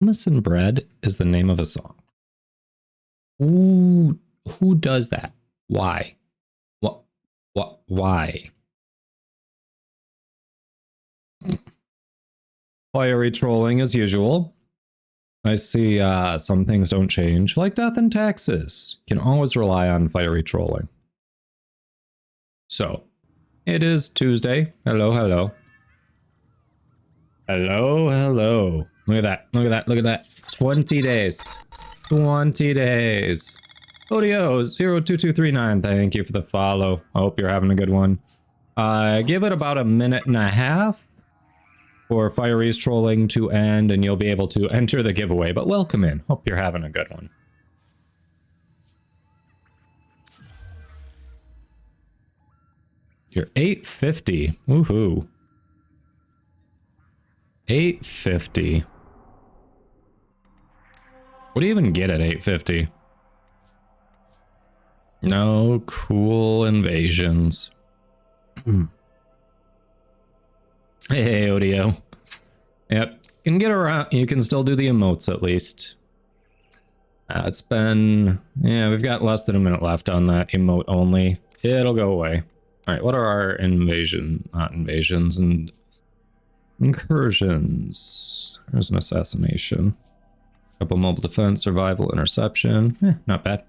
Hummus and bread is the name of a song. Who does that? Why? What? Why? Fiery trolling as usual. I see some things don't change, like death in Texas. Can always rely on fiery trolling. So, it is Tuesday. Hello, hello. Hello, hello. Look at that, look at that, look at that. 20 days. 20 days. Odio02239, thank you for the follow. I hope you're having a good one. Give it about a minute and a half for Fiery's trolling to end, and you'll be able to enter the giveaway. But welcome in. Hope you're having a good one. You're 850. Woohoo. 850. What do you even get at 850? No cool invasions. Hey, Odio. Yep, you can get around. You can still do the emotes at least. It's been, yeah, we've got less than a minute left on that emote only. It'll go away. All right, what are our not invasions and incursions? There's an assassination. Couple mobile defense, survival, interception. Not bad.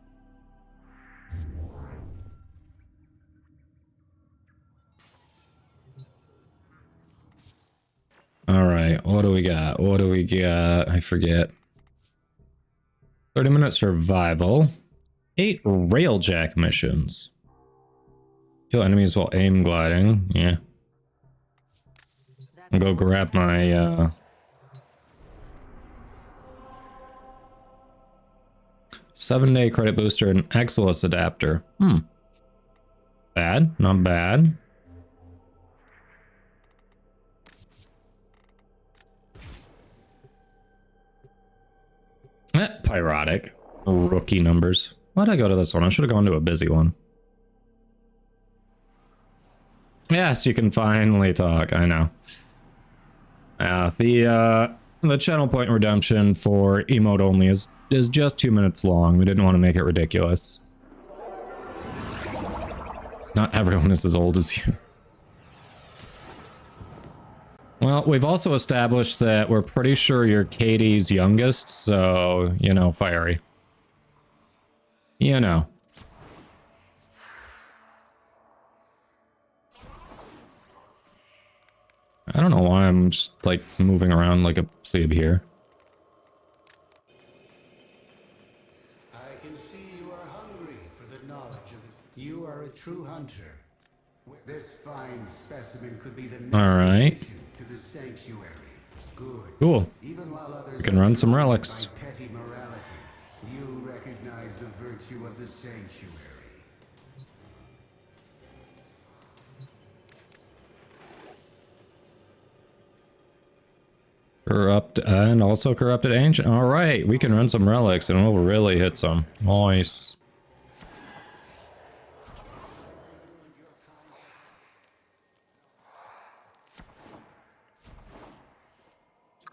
All right, what do we got? What do we got? I forget. 30-minute survival. 8 railjack missions. Kill enemies while aim gliding. Yeah. I'll go grab my 7-day credit booster and Exilus adapter. Bad, not bad. Pyrotic. Rookie numbers. Why'd I go to this one? I should have gone to a busy one. Yes, you can finally talk. I know. The channel point redemption for emote only is just 2 minutes long. We didn't want to make it ridiculous. Not everyone is as old as you. Well, we've also established that we're pretty sure you're Katie's youngest, so, you know, Fiery. You know. I don't know why I'm just, like, moving around like a plebe here. I can see you are hungry for the knowledge of it. You are a true hunter. This fine specimen could be the next addition to the sanctuary. Good. Cool. Even while others We can run some relics. by petty morality, you recognize the virtue of the sanctuary. Corrupt and also corrupted ancient. All right, we can run some relics and we'll really hit some. Nice.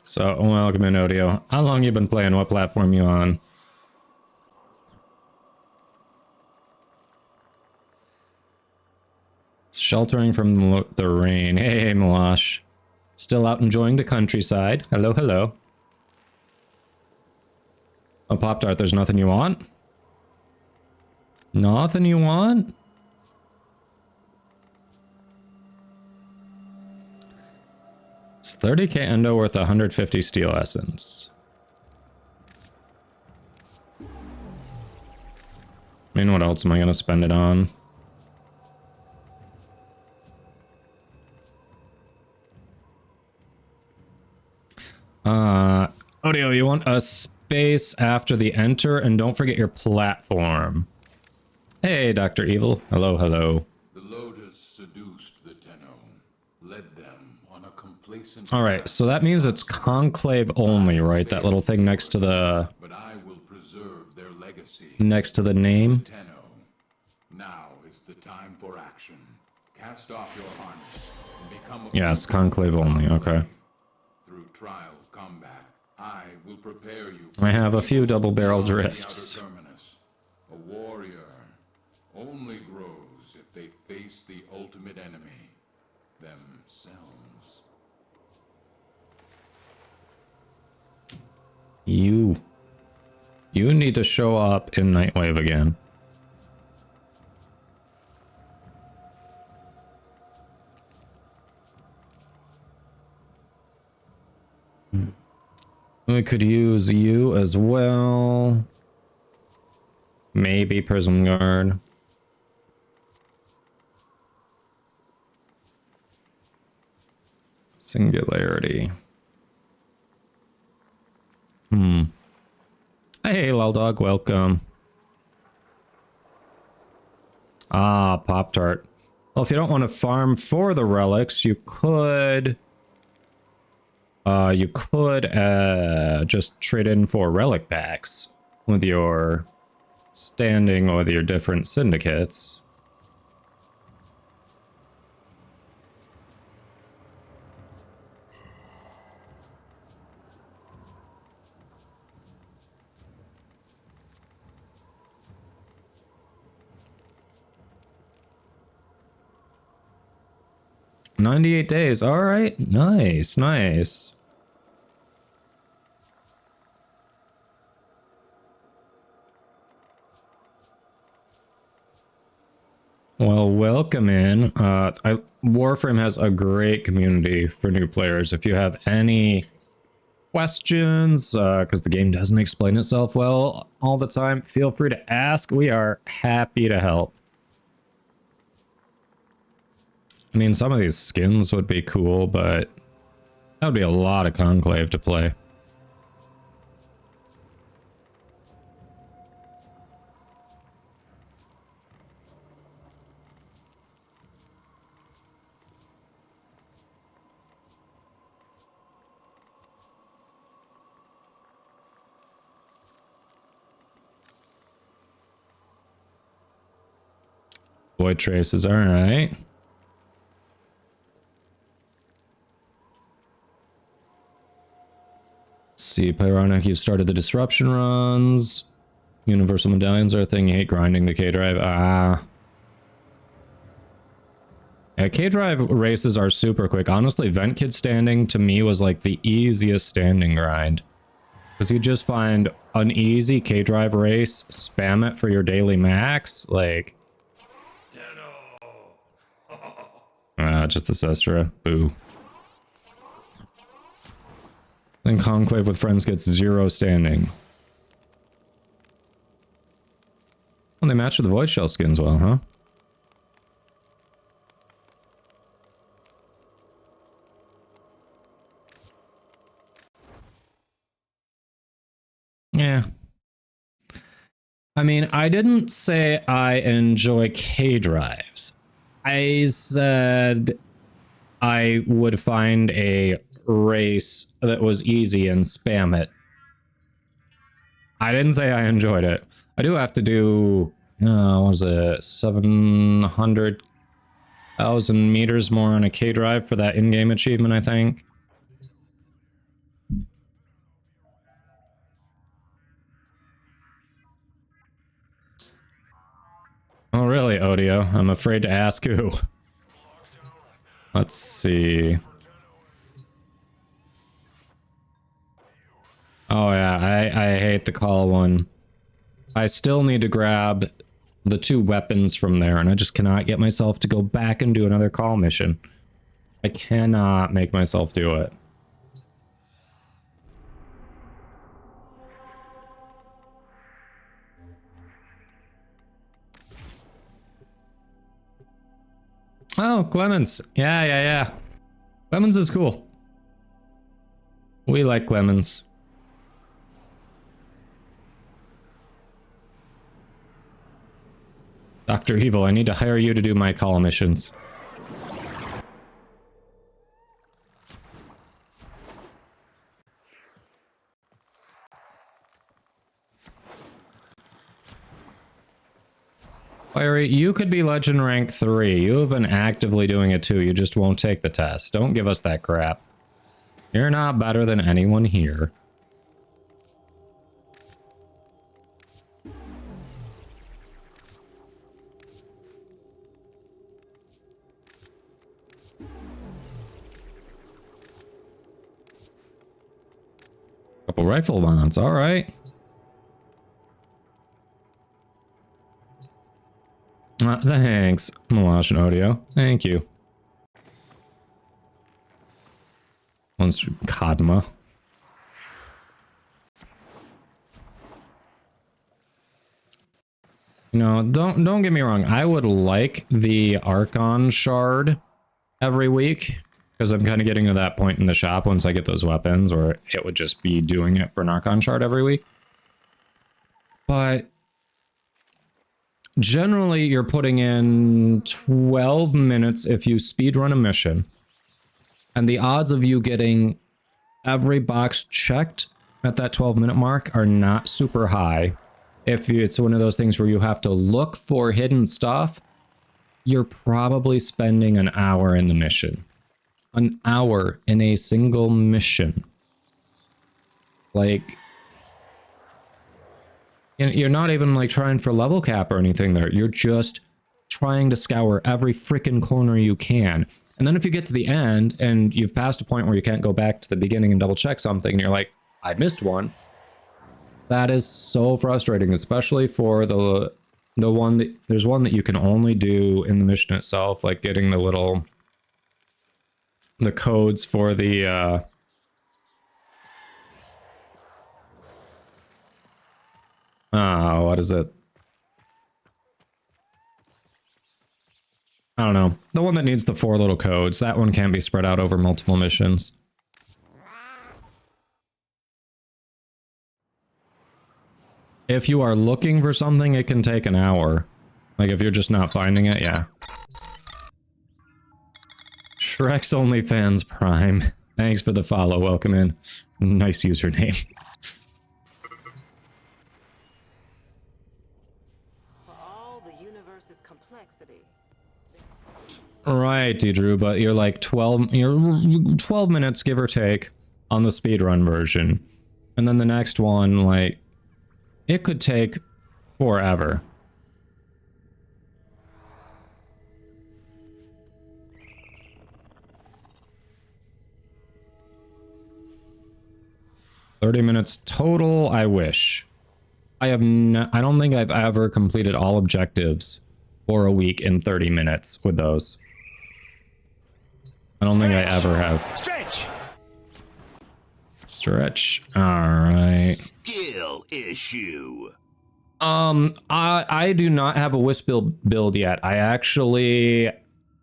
So, welcome in, Odio. How long you been playing? What platform you on? Sheltering from the rain. Hey, Malash. Still out enjoying the countryside. Hello, hello. Oh, Pop-Tart, there's nothing you want? Nothing you want? It's 30k endo worth 150 steel essence. I mean, what else am I going to spend it on? Odio, you want a space after the enter, and don't forget your platform. Hey, Dr. Evil. Hello, hello. The Lotus seduced the Tenno, led them on a complacent. All right, so that means it's conclave only, right? That little thing next to the. But I will preserve their legacy. Next to the name. Tenno. Now is the time for action. Cast off your harness and become a Yes, conclave only. Okay. Through trial combat, I will prepare you. I have a few double-barrel beyond the outer drifts. terminus. A warrior only grows if they face the ultimate enemy, themselves. You need to show up in Nightwave again. We could use you as well. Maybe Prism Guard. Singularity. Hey, Loudog, welcome. Ah, Pop-Tart. Well, if you don't want to farm for the relics, you could just trade in for relic packs with your standing or with your different syndicates. $98 days. All right. Nice, nice. Well, welcome in. Warframe has a great community for new players. If you have any questions, because the game doesn't explain itself well all the time, feel free to ask. We are happy to help. I mean, some of these skins would be cool, but that would be a lot of Conclave to play. Void traces, all right. See, Pyronic, you've started the disruption runs. Universal medallions are a thing. You hate grinding the K-Drive. Ah. Yeah, K-Drive races are super quick. Honestly, Vent Kid standing to me was like the easiest standing grind. Because you just find an easy K-Drive race, spam it for your daily max. Like... just the Sestra. Boo. Then Conclave with friends gets 0 standing. Well, they match with the Void Shell skins well, huh? Yeah. I mean, I didn't say I enjoy K-Drives. I said I would find a race that was easy and spam it. I didn't say I enjoyed it. I do have to do, what was it, 700,000 meters more on a K-Drive for that in-game achievement, I think. Oh, really, Odio? I'm afraid to ask who. Let's see. Oh yeah, I hate the call one. I still need to grab the 2 weapons from there, and I just cannot get myself to go back and do another call mission. I cannot make myself do it. Oh, Clemens. Yeah. Clemens is cool. We like Clemens. Dr. Evil, I need to hire you to do my call missions. Fiery, you could be Legend Rank 3. You have been actively doing it too. You just won't take the test. Don't give us that crap. You're not better than anyone here. rifle mods. All right. Thanks, Malash and Odio. Thank you. One's Kadma. You know, don't get me wrong. I would like the Archon shard every week, because I'm kind of getting to that point in the shop once I get those weapons, where it would just be doing it for an Archon shard every week. But generally, you're putting in 12 minutes if you speedrun a mission. And the odds of you getting every box checked at that 12-minute mark are not super high. If it's one of those things where you have to look for hidden stuff, you're probably spending an hour in the mission. An hour in a single mission. Like, you're not even like trying for level cap or anything there. You're just trying to scour every freaking corner you can. And then if you get to the end and you've passed a point where you can't go back to the beginning and double check something, and you're like, I missed one. That is so frustrating, especially for the one that, there's one that you can only do in the mission itself, like getting the codes for the what is it? I don't know. The one that needs the 4 little codes. That one can't be spread out over multiple missions. If you are looking for something, it can take an hour. Like if you're just not finding it, yeah. Shrek's OnlyFans Prime. Thanks for the follow. Welcome in. Nice username. Right, Drew, but you're like 12 minutes, give or take, on the speedrun version. And then the next one, like, it could take forever. $30 minutes total, I wish. I don't think I've ever completed all objectives for a week in 30 minutes with those. I don't think I ever have. Stretch. All right. Skill issue. I do not have a Wisp build yet. I actually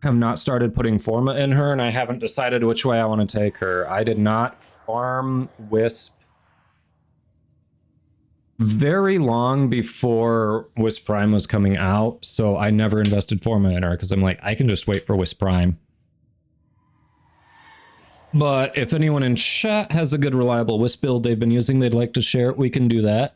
have not started putting Forma in her, and I haven't decided which way I want to take her. I did not farm Wisp very long before Wisp Prime was coming out, so I never invested Forma in her, because I'm like, I can just wait for Wisp Prime. But if anyone in chat has a good reliable Wisp build they've been using they'd like to share it, we can do that.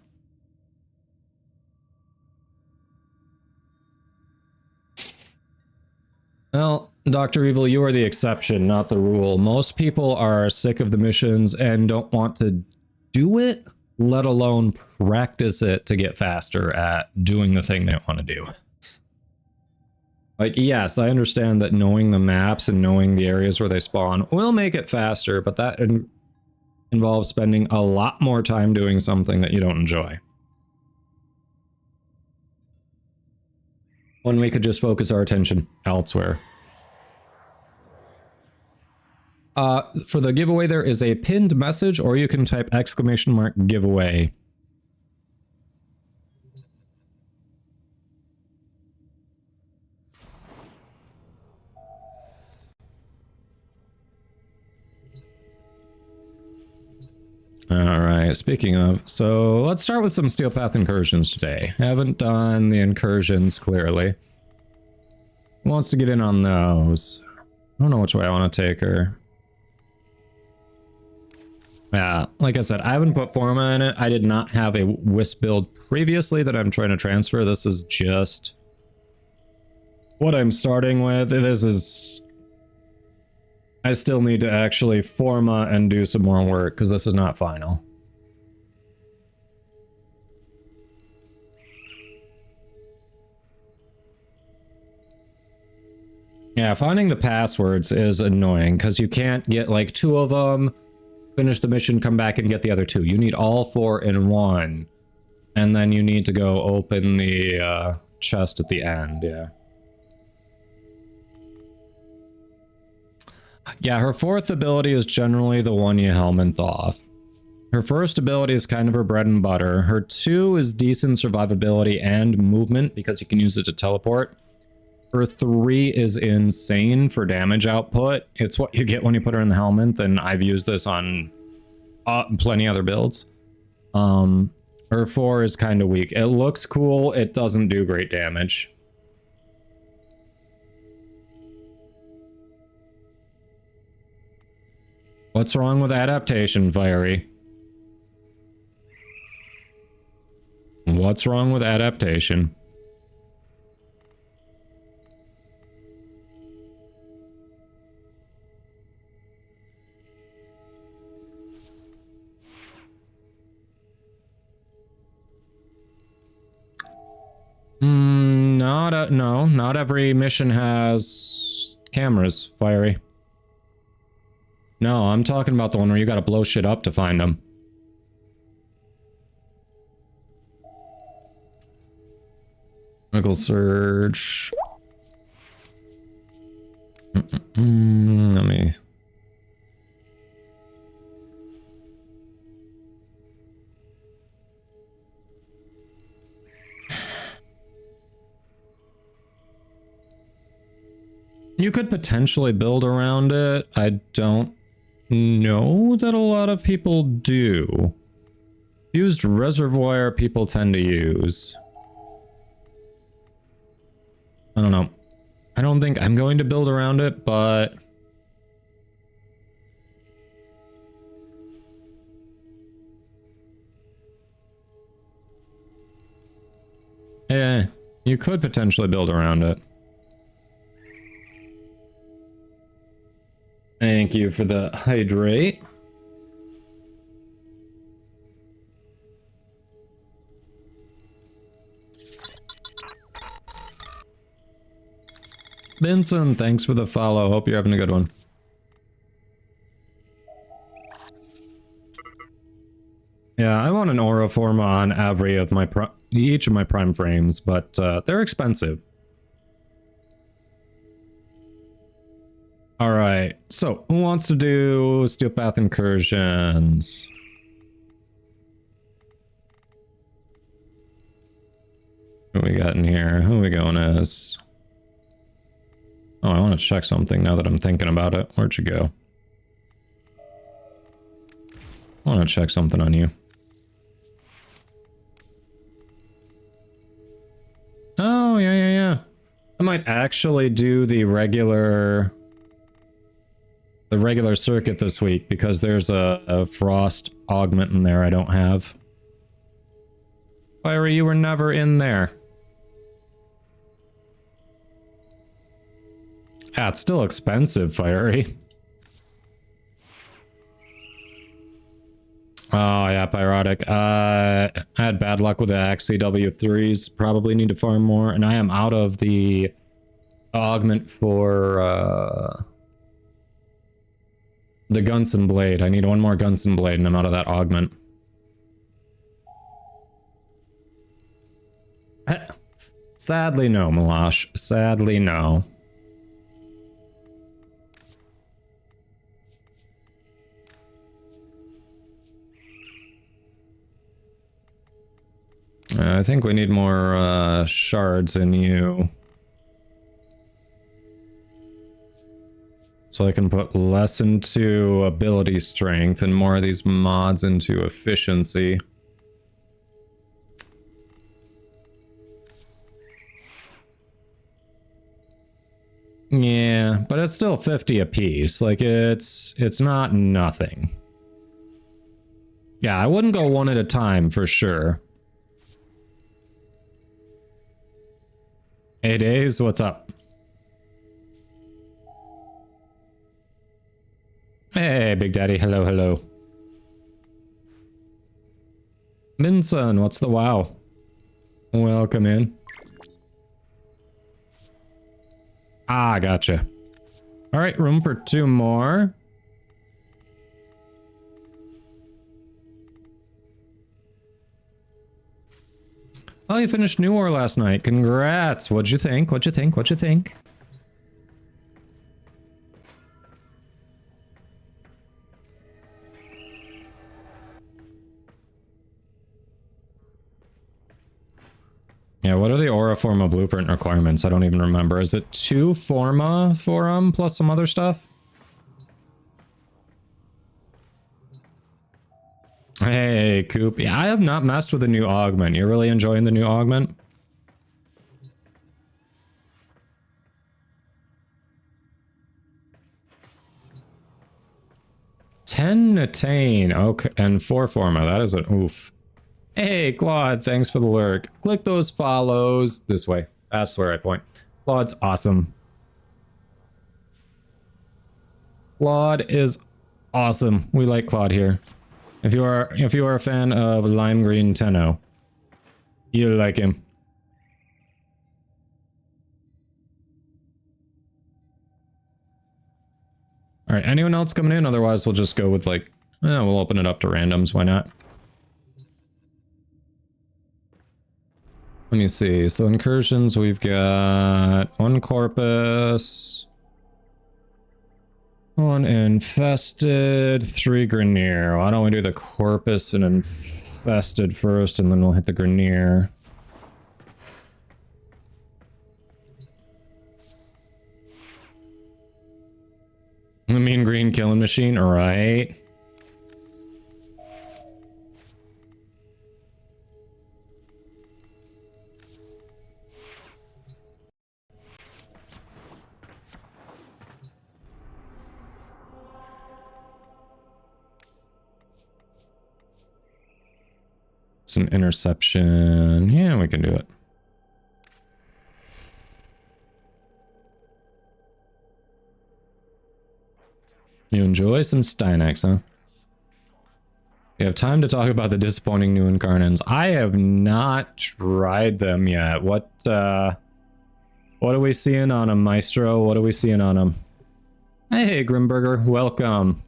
Well, Dr. Evil, you are the exception, not the rule. Most people are sick of the missions and don't want to do it, let alone practice it to get faster at doing the thing they want to do. Like, yes, I understand that knowing the maps and knowing the areas where they spawn will make it faster, but that involves spending a lot more time doing something that you don't enjoy. When we could just focus our attention elsewhere. For the giveaway, there is a pinned message, or you can type !giveaway. All right, speaking of, so let's start with some Steel Path incursions today. Haven't done the incursions, clearly. Who wants to get in on those? I don't know which way I want to take her. Yeah, like I said, I haven't put Forma in it. I did not have a Wisp build previously that I'm trying to transfer. This is just what I'm starting with. This is... I still need to actually Forma and do some more work, because this is not final. Yeah, finding the passwords is annoying, because you can't get like 2 of them, finish the mission, come back and get the other 2. You need all 4 in one. And then you need to go open the chest at the end, yeah. Yeah, her 4th ability is generally the one you helminth off. Her 1st ability is kind of her bread and butter. Her 2 is decent survivability and movement because you can use it to teleport. Her 3 is insane for damage output. It's what you get when you put her in the helminth, and I've used this on plenty other builds. Her 4 is kind of weak. It looks cool, it doesn't do great damage. What's wrong with adaptation, Fiery? What's wrong with adaptation? No, not every mission has cameras, Fiery. No, I'm talking about the one where you gotta blow shit up to find them. Michael Surge. Let me... You could potentially build around it. I don't know that a lot of people do. Used reservoir people tend to use. I don't know. I don't think I'm going to build around it, but... you could potentially build around it. Thank you for the hydrate. Vincent, thanks for the follow. Hope you're having a good one. Yeah, I want an aura forma on every of my each of my prime frames, but they're expensive. All right, so who wants to do Steel Path incursions? What we got in here? Who are we going as? Oh, I want to check something now that I'm thinking about it. Where'd you go? I want to check something on you. Oh, yeah. I might actually do the regular circuit this week because there's a frost augment in there I don't have. Fiery, you were never in there. Ah, it's still expensive, Fiery. Oh, yeah, Pyrotic. I had bad luck with the XCW3s. Probably need to farm more. And I am out of the augment for the Gunson Blade. I need one more Gunson Blade and I'm out of that augment. Sadly, no, Malash. Sadly, no. I think we need more shards in you. So I can put less into ability strength and more of these mods into efficiency. Yeah, but it's still 50 a piece. Like it's not nothing. Yeah, I wouldn't go one at a time for sure. 8 days, what's up? Hey, Big Daddy, hello. Minson, what's the wow? Welcome in. Ah, gotcha. All right, room for 2 more. Oh, you finished New War last night. Congrats. What'd you think? What'd you think? What'd you think? Yeah, what are the Aura Forma blueprint requirements? I don't even remember. Is it 2 Forma for them plus some other stuff? Hey, Coop. Yeah, I have not messed with the new augment. You're really enjoying the new augment? $10 attain. Okay, and 4 Forma. That is an oof. Hey, Claude, thanks for the lurk. Click those follows this way. That's where I point. Claude's awesome. Claude is awesome. We like Claude here. If you are a fan of Lime Green Tenno, you'll like him. All right, anyone else coming in? Otherwise, we'll just go with like, we'll open it up to randoms. Why not? Let me see. So incursions, we've got 1 corpus, 1 infested, 3 Grenier. Why don't we do the corpus and infested first, and then we'll hit the Grenier. The mean green killing machine, right? It's an interception. Yeah, we can do it. You enjoy some Stynex, huh? You have time to talk about the disappointing new incarnates. I have not tried them yet. What are we seeing on them, Maestro? What are we seeing on them? Hey, Grimburger, welcome.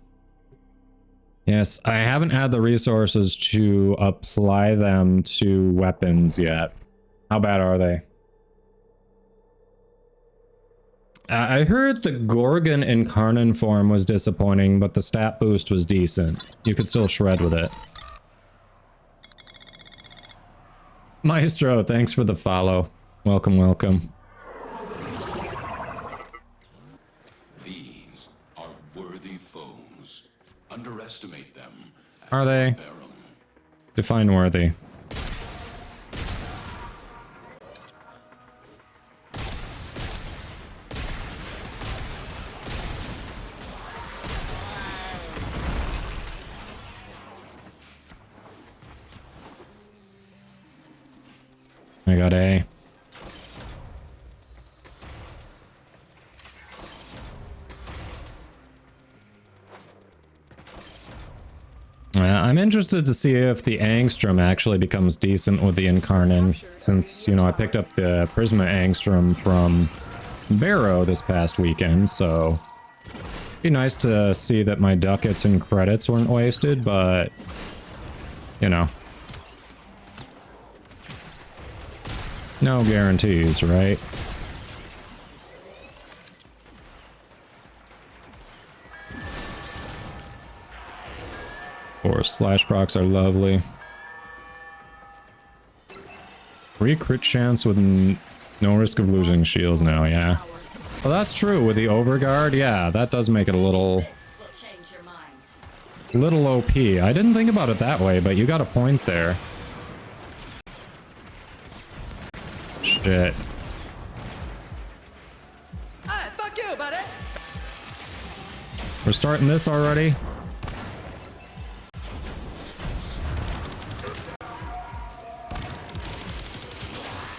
Yes, I haven't had the resources to apply them to weapons yet. How bad are they? I heard the Gorgon Incarnon form was disappointing, but the stat boost was decent. You could still shred with it. Maestro, thanks for the follow. Welcome, welcome. These are worthy foes. Underestimate them. Are they? Define worthy. I got A. I'm interested to see if the Angstrom actually becomes decent with the Incarnon, since, you know, I picked up the Prisma Angstrom from Barrow this past weekend, so it'd be nice to see that my ducats and credits weren't wasted, but, you know. No guarantees, right? Or slash procs are lovely. Free crit chance with no risk of losing shields now, yeah. Well, that's true with the overguard, yeah, that does make it a little OP. I didn't think about it that way, but you got a point there. Shit. Hey, fuck you, buddy. We're starting this already?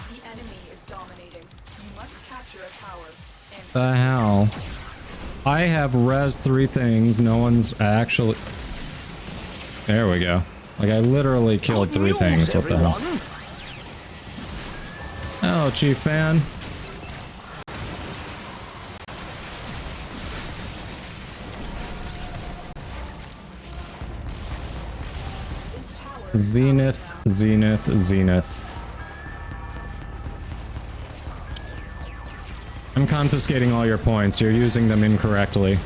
The enemy is dominating. You must capture a tower. And The hell? I have res 3 things, no one's actually... There we go. Like, I literally killed 3 things, what the hell? Hello, Chief Fan. this tower Zenith, Zenith, Zenith. I'm confiscating all your points. You're using them incorrectly.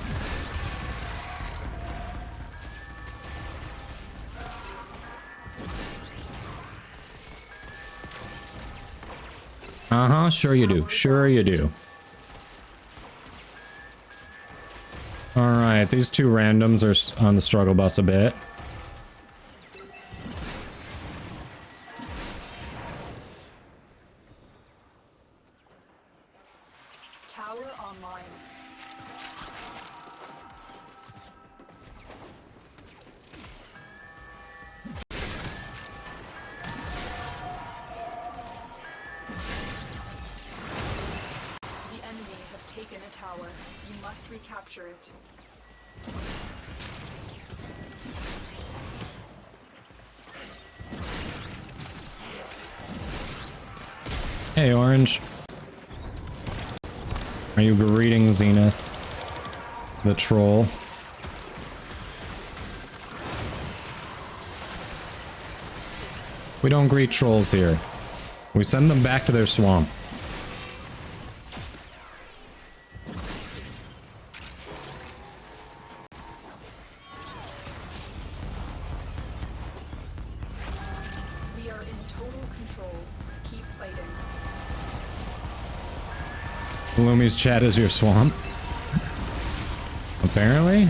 Uh-huh, sure you do. Sure you do. Alright, these two randoms are on the struggle bus a bit. Tower online. The enemy have taken a tower. You must recapture it. Hey, Orange. Are you greeting Zenith? The troll? We don't greet trolls here. We send them back to their swamp. We are in total control. Keep fighting. Lumi's chat is your swamp. Apparently.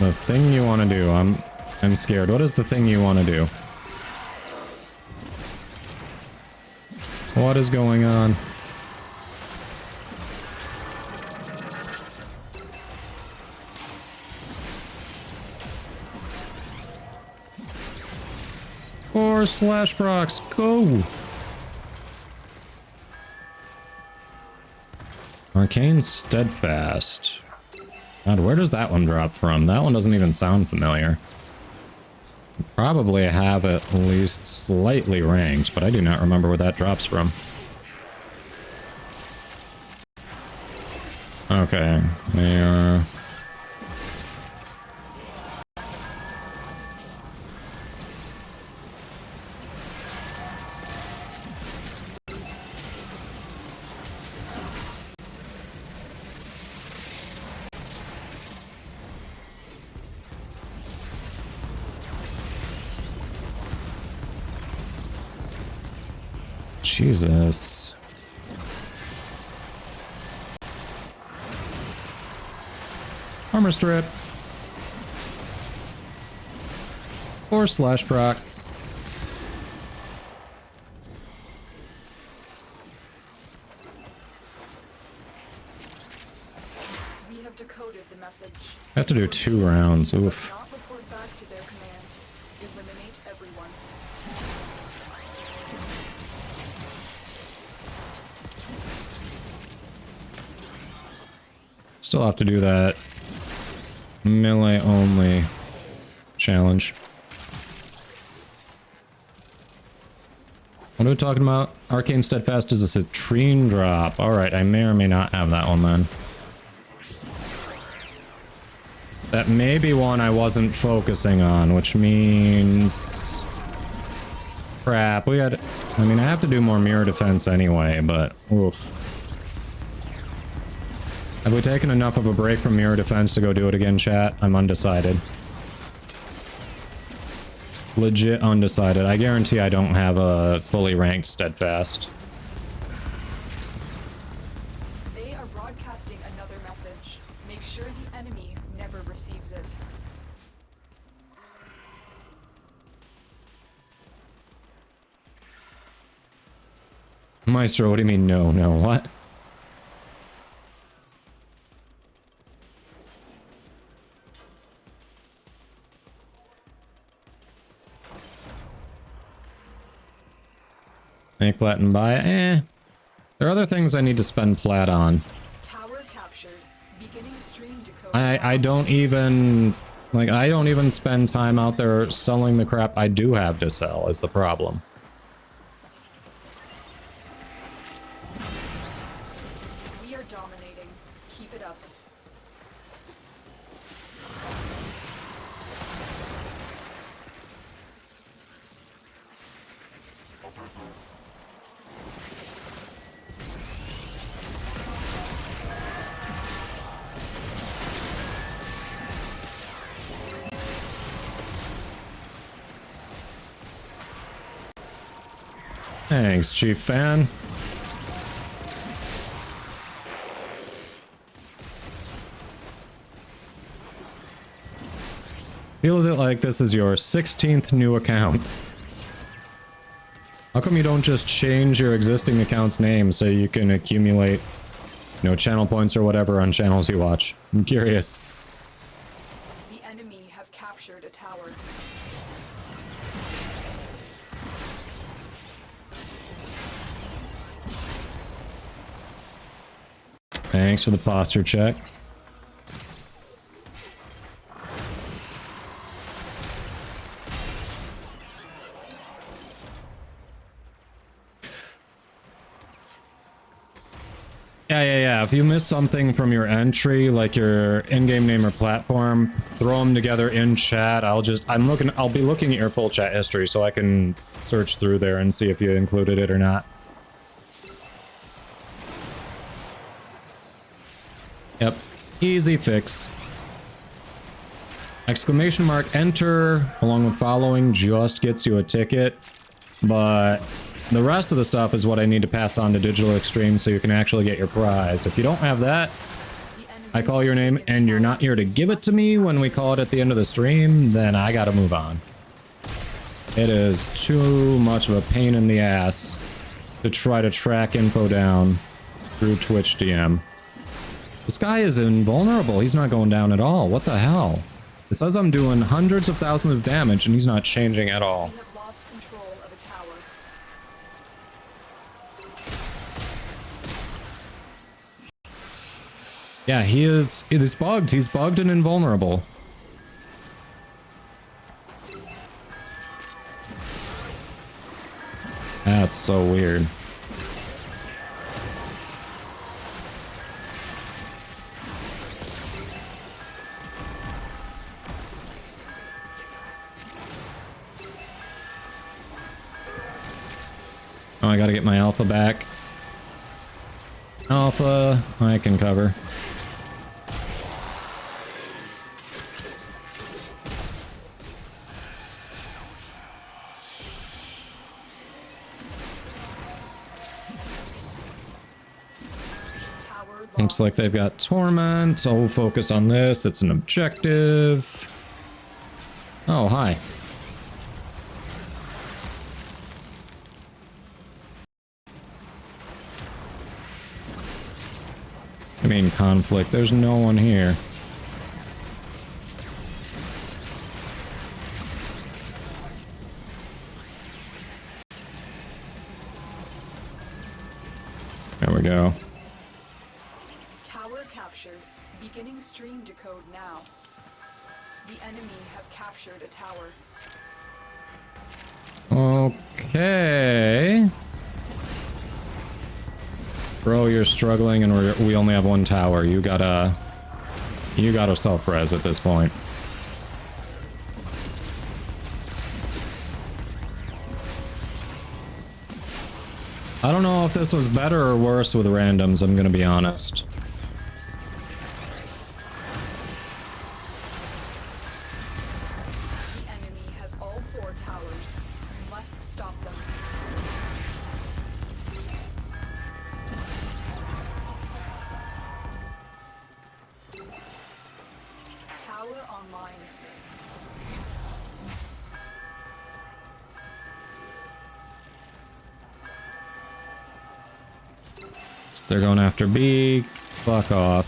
The thing you want to do, I'm scared. What is the thing you want to do? What is going on? Or slash procs, go! Arcane Steadfast. God, where does that one drop from? That one doesn't even sound familiar. Probably have at least slightly ranked, but I do not remember where that drops from. Okay, they are... Jesus. Armor strip. Or slash proc. We have decoded the message. I have to do 2 rounds. Oof. Not report back to their command. Eliminate everyone. Still have to do that melee only challenge. What are we talking about? Arcane Steadfast is a citrine drop. Alright, I may or may not have that one then. That may be one I wasn't focusing on, which means... Crap, we had... I mean, I have to do more mirror defense anyway, but... Oof. Have we taken enough of a break from mirror defense to go do it again, chat? I'm undecided. Legit undecided. I guarantee I don't have a fully ranked Steadfast. They are broadcasting another message. Make sure the enemy never receives it. Maestro, what do you mean no, no, what? Make plat and buy. There are other things I need to spend plat on. Tower captured. Beginning stream decode. I don't even... Like, I don't even spend time out there selling the crap I do have to sell, is the problem. Thanks, Chief Fan. Feel it like this is your 16th new account. How come you don't just change your existing account's name so you can accumulate, you know, channel points or whatever on channels you watch? I'm curious. The enemy have captured a tower. Thanks for the posture check. Yeah. If you miss something from your entry, like your in-game name or platform, throw them together in chat. I'll be looking at your full chat history so I can search through there and see if you included it or not. Yep, easy fix. Exclamation mark enter along with following just gets you a ticket, but the rest of the stuff is what I need to pass on to Digital Extreme so you can actually get your prize. If you don't have that, I call your name and you're not here to give it to me when we call it at the end of the stream, then I gotta move on. It is too much of a pain in the ass to try to track info down through Twitch DM. This guy is invulnerable. He's not going down at all. What the hell? It says I'm doing hundreds of thousands of damage and he's not changing at all. We have lost control of a tower. Yeah, it is bugged. He's bugged and invulnerable. That's so weird. Oh, I gotta get my alpha back. Alpha, I can cover. Looks like they've got Torment, so we'll focus on this. It's an objective. Oh, hi. I mean, conflict. There's no one here. There we go. Tower captured. Beginning stream decode now. The enemy have captured a tower. Okay. Bro, you're struggling and we only have one tower. You gotta self-res at this point. I don't know if this was better or worse with randoms, I'm gonna be honest. The enemy has all 4 towers. You must stop them. Tower online. They're going after B. Fuck off.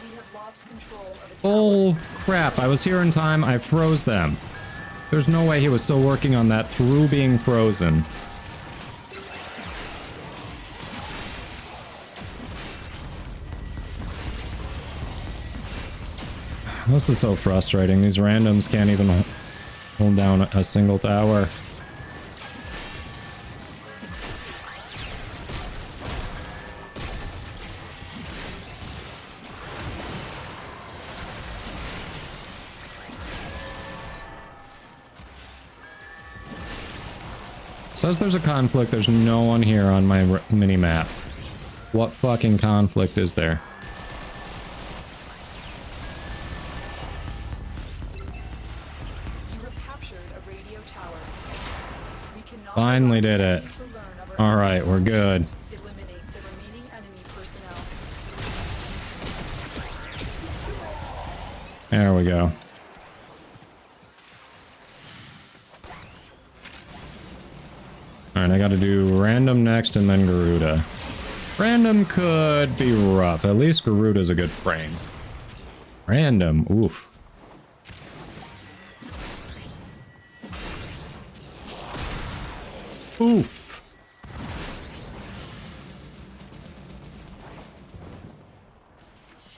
We have lost control of a tower. Oh crap, I was here in time, I froze them. There's no way he was still working on that through being frozen. This is so frustrating. These randoms can't even hold down a single tower. Says there's a conflict. There's no one here on my mini-map. What fucking conflict is there? You have captured a radio tower. Finally did it. All right, we're good. Eliminate the remaining enemy personnel. There we go. Alright, I gotta do random next and then Garuda. Random could be rough. At least Garuda's a good frame. Random, oof. Oof.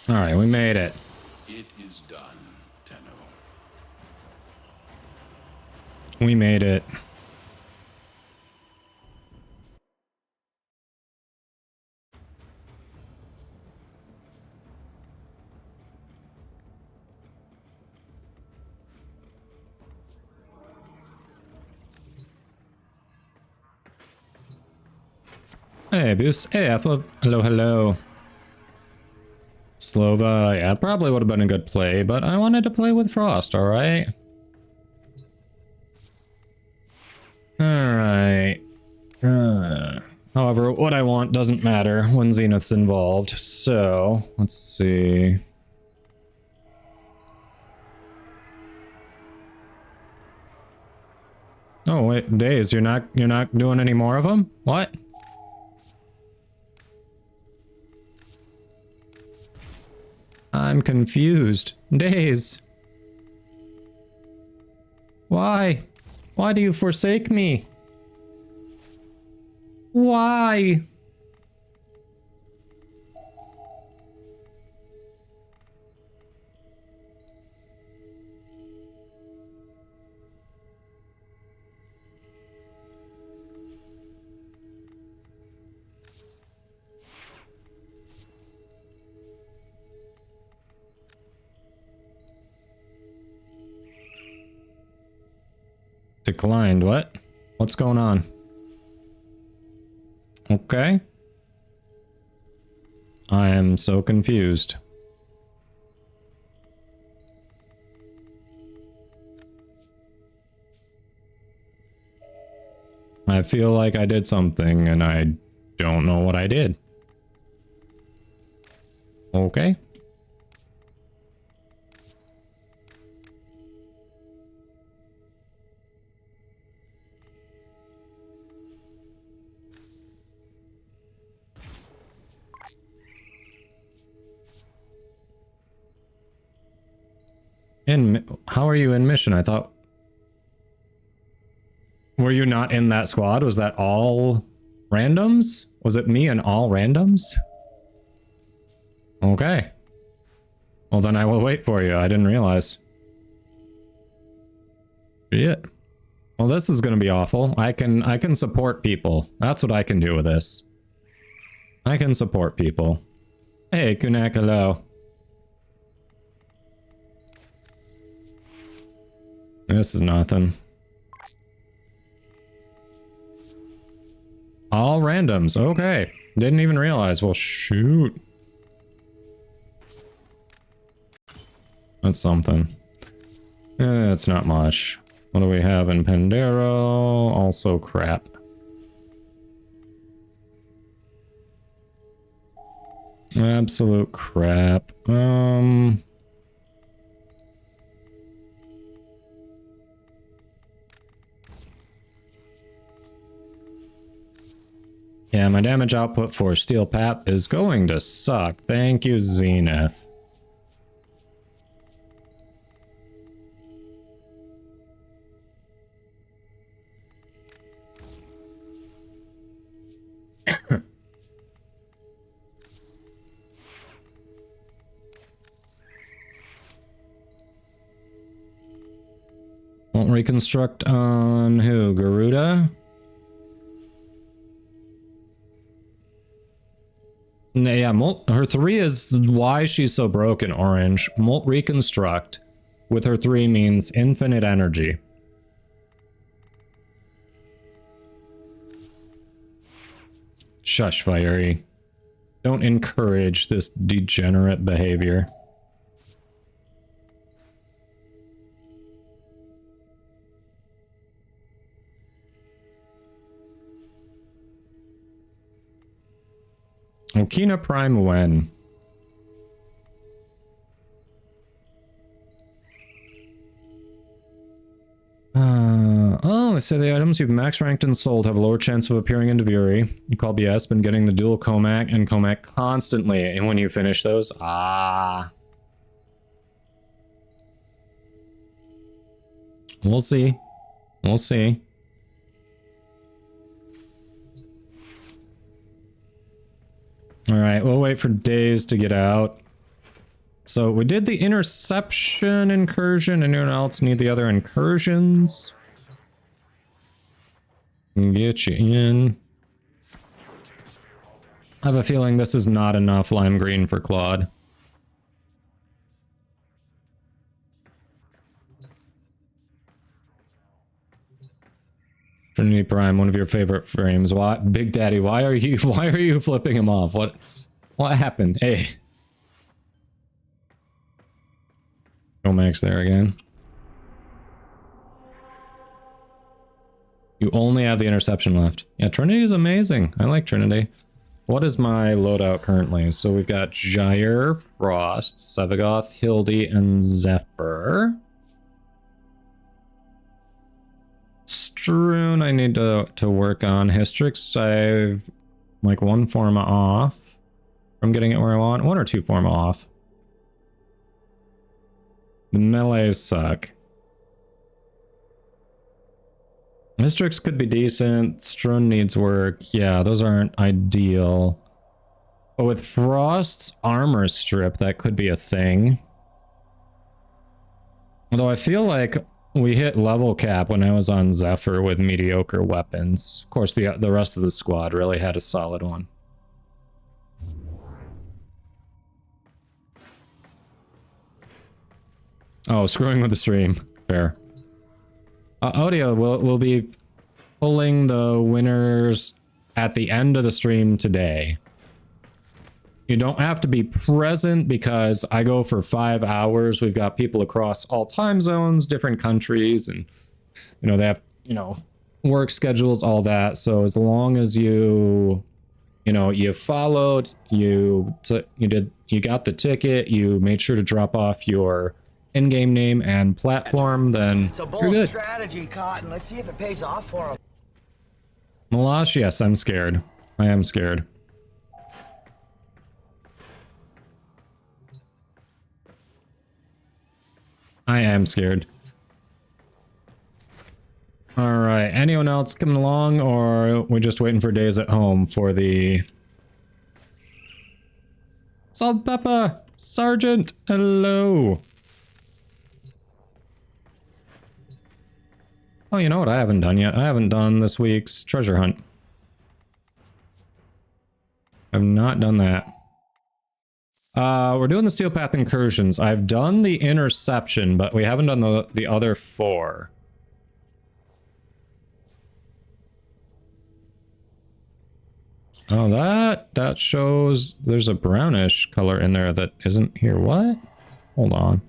Alright, we made it. It is done, Tenno. We made it. Hey, Boos. Hey, Ethel. Hello, hello. Slova. Yeah, probably would have been a good play, but I wanted to play with Frost, alright? Alright. However, what I want doesn't matter when Zenith's involved, so let's see. Oh wait, Days, you're not doing any more of them? What? I'm confused. Days. Why? Why do you forsake me? Why? Declined, what? What's going on? Okay. I am so confused. I feel like I did something and I don't know what I did. Okay. How are you in mission? I thought... Were you not in that squad? Was that all randoms? Was it me and all randoms? Okay. Well, then I will wait for you. I didn't realize. Shit. Well, this is gonna be awful. I can support people. That's what I can do with this. I can support people. Hey, Kunak, hello. This is nothing. All randoms. Okay. Didn't even realize. Well, shoot. That's something. It's not much. What do we have in Pandero? Also crap. Absolute crap. Yeah, my damage output for Steel Path is going to suck. Thank you, Zenith. Won't reconstruct on who? Garuda? Yeah, her 3 is why she's so broken, Orange. Molt reconstruct with her 3 means infinite energy. Shush, Fiery. Don't encourage this degenerate behavior. Okina Prime when? Oh, they say the items you've max ranked and sold have a lower chance of appearing in Devuri. You call BS, been getting the dual Comac and Comac constantly, and when you finish those, we'll see. We'll see. Alright, we'll wait for days to get out. So we did the interception incursion. Anyone else need the other incursions? Get you in. I have a feeling this is not enough lime green for Claude. Trinity Prime, one of your favorite frames. Why, Big Daddy? Why are you flipping him off? What happened? Hey, go Max there again. You only have the interception left. Yeah, Trinity is amazing. I like Trinity. What is my loadout currently? So we've got Gyre, Frost, Sevagoth, Hildy, and Zephyr. Strewn I need to work on. Hystrix, I've like one Forma off from getting it where I want. One or two Forma off. The melees suck. Hystrix could be decent. Strewn needs work. Yeah, those aren't ideal. But with Frost's armor strip, that could be a thing. Although I feel like we hit level cap when I was on Zephyr with mediocre weapons. Of course, the rest of the squad really had a solid one. Oh, screwing with the stream. Fair. Audio, we'll be pulling the winners at the end of the stream today. You don't have to be present because I go for 5 hours. We've got people across all time zones, different countries, and you know, they have, you know, work schedules, all that. So as long as you followed, you got the ticket, you made sure to drop off your in-game name and platform, then So you're bold good. strategy, Cotton. Let's see if it pays off for him. Malash, yes, I'm scared. I am scared. I am scared. Alright, anyone else coming along, or we're just waiting for days at home for the... Salt Pepper! Sergeant! Hello! Oh, you know what I haven't done yet? I haven't done this week's treasure hunt. I've not done that. We're doing the Steel Path incursions. I've done the interception, but we haven't done the other 4. Oh, that shows there's a brownish color in there that isn't here. What? Hold on.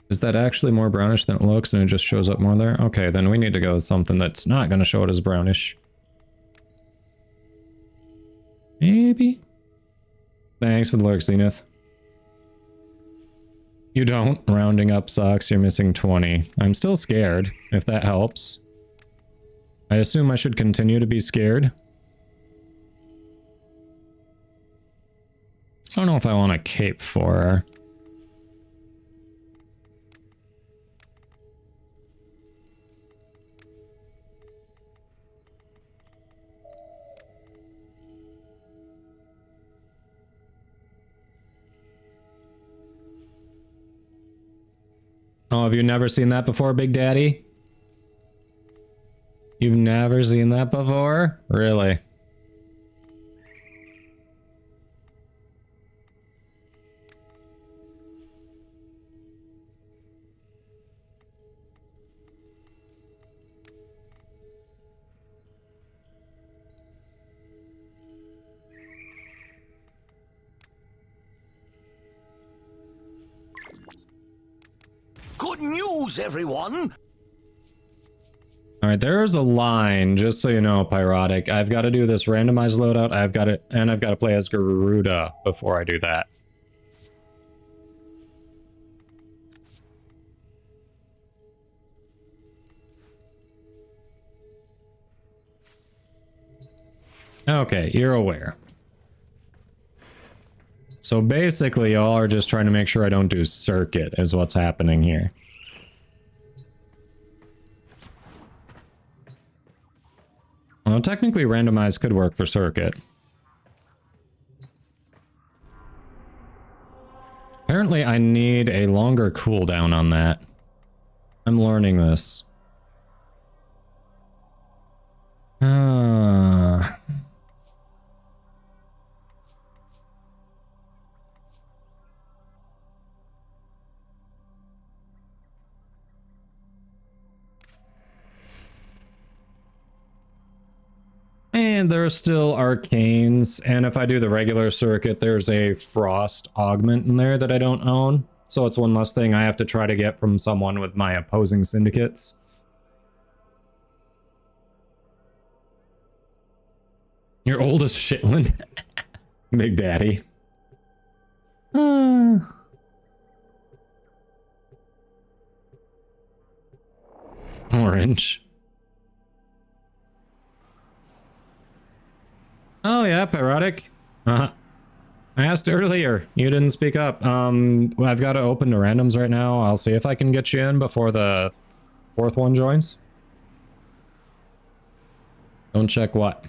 Is that actually more brownish than it looks and it just shows up more there? Okay, then we need to go with something that's not going to show it as brownish. Maybe? Thanks for the lurk, Zenith. You don't. Rounding up sucks. You're missing 20. I'm still scared, if that helps. I assume I should continue to be scared. I don't know if I want a cape for her. Oh, have you never seen that before, Big Daddy? You've never seen that before? Really? Good news! goes, everyone! Alright, there's a line, just so you know, Pyrotic. I've got to do this randomized loadout, I've got to play as Garuda before I do that. Okay, you're aware. So basically, y'all are just trying to make sure I don't do circuit, is what's happening here. Well, technically, randomized could work for circuit. Apparently, I need a longer cooldown on that. I'm learning this. And there's still arcanes, and if I do the regular circuit, there's a frost augment in there that I don't own. So it's one less thing I have to try to get from someone with my opposing syndicates. Your oldest Shitland? Big Daddy. Orange. Oh yeah, Pyrotic. I asked earlier. You didn't speak up. I've got to open the randoms right now. I'll see if I can get you in before the fourth one joins. Don't check what?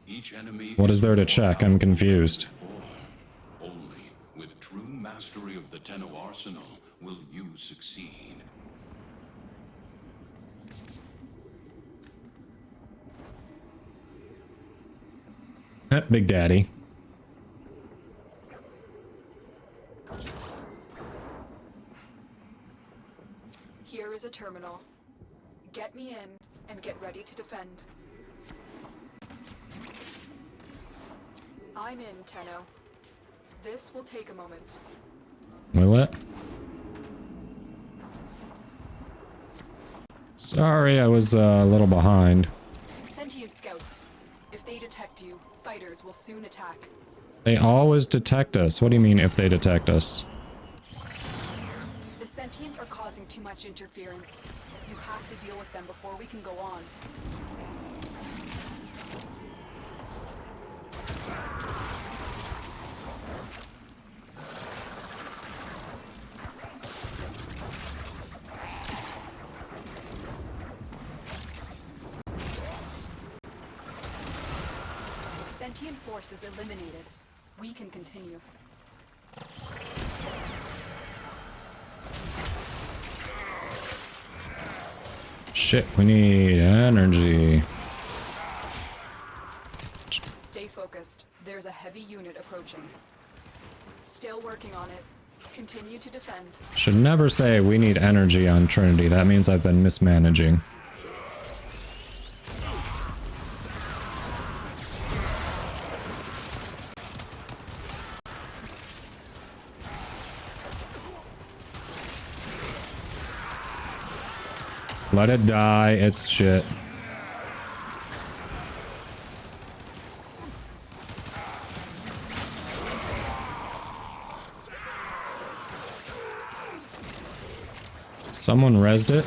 Each enemy What is there to check? I'm confused. only with true mastery of the Tenno arsenal will you succeed. Big Daddy. Here is a terminal. Get me in and get ready to defend. I'm in, Tenno. This will take a moment. Will it? Sorry, I was a little behind. Sentient scouts. If they detect you, fighters will soon attack. They always detect us. What do you mean if they detect us? The sentients are causing too much interference. You have to deal with them before we can go on. Sentient forces eliminated. We can continue. Shit, we need energy. Stay focused. There's a heavy unit approaching. Still working on it. Continue to defend. Should never say we need energy on Trinity. That means I've been mismanaging. Let it die, it's shit. Someone rezzed it.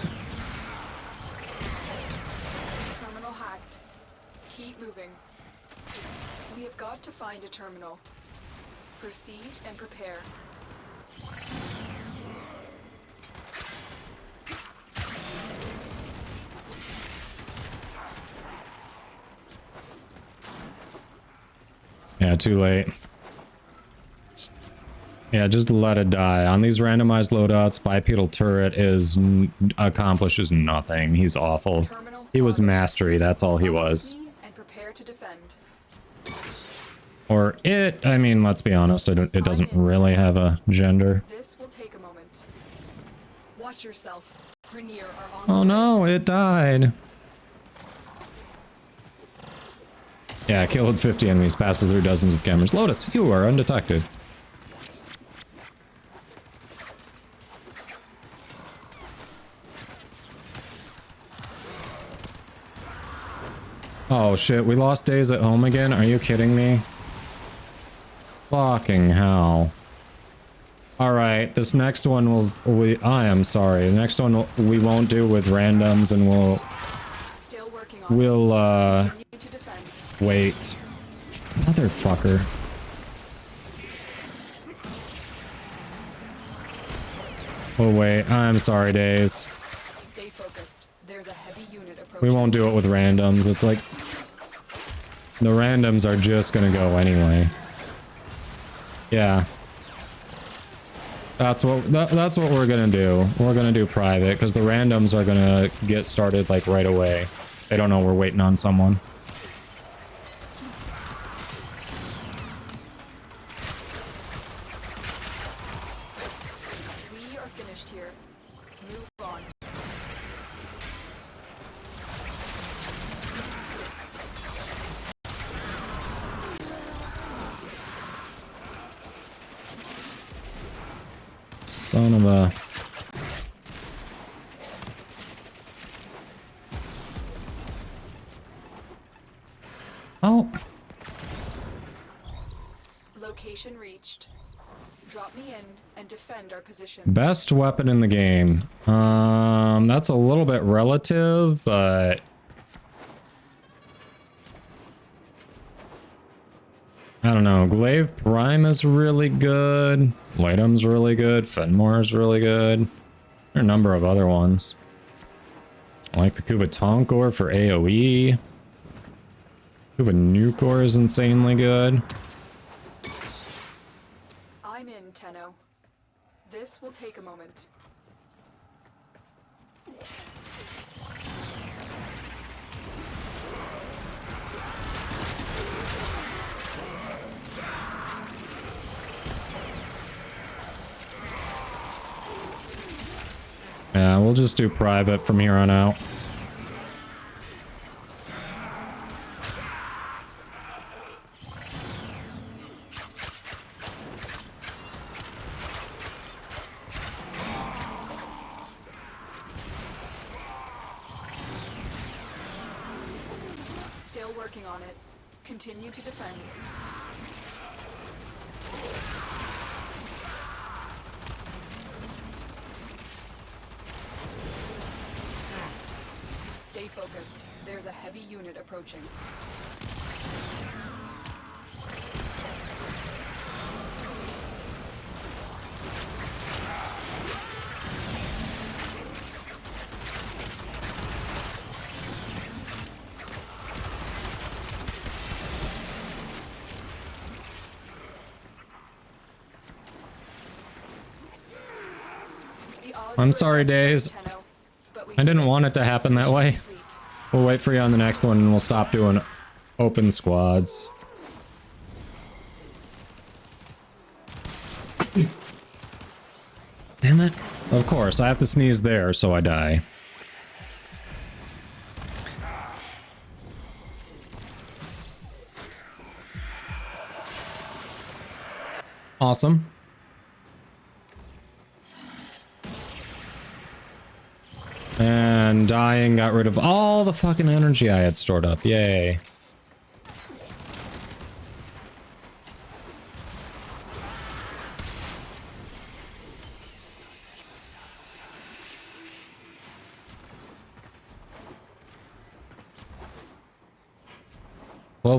Terminal hacked. Keep moving. We have got to find a terminal. Proceed and prepare. Yeah, too late. Yeah, just let it die. On these randomized loadouts, bipedal turret accomplishes nothing. He's awful. He was mastery, that's all he was. And prepare to defend. Or it, I mean, let's be honest, it doesn't really have a gender. This will take a moment. Watch yourself. Grenier are on. Oh no, it died. Yeah, killed 50 enemies, passes through dozens of cameras. Lotus, you are undetected. Oh shit, we lost days at home again? Are you kidding me? Fucking hell. Alright, this next one I am sorry. The next one we won't do with randoms and Still working on we'll Continue to defend. wait. Motherfucker. Oh wait, I'm sorry, Days. Stay focused. There's a heavy unit We approaching. won't do it with randoms. It's like the randoms are just gonna go anyway. Yeah. That's what we're gonna do. We're gonna do private because the randoms are gonna get started like right away. They don't know we're waiting on someone. We are finished here. Move on. Son of a... Oh. Location reached. Drop me in and defend our position. Best weapon in the game. That's a little bit relative, but... I don't know. Glaive Prime is really good. Lightum's really good. Fenmore's really good. There are a number of other ones. I like the Kuvatonkor for AoE. Kuvanukor is insanely good. I'm in, Tenno. This will take a moment. Yeah, we'll just do private from here on out. Still working on it. Continue to defend. Stay focused. There's a heavy unit approaching. The odds I'm were sorry, against us, Days. Tenno, but we I didn't did it. want it to happen that way. Complete. We'll wait for you on the next one and we'll stop doing open squads. Damn it. Of course, I have to sneeze there so I die. Awesome. And dying got rid of all the fucking energy I had stored up. Yay.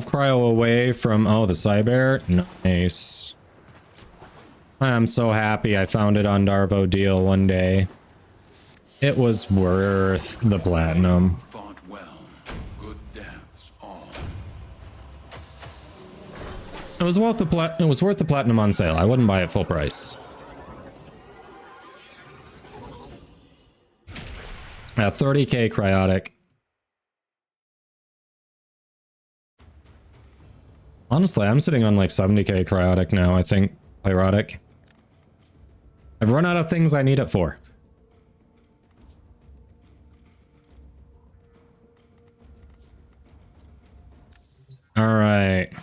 Cryo away from, oh, the Cyber? Nice. I'm so happy I found it on Darvo Deal one day. It was worth the platinum. Fought well. Good deaths, all. It was worth the platinum on sale. I wouldn't buy it full price. 30k cryotic. Honestly, I'm sitting on like 70k cryotic now, I think. Pyrotic. I've run out of things I need it for. Alright.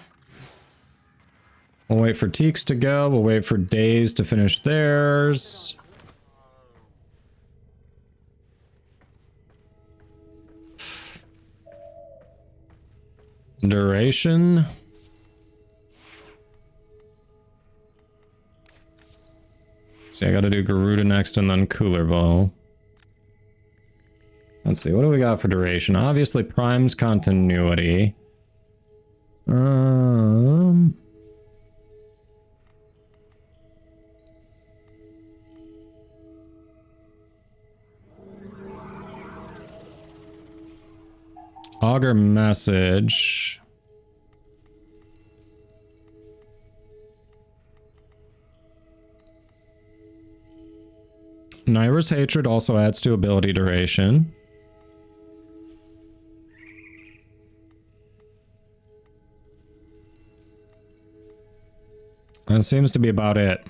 We'll wait for Teeks to go. We'll wait for Days to finish theirs. Duration. See, I gotta do Garuda next and then Cooler Ball. Let's see, what do we got for duration? Obviously, Prime's continuity. Augur message. Naira's hatred also adds to ability duration. That seems to be about it.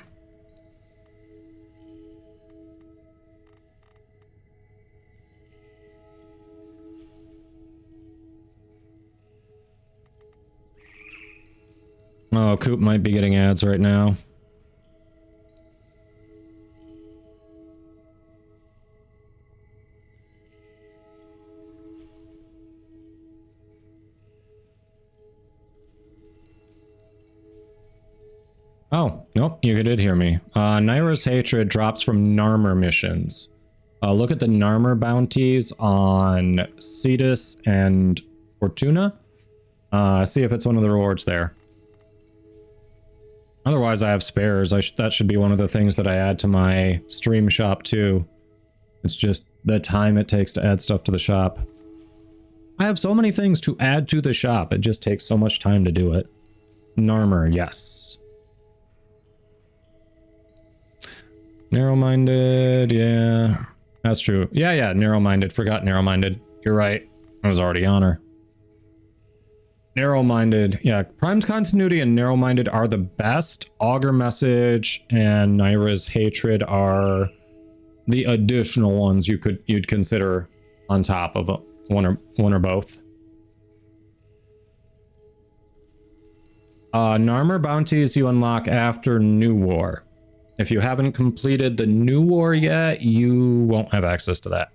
Oh, Coop might be getting ads right now. Oh, nope, you did hear me. Naira's hatred drops from Narmer missions. Look at the Narmer bounties on Cetus and Fortuna. See if it's one of the rewards there. Otherwise, I have spares. That should be one of the things that I add to my stream shop too. It's just the time it takes to add stuff to the shop. I have so many things to add to the shop. It just takes so much time to do it. Narmer, yes. Narrow-minded, yeah. That's true. Yeah, narrow-minded. Forgot narrow-minded. You're right. I was already on her. Narrow-minded. Yeah, Prime's continuity and narrow-minded are the best. Augur message and Naira's hatred are the additional ones you'd consider on top of one or both. Narmer bounties you unlock after New War. If you haven't completed the New War yet, you won't have access to that.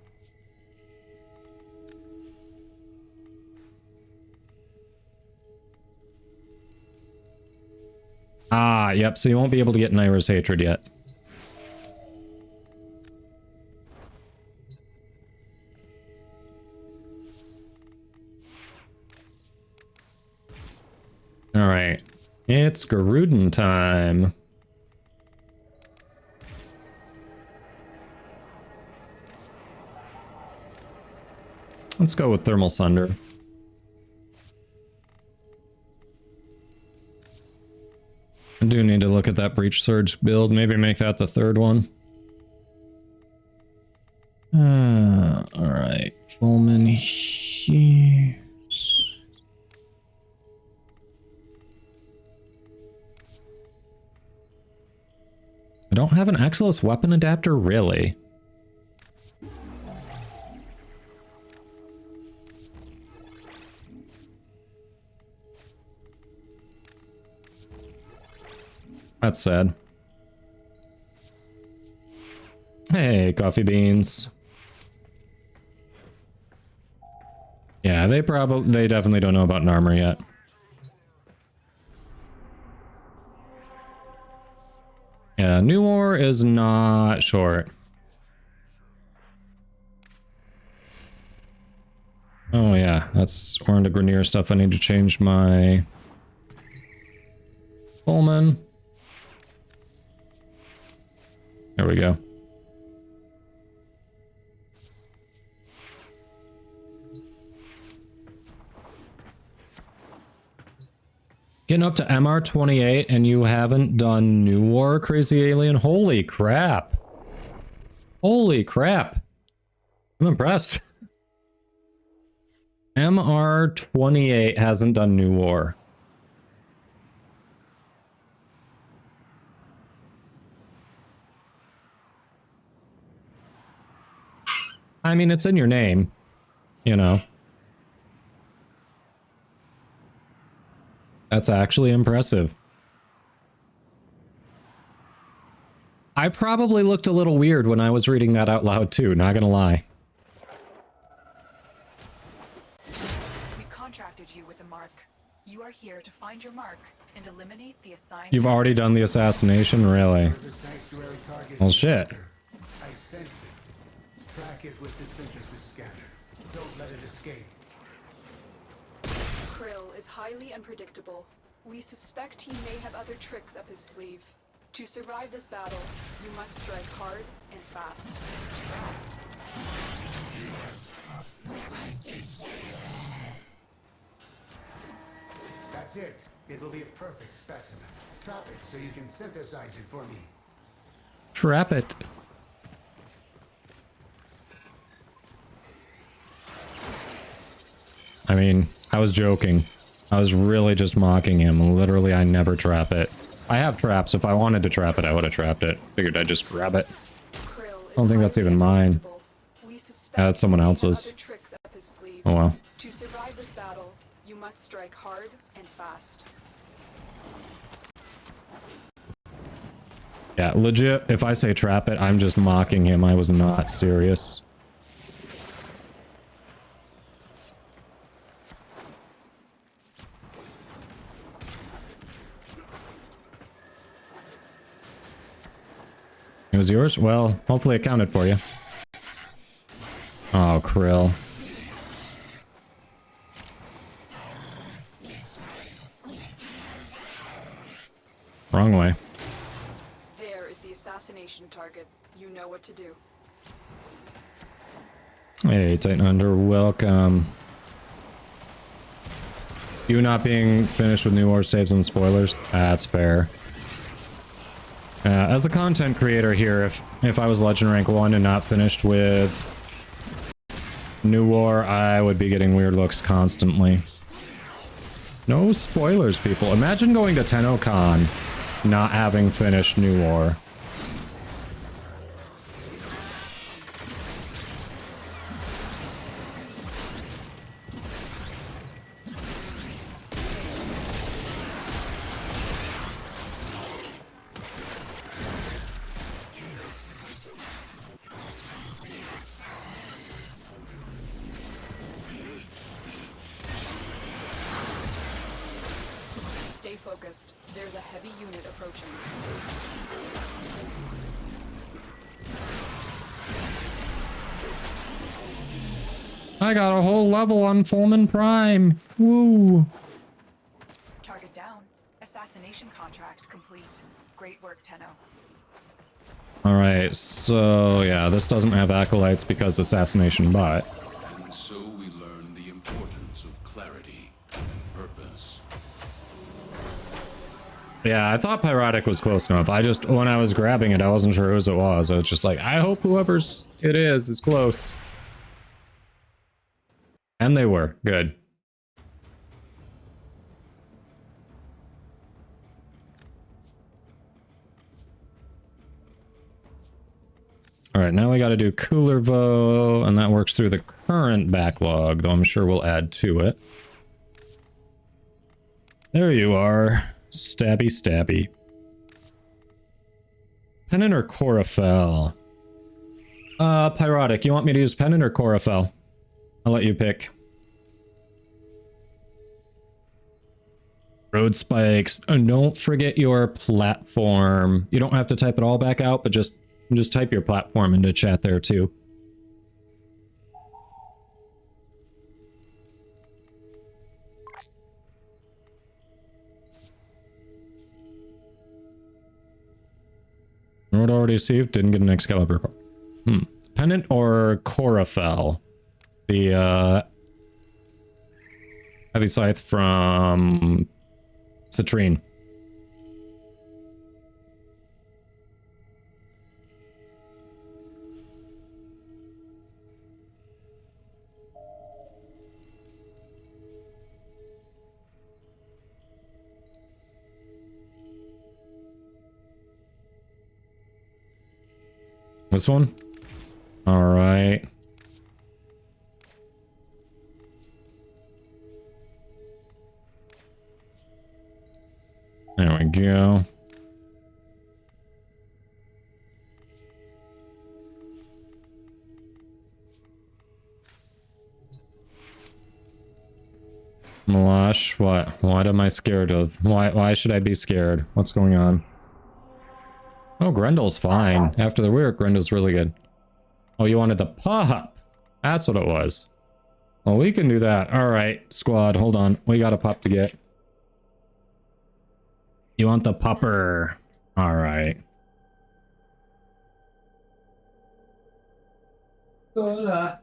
Ah, yep, so you won't be able to get Naira's hatred yet. Alright, it's Garuden time. Let's go with Thermal Sunder. I do need to look at that Breach Surge build. Maybe make that the third one. Alright. Fulman Hughes. I don't have an Exilus weapon adapter, really. That's sad. Hey, coffee beans. Yeah, they definitely don't know about Narmer yet. Yeah, New War is not short. Oh yeah, that's Orin de Grenier stuff. I need to change my Pullman. There we go. Getting up to MR28 and you haven't done New War, Crazy Alien? Holy crap. Holy crap. I'm impressed. MR28 hasn't done New War. I mean, it's in your name, you know. That's actually impressive. I probably looked a little weird when I was reading that out loud too, not gonna lie. We can't contracted you with a mark. You are here to find your mark and eliminate the assigned... You've already done the assassination, really? There's a sanctuary target. Well, shit. I sense it. Track it with the synthesis scanner. Don't let it escape. Krill is highly unpredictable. We suspect he may have other tricks up his sleeve. To survive this battle, you must strike hard and fast. That's it. It will be a perfect specimen. Trap it so you can synthesize it for me. Trap it. I mean, I was joking. I was really just mocking him. Literally, I never trap it. I have traps. If I wanted to trap it, I would have trapped it. Figured I'd just grab it. I don't think that's even mine. That's someone else's. Oh well. To survive this battle, you must strike hard and fast. Yeah, legit, if I say trap it, I'm just mocking him. I was not serious. It was yours? Well, hopefully it counted for you. Oh, Krill. Wrong way. There is the assassination target. You know what to do. Hey, Titan Hunter, welcome. You not being finished with New War saves and spoilers? That's fair. As a content creator here, if I was Legend Rank 1 and not finished with New War, I would be getting weird looks constantly. No spoilers, people. Imagine going to TennoCon not having finished New War. Stay focused. There's a heavy unit approaching. I got a whole level on Fulman Prime. Woo. Target down. Assassination contract complete. Great work, Tenno. Alright, so yeah, this doesn't have acolytes because assassination bot. And so we learn the importance of clarity and purpose. Yeah, I thought Pyrotic was close enough. I just, when I was grabbing it, I wasn't sure whose it was. I was just like, I hope whoever's it is close. And they were. Good. Alright, now we gotta do Coolervo, and that works through the current backlog, though I'm sure we'll add to it. There you are. Stabby, stabby. Pennant or Chlorophyll? Pyrotic, you want me to use Pennant or Chlorophyll? I'll let you pick. Road spikes. Oh, don't forget your platform. You don't have to type it all back out, but just type your platform into chat there too. Road already received. Didn't get an Excalibur. Pennant or Chlorophyll? The heavy scythe from Citrine. This one? All right. There we go. Malash, what? What am I scared of? Why should I be scared? What's going on? Oh, Grendel's fine. After the weird, Grendel's really good. Oh, you wanted the pup? That's what it was. Well, we can do that. Alright, squad, hold on. We got a pup to get. You want the pupper. Alright. Hola.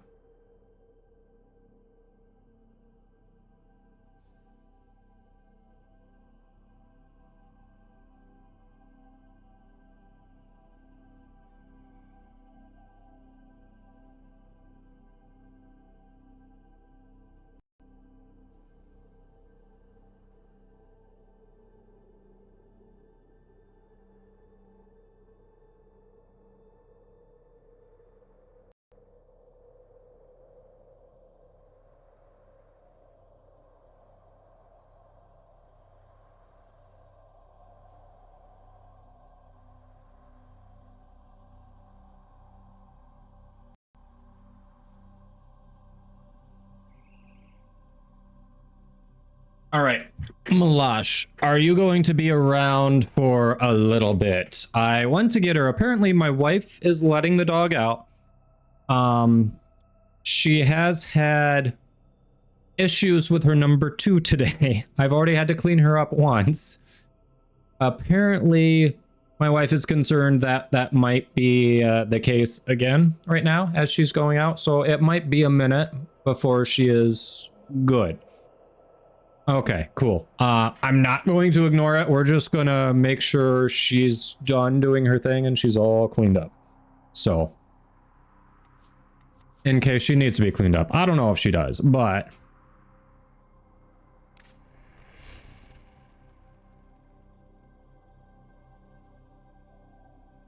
All right, Malash, are you going to be around for a little bit? I went to get her. Apparently, my wife is letting the dog out. She has had issues with her number 2 today. I've already had to clean her up once. Apparently, my wife is concerned that that might be the case again right now as she's going out. So it might be a minute before she is good. Okay, cool. I'm not going to ignore it. We're just gonna make sure she's done doing her thing and she's all cleaned up. So, in case she needs to be cleaned up. I don't know if she does, but...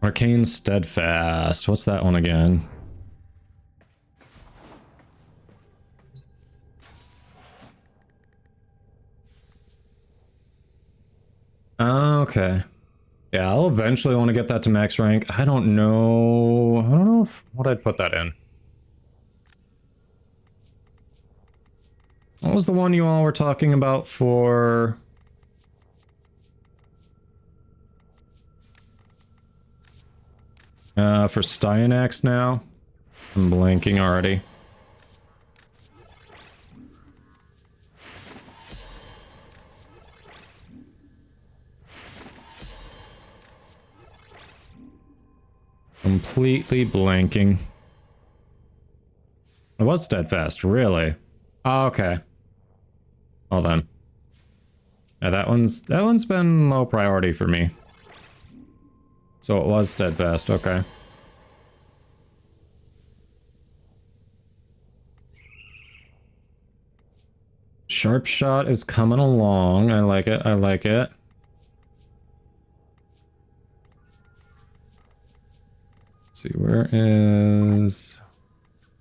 Arcane Steadfast. What's that one again? Okay. Yeah, I'll eventually want to get that to max rank. I don't know what I'd put that in. What was the one you all were talking about for... for Styanax now? I'm blanking already. Completely blanking. It was Steadfast, really? Oh, okay. Well then. Yeah, that one's been low priority for me. So it was Steadfast, okay. Sharp Shot is coming along. I like it, I like it. Let's see, where is...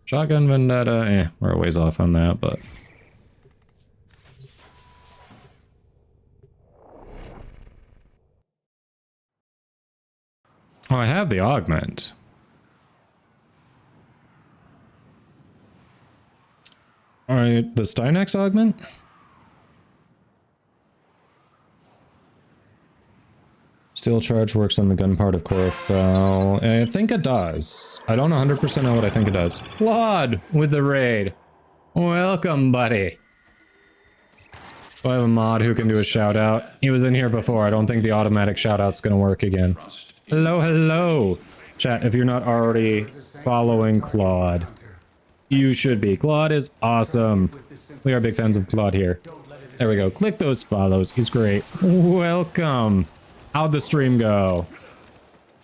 Shotgun Vendetta? We're a ways off on that, but... Oh, I have the augment. Alright, the Styanax augment? Steel charge works on the gun part of Corfel. I think it does. I don't 100% know what I think it does. Claude with the raid. Welcome, buddy. So I have a mod who can do a shout out. He was in here before. I don't think the automatic shout out's gonna work again. Hello, hello. Chat, if you're not already following Claude, you should be. Claude is awesome. We are big fans of Claude here. There we go. Click those follows. He's great. Welcome. How'd the stream go?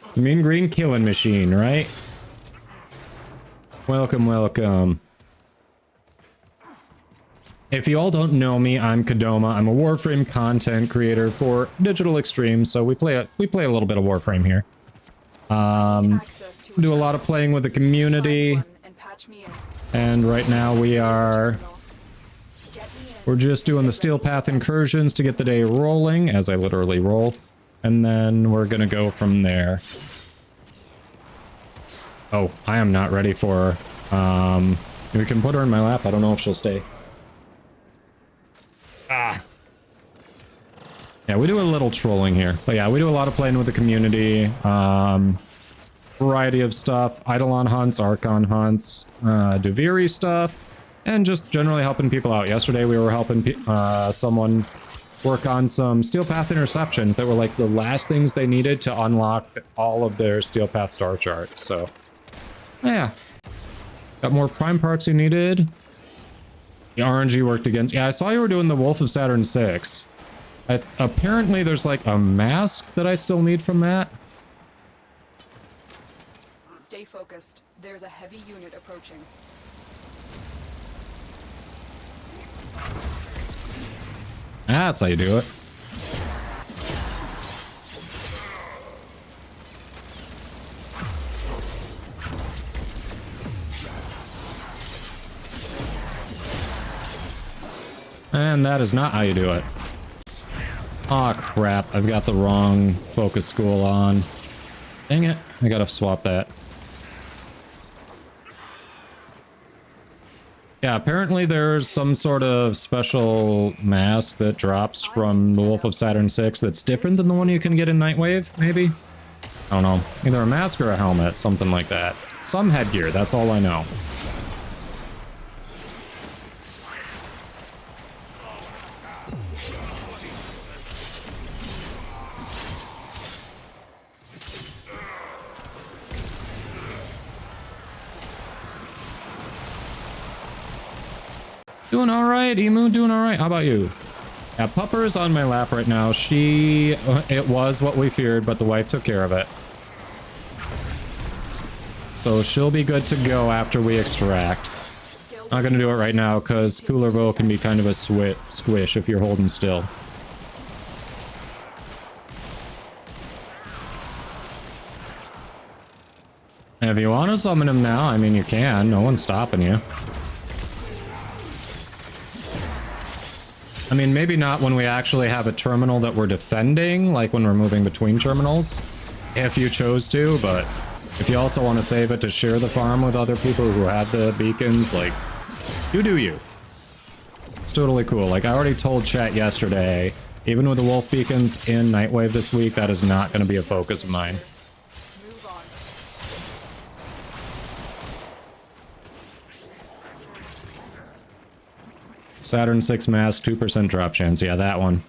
It's a mean green killing machine, right? Welcome, welcome. If you all don't know me, I'm Kadoma. I'm a Warframe content creator for Digital Extremes, so we play a little bit of Warframe here. Do a lot of playing with the community, and right now we're just doing the Steel Path incursions to get the day rolling, as I literally roll, and then we're gonna go from there. Oh, I am not ready for her. We can put her in my lap. I don't know if she'll stay. Ah. Yeah, we do a little trolling here. But yeah, we do a lot of playing with the community. Variety of stuff. Eidolon hunts, Archon hunts, Duviri stuff, and just generally helping people out. Yesterday we were helping someone work on some Steel Path interceptions that were like the last things they needed to unlock all of their Steel Path star chart. So, yeah. Got more prime parts you needed. The RNG worked against... Yeah, I saw you were doing the Wolf of Saturn 6. Apparently there's like a mask that I still need from that. Stay focused. There's a heavy unit approaching. That's how you do it. And that is not how you do it. Aw, crap. I've got the wrong focus school on. Dang it. I gotta swap that. Yeah, apparently there's some sort of special mask that drops from the Wolf of Saturn 6 that's different than the one you can get in Nightwave, maybe? I don't know. Either a mask or a helmet, something like that. Some headgear, that's all I know. Doing alright, Emu, doing alright. How about you? Yeah, Pupper's on my lap right now. It was what we feared, but the wife took care of it. So she'll be good to go after we extract. Not gonna do it right now, because Coolerville can be kind of a squish if you're holding still. And if you want to summon him now, I mean, you can. No one's stopping you. I mean, maybe not when we actually have a terminal that we're defending, like when we're moving between terminals, if you chose to, but if you also want to save it to share the farm with other people who have the beacons, like, you do you. It's totally cool. Like, I already told chat yesterday, even with the wolf beacons in Nightwave this week, that is not going to be a focus of mine. Move on. Saturn 6 mask, 2% drop chance. Yeah, that one.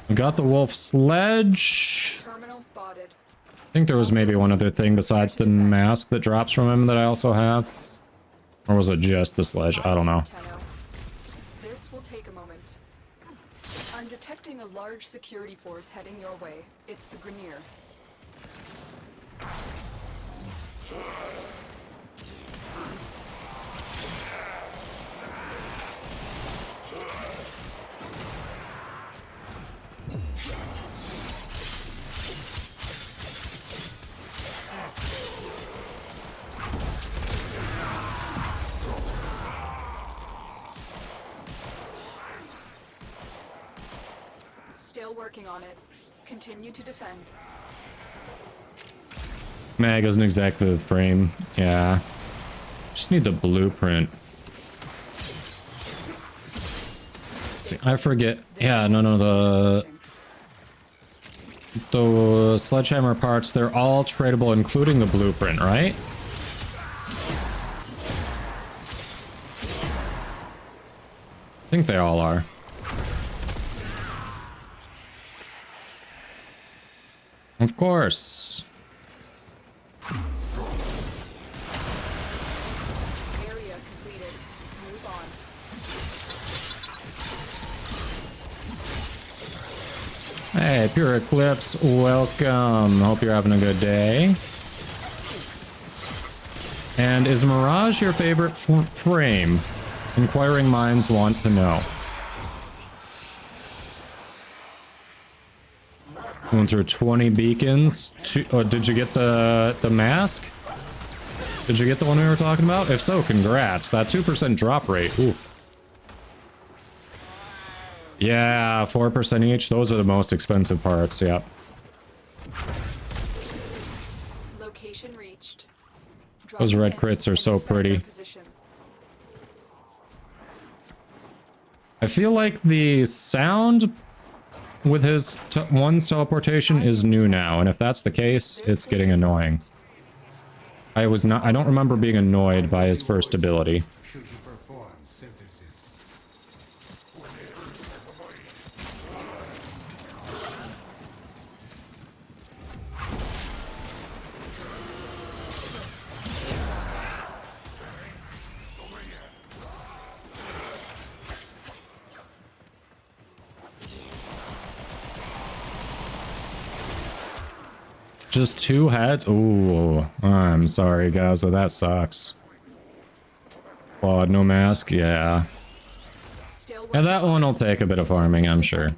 We got the wolf sledge. Terminal spotted. I think there was maybe one other thing besides the mask that drops from him that I also have. Or was it just the sledge? I don't know. This will take a moment. I'm detecting a large security force heading your way. It's the Grenier. Still working on it. Continue to defend. Mag isn't exactly the frame. Yeah. Just need the blueprint. Let's see, I forget. Yeah, no, the sledgehammer parts, they're all tradable, including the blueprint, right? I think they all are. Of course. Area completed. Move on. Hey, Pure Eclipse, welcome. Hope you're having a good day. And is Mirage your favorite frame? Inquiring minds want to know. Going through 20 beacons. Did you get the mask? Did you get the one we were talking about? If so, congrats. That 2% drop rate. Ooh. Yeah, 4% each. Those are the most expensive parts. Yep. Location reached. Those red crits are so pretty. I feel like the sound with his one's teleportation is new now, and if that's the case, it's getting annoying. I don't remember being annoyed by his first ability. Should you perform synthesis? Just 2 heads? Ooh, I'm sorry, Gaza. That sucks. Claude, no mask? Yeah. Yeah, that one will take a bit of farming, I'm sure.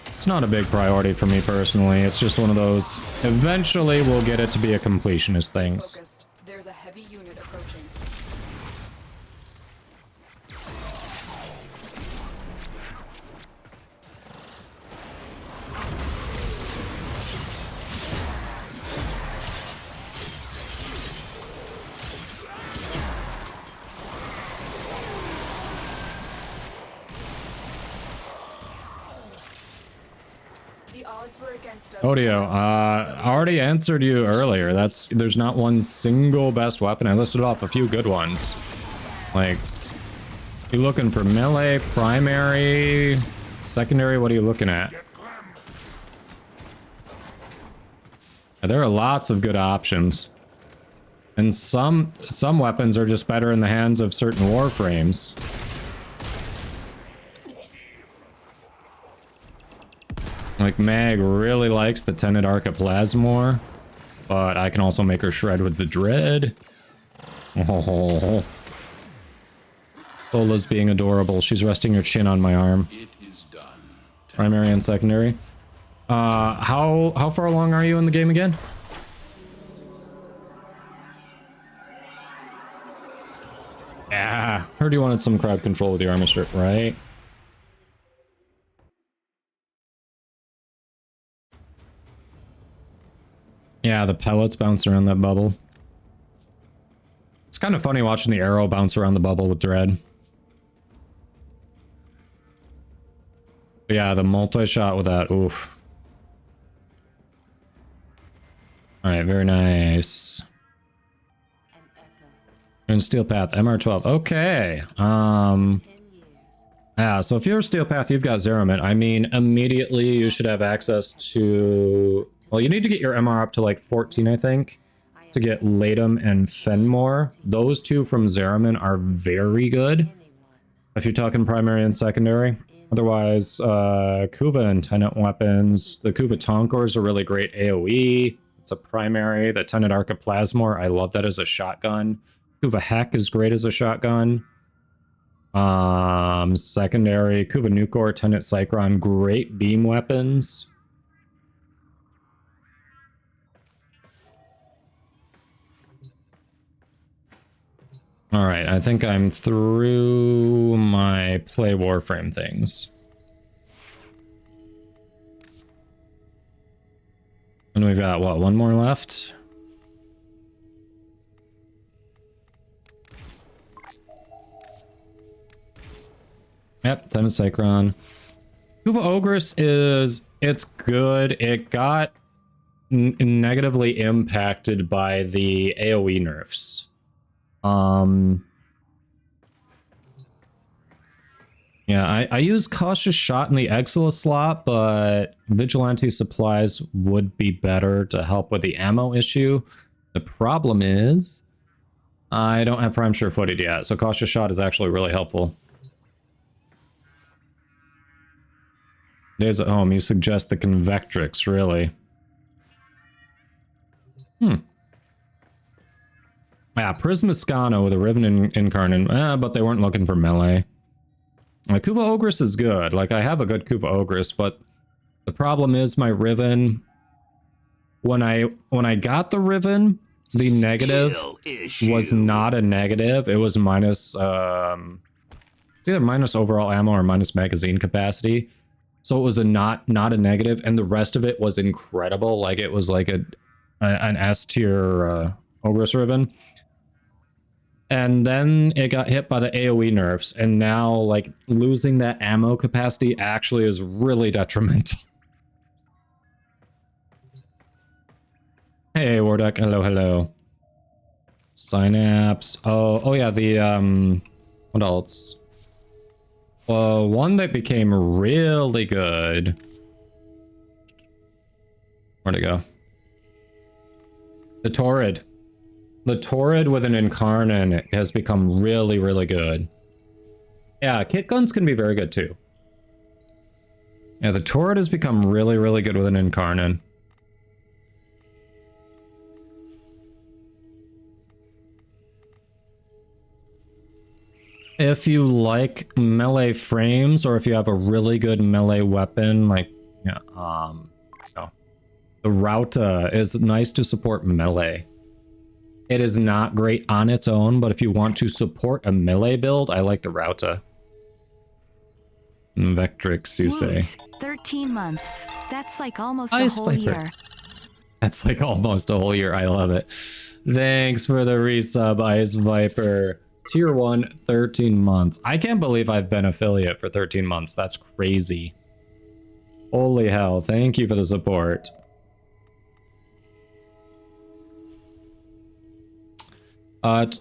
It's not a big priority for me personally. It's just one of those, eventually we'll get it to be a completionist things. Focused. There's a heavy unit approaching. The odds were against us. Odio, I already answered you earlier. There's not one single best weapon. I listed off a few good ones. Like, you looking for melee, primary, secondary? What are you looking at? There are lots of good options. And some weapons are just better in the hands of certain warframes. Like, Mag really likes the Tenet Arca Plasmor, but I can also make her shred with the Dread. Oh. Sola's being adorable. She's resting her chin on my arm. It is done. Primary and secondary. How far along are you in the game again? Yeah, heard you wanted some crowd control with your armor strip, right? Yeah, the pellets bounce around that bubble. It's kind of funny watching the arrow bounce around the bubble with Dread. But yeah, the multi-shot with that, oof. Alright, very nice. And Steel Path, MR12. Okay. Yeah, so if you're a Steel Path, you've got Zeromet. I mean, immediately you should have access to... Well, you need to get your MR up to like 14, I think, to get Latum and Fenmore. Those two from Zeraman are very good if you're talking primary and secondary. Otherwise, Kuva and Tenet weapons. The Kuva Tonkor is a really great AoE. It's a primary. The Tenet Arca Plasmor, I love that as a shotgun. Kuva Heck is great as a shotgun. Secondary, Kuva Nukor, Tenet Cycron, great beam weapons. All right, I think I'm through my play Warframe things. And we've got, what, one more left? Yep, Tenet Cycron. Kuva Ogress it's good. It got negatively impacted by the AoE nerfs. Yeah, I use Cautious Shot in the Exila slot, but Vigilante Supplies would be better to help with the ammo issue. The problem is, I don't have Prime Sure Footed yet, so Cautious Shot is actually really helpful. Days at Home, you suggest the Convectrix, really? Yeah, Prismascano with a Riven Incarnate, but they weren't looking for melee. Like, Kuva Ogress is good. Like, I have a good Kuva Ogress, but the problem is my Riven... When I got the Riven, the negative was not a negative. It was minus... it's either minus overall ammo or minus magazine capacity. So it was not a negative, and the rest of it was incredible. Like, it was like an S tier Ogress Riven. And then it got hit by the AoE nerfs, and now like losing that ammo capacity actually is really detrimental. Hey Warduck, hello, hello. Synapse. Oh yeah, the what else? One that became really good. Where'd it go? The Torrid. The Torrid with an Incarnon has become really, really good. Yeah, kit guns can be very good too. Yeah, the Torrid has become really, really good with an Incarnon. If you like melee frames, or if you have a really good melee weapon, like, yeah, the Rauta is nice to support melee. It is not great on its own, but if you want to support a melee build, I like the Rauta. Vectrix, you say? 13 months. That's like almost Ice a whole Viper. year. That's like almost a whole year. I love it. Thanks for the resub, Ice Viper. Tier 1, 13 months. I can't believe I've been affiliate for 13 months. That's crazy. Holy hell. Thank you for the support.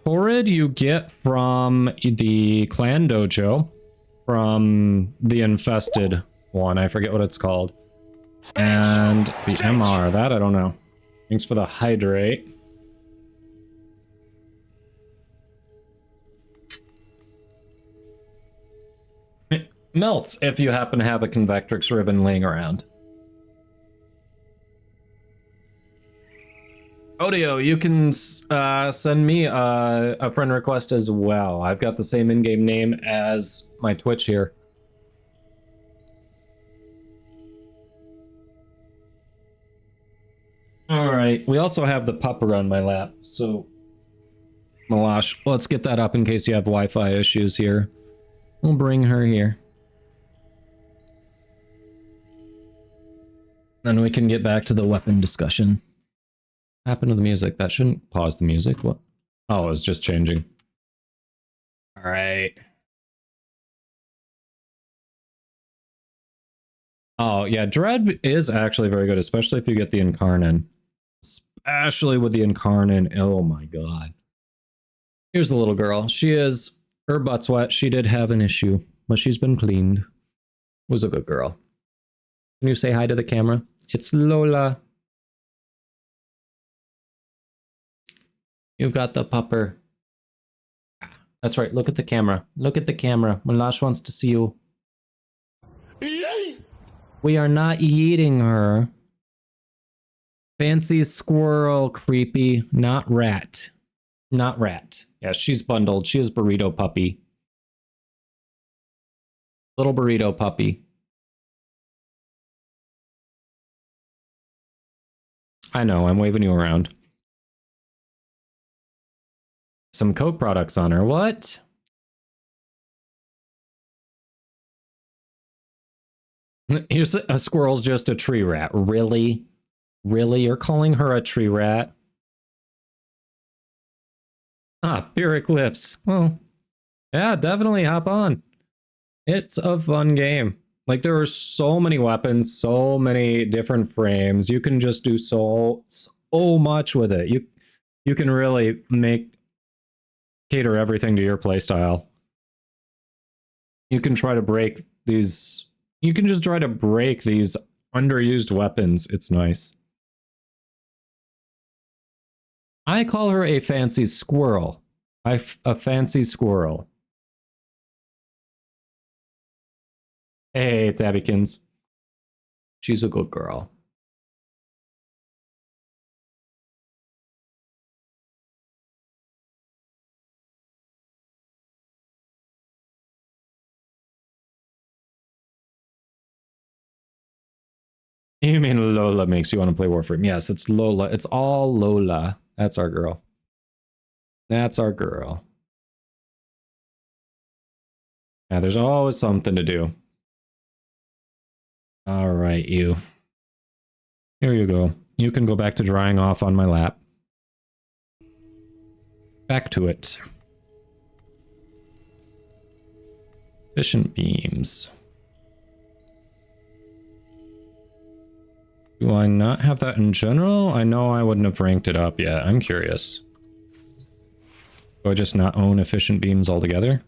Torrid you get from the clan dojo, from the infested one. I forget what it's called. And the MR, that I don't know. Thanks for the hydrate. It melts if you happen to have a Convectrix ribbon laying around. Odio, you can send me a friend request as well. I've got the same in-game name as my Twitch here. Alright, we also have the pupper on my lap, so... Malash, let's get that up in case you have Wi-Fi issues here. We'll bring her here. Then we can get back to the weapon discussion. What happened to the music? That shouldn't pause the music. What? Oh, it was just changing. All right. Oh, yeah. Dread is actually very good, especially if you get the Incarnon. Especially with the Incarnon. Oh my god. Here's the little girl. Her butt's wet. She did have an issue, but she's been cleaned. Was a good girl. Can you say hi to the camera? It's Lola. You've got the pupper. That's right. Look at the camera. Look at the camera. Malash wants to see you. We are not eating her. Fancy squirrel, creepy. Not rat. Not rat. Yeah, she's bundled. She is burrito puppy. Little burrito puppy. I know, I'm waving you around. Some Coke products on her. What? Here's a squirrel's just a tree rat. Really? Really? You're calling her a tree rat? Ah, Pyrrhic Lips. Well, yeah, definitely hop on. It's a fun game. Like, there are so many weapons, so many different frames. You can just do so much with it. You can really cater everything to your playstyle. You can try to break these. You can just try to break these underused weapons. It's nice. I call her a fancy squirrel. A fancy squirrel. Hey, Tabbykins. She's a good girl. You mean Lola makes you want to play Warframe? Yes, it's Lola. It's all Lola. That's our girl. That's our girl. Yeah, there's always something to do. All right, you. Here you go. You can go back to drying off on my lap. Back to it. Efficient beams. Do I not have that in general? I know I wouldn't have ranked it up yet. I'm curious. Do I just not own efficient beams altogether?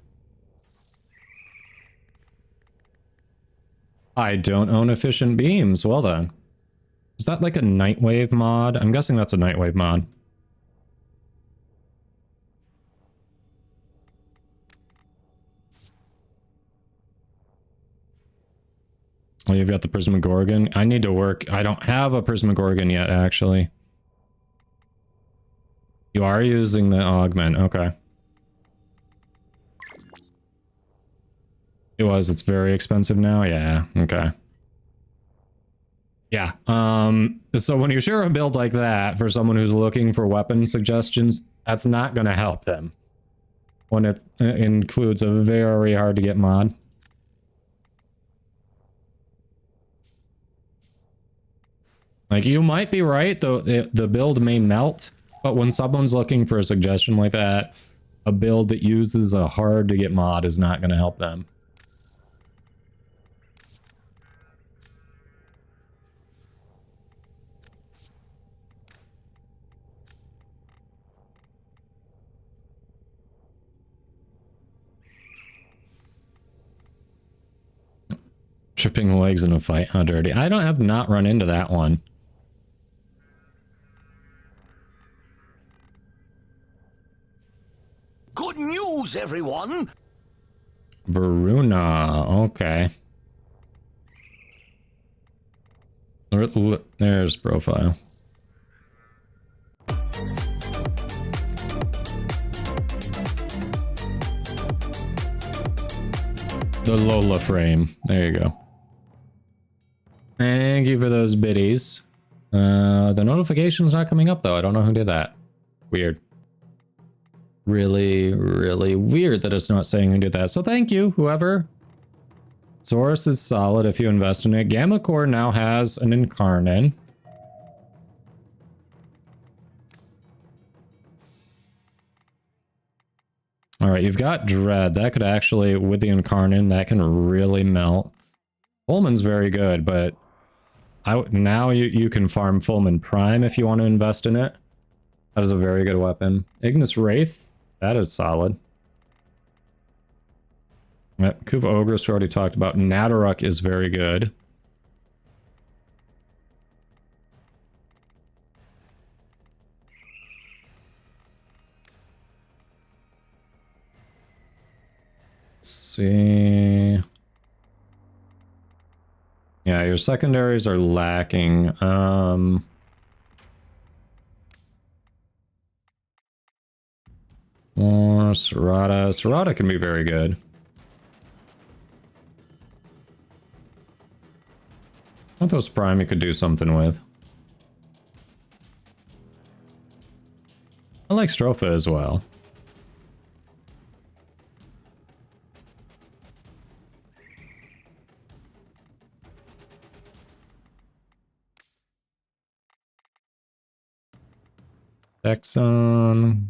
I don't own efficient beams. Well then. Is that like a Nightwave mod? I'm guessing that's a Nightwave mod. Oh, you've got the Prismagorgon. I need to work. I don't have a Prismagorgon yet, actually. You are using the augment. Okay. It's very expensive now. Yeah. Okay. Yeah. So when you share a build like that for someone who's looking for weapon suggestions, that's not going to help them when it includes a very hard to get mod. Like, you might be right, though the build may melt, but when someone's looking for a suggestion like that, a build that uses a hard to get mod is not going to help them. Tripping legs in a fight, how dirty. I have not run into that one. Good news, everyone! Varuna, okay. There's profile. The Lola frame. There you go. Thank you for those biddies. The notification's not coming up though. I don't know who did that. Weird. Really, really weird that it's not saying who did that. So thank you, whoever. Source is solid if you invest in it. Gamma Core now has an Incarnate. Alright, you've got Dread. That could actually, with the Incarnate, that can really melt. Fulman's very good, but now you can farm Fulman Prime if you want to invest in it. That is a very good weapon. Ignis Wraith, that is solid. Kuva Ogress we already talked about. Nadaruk is very good. Let's see. Yeah, your secondaries are lacking. More Serrata. Serrata can be very good. Those Prime you could do something with. I like Stropha as well. Exxon,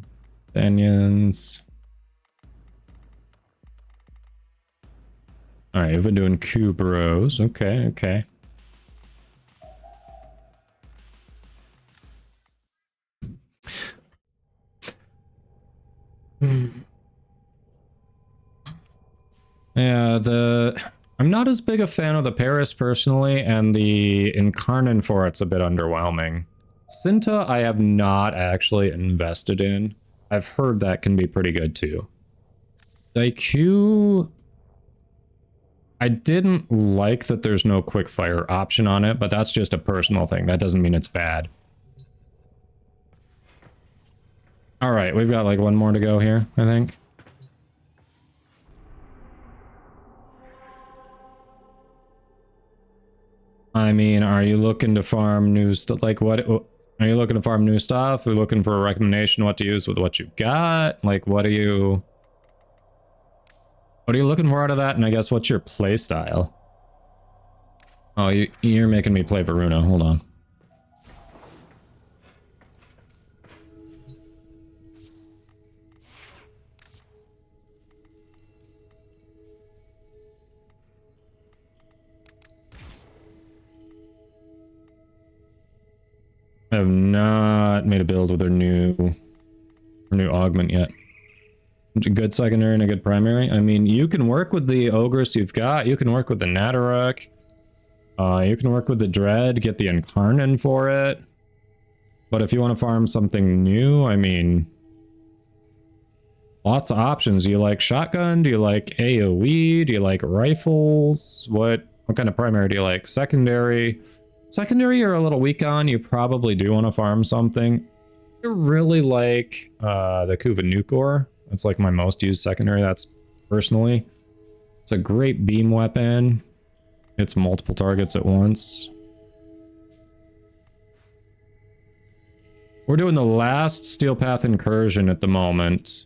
Banyans. Alright, we've been doing Cube Rose. Okay, okay. Yeah, I'm not as big a fan of the Paris personally, and the Incarnate for it's a bit underwhelming. Cinta I have not actually invested in. I've heard that can be pretty good too. IQ, I didn't like that there's no quick fire option on it, but that's just a personal thing. That doesn't mean it's bad. All right, we've got like one more to go here, I think. I mean, are you looking to farm new stuff? Like, what are you looking to farm new stuff? Are you looking for a recommendation what to use with what you've got? Like, what are you looking for out of that? And I guess what's your play style? Oh, you're making me play Varuna. Hold on. I have not made a build with her new augment yet. A good secondary and a good primary. I mean, you can work with the Ogress you've got. You can work with the Nataruk. You can work with the Dread, get the Incarnon for it. But if you want to farm something new, I mean, lots of options. Do you like shotgun? Do you like AoE? Do you like rifles? What kind of primary do you like? Secondary? Secondary you're a little weak on. You probably do want to farm something. I really like the Kuva Nukor. That's like my most used secondary. That's personally. It's a great beam weapon. Hits multiple targets at once. We're doing the last Steel Path incursion at the moment.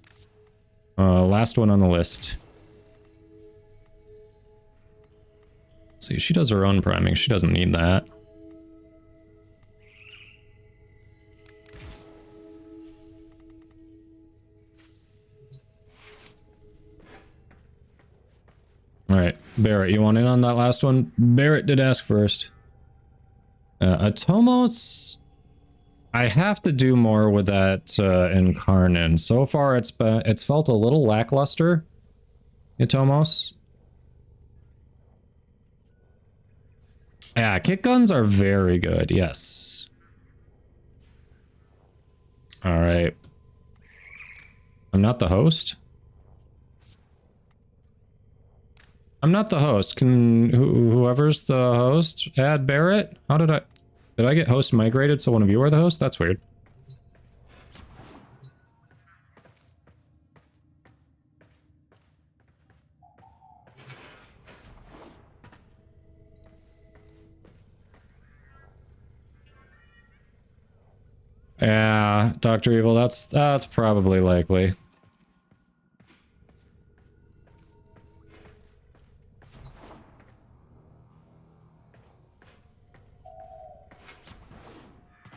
Last one on the list. See, she does her own priming. She doesn't need that. Alright, Barrett, you want in on that last one? Barrett did ask first. Atomos... I have to do more with that Incarnon. So far, it's felt a little lackluster. Atomos. Yeah, kick guns are very good. Yes. All right. I'm not the host. I'm not the host. Can whoever's the host add Barrett? How did I get host migrated so one of you are the host? That's weird. Yeah, Dr. Evil, that's probably likely.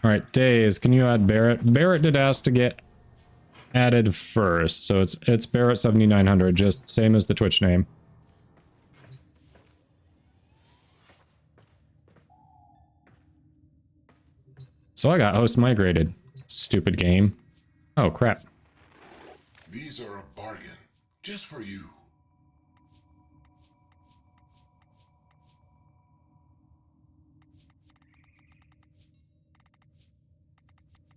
Alright, Days, can you add Barrett? Barrett did ask to get added first, so it's Barrett 7900, just same as the Twitch name. So I got host migrated. Stupid game. Oh, crap. These are a bargain, just for you.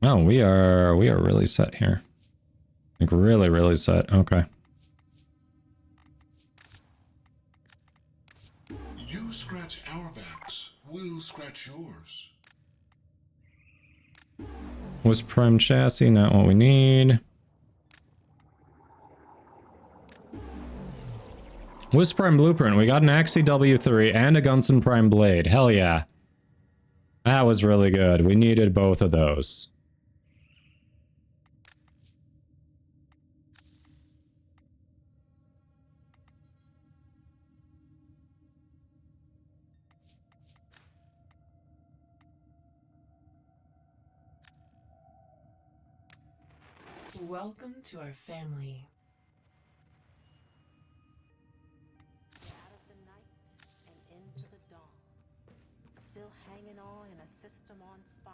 Oh, we are really set here. Like really, really set. Okay. You scratch our backs, we'll scratch yours. Was Prime chassis not what we need? Wisp Prime Blueprint. We got an Axie W3 and a Gunson Prime Blade. Hell yeah. That was really good. We needed both of those. Welcome to our family. Out of the night and into the dawn. Still hanging on in a system on fire.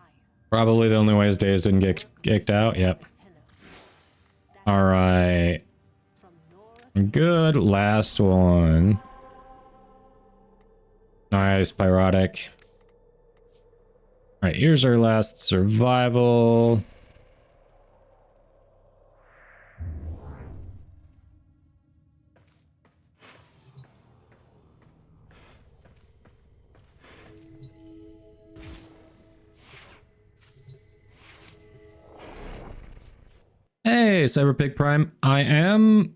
Probably the only way is Days didn't get kicked out. Yep. Alright. Good last one. Nice, Pyrotic. Alright, here's our last survival. Hey, Cyberpig Prime. I'm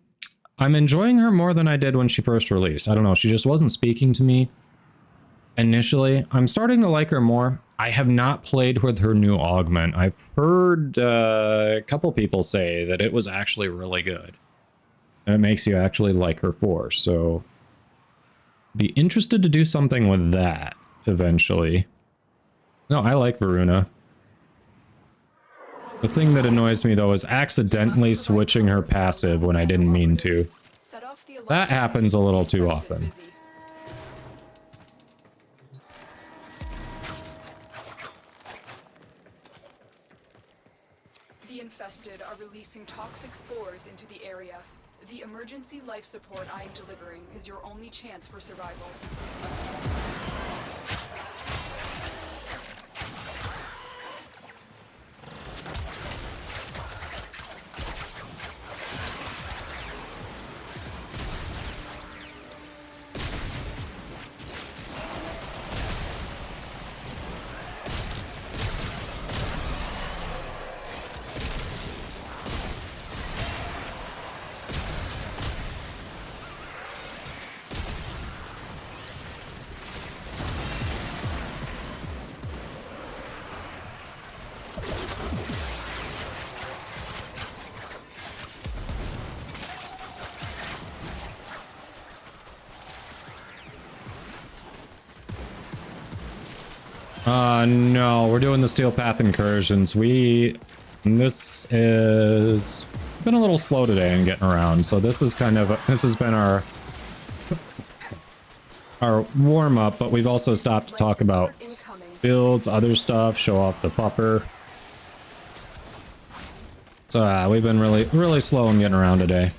enjoying her more than I did when she first released. I don't know, she just wasn't speaking to me initially. I'm starting to like her more. I have not played with her new augment. I've heard a couple people say that it was actually really good. And it makes you actually like her for, so be interested to do something with that eventually. No, I like Varuna. The thing that annoys me, though, is accidentally switching her passive when I didn't mean to. That happens a little too often. releasing toxic spores into the area. The emergency life support I am delivering is your only chance for survival. No, we're doing the Steel Path incursions. This is been a little slow today in getting around, so this is kind of, this has been our warm-up, but we've also stopped to talk about builds, other stuff, show off the pupper. So we've been really slow in getting around today.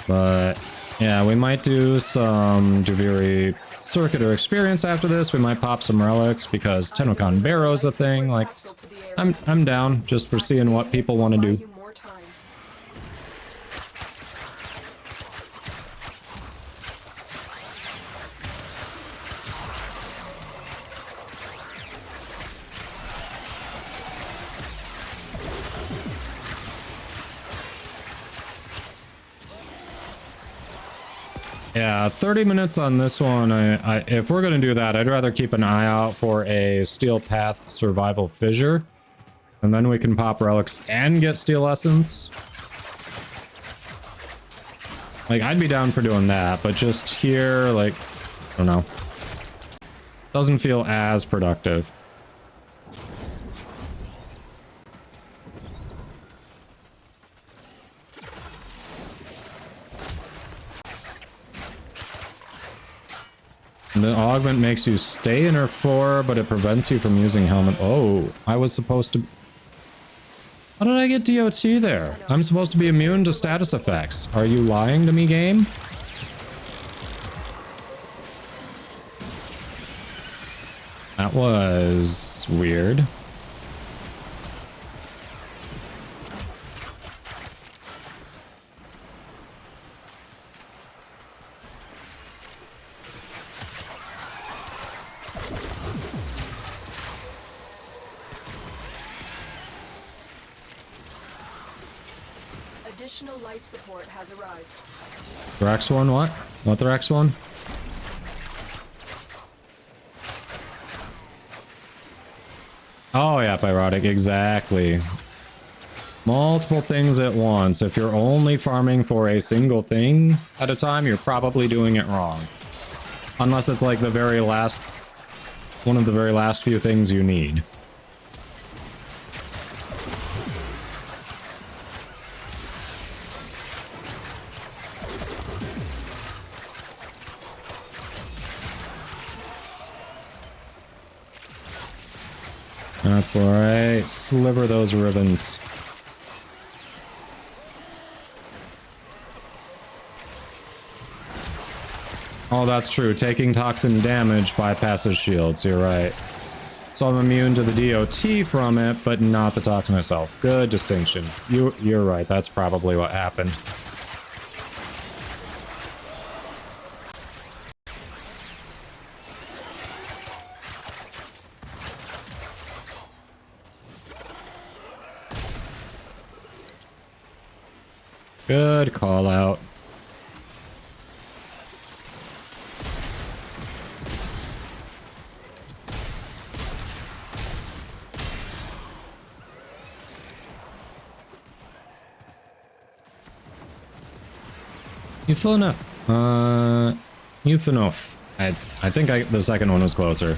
But yeah, we might do some Duviri circuit or experience after this. We might pop some relics because Tennokan Barrow's a thing. Like, I'm down just for seeing what people want to do. Yeah, 30 minutes on this one. If we're going to do that, I'd rather keep an eye out for a Steel Path Survival Fissure. And then we can pop relics and get Steel Essence. Like, I'd be down for doing that, but just here, like, I don't know. Doesn't feel as productive. The augment makes you stay in her 4, but it prevents you from using helmet. Oh, I was supposed to... How did I get DOT there? I'm supposed to be immune to status effects. Are you lying to me, game? That was weird. Additional life support has arrived. Thrax one, what? What Thrax one? Oh yeah, Pyrotic, exactly. Multiple things at once. If you're only farming for a single thing at a time, you're probably doing it wrong. Unless it's like the very last... one of the very last few things you need. That's alright. Sliver those ribbons. Oh, that's true. Taking toxin damage bypasses shields. You're right. So I'm immune to the DOT from it, but not the toxin itself. Good distinction. You're right. That's probably what happened. Good call out. Euphanoff. Euphanoff. I think the second one was closer.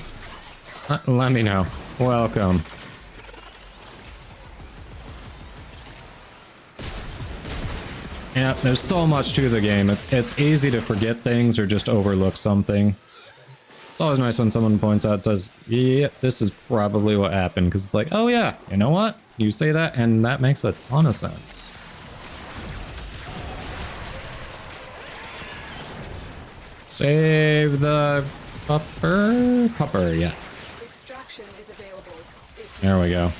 Let me know. Welcome. Yeah, there's so much to the game. It's easy to forget things or just overlook something. It's always nice when someone points out, says, yeah, this is probably what happened, because it's like, oh yeah, you know what? You say that, and that makes a ton of sense. Save the pupper, yeah. Extraction is available. There we go.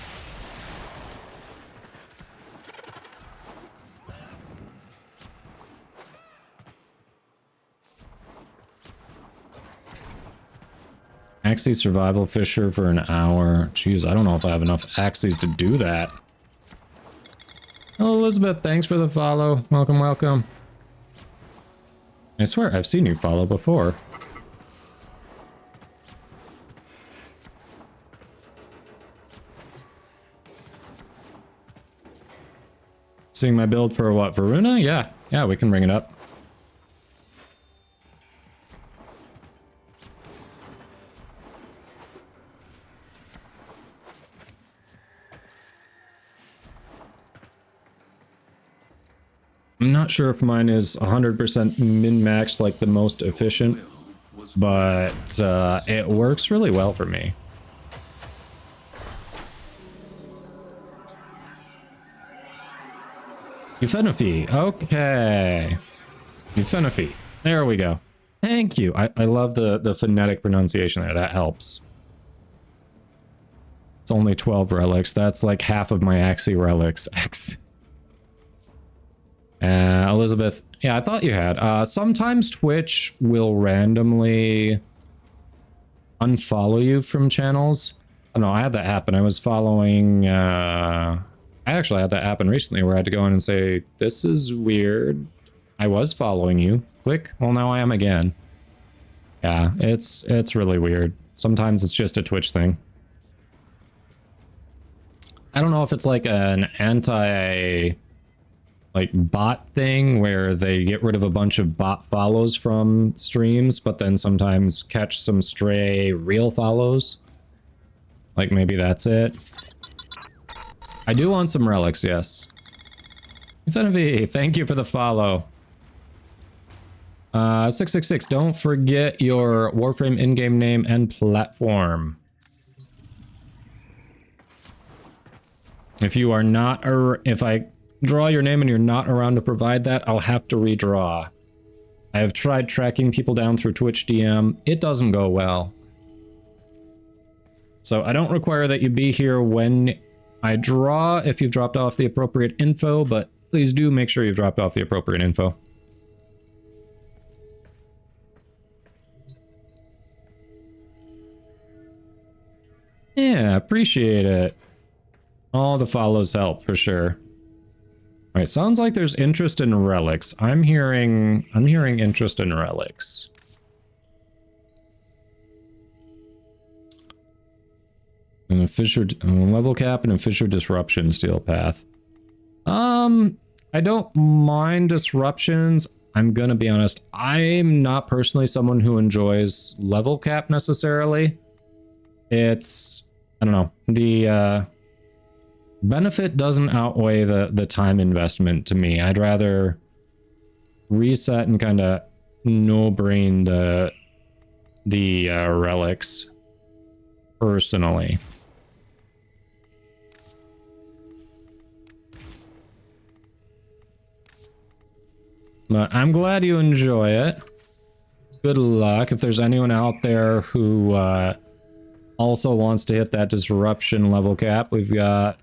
Axie survival fisher for an hour. Jeez, I don't know if I have enough Axies to do that. Hello, Elizabeth. Thanks for the follow. Welcome, welcome. I swear I've seen you follow before. Seeing my build for what? Varuna? Yeah. Yeah, we can bring it up. I'm not sure if mine is 100% min-maxed like the most efficient, but it works really well for me. Euphenophy. Okay. Euphenophy. There we go. Thank you. I love the phonetic pronunciation there. That helps. It's only 12 relics. That's like half of my Axie relics. X. Elizabeth, yeah, I thought you had. Sometimes Twitch will randomly unfollow you from channels. Oh, no, I had that happen. I was following, I actually had that happen recently where I had to go in and say, this is weird. I was following you. Click. Well, now I am again. Yeah, it's really weird. Sometimes it's just a Twitch thing. I don't know if it's like an bot thing where they get rid of a bunch of bot follows from streams, but then sometimes catch some stray real follows. Like maybe that's it. I do want some relics, yes. FNV, thank you for the follow. 666, don't forget your Warframe in-game name and platform. If you are not, if I draw your name and you're not around to provide that, I'll have to redraw. I have tried tracking people down through Twitch DM. It doesn't go well. So I don't require that you be here when I draw if you've dropped off the appropriate info, but please do make sure you've dropped off the appropriate info. Yeah, appreciate it. All the follows help for sure. All right, sounds like there's interest in relics. I'm hearing interest in relics. And a Fissure level cap and a Fissure disruption steel path. I don't mind disruptions. I'm gonna be honest. I'm not personally someone who enjoys level cap necessarily. It's, I don't know, the benefit doesn't outweigh the time investment to me. I'd rather reset and kind of no-brain the relics personally. But I'm glad you enjoy it. Good luck. If there's anyone out there who also wants to hit that disruption level cap, we've got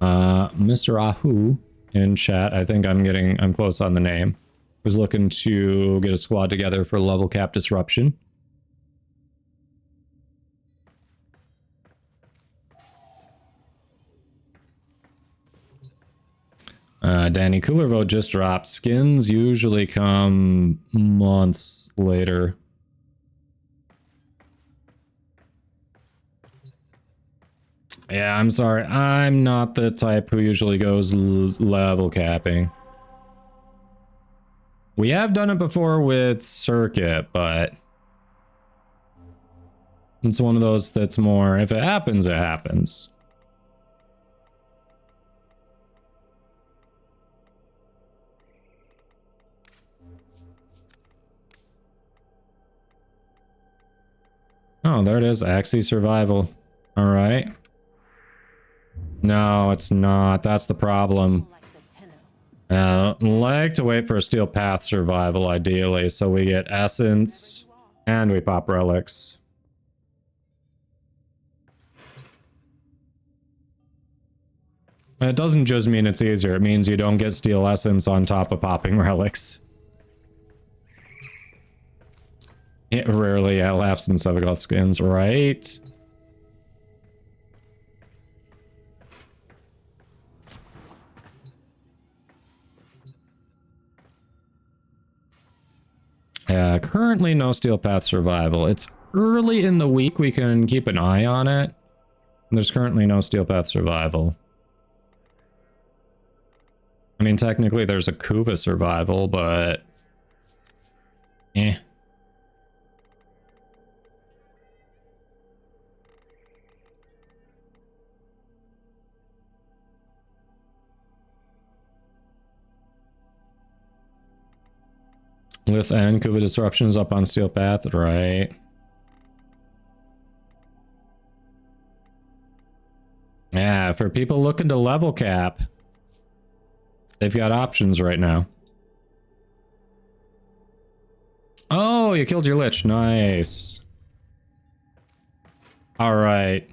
Mr. Ahu in chat. I think I'm close on the name. Was looking to get a squad together for level cap disruption. Danny Cooler vote just dropped. Skins usually come months later. Yeah, I'm sorry. I'm not the type who usually goes level capping. We have done it before with Circuit, but it's one of those that's more, if it happens, it happens. Oh, there it is. Axie survival. All right. No, it's not. That's the problem. Like to wait for a steel path survival, ideally, so we get essence and we pop relics. It doesn't just mean it's easier. It means you don't get steel essence on top of popping relics. It rarely laughs in Sevagoth skins, right? Currently no steel path survival. It's early in the week, we can keep an eye on it. There's currently no steel path survival. I mean, technically there's a Kuva survival, but... eh. Lith and Kuva disruptions up on steel path, right? Yeah, for people looking to level cap, they've got options right now. Oh, you killed your Lich. Nice. Alright.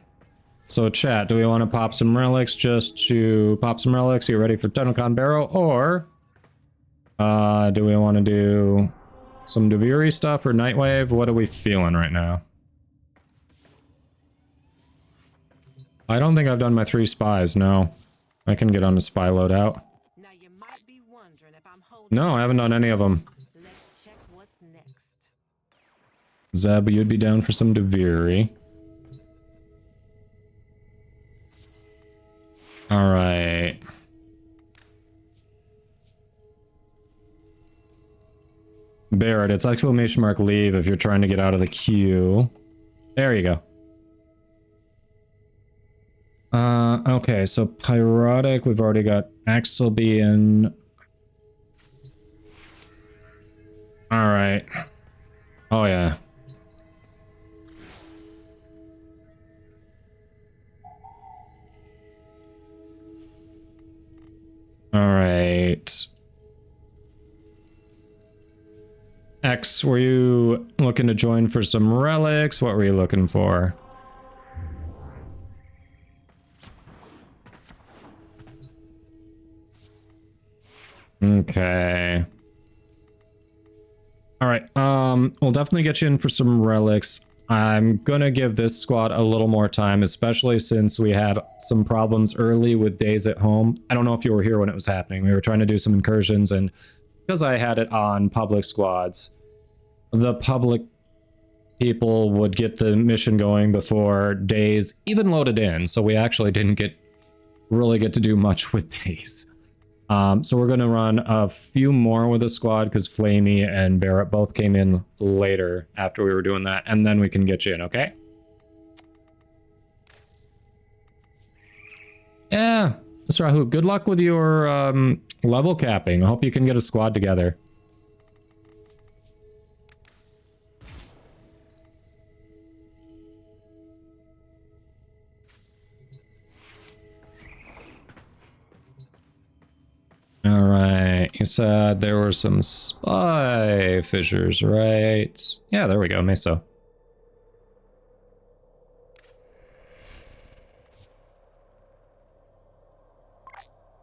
So chat, do we want to pop some relics just to pop some relics, get ready for Tenokon Barrow, or do we want to do some Deviri stuff or Nightwave? What are we feeling right now? I don't think I've done my 3 spies, no. I can get on the spy loadout. Now you might be wondering if I'm holding. No, I haven't done any of them. Let's check what's next. Zeb, you'd be down for some Deviri. Alright. Barrett, it's exclamation mark leave if you're trying to get out of the queue. There you go. Okay, so Pyrotic, we've already got Axelby in. Alright. Oh yeah. Alright. X, were you looking to join for some relics? What were you looking for? Okay. Alright, we'll definitely get you in for some relics. I'm gonna give this squad a little more time, especially since we had some problems early with days at home. I don't know if you were here when it was happening. We were trying to do some incursions, and because I had it on public squads, the public people would get the mission going before days even loaded in, so we actually didn't really get to do much with days. So we're going to run a few more with the squad because Flamey and Barrett both came in later after we were doing that, and then we can get you in, okay? Yeah, Mr. Rahu, good luck with your level capping. I hope you can get a squad together. All right, you said there were some spy fissures, right? Yeah, there we go, Meso.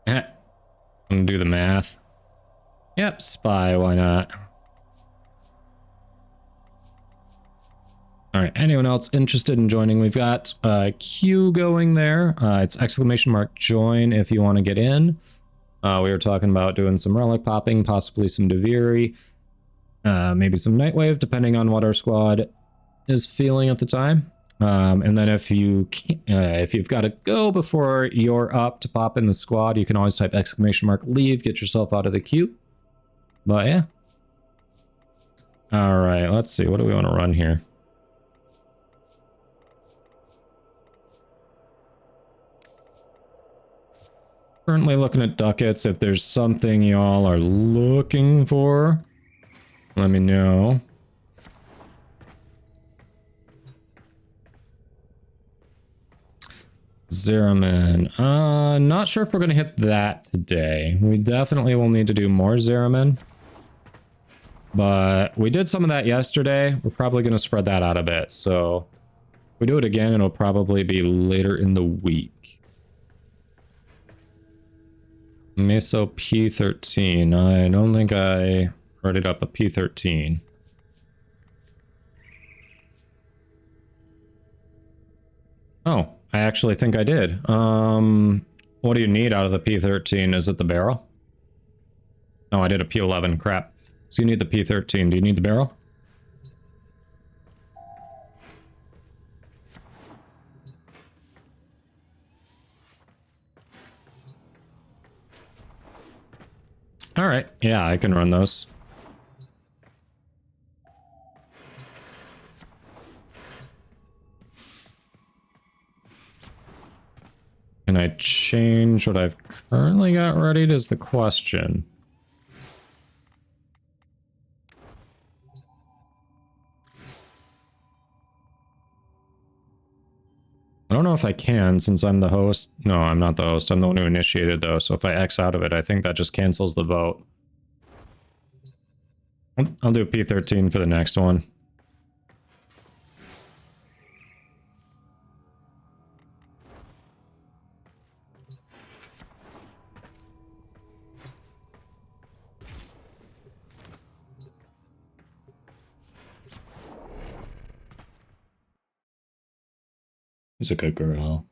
I'm gonna do the math. Yep, spy, why not? All right, anyone else interested in joining? We've got a queue going there. It's exclamation mark join if you want to get in. We were talking about doing some relic popping, possibly some Deviri, maybe some Nightwave, depending on what our squad is feeling at the time. And then if you've got to go before you're up to pop in the squad, you can always type exclamation mark leave, get yourself out of the queue. But yeah. All right, let's see. What do we want to run here? Currently looking at ducats. If there's something y'all are looking for, let me know. Zeramin. Not sure if we're gonna hit that today. We definitely will need to do more Zeramin. But we did some of that yesterday. We're probably gonna spread that out a bit. So if we do it again, it'll probably be later in the week. Meso P13. I don't think I readied up a P13. Oh, I actually think I did. What do you need out of the P13? Is it the barrel? No, I did a P11. Crap. So you need the P13. Do you need the barrel? All right. Yeah, I can run those. Can I change what I've currently got ready is the question. I don't know if I can since I'm the host. No, I'm not the host. I'm the one who initiated though. So if I X out of it, I think that just cancels the vote. I'll do a P13 for the next one. She's a good girl.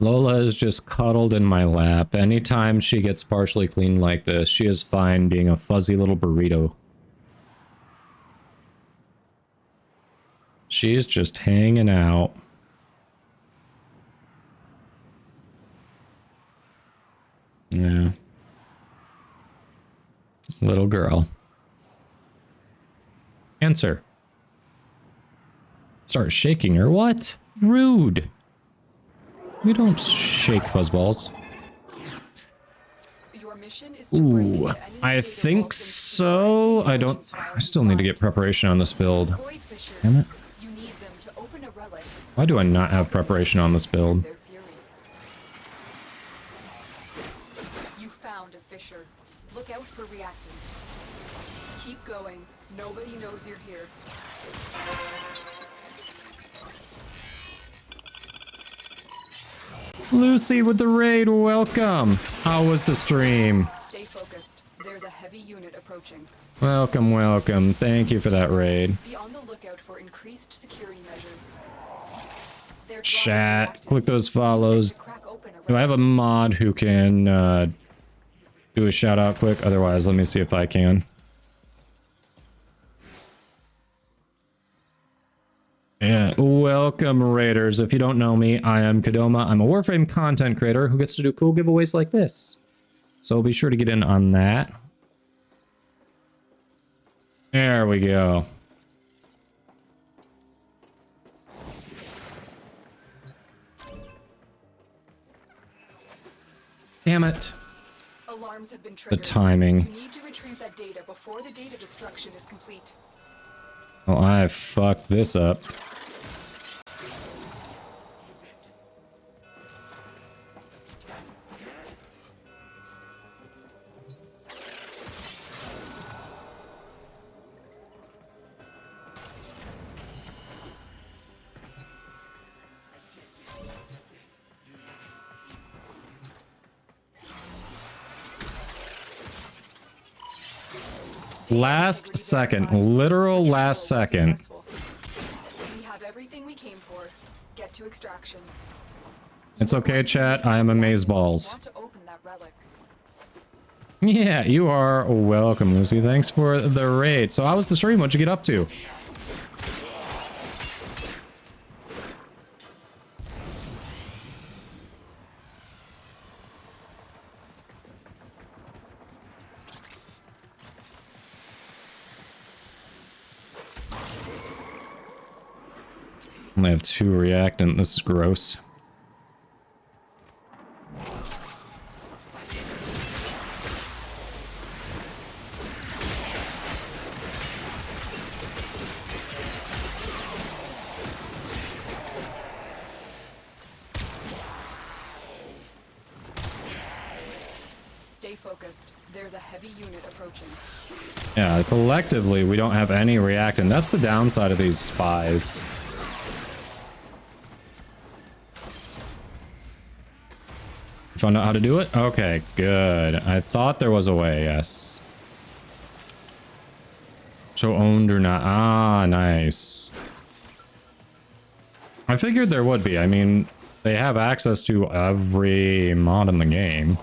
Lola is just cuddled in my lap. Anytime she gets partially clean like this, she is fine being a fuzzy little burrito. She's just hanging out. Yeah. Little girl. Answer. Start shaking her. What? Rude. We don't shake fuzzballs. Your mission is to break Ooh, into enemy I data think vaults and so. secure I don't. intelligence files I still need to get preparation on this build. Void fissures. Damn it. You need them to open a relic. Why do I not have preparation on this build? Their fury. You found a fissure. Look out for reactant. Keep going. Nobody knows you're here. Lucy with the raid, welcome. How was the stream? Stay focused. There's a heavy unit approaching. Welcome, welcome. Thank you for that raid. Be on the lookout for increased security measures. They're drawing Chat, reactant. click those follows. To crack open a Do I have a relic. mod who can do a shout out quick? Otherwise, let me see if I can. Yeah, welcome Raiders. If you don't know me, I am Kadoma. I'm a Warframe content creator who gets to do cool giveaways like this. So be sure to get in on that. There we go. Damn it. Alarms have been The triggered. timing. You need to retrieve that data before the data destruction is complete. Well, I fucked this up. Last second, literal last second. Successful. We have everything we came for. Get to extraction. It's okay, chat. I am amazeballs. Want to open that relic. Yeah, you are welcome, Lucy. Thanks for the raid. So how was the stream? What'd you get up to? Only have 2 reactant. This is gross. There's a heavy unit approaching. Yeah, collectively, we don't have any reactant. That's the downside of these spies. Found out how to do it? Okay, good. I thought there was a way, yes. So owned or not. Ah, nice. I figured there would be. I mean, they have access to every mod in the game.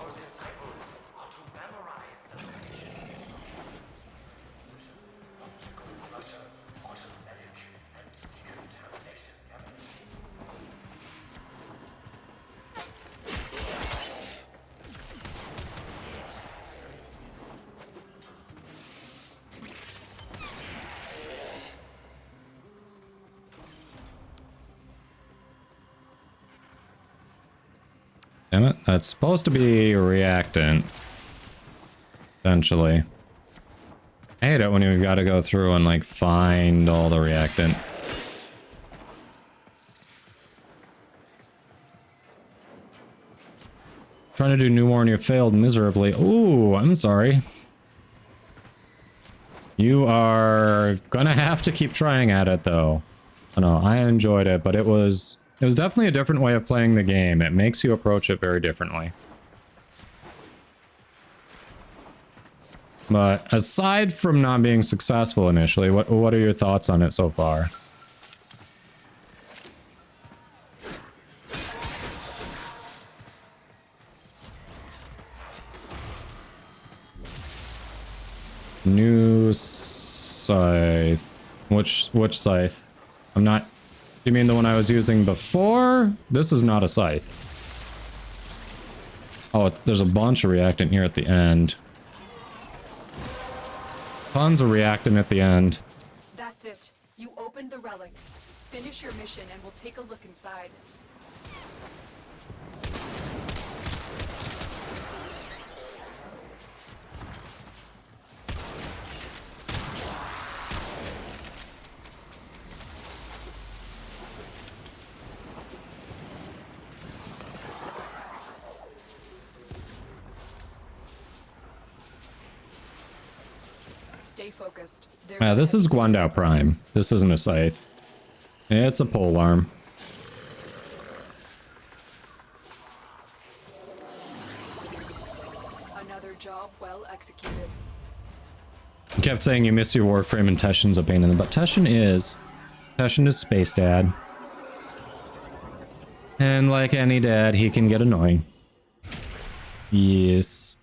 Damn it, that's supposed to be a reactant. Eventually. I hate it when you've got to go through and like find all the reactant. Trying to do new war and you failed miserably. Ooh, I'm sorry. You are gonna have to keep trying at it though. I know, I enjoyed it, but it was definitely a different way of playing the game. It makes you approach it very differently. But aside from not being successful initially, what are your thoughts on it so far? New scythe. Which scythe? I'm not... You mean the one I was using before? This is not a scythe. Oh, there's a bunch of reactant here at the end. Tons of reactant at the end. That's it. You opened the relic. Finish your mission and we'll take a look inside. Stay focused. Yeah, this is Guandao Prime. This isn't a scythe. It's a polearm. Another job well executed. You kept saying you miss your Warframe and Teshin's a pain in the butt. Teshin is Space Dad. And like any dad, he can get annoying. Yes.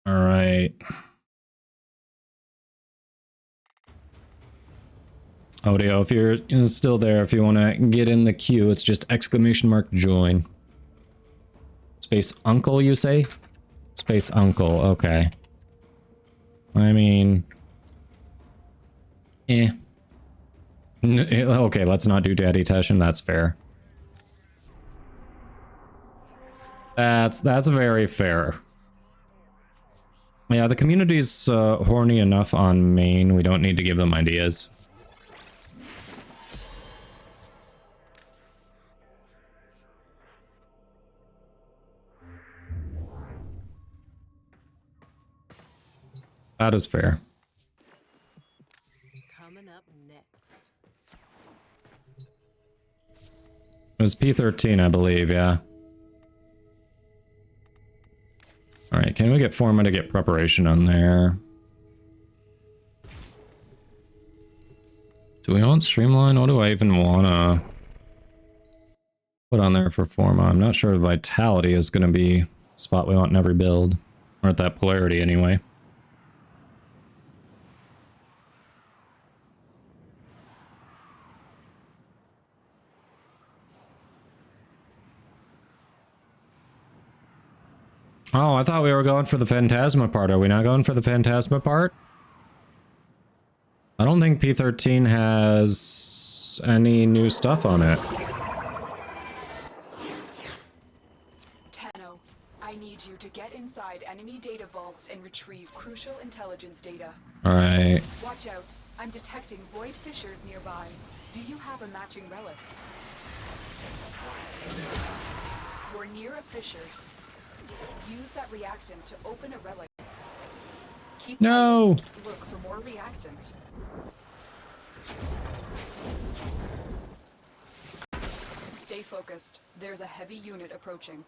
Alright. Audio, if you're still there, if you want to get in the queue, it's just !join. Space Uncle, you say? Space Uncle, okay. I mean... Okay, let's not do Daddy Teshin, that's fair. That's very fair. Yeah, the community's horny enough on main, we don't need to give them ideas. That is fair. Coming up next. It was P13, I believe, yeah. Alright, can we get Forma to get preparation on there? Do we want Streamline? What do I even wanna put on there for Forma? I'm not sure if Vitality is gonna be a spot we want in every build. Or at that polarity anyway. Oh, I thought we were going for the Phantasma part. Are we not going for the Phantasma part? I don't think P13 has any new stuff on it. Tenno, I need you to get inside enemy data vaults and retrieve crucial intelligence data. Alright. Watch out. I'm detecting void fissures nearby. Do you have a matching relic? You're near a fissure. Use that reactant to open a relic. Keep No! fighting. Look for more reactant. Stay focused. There's a heavy unit approaching.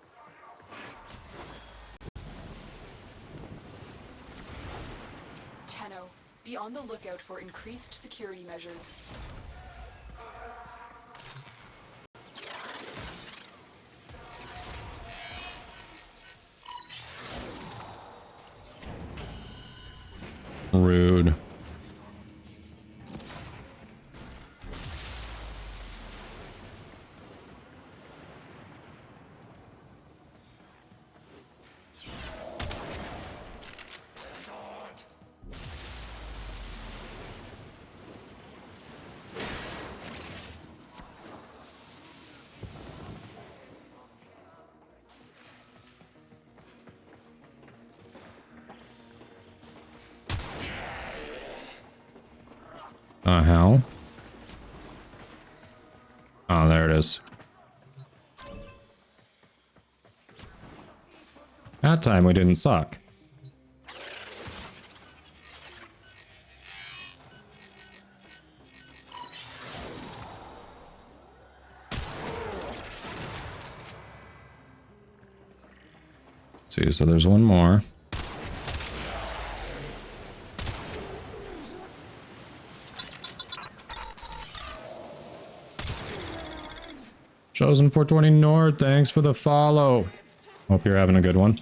Tenno, be on the lookout for increased security measures. Rude. Hell? Oh, there it is. That time we didn't suck. See, so there's one more. Chosen 420 North, thanks for the follow. Hope you're having a good one.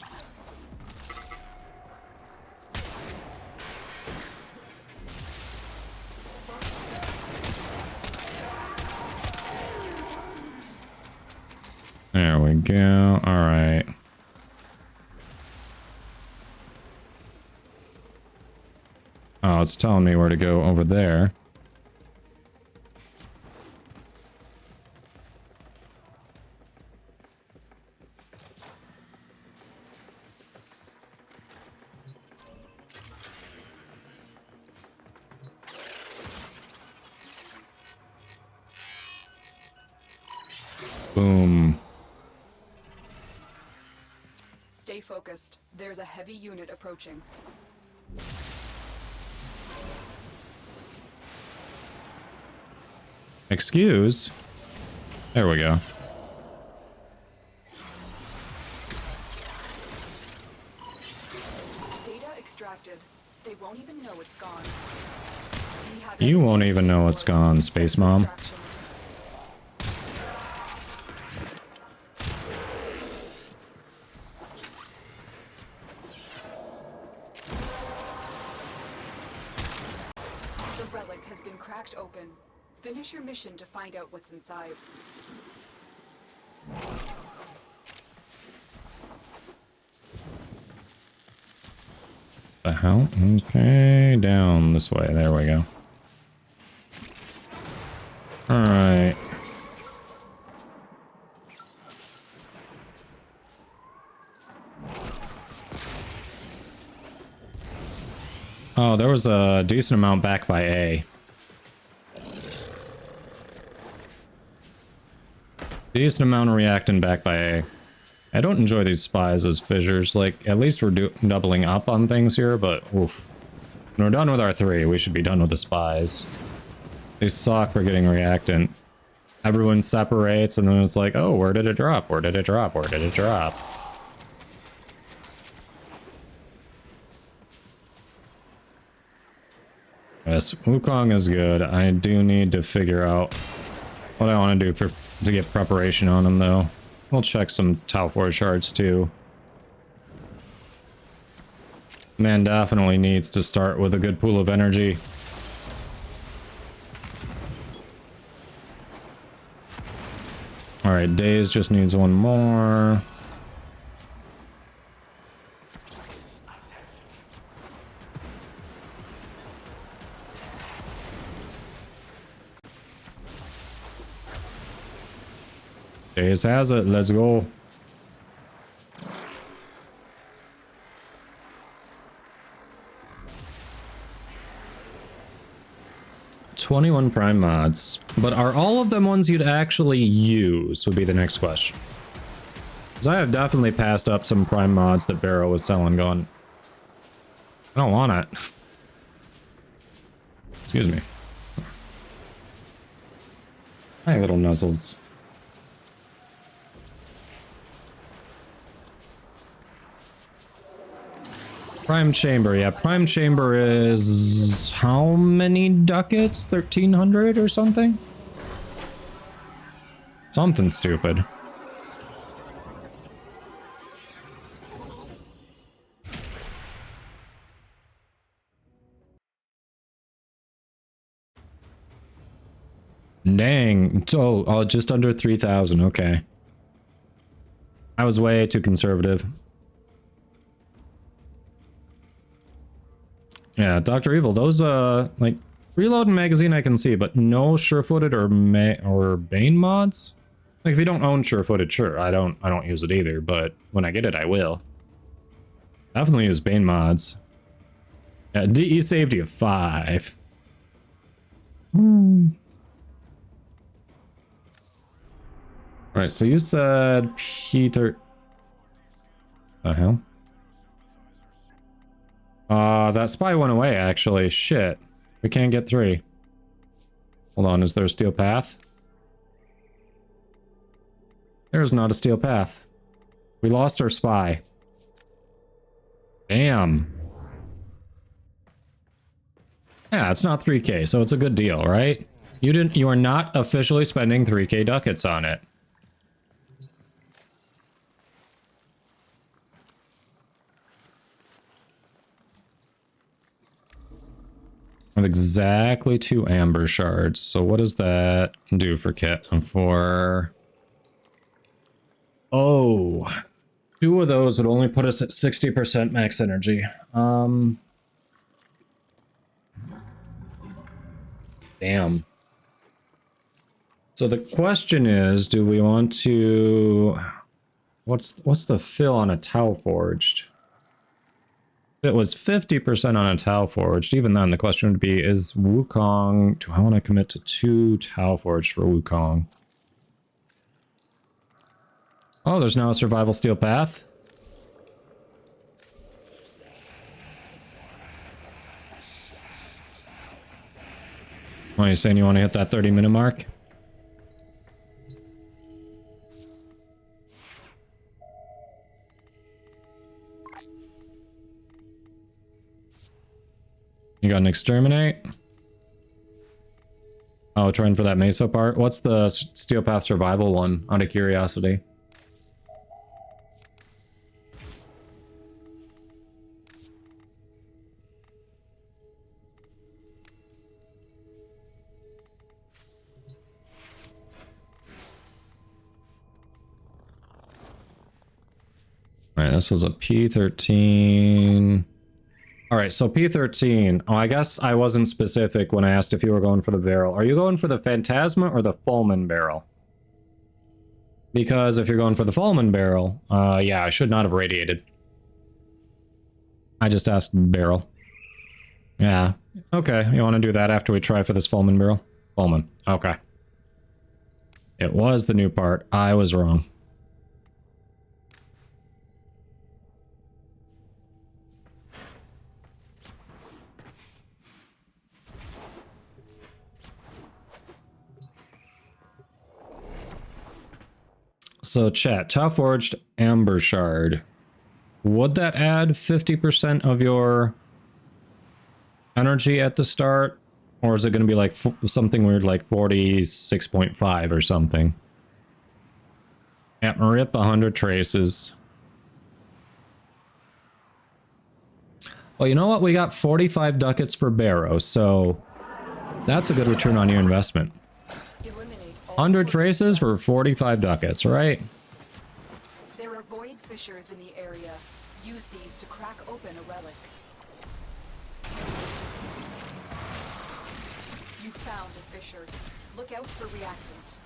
There we go. All right. Oh, it's telling me where to go over there. Boom. Stay focused. There's a heavy unit approaching. Excuse? There we go. Data extracted. They won't even know it's gone. We have You won't even know it's gone, Space Mom. extraction. The relic has been cracked open. Finish your mission to find out what's inside. The hell? Okay, down this way. There we go. Alright. Oh, there was a decent amount back by A. Decent amount of reactant back by A. I don't enjoy these spies as fissures. Like, at least we're doubling up on things here, but oof. When we're done with our 3, we should be done with the spies. They suck for getting reactant. Everyone separates, and then it's like, oh, where did it drop? Where did it drop? Where did it drop? Yes, Wukong is good. I do need to figure out what I want to do to get preparation on him, though. We'll check some Tau 4 shards, too. Man definitely needs to start with a good pool of energy. Alright, Days just needs one more. Days has it, let's go. $21 prime mods. But are all of them ones you'd actually use, would be the next question. Because I have definitely passed up some prime mods that Barrow was selling going, I don't want it. Excuse me. Hi, little nuzzles. Prime Chamber, yeah. Prime Chamber is how many ducats? 1,300 or something? Something stupid. Dang. Oh, just under 3,000. Okay. I was way too conservative. Yeah, Dr. Evil, those, like, reload and magazine I can see, but no sure-footed or Bane mods? Like, if you don't own sure-footed, sure, I don't use it either, but when I get it, I will. Definitely use Bane mods. Yeah, DE safety of 5. Alright, so you said Peter... The hell? That spy went away, actually. Shit. We can't get 3. Hold on, is there a steel path? There's not a steel path. We lost our spy. Damn. Yeah, it's not 3K, so it's a good deal, right? You are not officially spending 3K ducats on it. I have exactly 2 amber shards. So what does that do for kit? For... Oh, 2 of those would only put us at 60% max energy. Damn. So the question is, do we want to... What's the fill on a Tau Forged? If it was 50% on a Tau Forged, even then the question would be, is Wukong... Do I want to commit to 2 Tau Forged for Wukong? Oh, there's now a survival steel path. What are you saying, you want to hit that 30-minute mark? You got an exterminate? Oh, trying for that Meso part. What's the steel path survival one, out of curiosity? Alright, this was a P13. Alright, so P13. Oh, I guess I wasn't specific when I asked if you were going for the barrel. Are you going for the Phantasma or the Fulman barrel? Because if you're going for the Fulman barrel, yeah, I should not have radiated. I just asked barrel. Yeah, okay, you want to do that after we try for this Fulman barrel? Fulman, okay. It was the new part. I was wrong. So chat, Tau Forged Amber Shard. Would that add 50% of your energy at the start? Or is it going to be like something weird like 46.5 or something? Yeah, rip 100 traces. Well, you know what? We got 45 ducats for Barrow, so that's a good return on your investment. 100 traces for 45 ducats, right? There are void fissures in the area. Use these to crack open a relic. You found a fissure. Look out for reactant.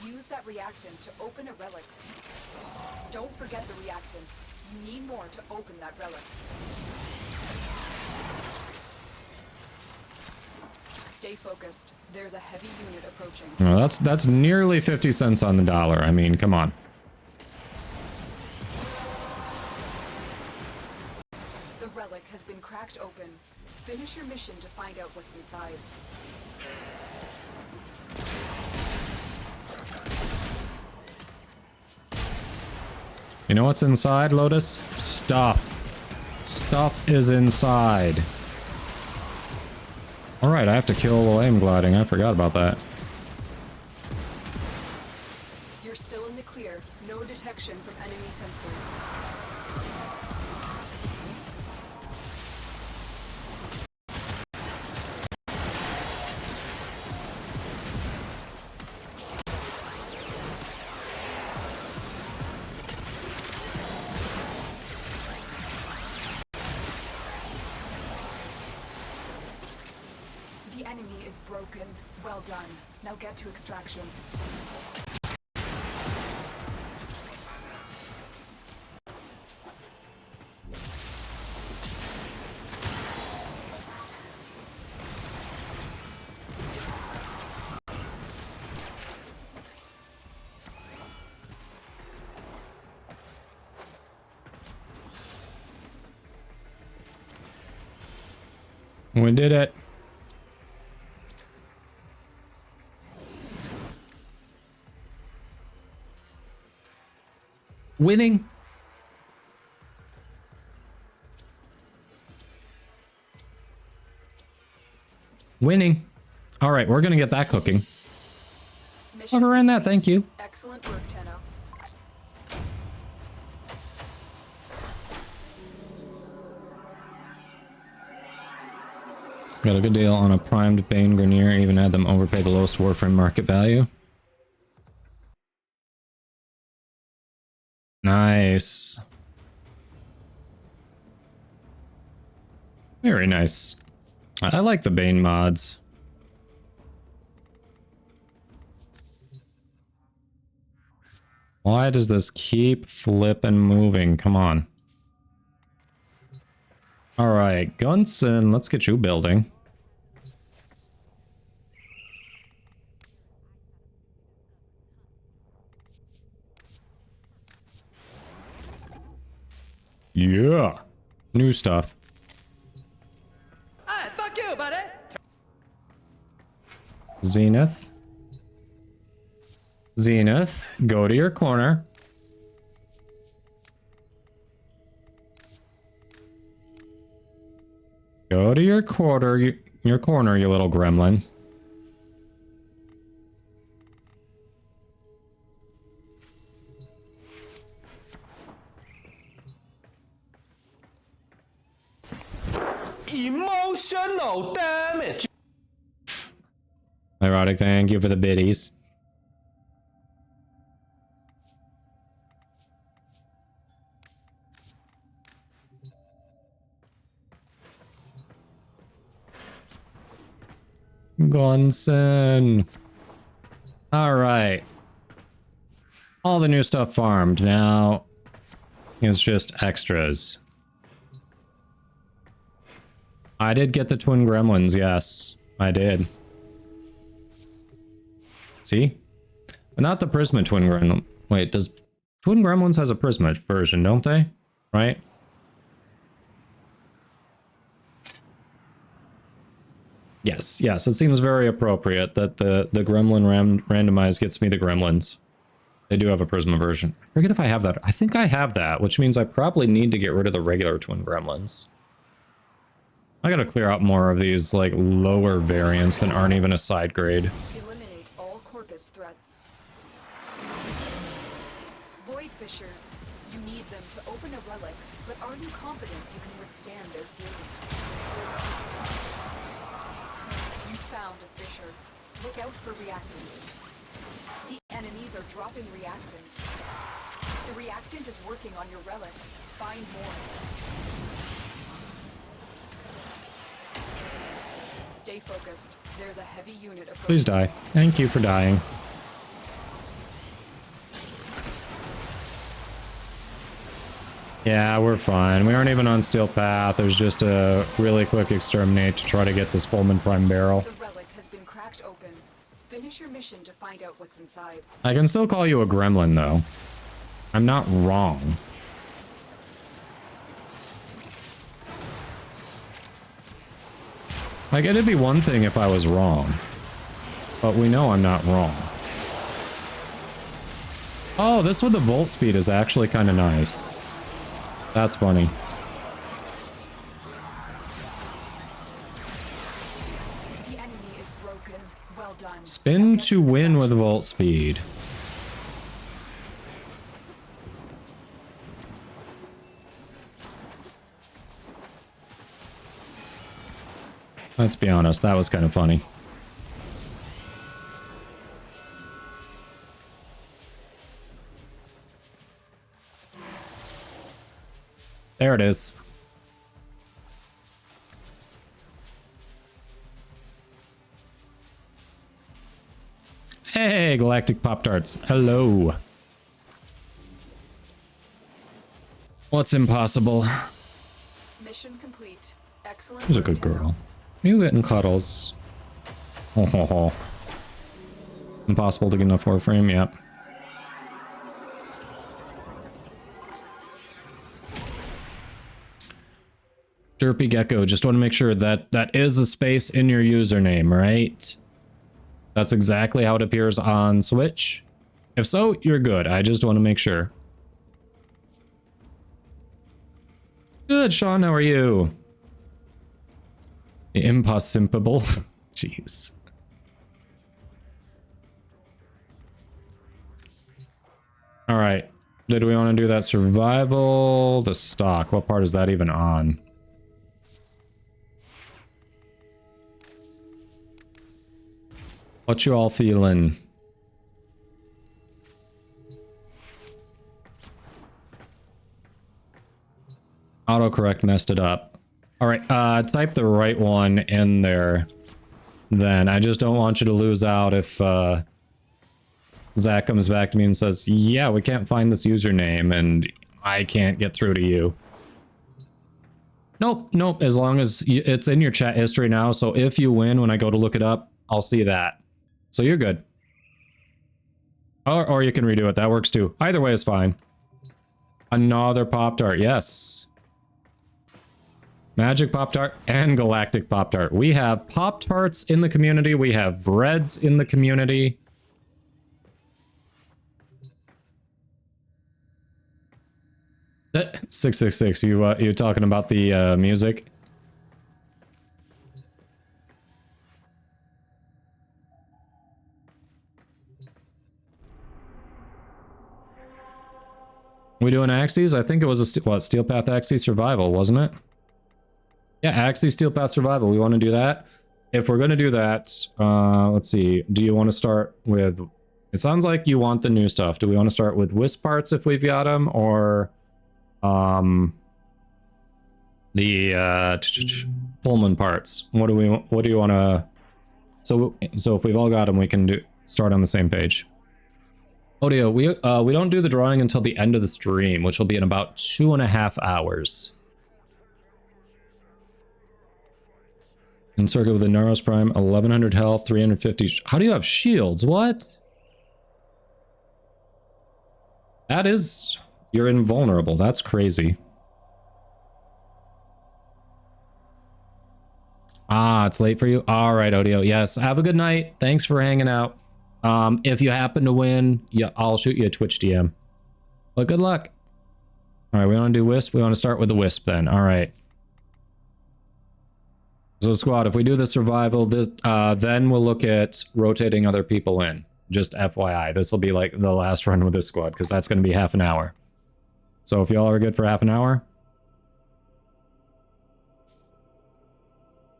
Use that reactant to open a relic. Don't forget the reactant. You need more to open that relic. Stay focused. There's a heavy unit approaching. Well, that's nearly 50 cents on the dollar. I mean, come on. relic has been cracked open. Finish your mission to find out what's inside. You know what's inside, Lotus? Stuff. Stuff is inside. Alright, I have to kill the lame gliding. I forgot about that. You're still in the clear. No detection from enemy sensors. The enemy is broken. Well done. Now get to extraction. We did it. Winning. Winning. All right, we're gonna get that cooking. Mission Overran that, thank you. Excellent work, Tenno. Got a good deal on a primed Bane Grenier, even had them overpay the lowest Warframe market value. Nice. Very nice. I like the Bane mods. Why does this keep flipping moving? Come on. Alright, Gunson, let's get you building. Yeah. New stuff. Hey, fuck you, buddy! Zenith. Zenith, go to your corner. Go to your corner, your corner, you little gremlin. Emotional damage! Ironic, thank you for the biddies. Gunson. Alright. All the new stuff farmed. Now it's just extras. I did get the twin gremlins, yes. I did. See? But not the Prisma twin gremlin. Wait, does Twin Gremlins has a Prisma version, don't they? Right? Yes, yes, it seems very appropriate that the gremlin randomized gets me the gremlins. They do have a Prisma version. I forget if I have that. I think I have that, which means I probably need to get rid of the regular twin gremlins. I gotta clear out more of these, like, lower variants that aren't even a side grade. Eliminate all Corpus threats. Void Fishers. You need them to open a relic, but are you confident you can withstand their fury? You found a fissure. Look out for reactant. The enemies are dropping reactant. The reactant is working on your relic. Find more. Stay focused. There's a heavy unit approaching. Please die. Thank you for dying. Yeah, we're fine. We aren't even on Steel Path. There's just a really quick exterminate to try to get this Fulman Prime barrel. The relic has been cracked open. Finish your mission to find out what's inside. I can still call you a gremlin, though. I'm not wrong. Like, it'd be one thing if I was wrong. But we know I'm not wrong. Oh, this with the volt speed is actually kind of nice. That's funny. The enemy is broken. Well done. Spin Now get to win extraction. with volt speed. Let's be honest, that was kind of funny. There it is. Hey, Galactic Pop-Tarts. Hello. What's impossible? Mission complete. Excellent. Who's a work, good General. girl? You getting cuddles. Ho ho ho. Impossible to get enough Warframe, yep. Derpy Gecko, just want to make sure that that is a space in your username, right? That's exactly how it appears on Switch. If so, you're good. I just want to make sure. Good, Sean, how are you? Impossible. Jeez. All right. Did we want to do that survival? The stock. What part is that even on? What you all feeling? Autocorrect messed it up. All right, type the right one in there. Then I just don't want you to lose out if Zach comes back to me and says, yeah, we can't find this username and I can't get through to you. Nope, nope, as long as it's in your chat history now, so if you win when I go to look it up, I'll see that. So you're good. Or you can redo it, that works too. Either way is fine. Another Pop-Tart, yes. Magic Pop-Tart and Galactic Pop-Tart. We have Pop-Tarts in the community, we have breads in the community. That 666, you talking about the music? We doing Axes? I think it was a Steel Path Axes Survival, wasn't it? Yeah, Axes Steel Path Survival. We want to do that. If we're going to do that, let's see. Do you want to start with... It sounds like you want the new stuff. Do we want to start with Wisp parts if we've got them, or the Pullman parts? What do you want to... So if we've all got them, we can start on the same page. Audio, we don't do the drawing until the end of the stream, which will be in about 2.5 hours. In circuit with the Naros Prime, 1100 health, 350. How do you have shields? What? That is... You're invulnerable. That's crazy. Ah, it's late for you? Alright, Odio. Yes, have a good night. Thanks for hanging out. If you happen to win, yeah, I'll shoot you a Twitch DM. But good luck. Alright, we want to do Wisp? We want to start with the Wisp then. Alright. So squad, if we do the survival, then we'll look at rotating other people in. Just FYI, this will be like the last run with this squad, because that's going to be half an hour. So if y'all are good for half an hour.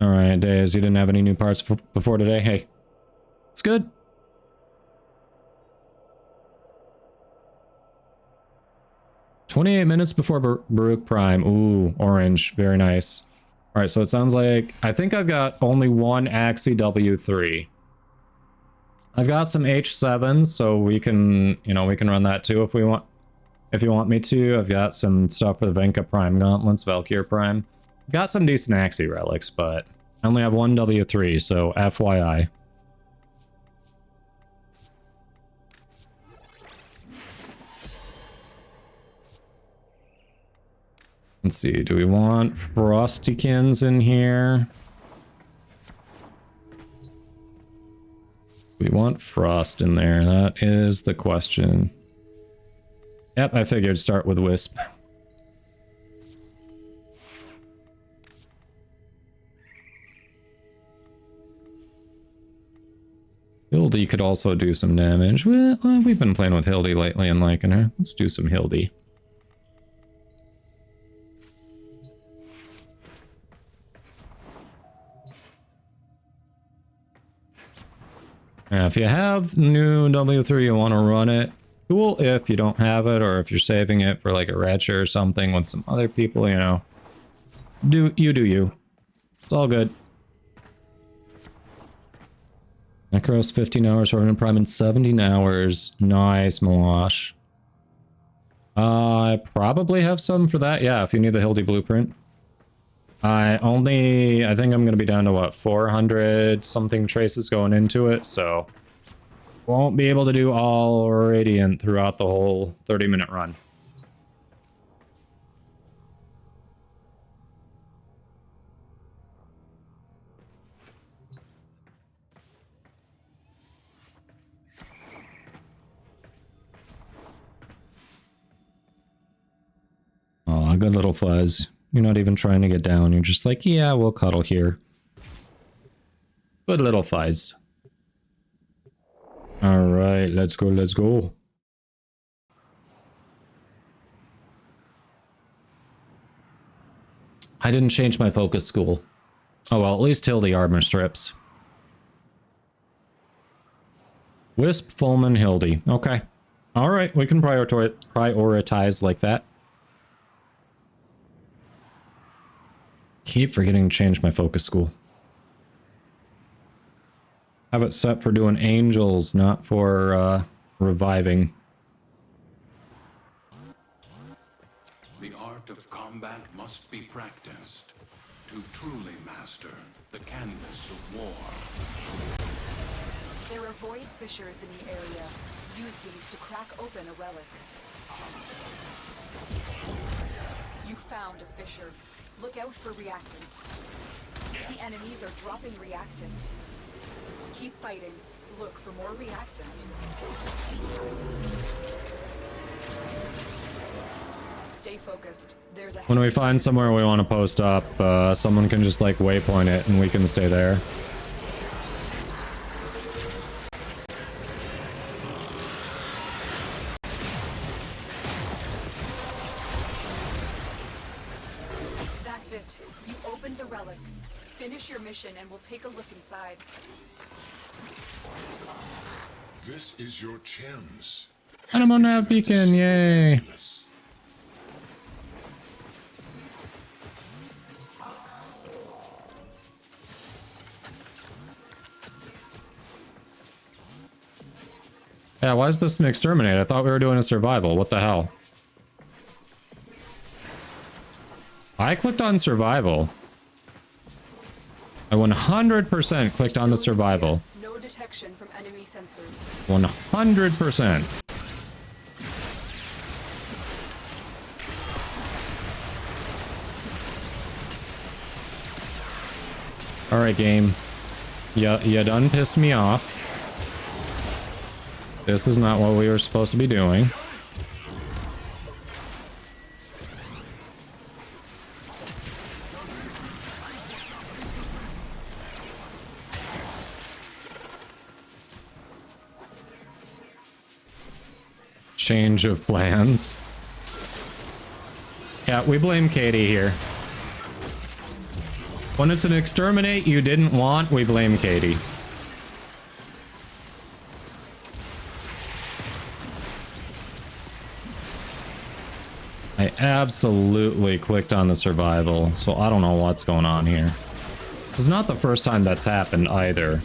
Alright, Days, you didn't have any new parts before today? Hey, it's good. "28 minutes before Baruch Prime." Ooh, orange. Very nice. Alright, so it sounds like... I think I've got only one Axie W3. I've got some H7s, so we can, we can run that too if we want. If you want me to. I've got some stuff for the Venka Prime Gauntlets, Valkyr Prime. I've got some decent Axie relics, but I only have one W3, so FYI. Let's see, do we want Frostykins in here? We want Frost in there. That is the question. Yep, I figured start with Wisp. Hildy could also do some damage. Well, we've been playing with Hildy lately and liking her. Let's do some Hildy. If you have new W3, you want to run it. Cool if you don't have it, or if you're saving it for like a retcher or something with some other people, you know. Do you. It's all good. Necros 15 hours, Hornet Prime in 17 hours. Nice, Malash. I probably have some for that. Yeah, if you need the Hildy blueprint. I think I'm going to be down to what, 400 something traces going into it, so won't be able to do all Radiant throughout the whole 30-minute run. Oh, good little Fuzz. You're not even trying to get down. You're just like, yeah, we'll cuddle here. Good little Fuzz. Alright, let's go, let's go. I didn't change my focus school. Oh well, at least till the armor strips. Wisp, Fulman, Hildy. Okay. Alright, we can prioritize like that. Keep forgetting to change my focus school. Have it set for doing angels, not for reviving. The art of combat must be practiced to truly master the canvas of war. There are void fissures in the area. Use these to crack open a relic. You found a fissure. Look out for reactant. The enemies are dropping reactant. Keep fighting. Look for more reactant. Stay focused. There's a When we find somewhere we want to post up, someone can just like waypoint it and we can stay there. That's it. You opened the relic. Finish your mission and we'll take a look inside. This is your chance. Animal nav beacon, yay! Yeah, why is this an exterminate? I thought we were doing a survival. What the hell? I clicked on survival. I 100% clicked on the survival. No detection from enemy sensors. 100%. Alright, game. You done pissed me off. This is not what we were supposed to be doing. Change of plans. Yeah, we blame Katie here. When it's an exterminate you didn't want, we blame Katie. I absolutely clicked on the survival, so I don't know what's going on here. This is not the first time that's happened either.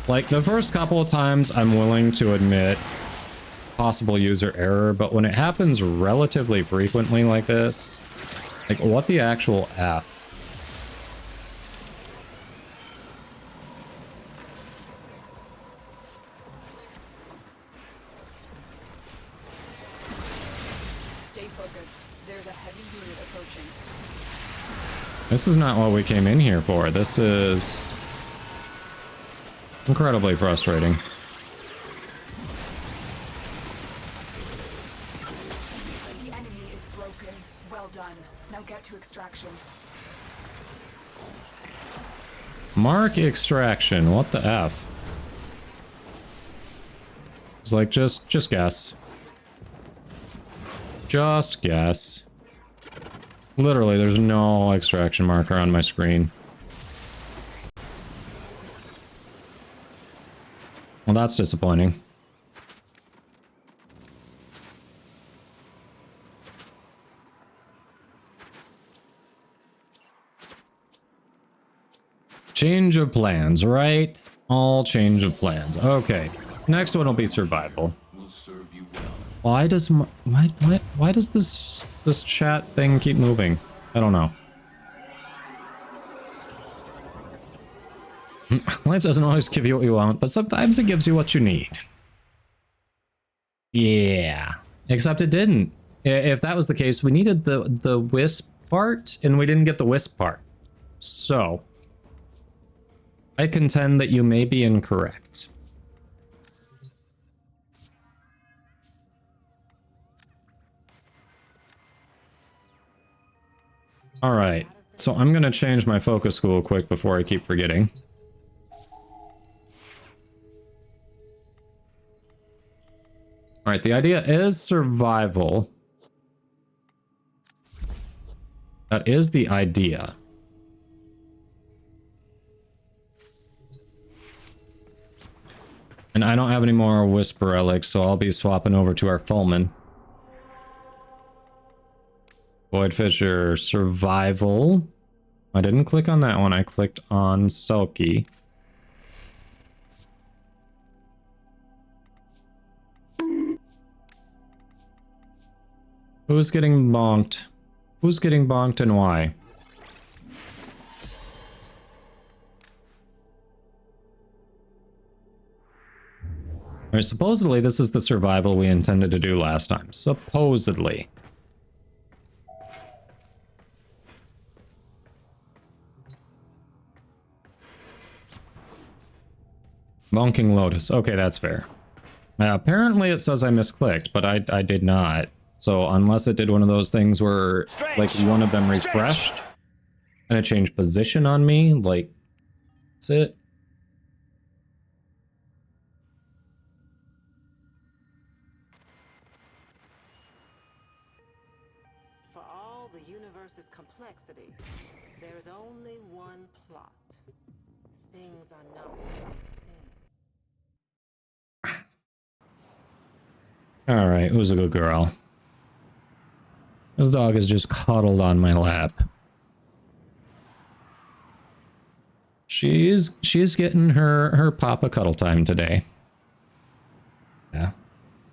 Like, the first couple of times I'm willing to admit possible user error, but when it happens relatively frequently like this, like, what the actual F? Stay focused. There's a heavy unit approaching. This is not what we came in here for. This is... Incredibly frustrating. The enemy is broken. Well done. Now get to extraction. Mark extraction. What the F? It's like, just guess. Just guess. Literally, there's no extraction marker on my screen. Well, that's disappointing. Change of plans, right? All change of plans. Okay. Next one will be survival. Will serve you well. Why does why does this chat thing keep moving? I don't know. Life doesn't always give you what you want, but sometimes it gives you what you need. Yeah. Except it didn't. If that was the case, we needed the wisp part, and we didn't get the wisp part. So, I contend that you may be incorrect. Alright, so I'm gonna change my focus school quick before I keep forgetting. Alright, the idea is survival. That is the idea. And I don't have any more Whisper Relics, so I'll be swapping over to our Fulman. Void Fissure, survival. I didn't click on that one, I clicked on Sulky. Who's getting bonked? Who's getting bonked and why? Alright, supposedly this is the survival we intended to do last time. Supposedly. Bonking Lotus. Okay, that's fair. Apparently it says I misclicked, but I did not. So unless it did one of those things where like one of them refreshed and it changed position on me, like that's it. For all the universe's complexity, there is only one plot. Things are not what they seem. Alright, who's a good girl? This dog is just cuddled on my lap. She's getting her papa cuddle time today. Yeah.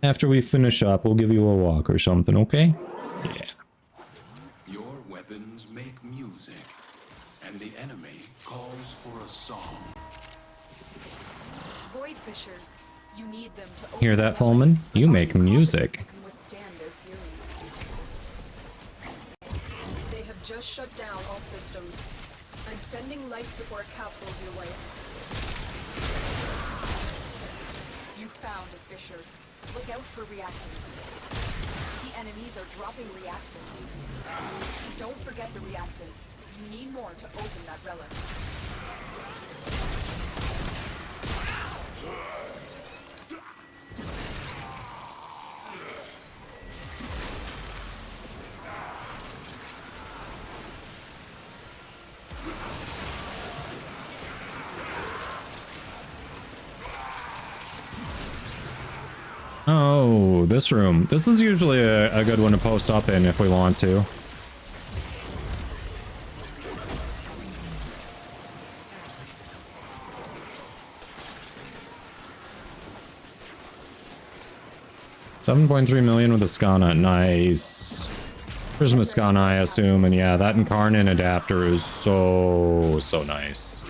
After we finish up, we'll give you a walk or something, okay? Yeah. Your weapons make music, and the enemy calls for a song. Void Fissures. You need them to Hear that, Fulman? You make music. can withstand their fury. They have just shut down all systems. I'm sending life support capsules your way. You found a fissure. Look out for reactant. The enemies are dropping reactant. Don't forget the reactant. You need more to open that relic. Oh, this room. This is usually a good one to post up in if we want to. $7.3 million with a Skana. Nice. Prisma Skana, I assume. And yeah, that Incarnate adapter is so nice.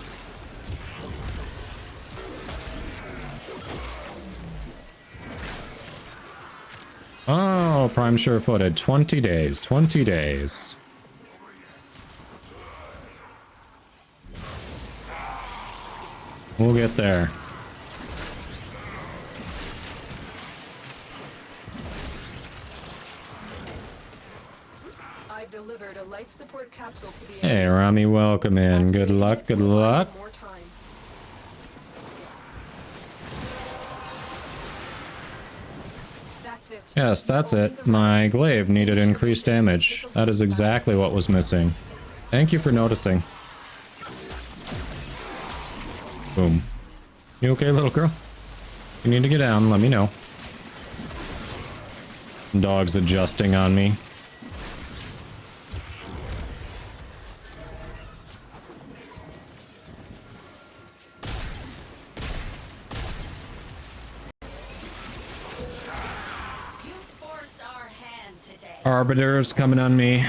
Oh, Prime sure-footed. 20 days. 20 days. We'll get there. life support capsule to the Hey, Rami, welcome in. Good luck, good luck. More time. That's it. Yes, that's it. My glaive needed increased damage. That is exactly what was missing. Thank you for noticing. Boom. You okay, little girl? You need to get down, let me know. Dog's adjusting on me. Arbiter's coming on me.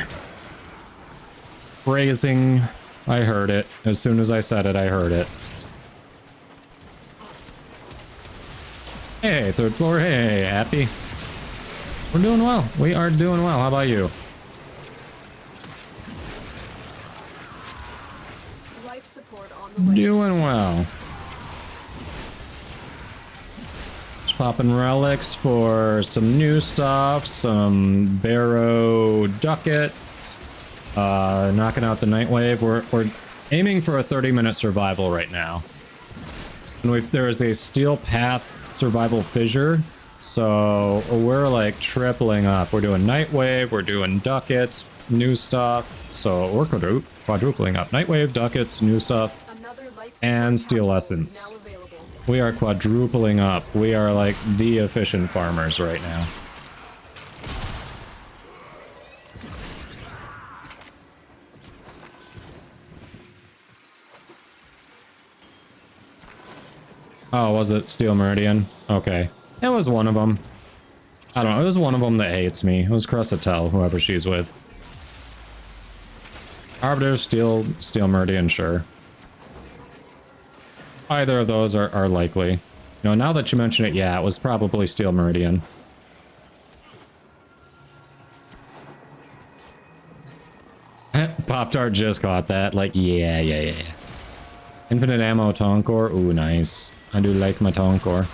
Raising. I heard it. As soon as I said it, I heard it. Hey, third floor. Hey, happy. We're doing well. We are doing well. How about you? Life support on the way. Doing well. Just popping relics for some new stuff, some barrow ducats, knocking out the Nightwave. We're aiming for a 30-minute survival right now. And there is a steel path survival fissure, so we're like tripling up. We're doing Nightwave, we're doing ducats, new stuff, so we're quadrupling up. Nightwave, ducats, new stuff, Another life and support steel capsule essence. is now available. We are quadrupling up. We are like the efficient farmers right now. Oh, was it Steel Meridian? Okay. It was one of them. I don't know. It was one of them that hates me. It was Cressatel, whoever she's with. Arbiter, Steel Meridian, sure. Either of those are likely. You know, now that you mention it, yeah, it was probably Steel Meridian. Pop-Tart just caught that. Like, yeah. Infinite ammo Tonkor. Ooh, nice. I do like my Tonkor.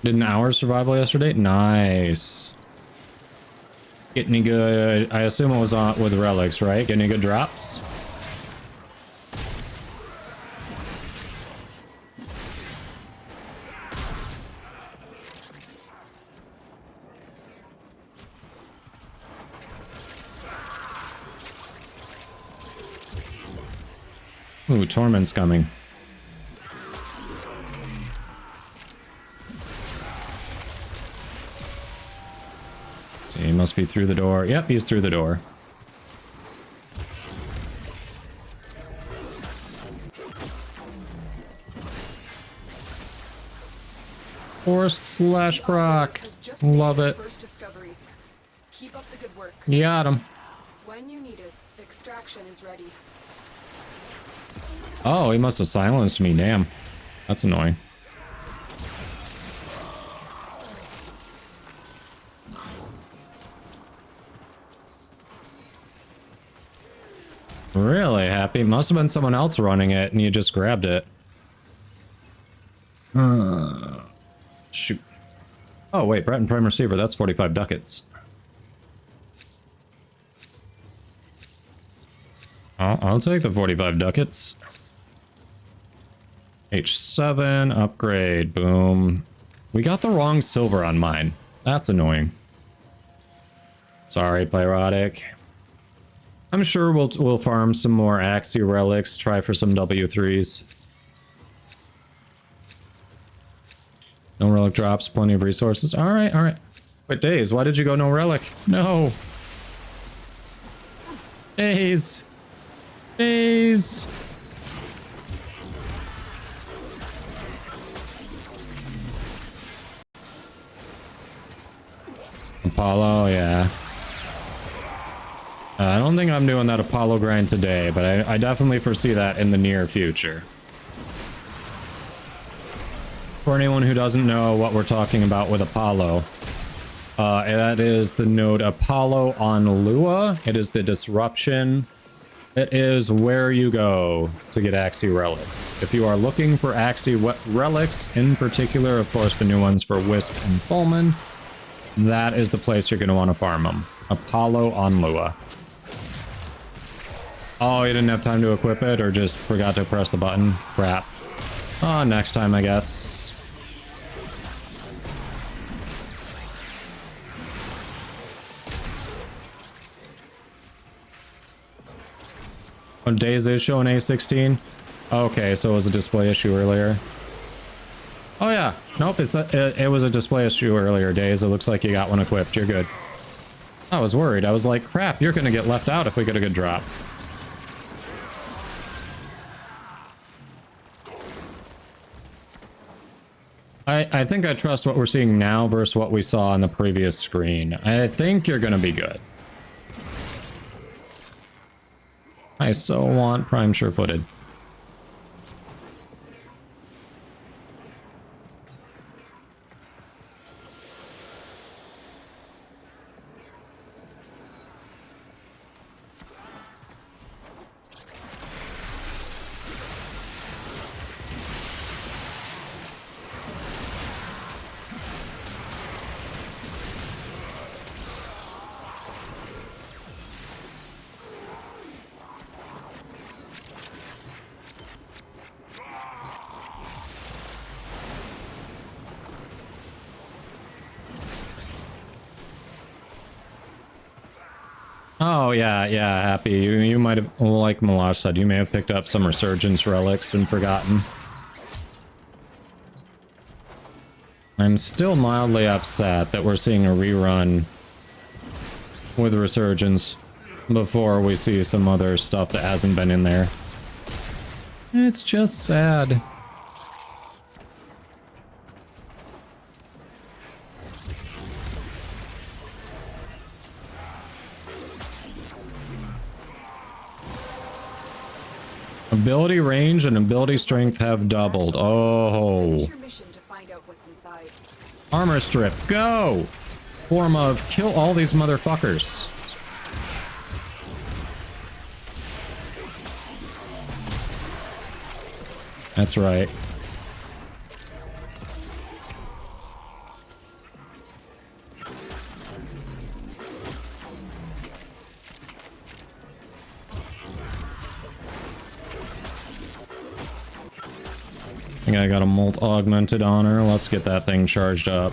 Did an hour's survival yesterday? Nice. Get any good... I assume it was on with relics, right? Get any good drops? Ooh, Torment's coming. He must be through the door. Yep, he's through the door. Forced slash proc. Love it. First discovery. Keep up the good work. Got him. When you need it, extraction is ready. Oh, he must have silenced me. Damn. That's annoying. Really happy. Must have been someone else running it and you just grabbed it. Shoot. Oh, wait. Breton Prime Receiver. That's 45 ducats. I'll take the 45 ducats. H7. Upgrade. Boom. We got the wrong silver on mine. That's annoying. Sorry, Pyrotic. I'm sure we'll farm some more Axie relics, try for some W3s. No relic drops, plenty of resources. Alright. Wait, Days, why did you go no relic? No! Days! Apollo, yeah. I don't think I'm doing that Apollo grind today, but I definitely foresee that in the near future. For anyone who doesn't know what we're talking about with Apollo, that is the node Apollo on Lua. It is the disruption. It is where you go to get Axie relics. If you are looking for Axie relics, in particular, of course, the new ones for Wisp and Fulman, that is the place you're going to want to farm them. Apollo on Lua. Oh, you didn't have time to equip it, or just forgot to press the button? Crap. Oh, next time, I guess. Oh, Days is showing A16? Okay, so it was a display issue earlier. Oh yeah, nope, it was a display issue earlier, Days. It looks like you got one equipped. You're good. I was worried. I was like, crap, you're gonna get left out if we get a good drop. I think I trust what we're seeing now versus what we saw on the previous screen. I think you're gonna be good. I so want Prime Sure-Footed. Oh, yeah, Happy. You might have, like Malash said, you may have picked up some Resurgence relics and forgotten. I'm still mildly upset that we're seeing a rerun with Resurgence before we see some other stuff that hasn't been in there. It's just sad. Ability range and ability strength have doubled. Oh. Armor strip, go! Form of kill all these motherfuckers. That's right. I think I got a molt augmented on her. Let's get that thing charged up.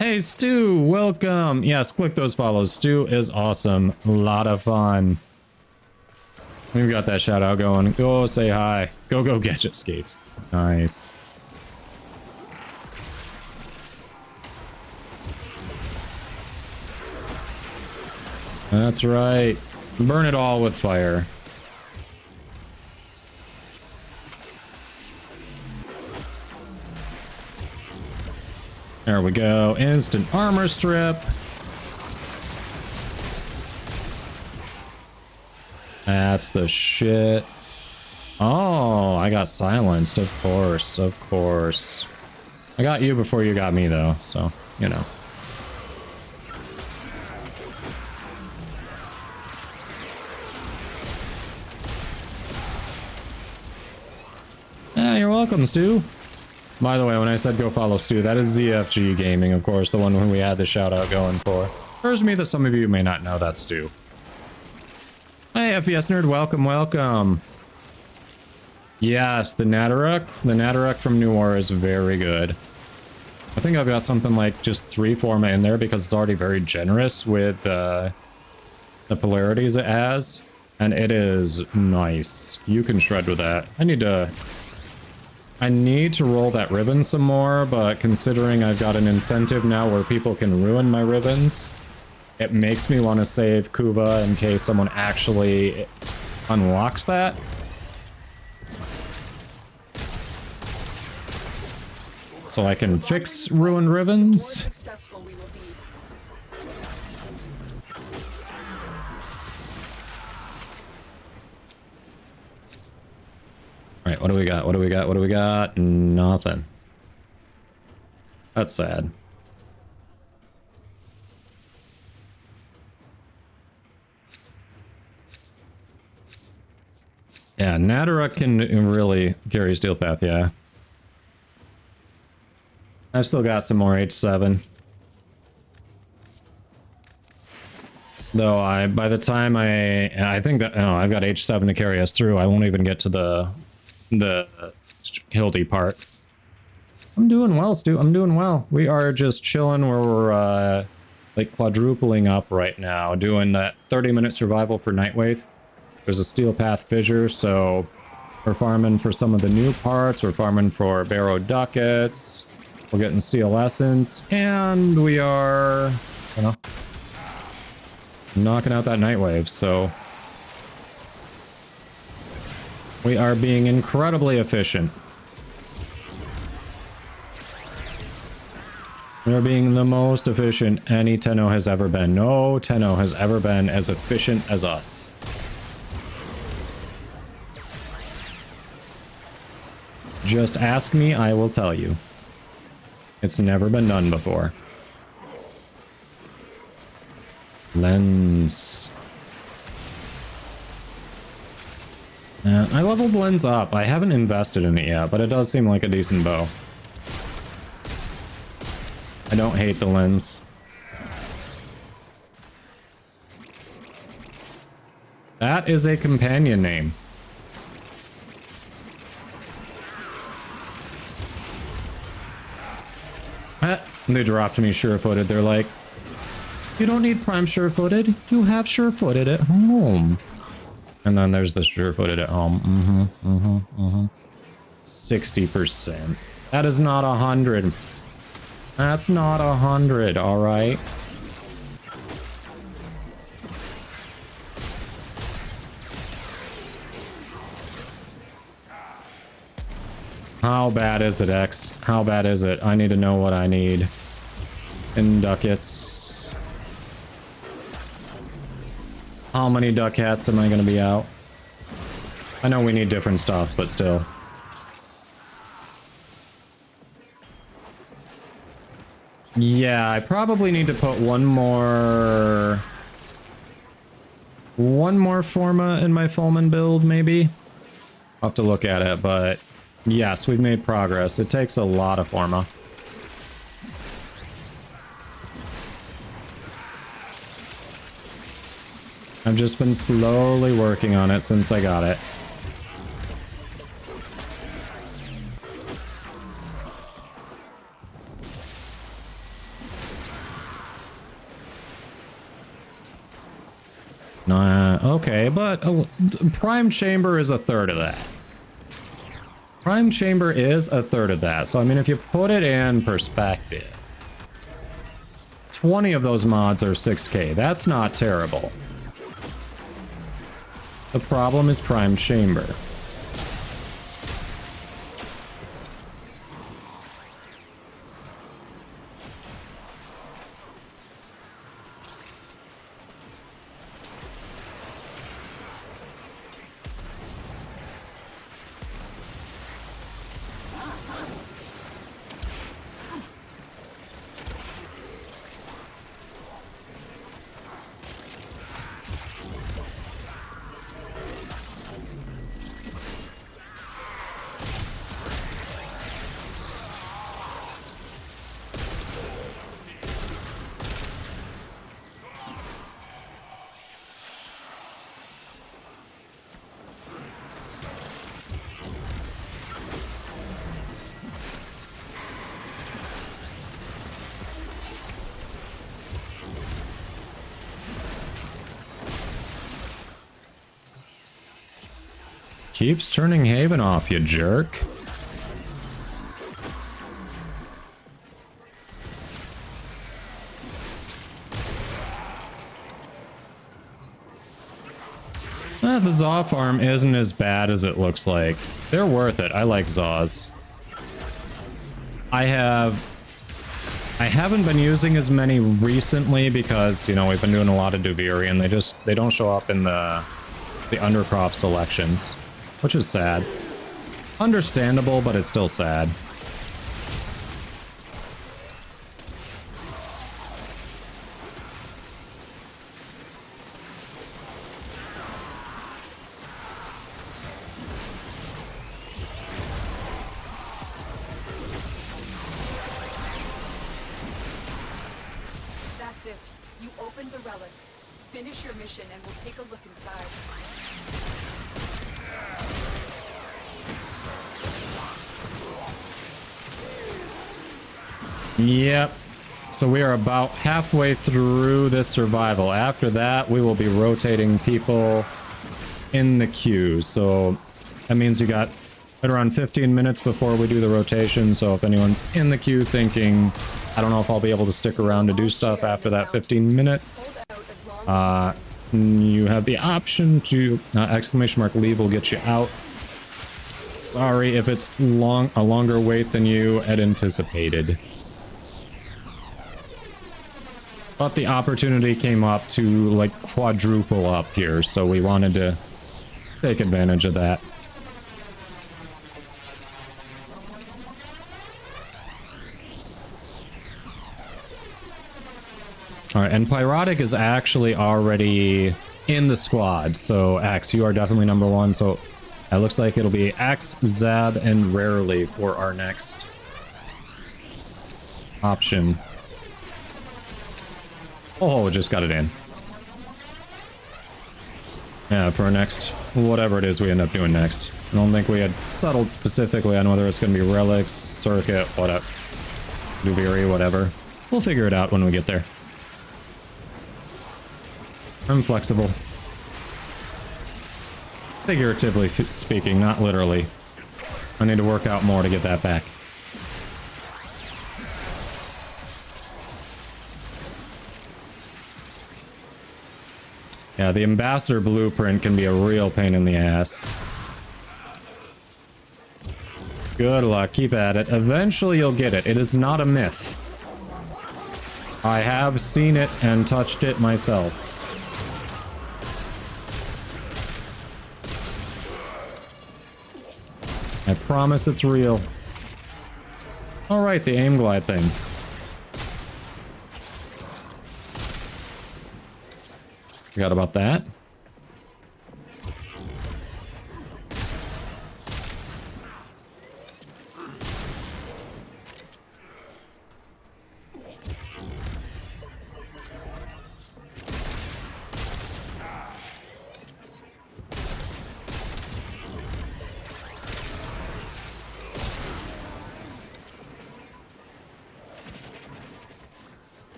Hey Stu, welcome. Yes, click those follows. Stu is awesome. A lot of fun. We've got that shout out going. Go say hi. Go gadget skates. Nice. That's right. Burn it all with fire. There we go. Instant armor strip. That's the shit. Oh, I got silenced. Of course. Of course. I got you before you got me, though. So, you know. Yeah, you're welcome, Stu. By the way, when I said go follow Stu, that is ZFG Gaming, of course, the one who we had the shout out going for. Occurs to me that some of you may not know that's Stu. Hey, FPS Nerd, welcome, welcome. Yes, the Nataruk. The Nataruk from New War is very good. I think I've got something like just 3 forma in there because it's already very generous with the polarities it has. And it is nice. You can shred with that. I need to roll that ribbon some more, but considering I've got an incentive now where people can ruin my ribbons, it makes me want to save Kuva in case someone actually unlocks that. so I can fix The more ruined ribbons. successful we will be. Right, what do we got? What do we got? What do we got? Nothing. That's sad. Yeah, Natara can really carry Steel Path, yeah. I've still got some more H7. Though by the time I think that, oh, I've got H7 to carry us through. I won't even get to the Hildy part. I'm doing well, Stu. I'm doing well. We are just chilling where we're like quadrupling up right now, doing that 30-minute survival for Nightwraith. There's a Steel Path fissure, so we're farming for some of the new parts. We're farming for Barrow Ducats. We're getting Steel Essence, and we are, you know, knocking out that Nightwave. So we are being incredibly efficient. We are being the most efficient any Tenno has ever been. No Tenno has ever been as efficient as us. Just ask me, I will tell you. It's never been done before. Lens. I leveled Lens up. I haven't invested in it yet, but it does seem like a decent bow. I don't hate the Lens. That is a companion name. They dropped me sure-footed. They're like, you don't need prime sure-footed. You have sure-footed at home. And then there's the sure-footed at home. 60%. That is not 100. That's not 100, all right? How bad is it, X? How bad is it? I need to know what I need. In ducats. How many ducats am I going to be out? I know we need different stuff, but still. Yeah, I probably need to put one more Forma in my Fulman build, maybe? I'll have to look at it, but yes, we've made progress. It takes a lot of Forma. I've just been slowly working on it since I got it. Okay, but Prime Chamber is a third of that. Prime Chamber is a third of that. So, I mean, if you put it in perspective, 20 of those mods are 6K. That's not terrible. The problem is Prime Chamber. Keeps turning Haven off, you jerk. The Zaw farm isn't as bad as it looks like. They're worth it. I like Zaws. I haven't been using as many recently because, you know, we've been doing a lot of Duviri and they don't show up in the Undercroft selections, which is sad. Understandable, but it's still sad. That's it. You opened the relic. Finish your mission and we'll take a look inside. Yep. So we are about halfway through this survival. After that, we will be rotating people in the queue. So that means you got right around 15 minutes before we do the rotation. So if anyone's in the queue thinking, I don't know if I'll be able to stick around to do stuff after that 15 minutes, you have the option to !leave will get you out. Sorry if it's a longer wait than you had anticipated. But the opportunity came up to, like, quadruple up here, so we wanted to take advantage of that. Alright, and Pyrotic is actually already in the squad, so Axe, you are definitely number one, so it looks like it'll be Axe, Zab, and Rarely for our next option. Oh, just got it in. Yeah, for our next, whatever it is we end up doing next. I don't think we had settled specifically on whether it's going to be Relics, Circuit, whatever. Duviri, whatever. We'll figure it out when we get there. I'm flexible. Figuratively speaking, not literally. I need to work out more to get that back. Yeah, the Ambassador blueprint can be a real pain in the ass. Good luck, keep at it. Eventually you'll get it. It is not a myth. I have seen it and touched it myself. I promise it's real. Alright, the aim glide thing. Forgot about that.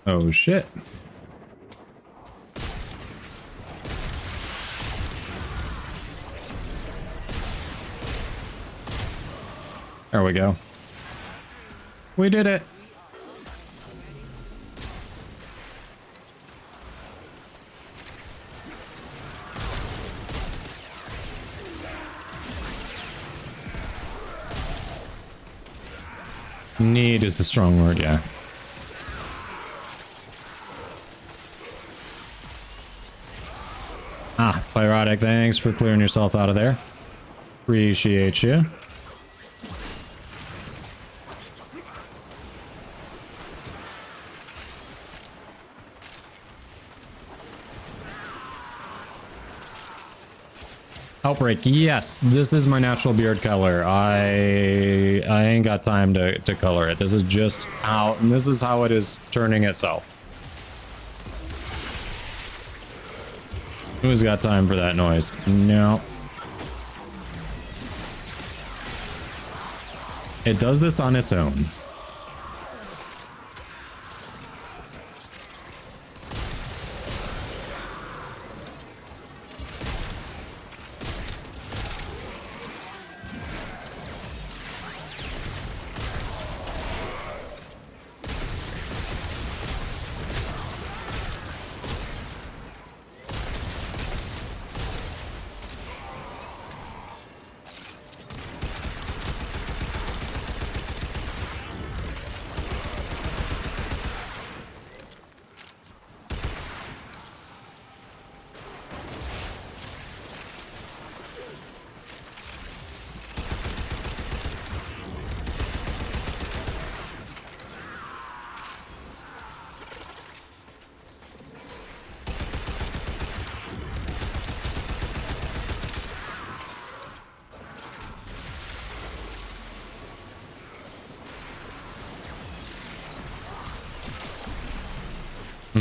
Oh shit. There we go. We did it. Need is a strong word, yeah. Ah, Pyrotic, thanks for clearing yourself out of there. Appreciate you. Outbreak, yes, this is my natural beard color. I ain't got time to color it. This is just how, and this is how it is turning itself. Who's got time for that noise? No. It does this on its own.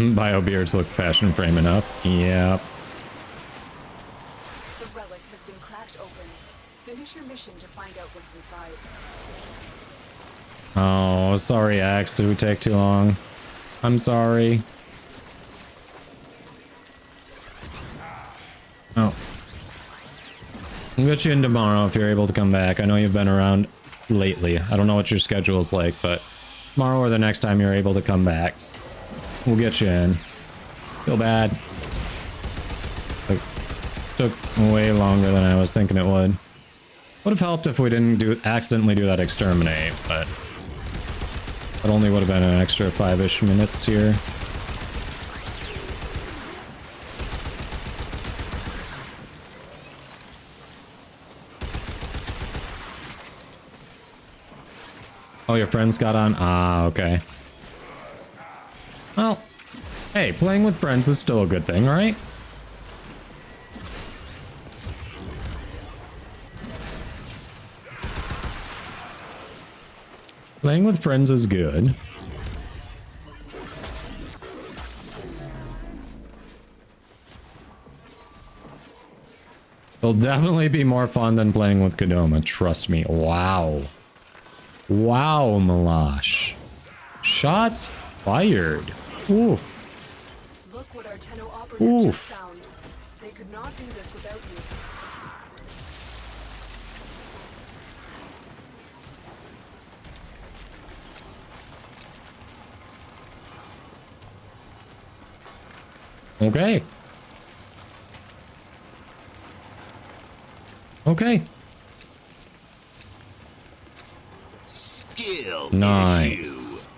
Bio beards look fashion frame enough. Yep. The relic has been cracked open. Finish your mission to find out what's inside. Oh, sorry, Axe. Did we take too long? I'm sorry. Oh. I'll get you in tomorrow if you're able to come back. I know you've been around lately. I don't know what your schedule's like, but tomorrow or the next time you're able to come back, we'll get you in. Feel bad. Like, took way longer than I was thinking it would. Would have helped if we didn't accidentally do that exterminate, but it only would have been an extra 5-ish minutes here. Oh, your friends got on? Ah, okay. Well, hey, playing with friends is still a good thing, right? Playing with friends is good. It'll definitely be more fun than playing with Kodama, trust me. Wow. Wow, Malash. Shots fired. Oof. Look what our Tenno operative just Oof. found. They could not do this without you. Okay. Okay. Skill Nice. issue.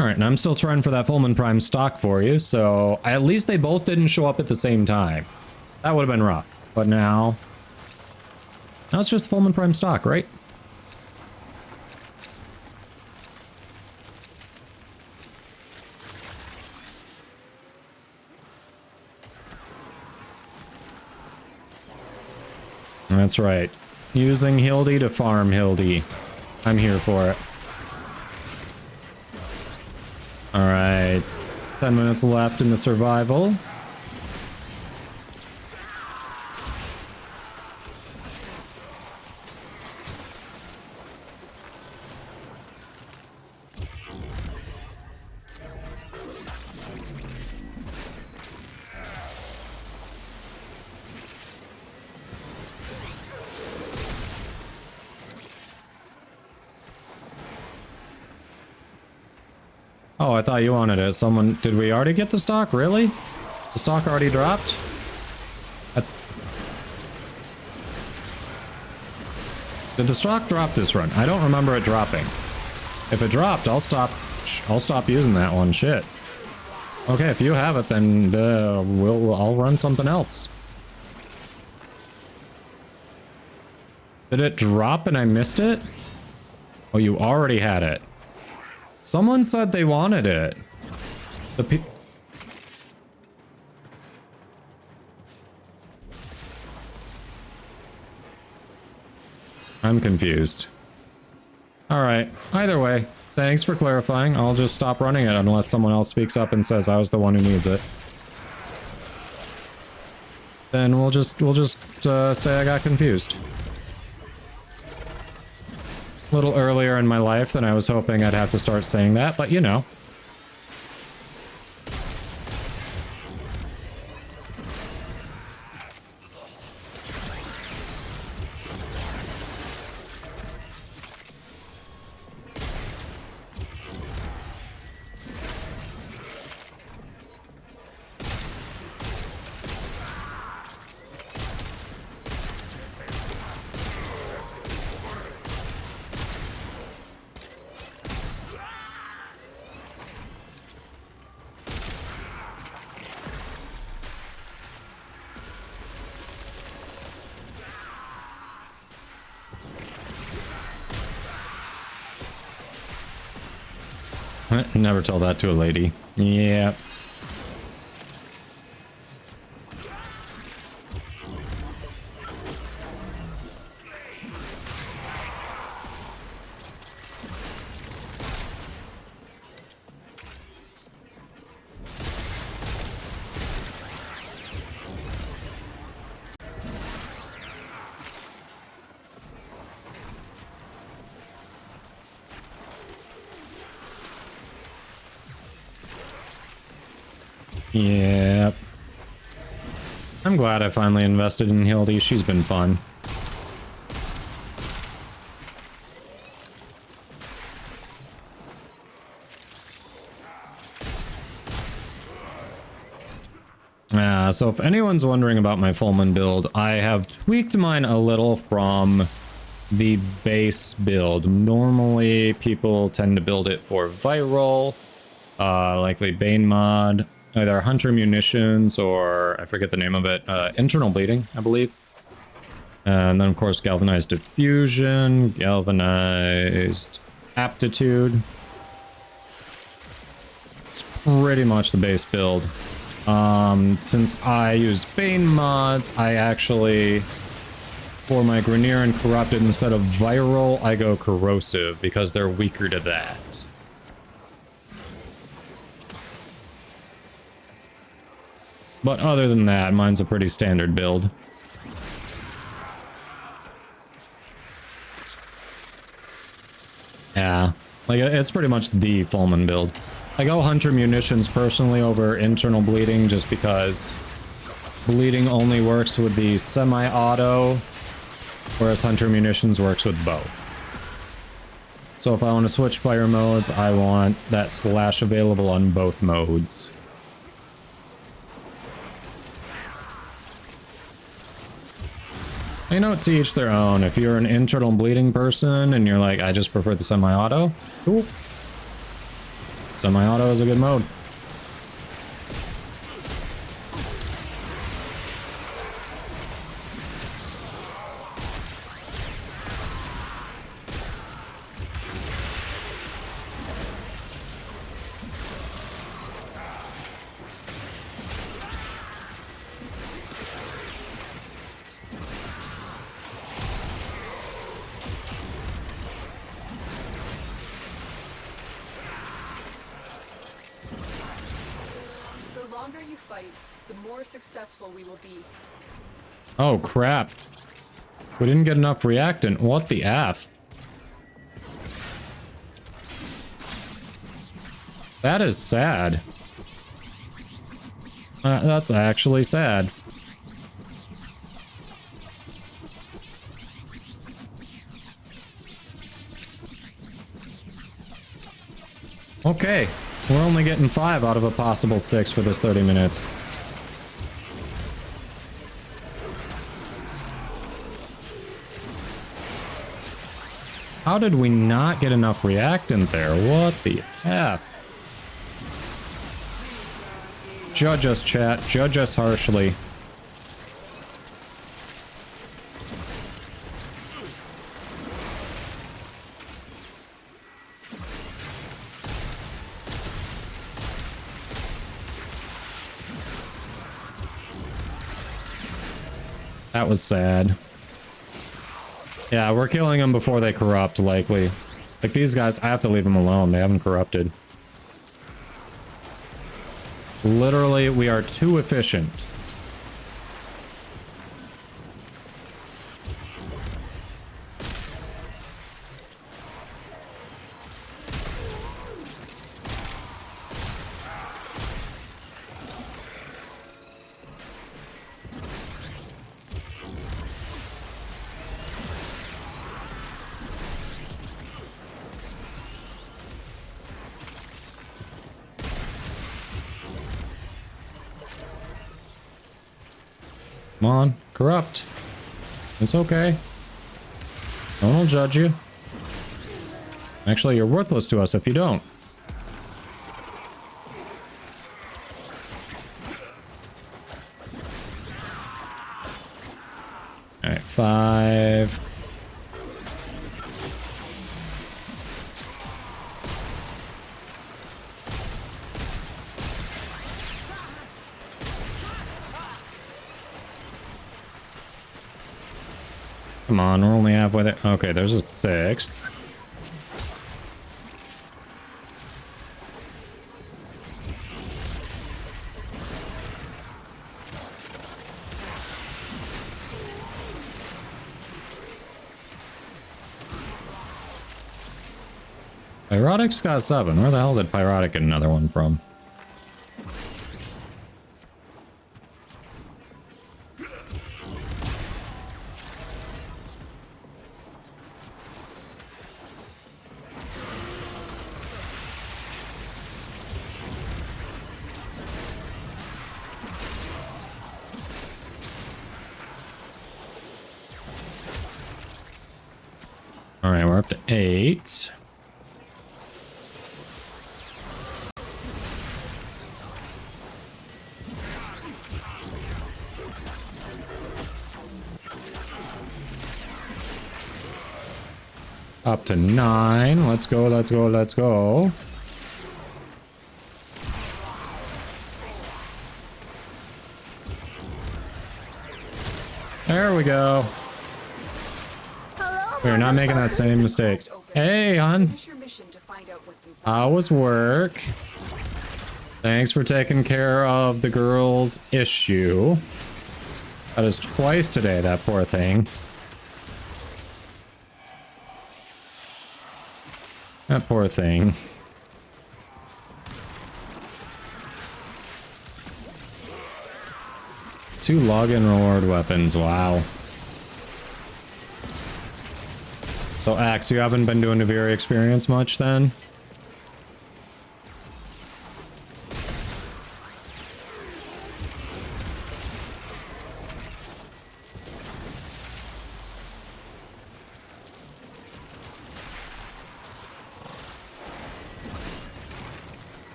Alright, and I'm still trying for that Fulman Prime stock for you, so at least they both didn't show up at the same time. That would have been rough, but now it's just Fulman Prime stock, right? That's right. Using Hildy to farm Hildy. I'm here for it. Alright. 10 minutes left in the survival. Oh, I thought you wanted it. Someone... Did we already get the stock? Really? The stock already dropped? Did the stock drop this run? I don't remember it dropping. If it dropped, I'll stop using that one. Shit. Okay, if you have it, then I'll run something else. Did it drop and I missed it? Oh, you already had it. Someone said they wanted it. I'm confused. Alright, either way, thanks for clarifying. I'll just stop running it unless someone else speaks up and says I was the one who needs it. Then we'll just say I got confused. A little earlier in my life than I was hoping I'd have to start saying that, but you know. Never tell that to a lady. Yeah. Yep. I'm glad I finally invested in Hildy. She's been fun. So if anyone's wondering about my Fulman build, I have tweaked mine a little from the base build. Normally, people tend to build it for viral, likely Bane mod, either Hunter Munitions or, I forget the name of it, Internal Bleeding, I believe. And then, of course, Galvanized Diffusion, Galvanized Aptitude. It's pretty much the base build. Since I use Bane mods, I actually, for my Grenier and Corrupted, instead of Viral, I go Corrosive, because they're weaker to that. But other than that, mine's a pretty standard build. Yeah, like, it's pretty much the Fulman build. I go Hunter Munitions personally over Internal Bleeding just because Bleeding only works with the semi-auto, whereas Hunter Munitions works with both. So if I want to switch fire modes, I want that slash available on both modes. You know, to each their own. If you're an Internal Bleeding person and you're like, I just prefer the semi-auto, cool. Semi-auto is a good mode. Successful we will be. Oh crap. We didn't get enough reactant. What the F? That is sad. That's actually sad. Okay, we're only getting 5 out of a possible 6 for this 30 minutes. How did we not get enough reactant there? What the F? Judge us, chat. Judge us harshly. That was sad. Yeah, we're killing them before they corrupt, likely. Like, these guys, I have to leave them alone. They haven't corrupted. Literally, we are too efficient. Come on, corrupt. It's okay. No one will judge you. Actually, you're worthless to us if you don't. Alright, 5. Come on, we're only halfway there. Okay, there's a 6th. Pyrotic's got 7. Where the hell did Pyrotic get another one from? right, we're up to 8. Up to 9. Let's go, let's go, let's go. There we go. We're not making that same mistake. Hey, hon. Finish your mission to find out what's inside. How was work? Thanks for taking care of the girl's issue. That is twice today, that poor thing. That poor thing. Two login reward weapons, wow. So Axe, you haven't been doing the Naviri experience much then?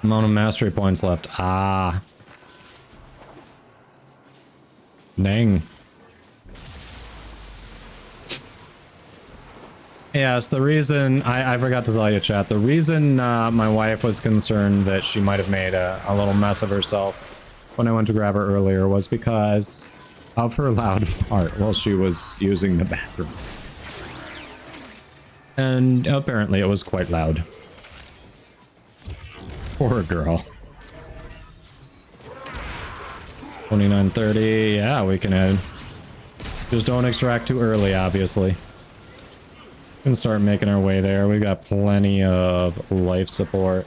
Amount of mastery points left. Ah. Dang. Yes, the reason I forgot to tell you, chat. The reason my wife was concerned that she might have made a little mess of herself when I went to grab her earlier was because of her loud fart while she was using the bathroom. And apparently it was quite loud. Poor girl. 2930. Yeah, we can add. Just don't extract too early, obviously. We can start making our way there. We've got plenty of life support.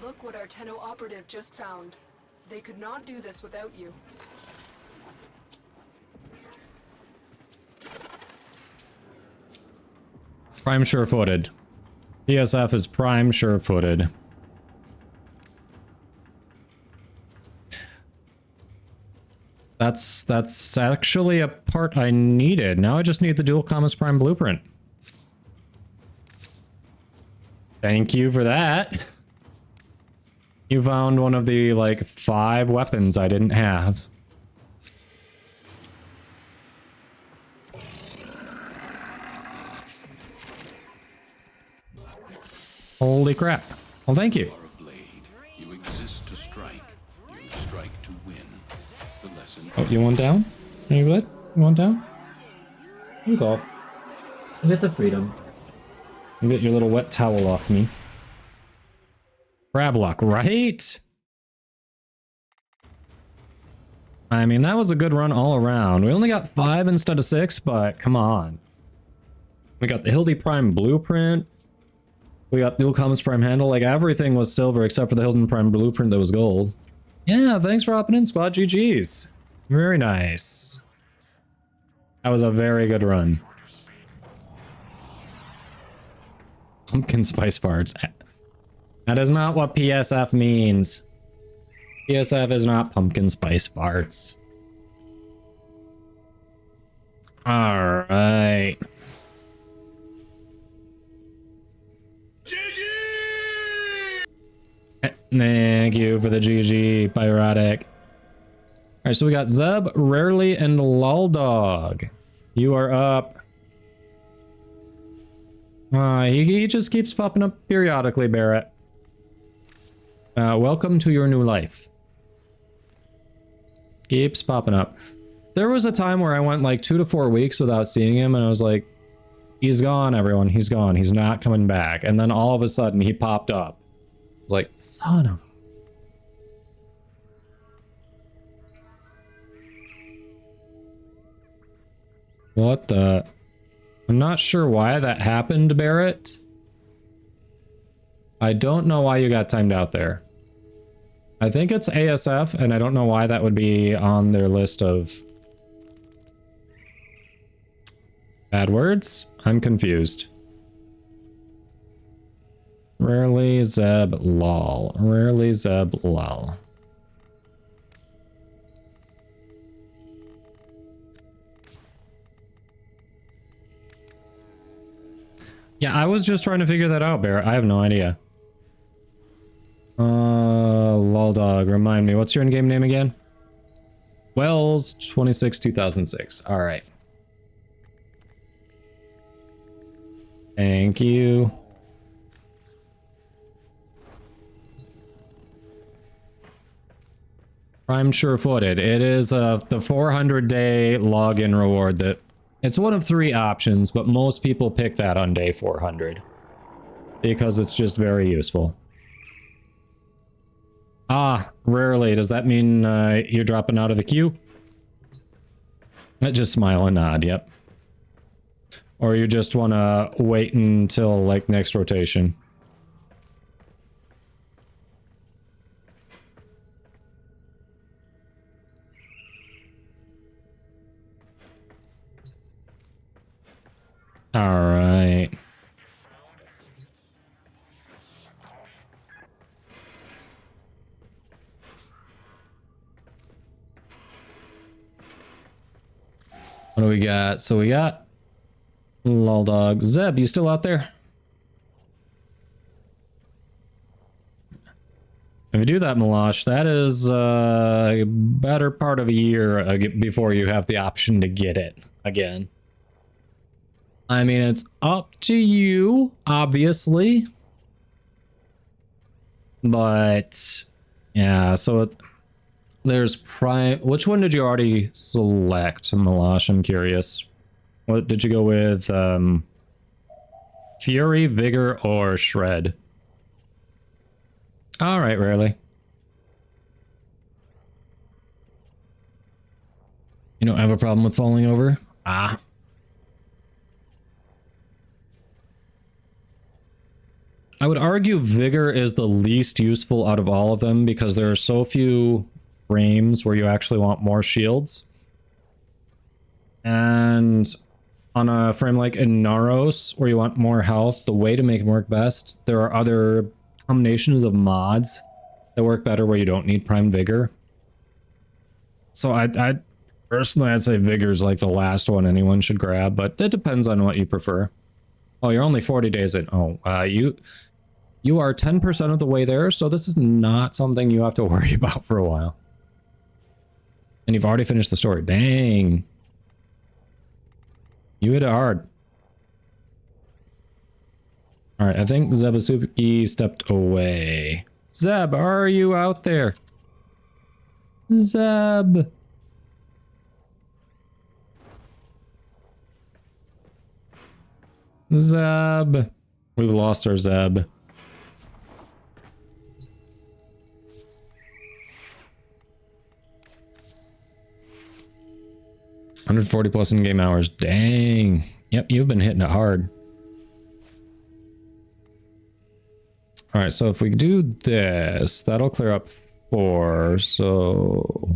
Look what our Tenno operative just found. They could not do this without you. Prime sure-footed. PSF is prime sure-footed. That's actually a part I needed. Now I just need the dual commas prime blueprint. Thank you for that. You found one of the, like, 5 weapons I didn't have. Holy crap. Well, thank you. You are a blade. You exist to strike. You strike to win. The lesson. Oh, you want down? Are you good? You want down? You go. You get the freedom. You get your little wet towel off me. Crab luck, right? I mean, that was a good run all around. We only got 5 instead of 6, but come on. We got the Hildy Prime Blueprint. We got dual commas Prime Handle. Like, everything was silver except for the Hilden Prime Blueprint that was gold. Yeah, thanks for hopping in, squad. GG's. Very nice. That was a very good run. Pumpkin spice farts. That is not what PSF means. PSF is not pumpkin spice farts. Alright. Thank you for the GG, Pyrotic. Alright, so we got Zeb, Rarely, and Luldog. You are up. He just keeps popping up periodically, Barrett. Welcome to your new life. Keeps popping up. There was a time where I went like 2 to 4 weeks without seeing him, and I was like, he's gone, everyone. He's gone. He's not coming back. And then all of a sudden, he popped up. I was like, son of... What the... I'm not sure why that happened, Barrett. I don't know why you got timed out there. I think it's ASF, and I don't know why that would be on their list of bad words. I'm confused. Rarely Zeb lol. Rarely Zeb lol. Yeah, I was just trying to figure that out, Bear. I have no idea. Lol dog, remind me, what's your in-game name again? Wells 26 2006. All right. Thank you. Prime sure-footed. It is the 400-day login reward that it's one of 3 options, but most people pick that on day 400 because it's just very useful. Ah, rarely. Does that mean you're dropping out of the queue? Just smile and nod, yep. Or you just want to wait until, like, next rotation. All right. What do we got? So we got lol dog. Zeb, you still out there? If you do that, Malash, that is a better part of a year before you have the option to get it again. I mean, it's up to you, obviously. But, yeah, so there's Prime. Which one did you already select, Malash? I'm curious. What did you go with? Fury, Vigor, or Shred? All right, rarely. You don't have a problem with falling over? Ah. I would argue Vigor is the least useful out of all of them because there are so few frames where you actually want more shields. And on a frame like Inaros, where you want more health, the way to make it work best, there are other combinations of mods that work better where you don't need Prime Vigor. So I personally, I'd say Vigor's like the last one anyone should grab, but it depends on what you prefer. Oh, you're only 40 days in. Oh, you are 10% of the way there, so this is not something you have to worry about for a while. And you've already finished the story. Dang. You hit it hard. Alright, I think Zebasuki stepped away. Zeb, are you out there? Zeb. Zeb. We've lost our Zeb. 140 plus in-game hours. Dang. Yep, you've been hitting it hard. All right, so if we do this, that'll clear up 4. So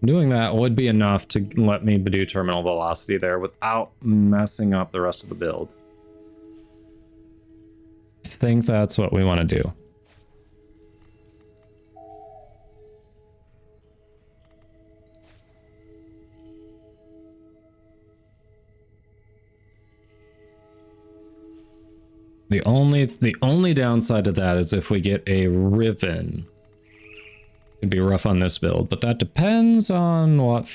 doing that would be enough to let me do terminal velocity there without messing up the rest of the build. I think that's what we want to do. The only downside to that is if we get a Riven. It'd be rough on this build, but that depends on what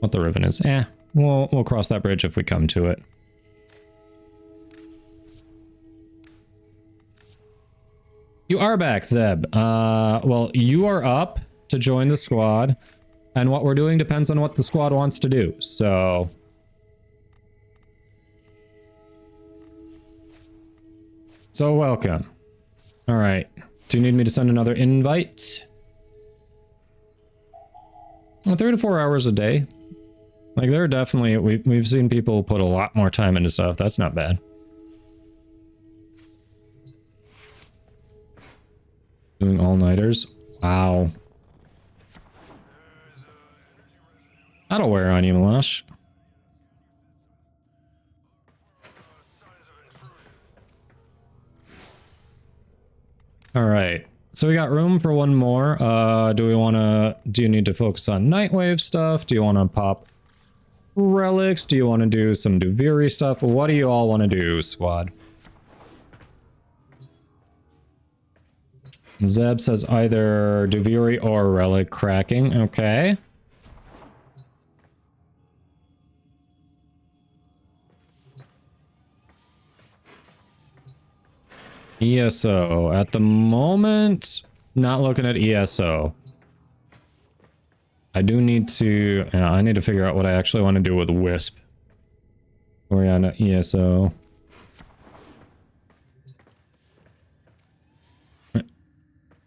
the Riven is. We'll cross that bridge if we come to it. You are back, Zeb. Well, you are up to join the squad, and what we're doing depends on what the squad wants to do, so... So welcome. All right. Do you need me to send another invite? Well, 3 to 4 hours a day. Like, there are definitely... We've seen people put a lot more time into stuff. That's not bad. Doing all-nighters. Wow. That'll wear on you, Malash. Alright. So we got room for one more. Do you need to focus on Nightwave stuff? Do you want to pop relics? Do you want to do some Duviri stuff? What do you all want to do, squad? Zeb says either Duviri or relic cracking. Okay. ESO. At the moment, not looking at ESO. I do need to... I need to figure out what I actually want to do with Wisp. Oriana ESO.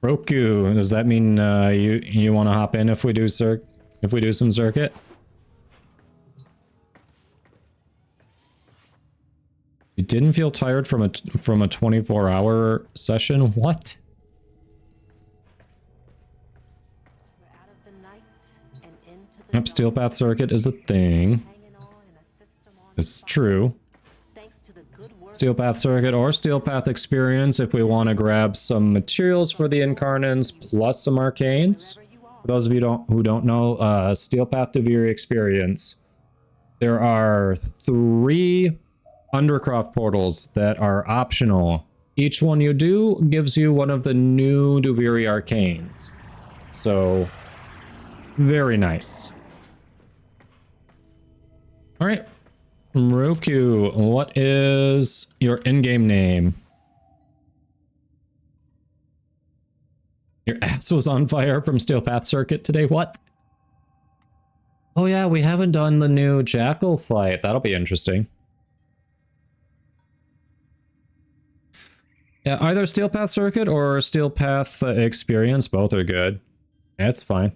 Roku, does that mean you want to hop in if we do some circuit? You didn't feel tired from a 24-hour session? What? We're out of the night and into the Yep, Steel Path circuit is a thing. hanging on in a system on This is true. thanks to the good work Steel Path circuit or Steel Path experience if we want to grab some materials for the Incarnans plus some arcanes. For those of you who don't know, Steel Path Duviri experience. There are 3 Undercroft portals that are optional. Each one you do gives you one of the new Duviri arcanes. So, very nice. Alright. Roku, what is your in-game name? Your ass was on fire from Steel Path Circuit today? What? Oh yeah, we haven't done the new Jackal fight. That'll be interesting. Yeah, either Steel Path Circuit or Steel Path Experience. Both are good. Yeah, it's fine.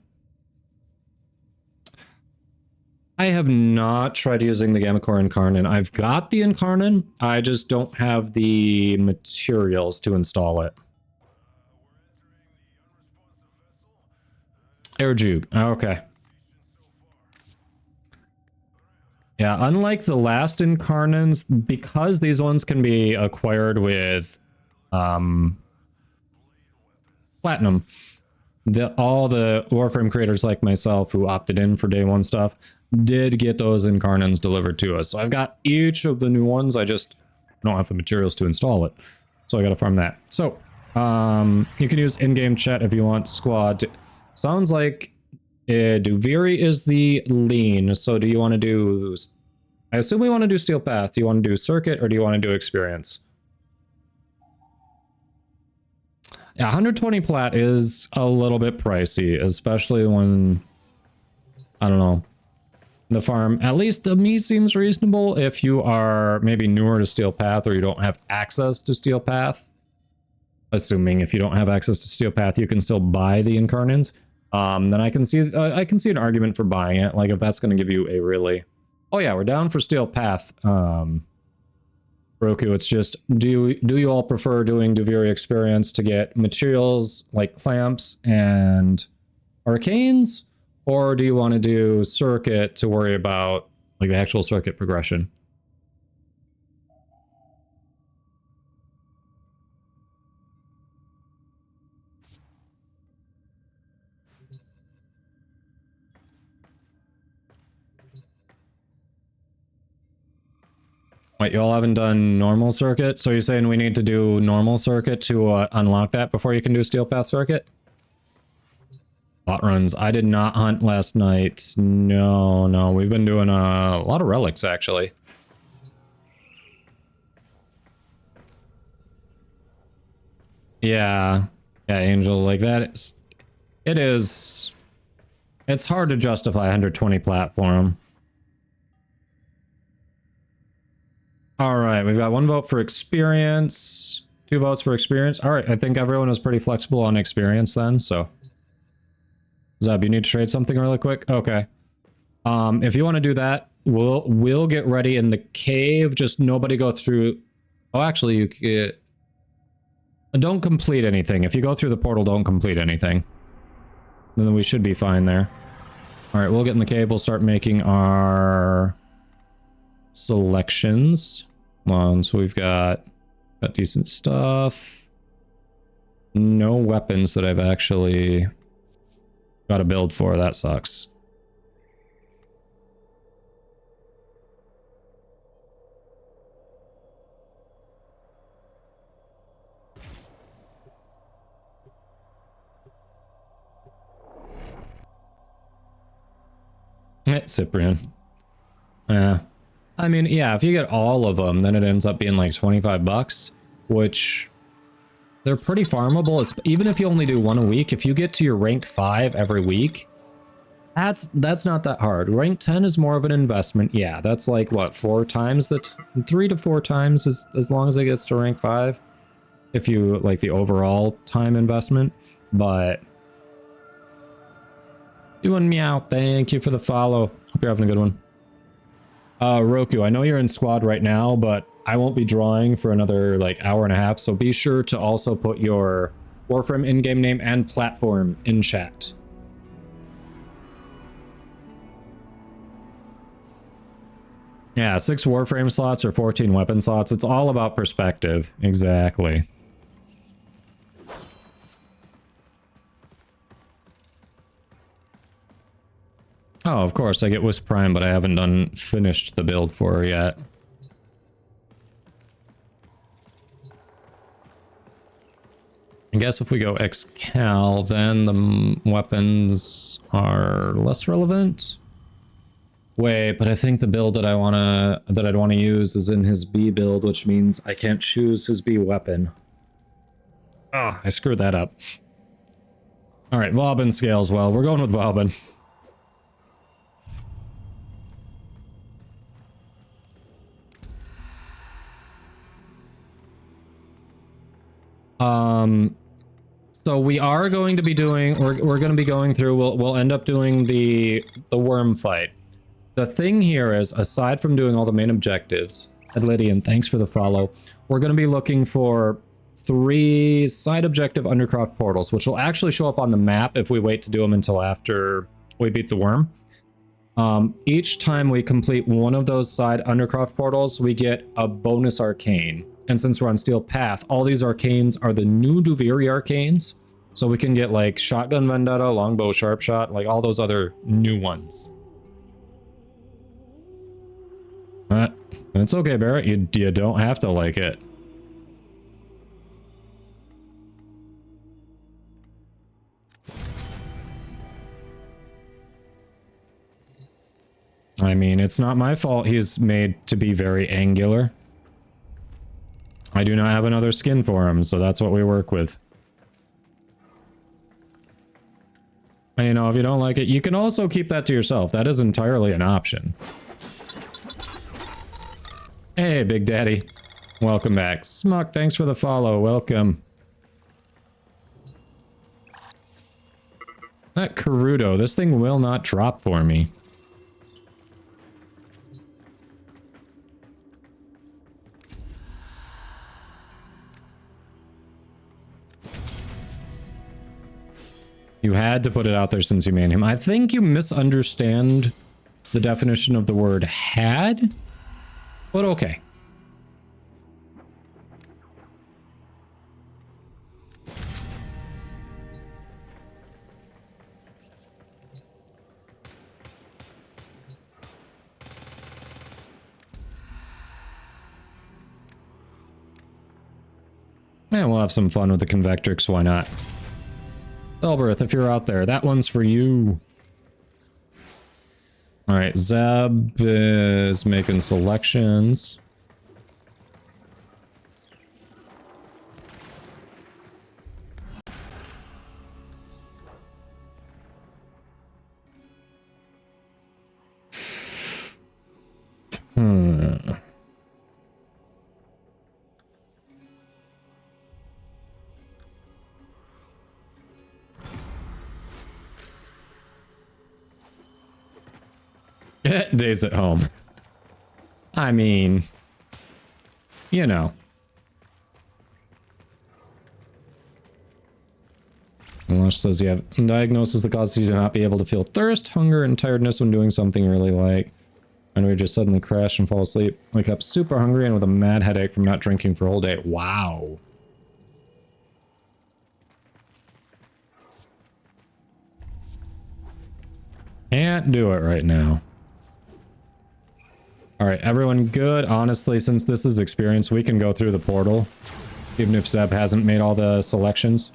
I have not tried using the Gamma Core Incarnon. I've got the Incarnon. I just don't have the materials to install it. Air Juke. Okay. Yeah, unlike the last Incarnons, because these ones can be acquired with Platinum, all the Warframe creators like myself who opted in for day one stuff did get those Incarnons delivered to us. So I've got each of the new ones. I just don't have the materials to install it. So I got to farm that. So you can use in-game chat if you want, squad. Sounds like Duviri is the lean. So do you want to do... I assume we want to do Steel Path. Do you want to do Circuit or do you want to do Experience? Yeah, 120 plat is a little bit pricey, especially when, I don't know, the farm, at least to me, seems reasonable if you are maybe newer to Steel Path or you don't have access to Steel Path. Assuming if you don't have access to Steel Path, you can still buy the Incarnons. Then I can see an argument for buying it. Like if that's going to give you a really, oh yeah, we're down for Steel Path. Roku, it's just, do you all prefer doing Duviri Experience to get materials like clamps and arcanes, or do you want to do Circuit to worry about like the actual circuit progression? Wait, you all haven't done normal circuit? So you're saying we need to do normal circuit to unlock that before you can do Steel Path circuit? Bot runs. I did not hunt last night. No. We've been doing a lot of relics, actually. Yeah, Angel, like that. It's hard to justify 120 platform. All right, we've got 1 vote for experience, 2 votes for experience. All right, I think everyone was pretty flexible on experience then, so. Zeb, you need to trade something really quick? Okay. If you want to do that, we'll get ready in the cave. Just nobody go through. Oh, actually, you get. Don't complete anything. If you go through the portal, don't complete anything. Then we should be fine there. Alright, we'll get in the cave. We'll start making our selections. Come on, so we've got decent stuff. No weapons that I've actually got a build for. That sucks. Cyprian. Yeah. I mean, yeah, if you get all of them, then it ends up being like 25 bucks, which they're pretty farmable. Even if you only do one a week, if you get to your rank 5 every week, that's not that hard. Rank 10 is more of an investment. Yeah, that's like what, 4 times 3 to 4 times as long as it gets to rank 5. If you like the overall time investment, but doing meow, thank you for the follow. Hope you're having a good one. Roku, I know you're in squad right now, but I won't be drawing for another like hour and a half, so be sure to also put your Warframe in-game name and platform in chat. Yeah, 6 Warframe slots or 14 weapon slots. It's all about perspective. Exactly. Oh, of course, I get Wisp Prime, but I haven't finished the build for her yet. I guess if we go X-Cal, then the weapons are less relevant. Wait, but I think the build that I'd want to use is in his B build, which means I can't choose his B weapon. Oh, I screwed that up. All right, Vauban scales well. We're going with Vauban. So we are going to be doing, we're going to be going through, we'll end up doing the worm fight. The thing here is, aside from doing all the main objectives, and Lydian, thanks for the follow, we're going to be looking for 3 side objective Undercroft portals, which will actually show up on the map if we wait to do them until after we beat the worm. Each time we complete one of those side Undercroft portals, we get a bonus arcane. And since we're on Steel Path, all these arcanes are the new Duviri arcanes. So we can get like Shotgun Vendetta, Longbow Sharpshot, like all those other new ones. It's okay, Barrett. You don't have to like it. I mean, it's not my fault he's made to be very angular. I do not have another skin for him, so that's what we work with. And you know, if you don't like it, you can also keep that to yourself. That is entirely an option. Hey, Big Daddy. Welcome back. Smuck, thanks for the follow. Welcome. That Karudo, this thing will not drop for me. You had to put it out there since you made him. I think you misunderstand the definition of the word had, but okay. Yeah, we'll have some fun with the Convectrix, why not? Elberth, if you're out there, that one's for you. Alright, Zeb is making selections. Days at home. I mean, you know. Unless says you have diagnosis that causes you to not be able to feel thirst, hunger, and tiredness when doing something you really like. And we just suddenly crash and fall asleep. Wake up super hungry and with a mad headache from not drinking for a whole day. Wow. Can't do it right now. Alright, everyone good? Honestly, since this is experience, we can go through the portal. Even if Zeb hasn't made all the selections.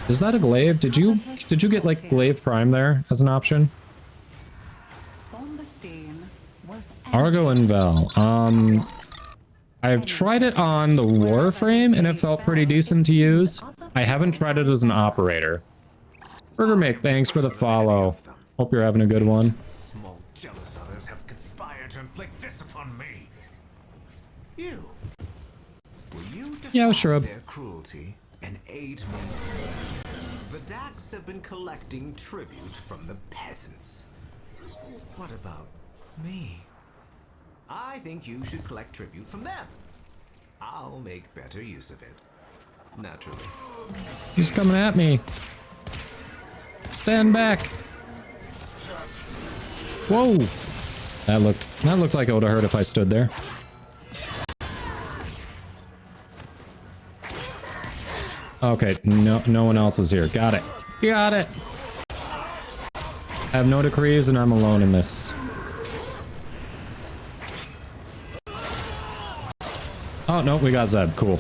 Is that a glaive? Did you get like glaive prime there as an option? Argo and Vel. I've tried it on the Warframe and it felt pretty decent to use. I haven't tried it as an operator. Burgermake, thanks for the follow. Hope you're having a good one. Small jealous others have conspired to inflict this upon me. You. Will you defy their cruelty and aid me? The Dax have been collecting tribute from the peasants. What about me? I think you should collect tribute from them. I'll make better use of it. Naturally. He's coming at me. Stand back. Whoa. That looked like it would have hurt if I stood there. Okay, no one else is here. Got it. Got it. I have no decrees and I'm alone in this. Oh, no, we got Zeb. Cool.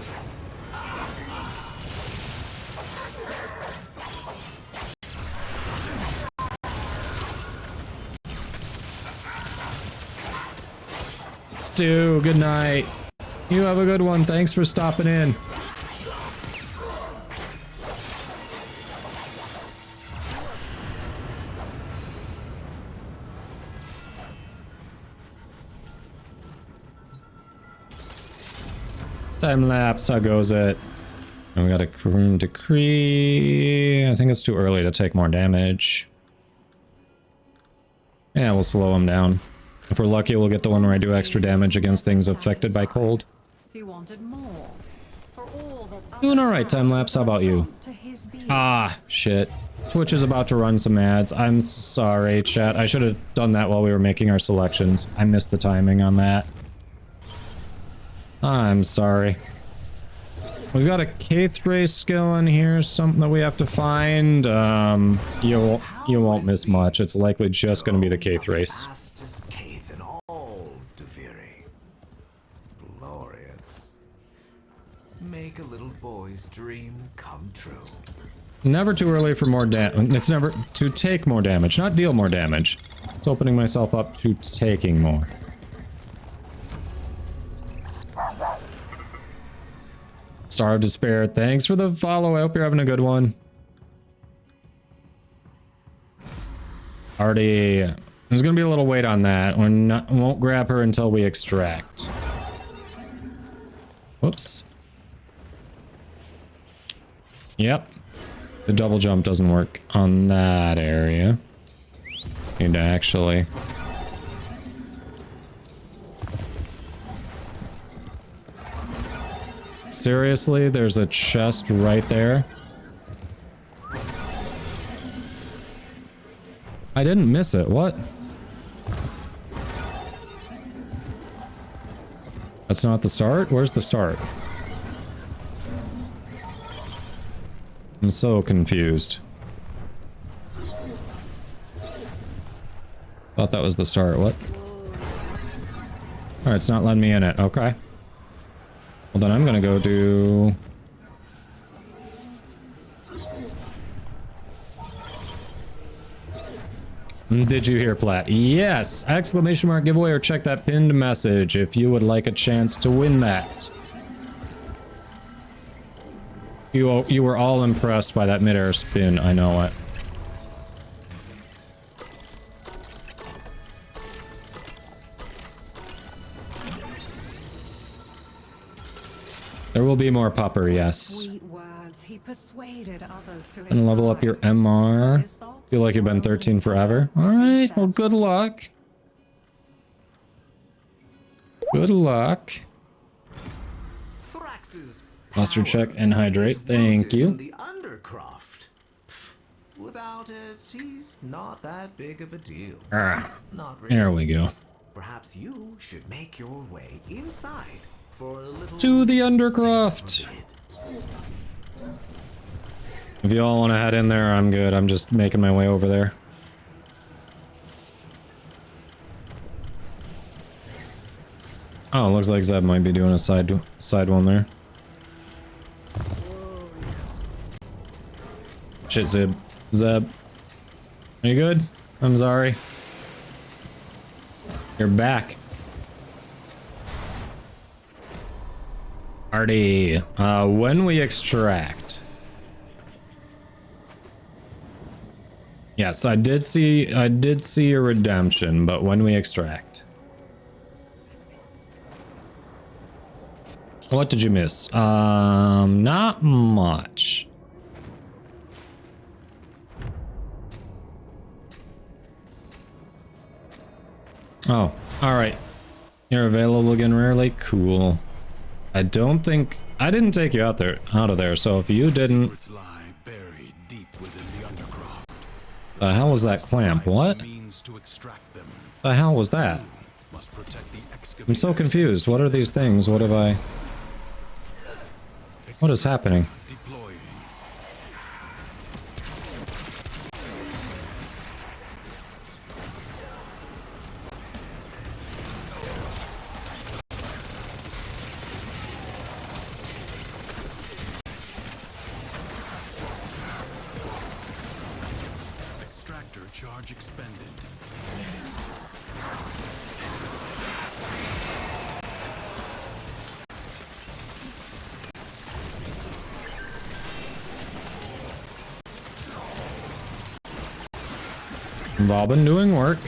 Stu, good night. You have a good one. Thanks for stopping in. Time lapse, how goes it? And we got a rune decree. I think it's too early to take more damage. Yeah, we'll slow him down. If we're lucky, we'll get the one where I do extra damage against things affected by cold. He wanted more. For all that Doing alright, time lapse, how about you? Ah, shit. Twitch is about to run some ads. I'm sorry, chat. I should have done that while we were making our selections. I missed the timing on that. I'm sorry. We've got a K3 skill in here, something that we have to find. You won't miss much. It's likely just going to be the K3. Glorious. Make a little boy's dream come true. Never too early for more damage. It's never to take more damage, not deal more damage. It's opening myself up to taking more. Star of Despair, thanks for the follow. I hope you're having a good one. Already, there's gonna be a little wait on that. Won't grab her until we extract. Whoops. Yep. The double jump doesn't work on that area. Need to actually... Seriously, there's a chest right there. I didn't miss it. What? That's not the start? Where's the start? I'm so confused. Thought that was the start. What? Alright, it's not letting me in it. Okay. Well, then I'm gonna go do... Did you hear, Platt? Yes! Exclamation mark giveaway or check that pinned message if you would like a chance to win that. You were all impressed by that midair spin, I know it. There will be more pupper, yes. And level up your MR. Feel like you've been 13 forever. Alright, well good luck. Good luck. Posture check and hydrate. Thank you. without it, he's not that big of a deal. Not really. There we go. Perhaps you should make your way inside for a little To the Undercroft. If you all want to head in there, I'm good. I'm just making my way over there. Oh, looks like Zeb might be doing a side one there. Shit, Zeb. Zeb. Are you good? I'm sorry. You're back. Artie. When we extract. Yes, I did see a redemption, but when we extract. What did you miss? Not much. Oh, alright. You're available again rarely? Cool. I don't think... I didn't take you out of there, so if you didn't... The hell was that clamp? What? The hell was that? I'm so confused. What are these things? What have I... What is happening? Extractor charge expended. Robin doing work.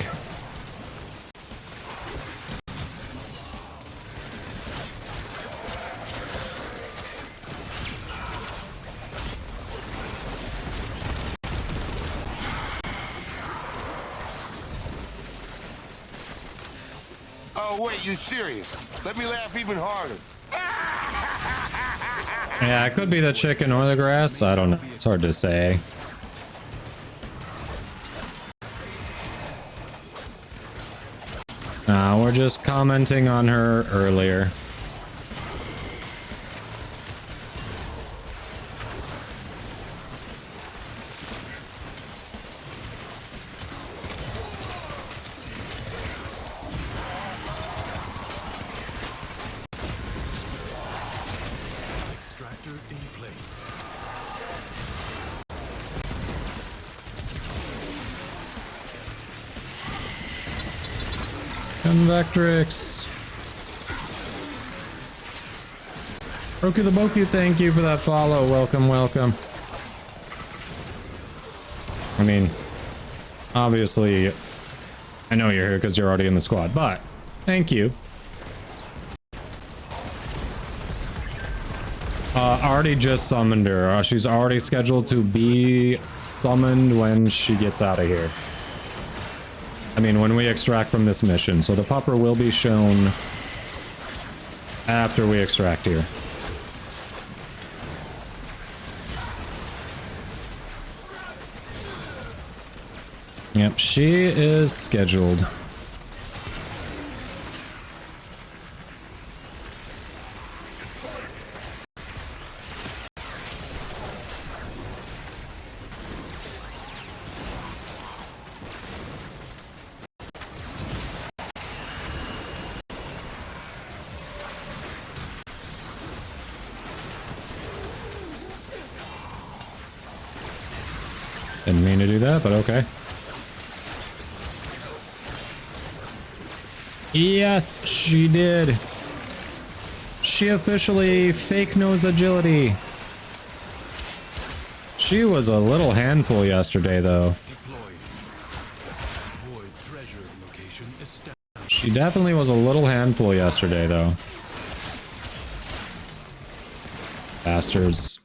Oh wait, you serious? Let me laugh even harder. Yeah, it could be the chicken or the grass. I don't know. It's hard to say. We're just commenting on her earlier. Extractor in place. Convectrix. Roku the Boku, thank you for that follow. Welcome, welcome. I mean, obviously, I know you're here because you're already in the squad, but thank you. Already just summoned her. She's already scheduled to be summoned when she gets out of here. I mean, when we extract from this mission. So the pupper will be shown after we extract here. Yep, she is scheduled. Didn't mean to do that, but okay. Yes, she did. She officially fake nose agility. She was a little handful yesterday, though. She definitely was a little handful yesterday, though. Bastards.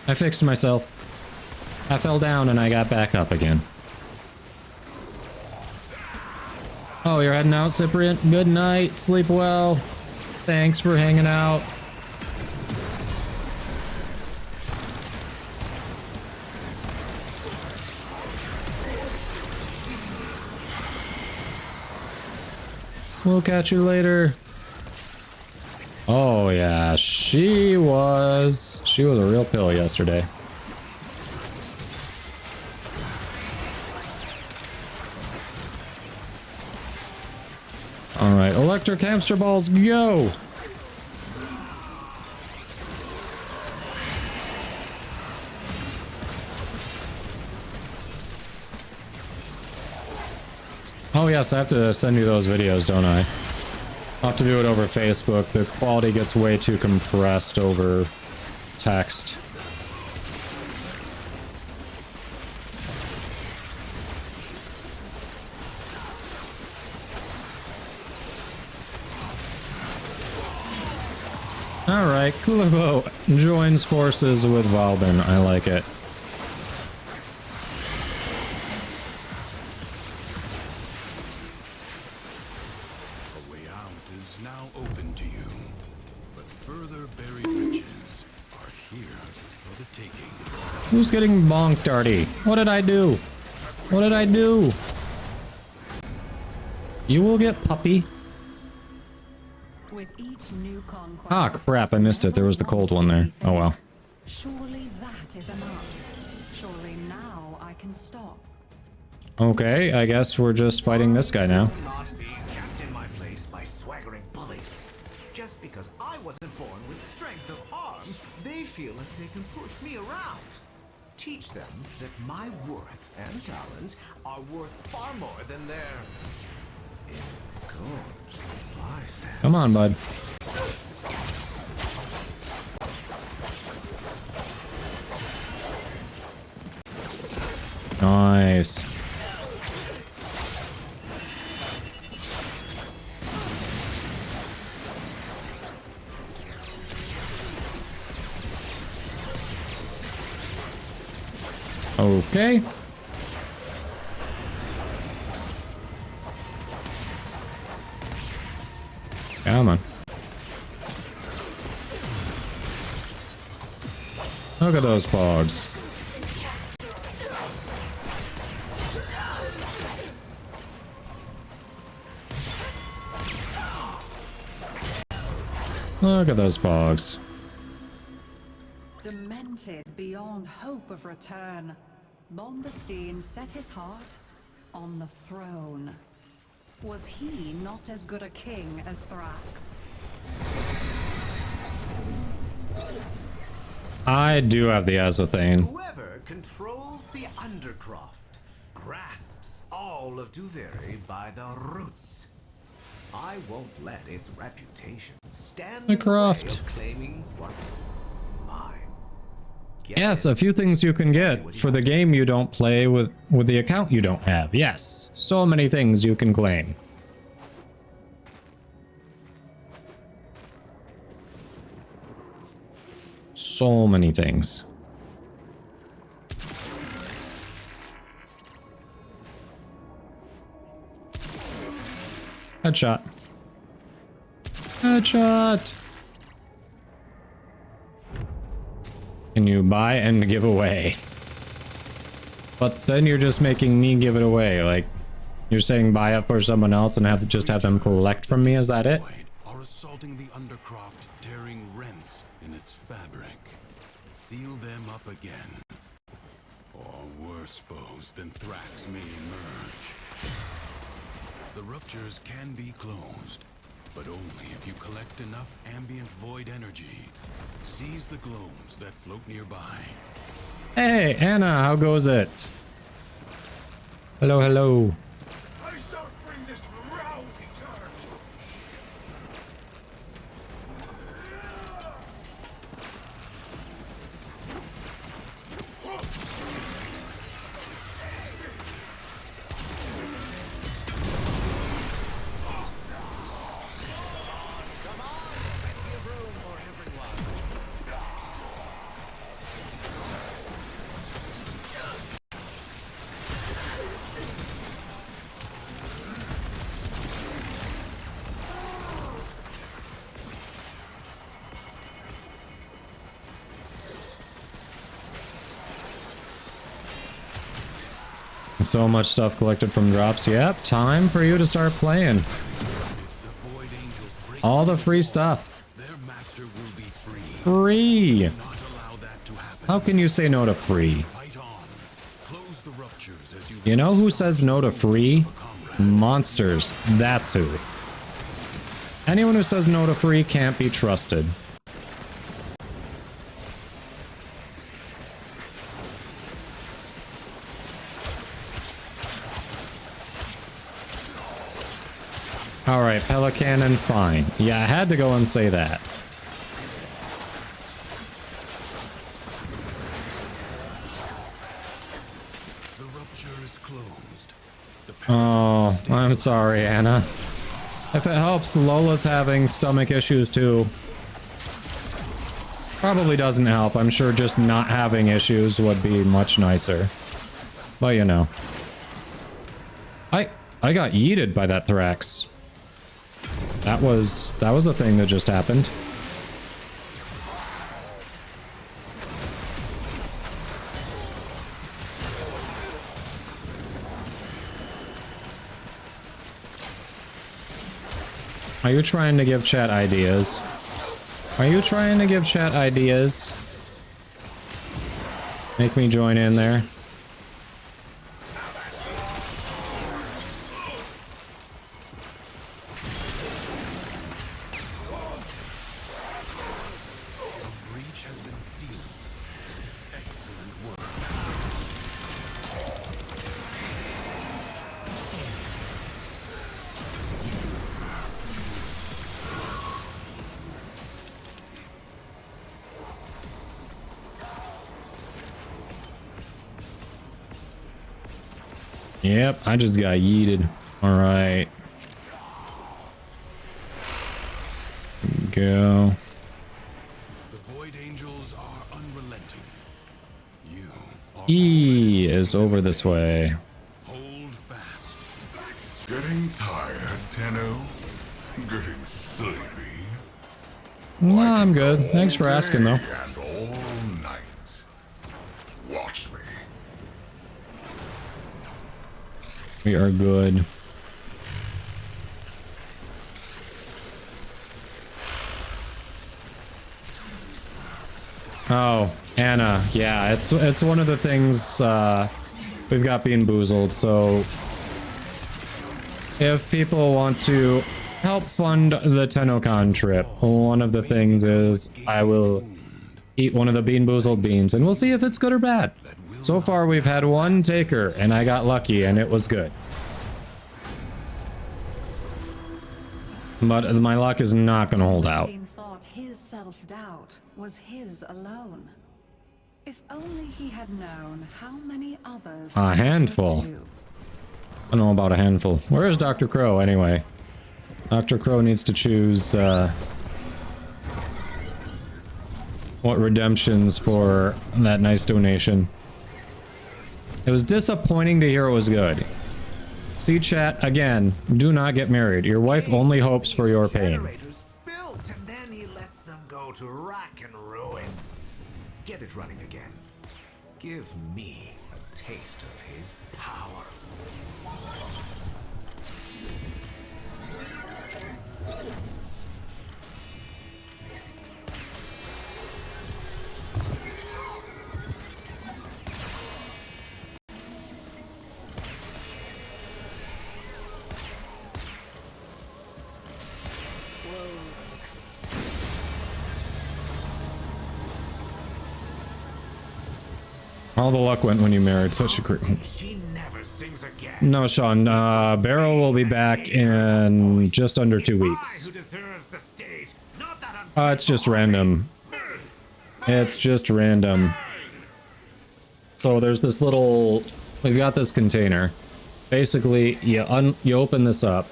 I fixed myself. I fell down and I got back up again. Oh, you're heading out, Cyprian? Good night. Sleep well. Thanks for hanging out. We'll catch you later. Oh yeah, she was a real pill yesterday. All right, electric hamster balls, go! Oh yes, I have to send you those videos, don't I? I'll have to do it over Facebook. The quality gets way too compressed over text. Alright, Kulabo joins forces with Valbin. I like it. Who's getting bonked, Artie? What did I do? What did I do? You will get puppy. With each new conquest, Ah, crap, I missed it. There was the cold one there. Oh well. surely that is enough. Surely now I can stop. Okay, I guess we're just fighting this guy now. Not being kept in my place by swaggering bullies. Just because I wasn't born with strength of arm, they feel like they can push me around. Teach them that my worth and talent are worth far more than their goods. Come on, bud. Nice. Okay. Come on. Look at those pogs. Look at those pogs. Demented beyond hope of return, Mondestein set his heart on the throne. Was he not as good a king as Thrax? I do have the Azothain. Whoever controls the Undercroft grasps all of Duveri by the roots. I won't let its reputation stand in the way of claiming what's mine. Yes, a few things you can get for the game you don't play with the account you don't have. Yes, so many things you can claim. So many things. Headshot. Headshot. Can you buy and give away? But then you're just making me give it away. Like, you're saying buy it for someone else and have them collect from me. Is that it? Are assaulting the Undercroft, tearing rents in its fabric. Seal them up again. Or worse foes than Thrax may emerge. The ruptures can be closed, but only if you collect enough ambient void energy. Seize the globes that float nearby. Hey, Anna, how goes it? Hello, hello. So much stuff collected from drops. Yep, time for you to start playing. If All the free stuff. Their master will be free. Free. Do not allow that to happen. How can you say no to free? Fight on. Close the ruptures as You know who says no to free? Monsters. That's who. Anyone who says no to free can't be trusted. Alright, Pelicanon, fine. Yeah, I had to go and say that. The rupture is closed. Oh, I'm sorry, Anna. If it helps, Lola's having stomach issues too. Probably doesn't help. I'm sure just not having issues would be much nicer. But you know. I got yeeted by that Thrax. That was a thing that just happened. Are you trying to give chat ideas? Are you trying to give chat ideas? Make me join in there. Yep, I just got yeeted. Alright. Go. The Void Angels are unrelenting. You are E is over this way. hold fast. Getting tired, Tenno? Getting sleepy? No, I'm good. Thanks for asking, though. And all night. Watch me. We are good. Oh, Anna. Yeah, it's one of the things we've got being boozled, so if people want to help fund the TennoCon trip, one of the things is I will eat one of the Bean Boozled beans, and we'll see if it's good or bad. So far, we've had one taker, and I got lucky, and it was good. But my luck is not going to hold out. Thought his self-doubt was his alone. If only he had known how many others. A handful. I don't know about a handful. Where is Dr. Crow, anyway? Dr. Crow needs to choose, what redemptions for that nice donation. It was disappointing to hear it was good. See, chat, again, do not get married. Your wife only hopes for your pain. Built, and then he lets them go to rack and ruin. Get it running again. Give me a taste of his power. All the luck went when you married such a great... She never sings again. No, Sean, Barrow will be back in just under 2 weeks. It's just random. It's just random. So there's this little... We've got this container. Basically, you open this up,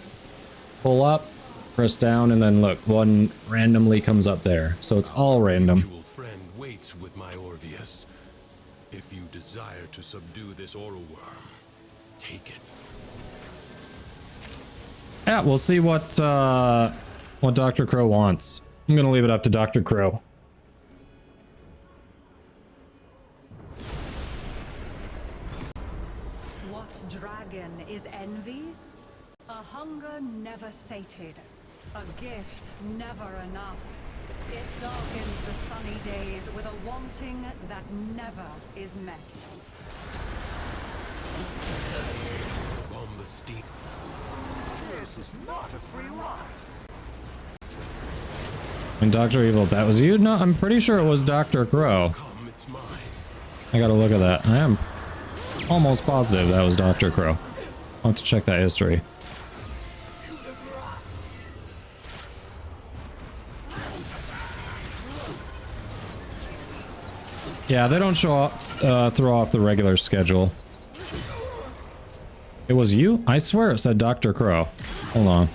pull up, press down, and then look, one randomly comes up there. So it's all random. Friend waits with my Orvius. If you desire to subdue this oral worm, take it. Yeah, we'll see what Dr. Crow wants. I'm gonna leave it up to Dr. Crow. What dragon is envy? A hunger never sated. A gift never enough. It darkens the sunny days with a wanting that never is met. Bomb the steam. This is not a free ride. And Dr. Evil, if that was you? No, I'm pretty sure it was Dr. Crow. I gotta look at that. I am almost positive that was Dr. Crow. I'll have to check that history. Yeah, they don't show up, throw off the regular schedule. It was you? I swear it said Dr. Crow. Hold on.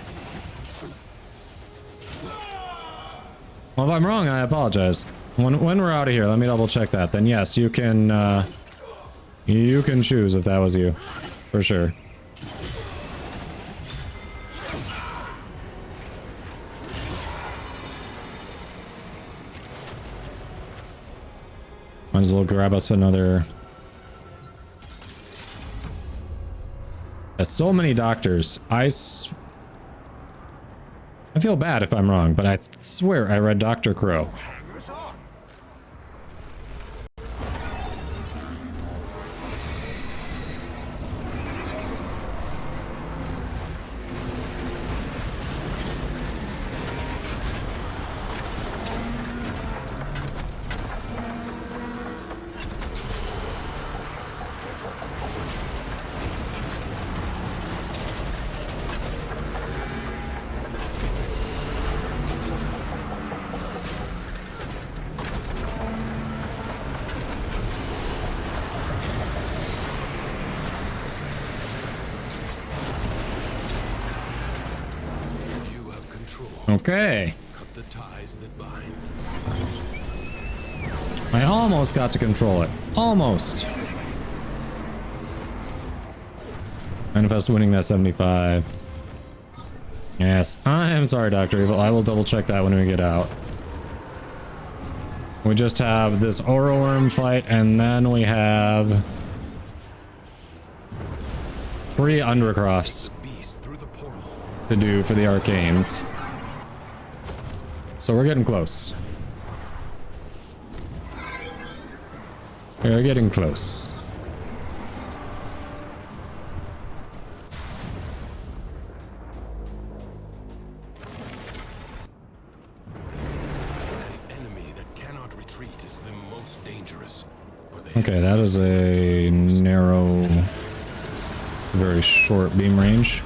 Well, if I'm wrong, I apologize. When we're out of here, let me double check that. Then yes, you can choose if that was you. For sure. Might as well grab us another. There's so many doctors. I feel bad if I'm wrong, but I swear I read Dr. Crow. Okay. Cut the ties that bind. I almost got to control it. Almost. Manifest winning that 75. Yes. I am sorry, Dr. Evil. I will double check that when we get out. We just have this Oro Worm fight, and then we have 3 Undercrofts to do for the Arcanes. So we're getting close. We're getting close. An enemy that cannot retreat is the most dangerous. Okay, that is a narrow, very short beam range.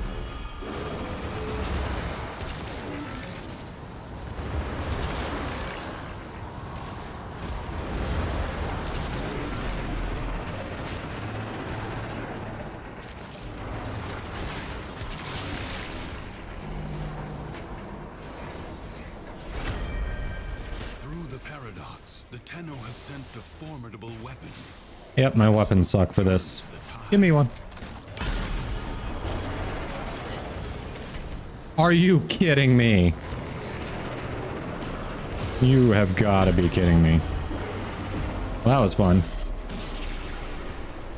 Yep, my weapons suck for this. Give me one. Are you kidding me? You have got to be kidding me. Well, that was fun.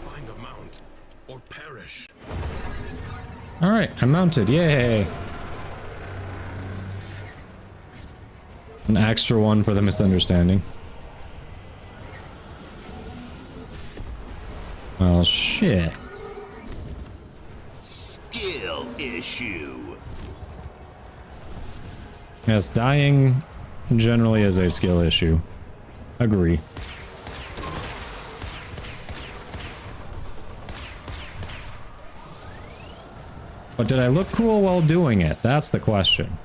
Find a mount or perish. All right, I'm mounted. Yay! An extra one for the misunderstanding. Well, shit. Skill issue. Yes, dying generally is a skill issue. Agree. But did I look cool while doing it? That's the question.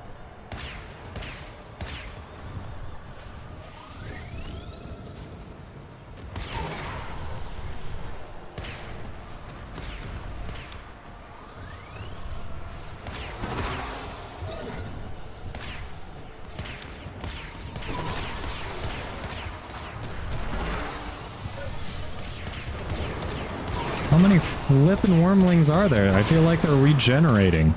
How many flippin' wormlings are there? I feel like they're regenerating.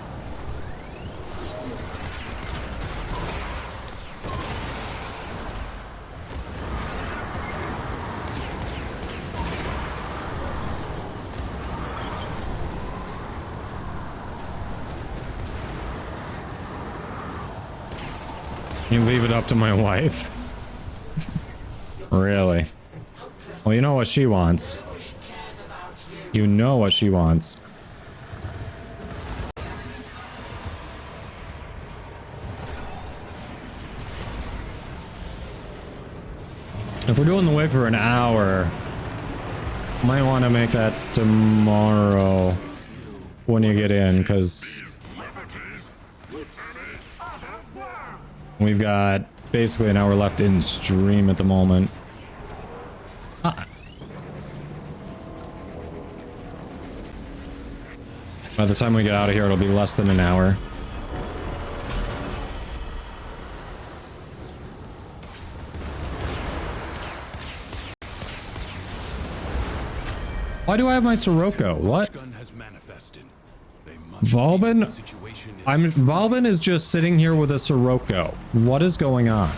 You leave it up to my wife? Really? Well, you know what she wants. You know what she wants. If we're doing the wait for an hour, might want to make that tomorrow when you get in, because we've got basically an hour left in stream at the moment. By the time we get out of here, it'll be less than an hour. Why do I have my Sirocco? What? Valbin? Valbin is just sitting here with a Sirocco. What is going on?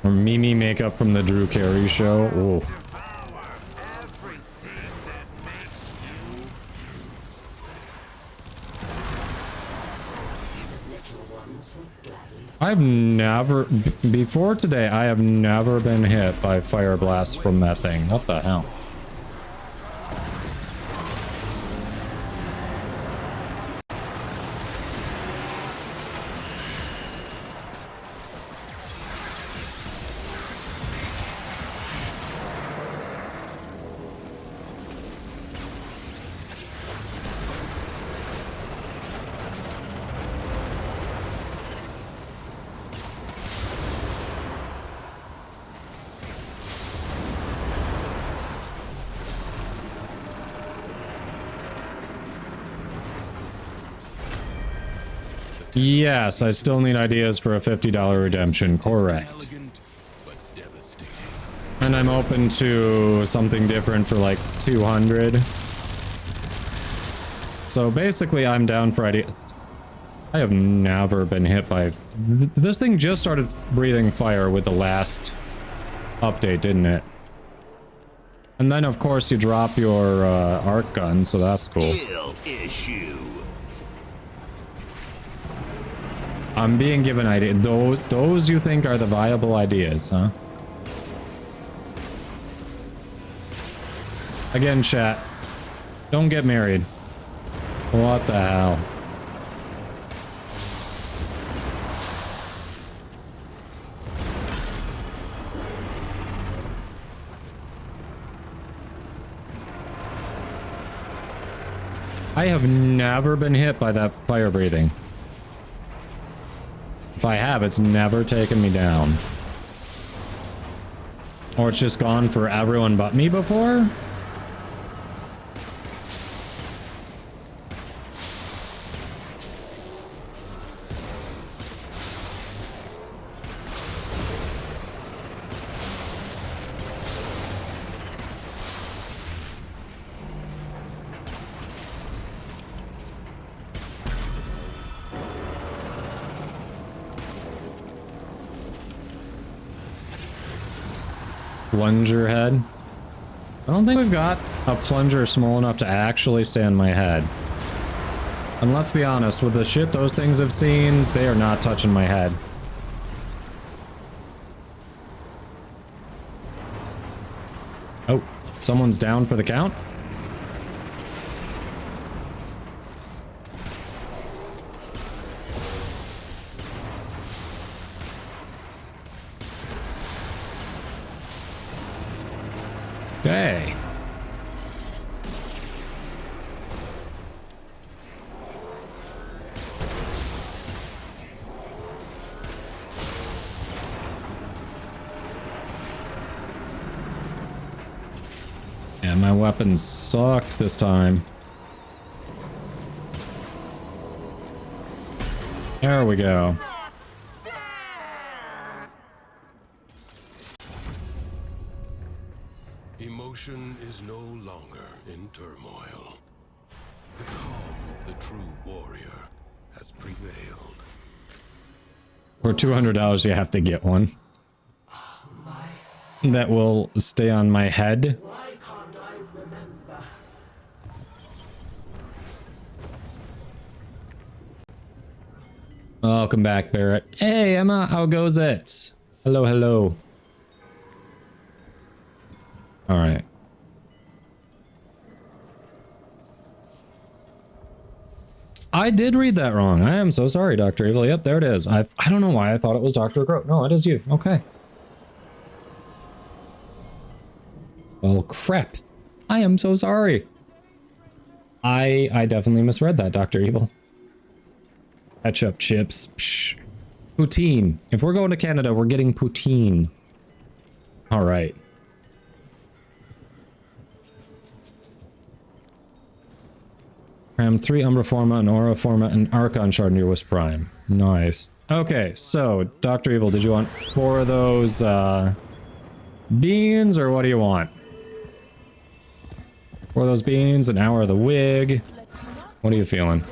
Or Mimi makeup from the Drew Carey show. Ooh. I've never, before today, I have never been hit by fire blast from that thing. What the hell? Yes, I still need ideas for a $50 redemption, correct. And I'm open to something different for like 200. So basically I'm down for ideas. I have never been hit by... This thing just started breathing fire with the last update, didn't it? And then of course you drop your arc gun, so that's cool. Skill issue. I'm being given ideas. Those you think are the viable ideas, huh? Again, chat. Don't get married. What the hell? I have never been hit by that fire breathing. If I have, it's never taken me down. Or it's just gone for everyone but me before? Plunger head. I don't think we've got a plunger small enough to actually stay on my head. And let's be honest, with the shit those things have seen, they are not touching my head. Oh, someone's down for the count? Okay. Yeah, Man, my weapons sucked this time. There we go. Emotion is no longer in turmoil. The calm of the true warrior has prevailed. For $200, you have to get one. That will stay on my head. Why can't I remember? Welcome back, Barrett. Hey, Emma, how goes it? Hello, hello. All right. I did read that wrong. I am so sorry, Dr. Evil. Yep, there it is. I don't know why I thought it was Dr. Groat. No, it is you. Okay. Well, crap. I am so sorry. I definitely misread that, Dr. Evil. Ketchup chips. Psh. Poutine. If we're going to Canada, we're getting poutine. All right. Cram 3 Umbra Forma, an Aura Forma, and Archon Shard near Wisp Prime. Nice. Okay, so, Dr. Evil, did you want 4 of those, beans, or what do you want? 4 of those beans, an hour of the wig. What are you feeling?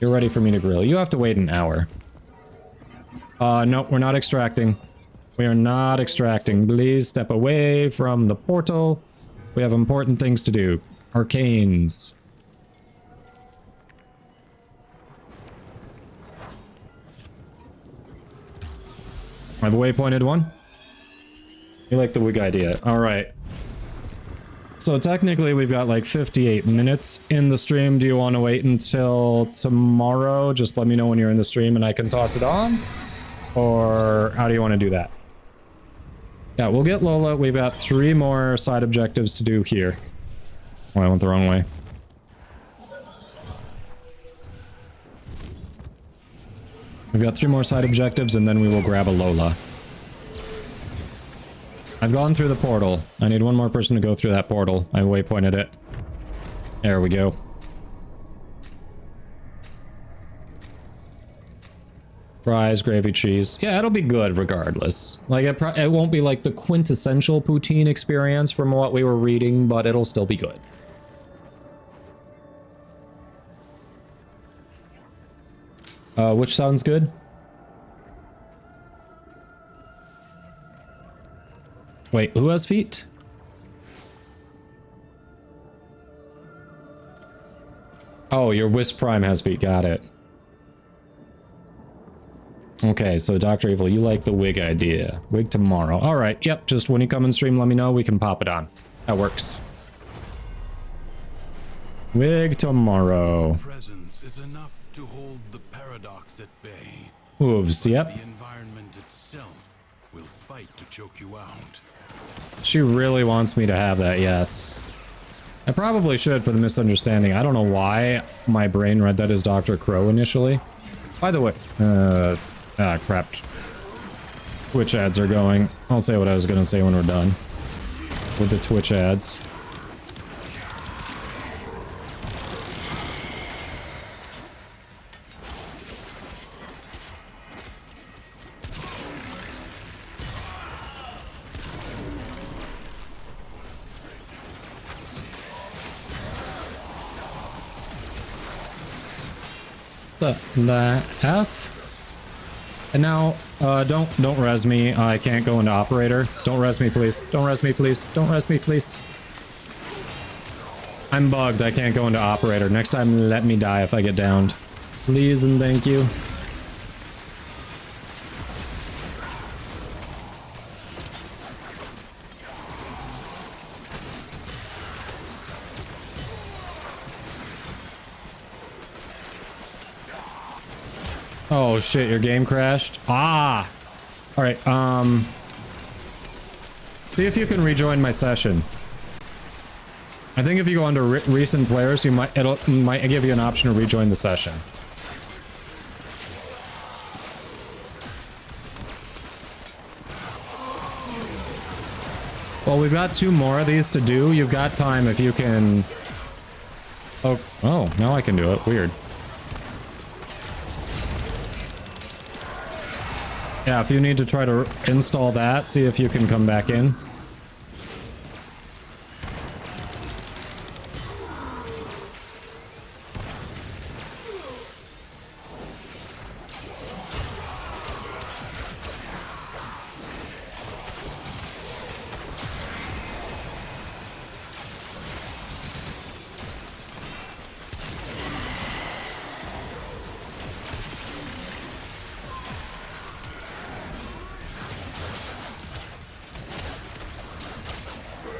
You're ready for me to grill. You have to wait an hour. Nope, we're not extracting. We are not extracting. Please step away from the portal. We have important things to do. Arcanes. I've waypointed one. You like the wig idea. All right. So technically we've got like 58 minutes in the stream. Do you want to wait until tomorrow? Just let me know when you're in the stream and I can toss it on. Or how do you want to do that? Yeah, we'll get Lola. We've got 3 more side objectives to do here. Oh, I went the wrong way. We've got 3 more side objectives and then we will grab a Lola. I've gone through the portal. I need one more person to go through that portal. I waypointed it. There we go. Fries, gravy, cheese. Yeah, it'll be good regardless. Like, it won't be like the quintessential poutine experience from what we were reading, but it'll still be good. Which sounds good? Wait, who has feet? Oh, your Wisp Prime has feet. Got it. Okay, so Dr. Evil, you like the wig idea. Wig tomorrow. All right, yep, just when you come and stream, let me know. We can pop it on. That works. Wig tomorrow. Presence is enough to hold the paradox at bay. Hooves, yep. The environment itself will fight to choke you out. She really wants me to have that, yes. I probably should for the misunderstanding. I don't know why my brain read that as Dr. Crow initially. By the way, crap. Twitch ads are going. I'll say what I was gonna say when we're done with the Twitch ads. The F? And now, don't res me. I can't go into operator. Don't res me, please. Don't res me, please. Don't res me, please. I'm bugged. I can't go into operator. Next time, let me die if I get downed. Please and thank you. Oh shit, your game crashed? Ah! Alright, see if you can rejoin my session. I think if you go under recent players, you might might give you an option to rejoin the session. Well, we've got 2 more of these to do. You've got time if you can... Oh, now I can do it. Weird. Yeah, if you need to try to install that, see if you can come back in.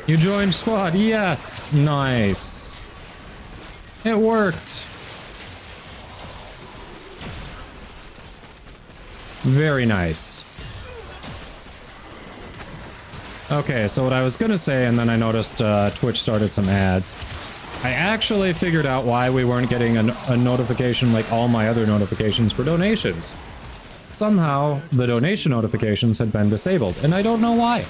You joined squad. Yes. Nice. It worked. Very nice. Okay, so what I was gonna say, and then I noticed Twitch started some ads. I actually figured out why we weren't getting a notification like all my other notifications for donations. Somehow, the donation notifications had been disabled, and I don't know why.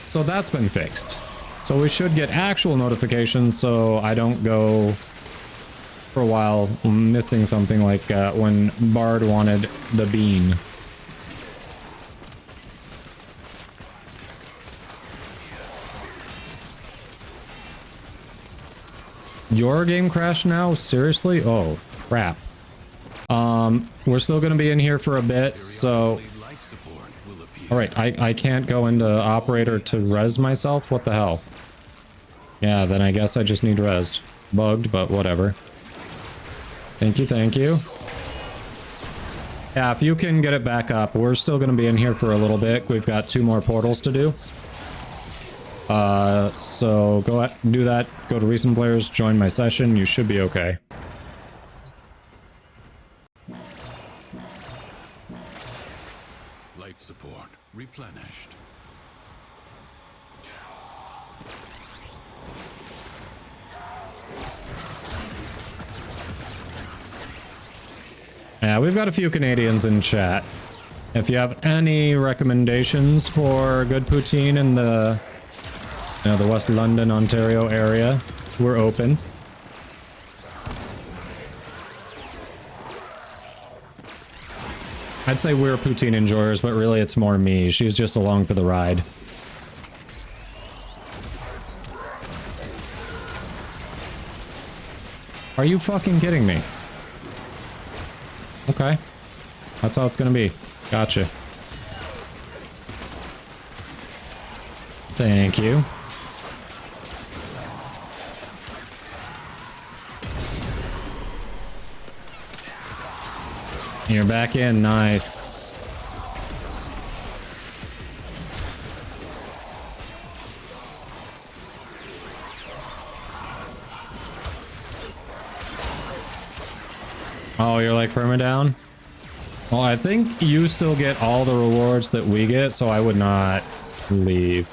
So that's been fixed. So we should get actual notifications so I don't go for a while missing something like when Bard wanted the bean. Your game crashed now? Seriously? Oh, crap. We're still gonna be in here for a bit, so... Alright, I can't go into operator to res myself? What the hell? Yeah, then I guess I just need resed. Bugged, but whatever. Thank you, thank you. Yeah, if you can get it back up, we're still gonna be in here for a little bit. We've got 2 more portals to do. So go at, do that, go to recent players, join my session, you should be okay. Life support replenished. Yeah, we've got a few Canadians in chat. If you have any recommendations for good poutine in the, you know, the West London, Ontario area, we're open. I'd say we're poutine enjoyers, but really it's more me. She's just along for the ride. Are you fucking kidding me? Okay. That's how it's gonna be. Gotcha. Thank you. You're back in. Nice. Oh, you're like permadown? Well, I think you still get all the rewards that we get, so I would not leave.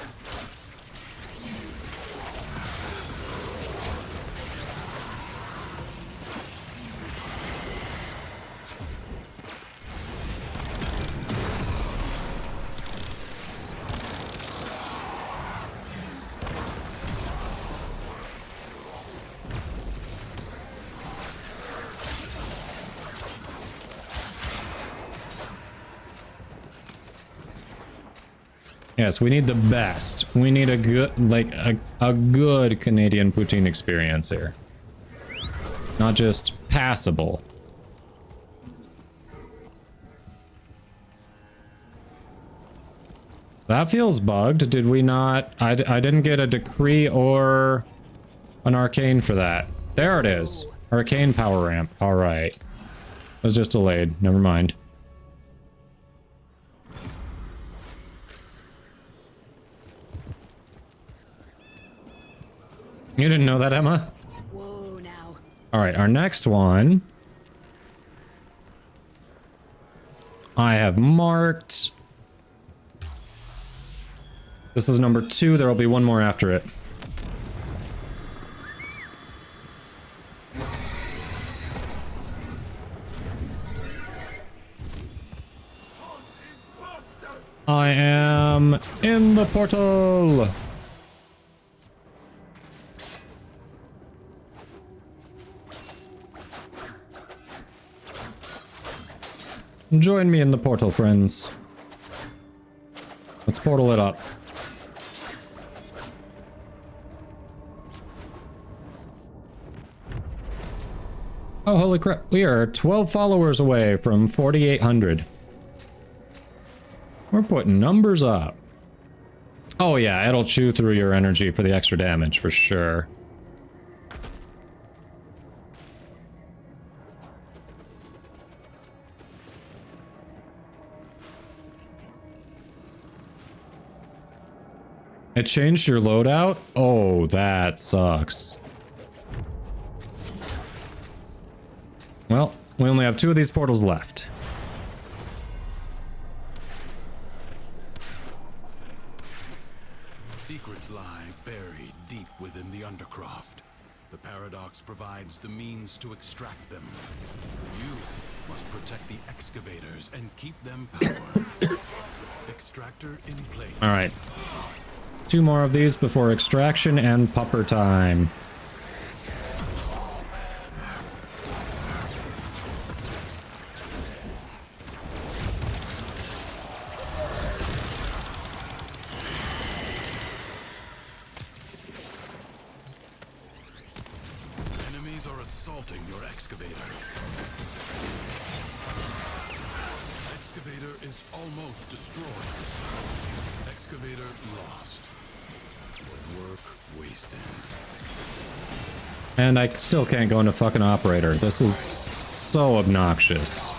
Yes, we need the best. We need a good, like, a good Canadian poutine experience here. Not just passable. That feels bugged. Did we not... I didn't get a decree or an arcane for that. There it is. Arcane power ramp. Alright. It was just delayed. Never mind. You didn't know that, Emma? Whoa, now. Alright, our next one... I have marked... This is number 2, there will be one more after it. I am in the portal. Join me in the portal, friends. Let's portal it up. Oh, holy crap. We are 12 followers away from 4,800. We're putting numbers up. Oh yeah, it'll chew through your energy for the extra damage, for sure. It changed your loadout? Oh, that sucks. Well, we only have 2 of these portals left. Secrets lie buried deep within the Undercroft. The Paradox provides the means to extract them. You must protect the excavators and keep them powered. Extractor in place. Alright. 2 more of these before extraction and pupper time. Enemies are assaulting your excavator. Excavator is almost destroyed. Excavator lost. Work wasted. And I still can't go into fucking operator. This is so obnoxious.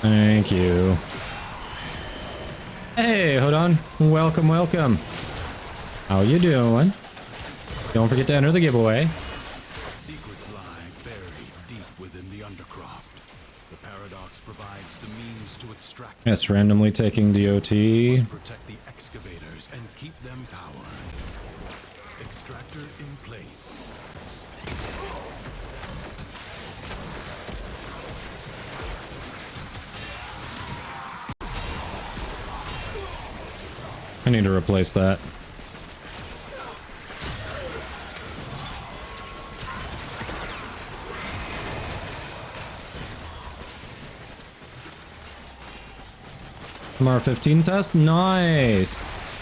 Thank you. Hey, hold on. Welcome, welcome. How you doing? Don't forget to enter the giveaway. Secrets lie buried deep within the Undercroft. The Paradox provides the means to extract. Yes, randomly taking DOT. Protect the excavators and keep them powered. Extractor in place. I need to replace that. MR15 test? Nice!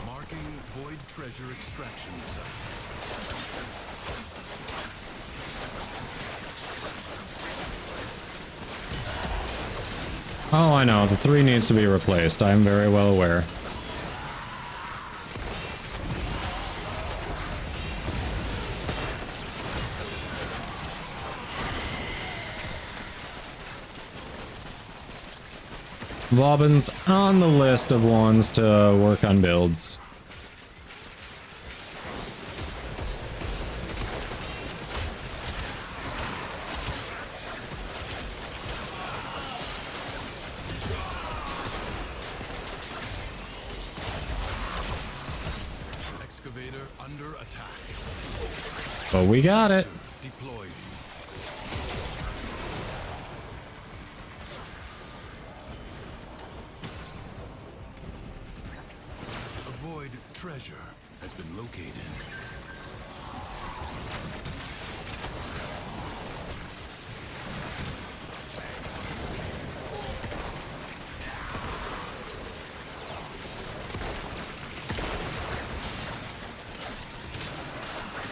Marking void treasure extraction site. Oh, I know. The 3 needs to be replaced. I'm very well aware. Bobbin's on the list of ones to work on builds. Excavator under attack. But we got it. Deploying. A void treasure has been located.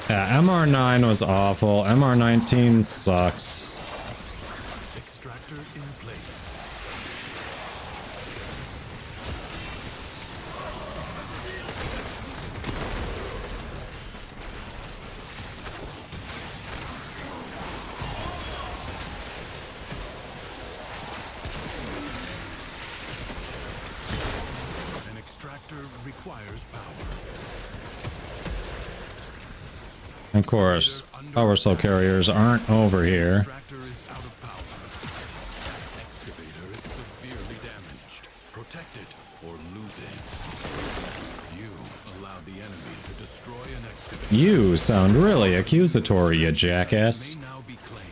Yeah, MR9 was awful. MR19 sucks. Extractor in place. An extractor required. requires power. Of course, power cell carriers aren't over here. Extractor is out of power. Excavator is severely damaged. Protect it or lose it. You allowed the enemy to destroy an excavator. You sound really accusatory, you jackass. May now be claimed.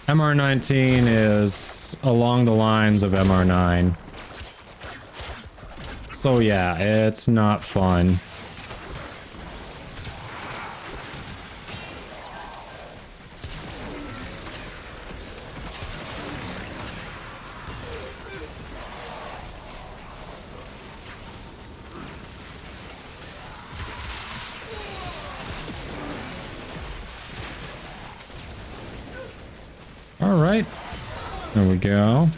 MR19 is along the lines of MR9. So yeah, it's not fun. All right, there we go.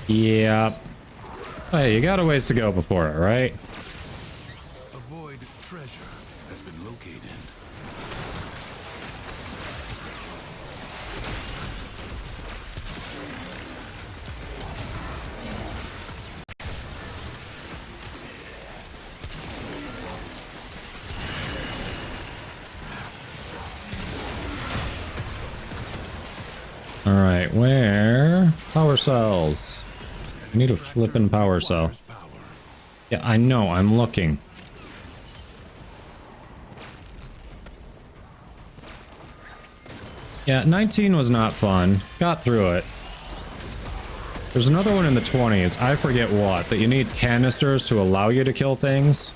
Yeah. Hey, you got a ways to go before it, right? A void treasure has been located. All right, where? Power cells. I need a flippin' power cell. Yeah, I know, I'm looking. Yeah, 19 was not fun. Got through it. There's another one in the 20s, I forget what, that you need canisters to allow you to kill things.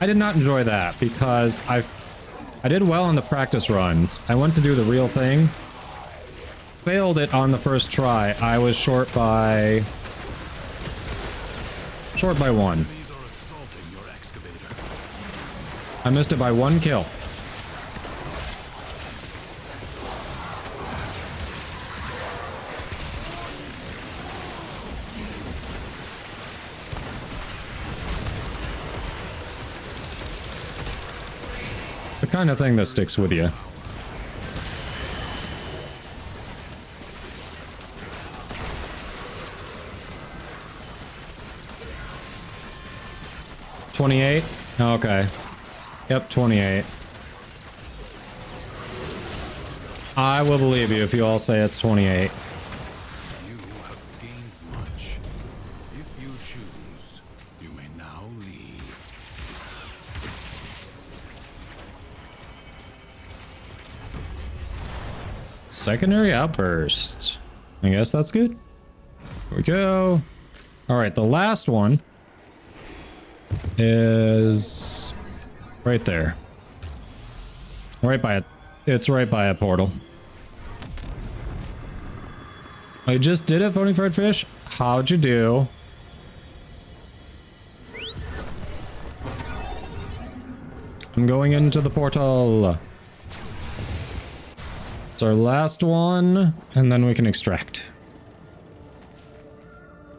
I did not enjoy that because I did well on the practice runs. I went to do the real thing. Failed it on the first try. I was short by one. I missed it by 1 kill. It's the kind of thing that sticks with you. $28? Okay. Yep, 28. I will believe you if you all say it's 28. You have gained much. If you choose, you may now leave. Secondary outburst. I guess that's good. Here we go. All right, the last one is right there. Right by it. It's right by a portal. I just did it, voting fried fish. How'd you do? I'm going into the portal. It's our last one, and then we can extract.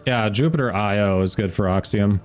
Yeah, Jupiter IO is good for Oxium.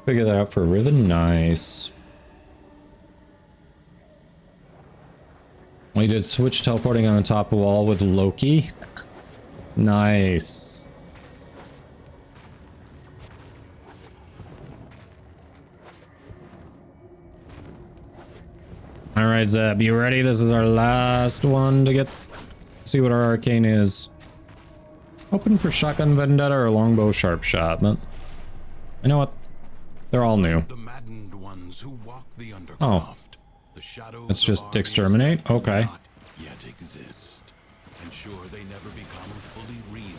Figure that out for Riven. Nice. We did switch teleporting on the top wall with Loki. Nice. All right, Zeb, you ready? This is our last one to get. See what our arcane is. Hoping for shotgun vendetta or longbow sharp shot, but you know what? They're all new. The maddened ones who walk the undercroft. The shadows it's just exterminate? Okay. not yet exist. Ensure they never become fully real.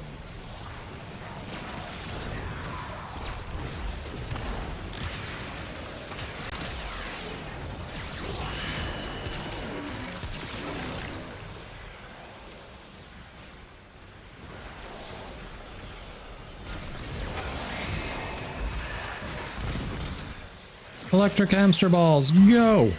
Electric hamster balls, go!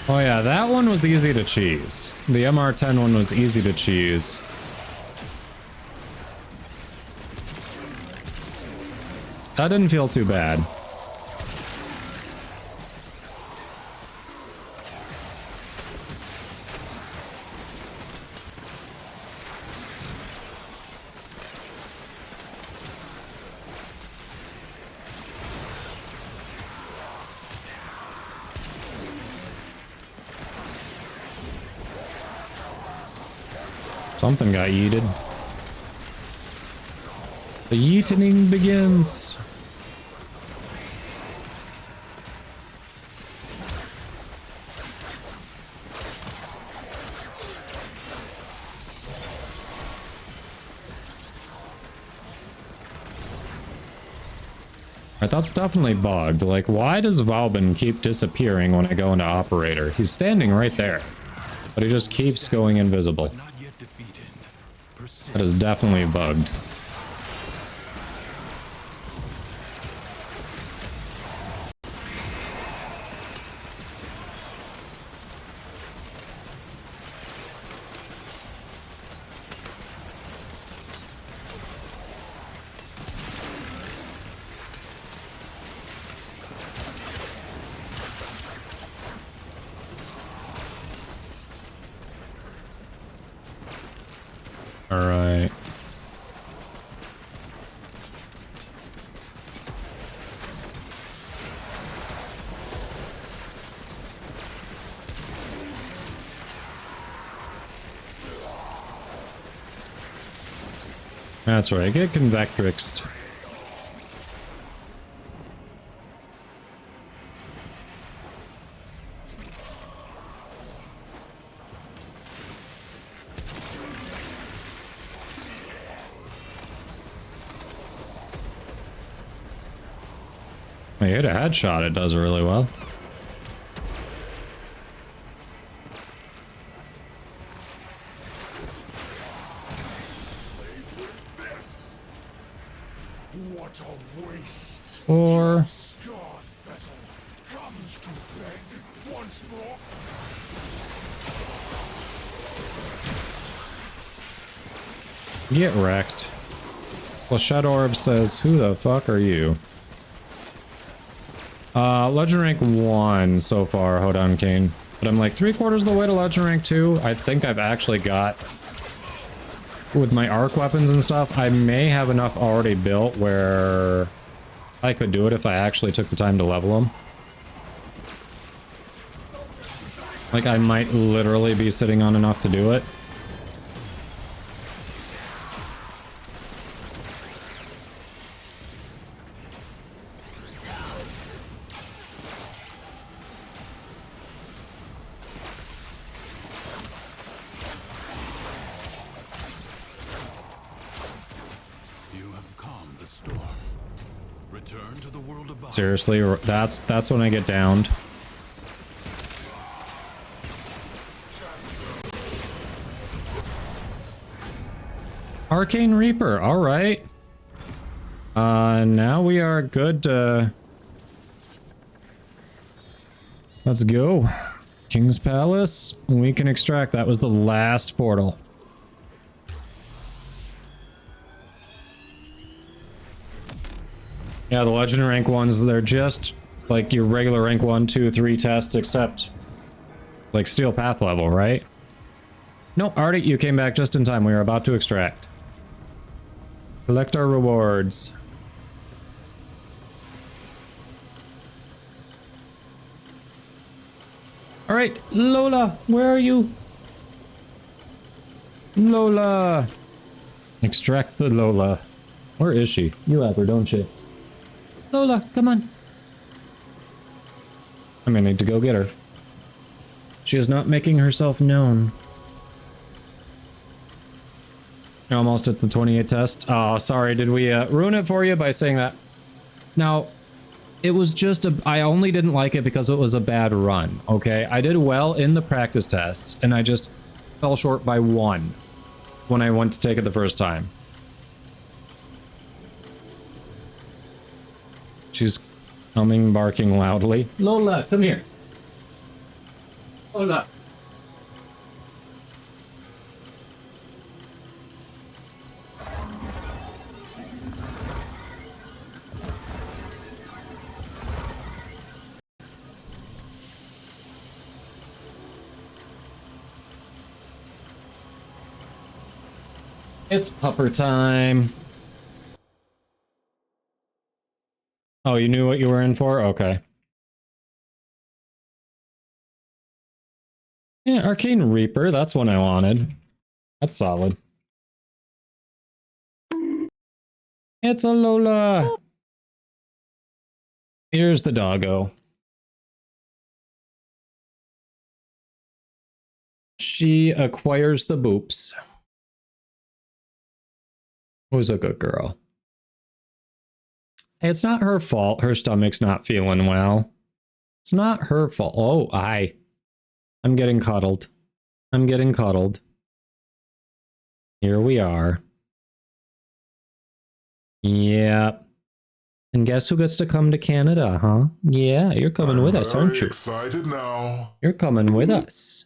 Oh yeah, that one was easy to cheese. The MR10 one was easy to cheese. That didn't feel too bad. Something got yeeted. The yeetening begins. Alright, that's definitely bugged. Like, why does Valbin keep disappearing when I go into operator? He's standing right there, but he just keeps going invisible. That is definitely bugged. All right. That's right, get Convectrixed. I hit a headshot, it does really well. What a waste! Or Scarred vessel comes to beg once more. get wrecked. Well, Shadow Orb says, who the fuck are you? Legend rank 1 so far, hold on, Kane. But I'm like 3/4 of the way to Legend rank 2. I think I've actually got, with my arc weapons and stuff, I may have enough already built where I could do it if I actually took the time to level them. Like, I might literally be sitting on enough to do it. Seriously, that's when I get downed. Arcane Reaper, alright. Now we are good. Let's go. King's Palace. We can extract. That was the last portal. Yeah, the Legend rank ones, they're just like your regular rank 1, 2, 3 tests, except like Steel Path level, right? Nope, Artie, you came back just in time. We were about to extract. Collect our rewards. Alright, Lola, where are you? Lola! Extract the Lola. Where is she? You have her, don't you? Lola, come on. I may need to go get her. She is not making herself known. You're almost at the 28 test. Oh, sorry. Did we ruin it for you by saying that? Now, it was just I only didn't like it because it was a bad run, okay? I did well in the practice tests, and I just fell short by 1 when I went to take it the first time. She's coming, barking loudly. Lola, come here. Lola. It's pupper time. Oh, you knew what you were in for? Okay. Yeah, Arcane Reaper, that's one I wanted. That's solid. It's a Lola! Here's the doggo. She acquires the boops. Who's a good girl? It's not her fault. Her stomach's not feeling well. It's not her fault. Oh, I'm getting cuddled. I'm getting cuddled. Here we are. Yep. And guess who gets to come to Canada, huh? Yeah, you're coming with us, aren't you? Excited now. You're coming with us.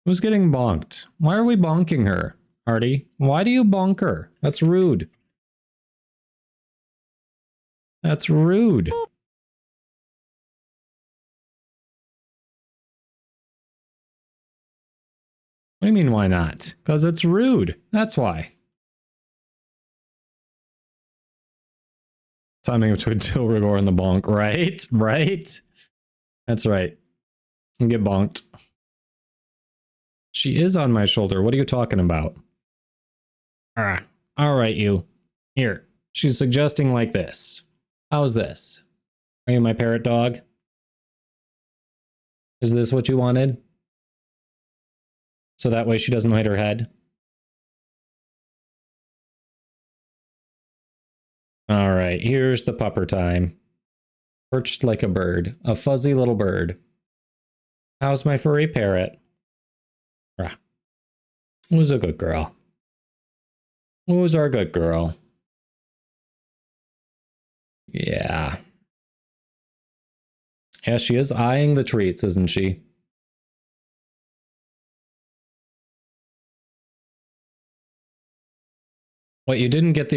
Who's getting bonked? Why are we bonking her, Artie? Why do you bonk her? That's rude. That's rude. What do you mean, why not? Because it's rude. That's why. Timing between Tilrigor and the bonk. Right? Right? That's right. You get bonked. She is on my shoulder. What are you talking about? All right, you. Here. She's suggesting like this. How's this? Are you my parrot dog? Is this what you wanted? So that way she doesn't hide her head? All right, here's the pupper time. Perched like a bird. A fuzzy little bird. How's my furry parrot? Who's a good girl? Who's our good girl? Yeah. Yeah, she is eyeing the treats, isn't she? What, you didn't get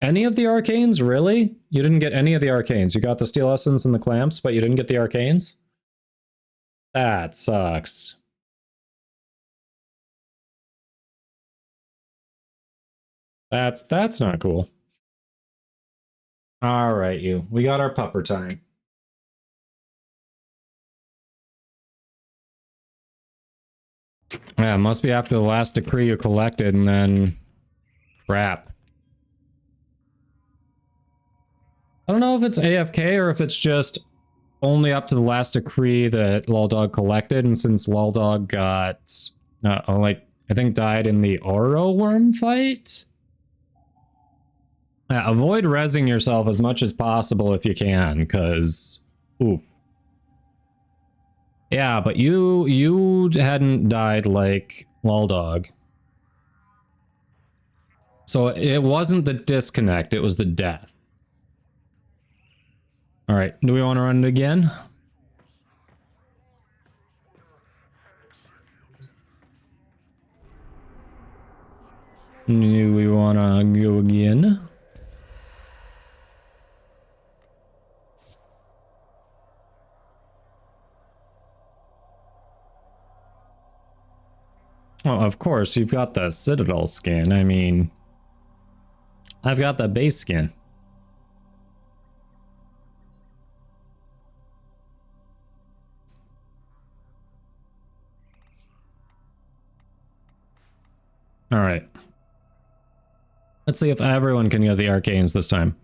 any of the arcanes? Really? You didn't get any of the arcanes. You got the steel essence and the clamps, but you didn't get the arcanes? That sucks. That's not cool. All right, you. We got our pupper time. Yeah, it must be after the last decree you collected, and then crap. I don't know if it's AFK or if it's just only up to the last decree that Luldog collected, and since Luldog got I think died in the Oro worm fight. Yeah, avoid rezzing yourself as much as possible if you can, because oof. Yeah, but you hadn't died like Luldog. So it wasn't the disconnect, it was the death. All right, do we want to run it again? Do we want to go again? Oh, of course, you've got the Citadel skin. I mean, I've got the base skin. All right. Let's see if everyone can get the arcanes this time.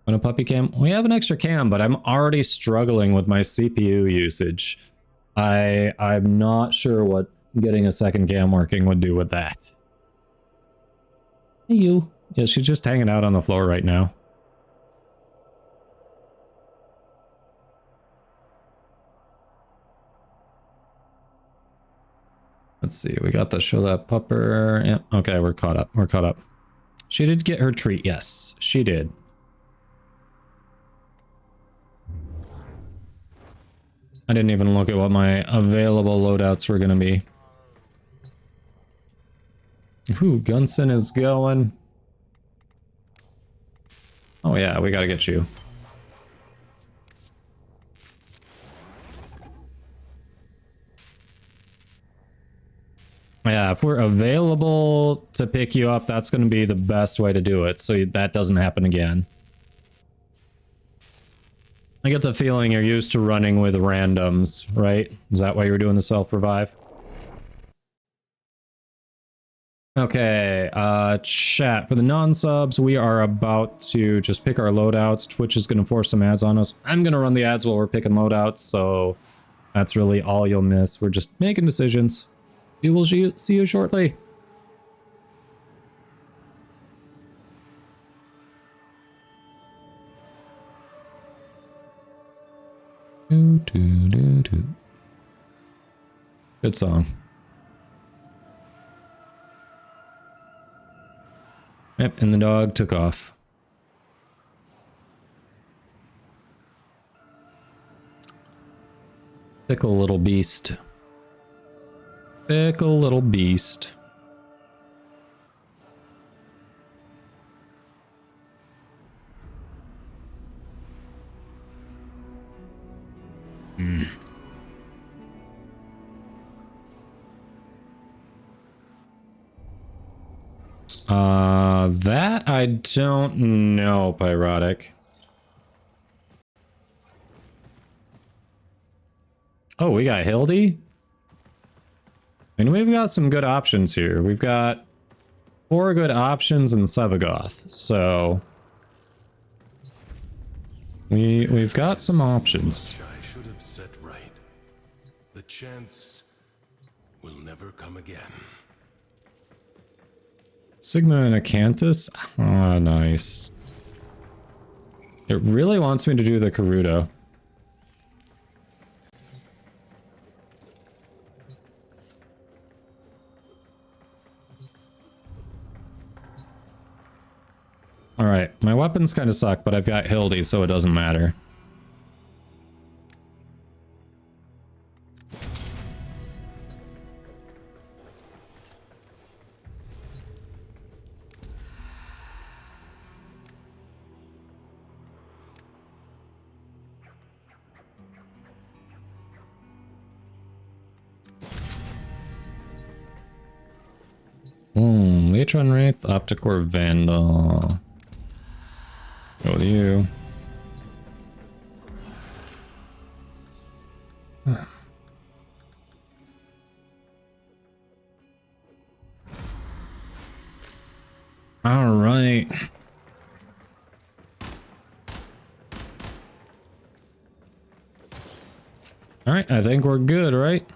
Want a puppy cam? We have an extra cam, but I'm already struggling with my CPU usage. I'm not sure what getting a second cam working would do with that. Hey, you. Yeah, she's just hanging out on the floor right now. Let's see. We got the show that pupper. Yeah. Okay, we're caught up. We're caught up. She did get her treat. Yes, she did. I didn't even look at what my available loadouts were going to be. Ooh, Gunson is going. Oh yeah, we got to get you. Yeah, if we're available to pick you up, that's going to be the best way to do it, so that doesn't happen again. I get the feeling you're used to running with randoms, right? Is that why you were doing the self-revive? Okay, chat. For the non-subs, we are about to just pick our loadouts. Twitch is going to force some ads on us. I'm going to run the ads while we're picking loadouts, so that's really all you'll miss. We're just making decisions. We will see you shortly. Good song. Yep, and the dog took off. Fickle little beast. Fickle little beast. That I don't know, Pyrotic. Oh, we got Hildy? I mean, we've got some good options here. We've got 4 good options in Sevagoth, so we've got some options. I should have set right. The chance will never come again. Sigma and Acanthus? Oh, nice. It really wants me to do the Karuto. Alright, my weapons kind of suck, but I've got Hildy, so it doesn't matter. Latron Wraith, Opticore Vandal. Go with you. All right. All right, I think we're good, right?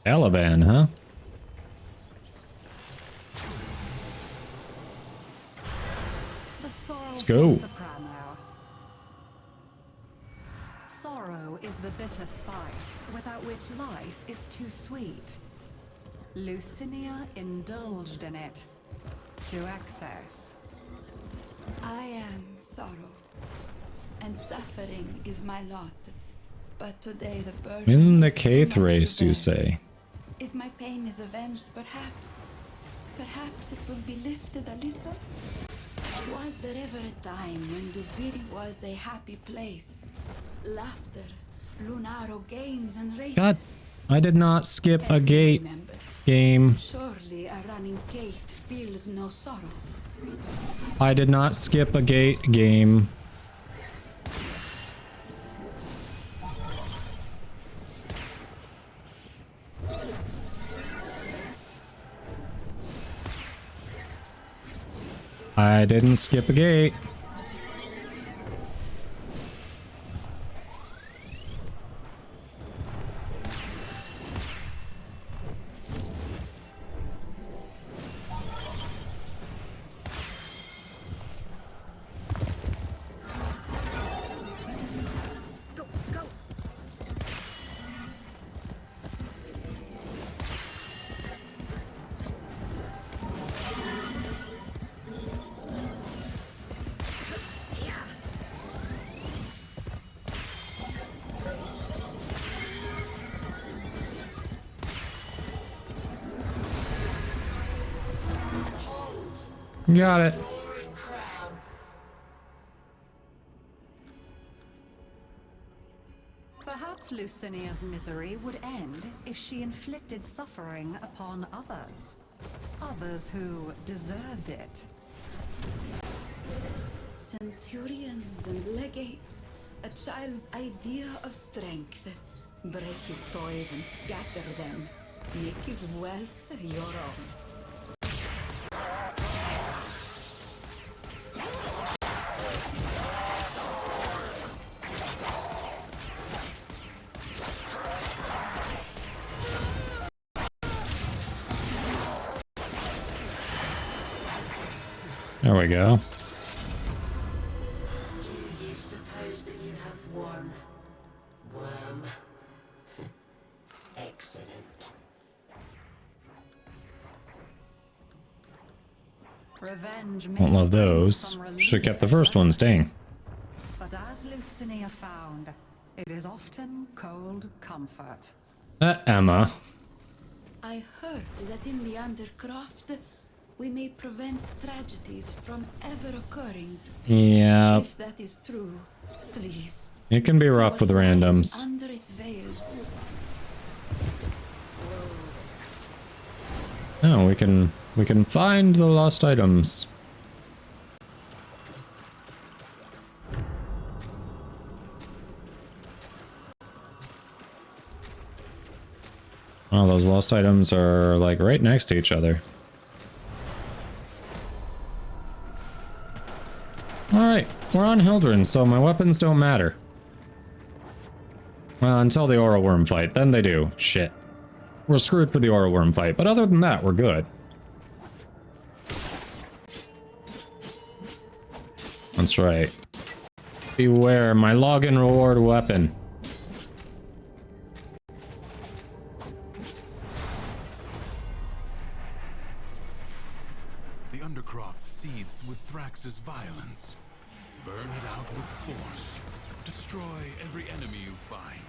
Caliban, huh? Let's go. Sorrow is the bitter spice without which life is too sweet. Lucinia indulged in it to excess. I am sorrow, and suffering is my lot. But today the burden In the is too Kaith much race, to you bear. say? If my pain is avenged, perhaps it will be lifted a little. Was there ever a time when Duviri was a happy place? Laughter, Lunaro games and races. God, I did not skip a gate Remember, game. surely a running Kaith feels no sorrow. I did not skip a gate game. I didn't skip a gate. Got it. Perhaps Lucinia's misery would end if she inflicted suffering upon others. Others who deserved it. Centurions and legates, a child's idea of strength. Break his toys and scatter them. Make his wealth your own. There we go. Do you suppose that you have one worm? Excellent. Revenge Won't love those. Should've kept the first one staying. But as Lucinia found, it is often cold comfort. Emma. I heard that in the Undercroft, we may prevent tragedies from ever occurring. Yeah. If that is true, please. It can be rough with randoms. Under its veil. Oh, we can find the lost items. Oh, those lost items are like right next to each other. Alright, we're on Hildren, so my weapons don't matter. Well, until the Aura Worm fight, then they do. Shit. We're screwed for the Aura Worm fight, but other than that, we're good. That's right. Beware, my login reward weapon. The Undercroft seethes with Thrax's violence. Burn it out with force. Destroy every enemy you find.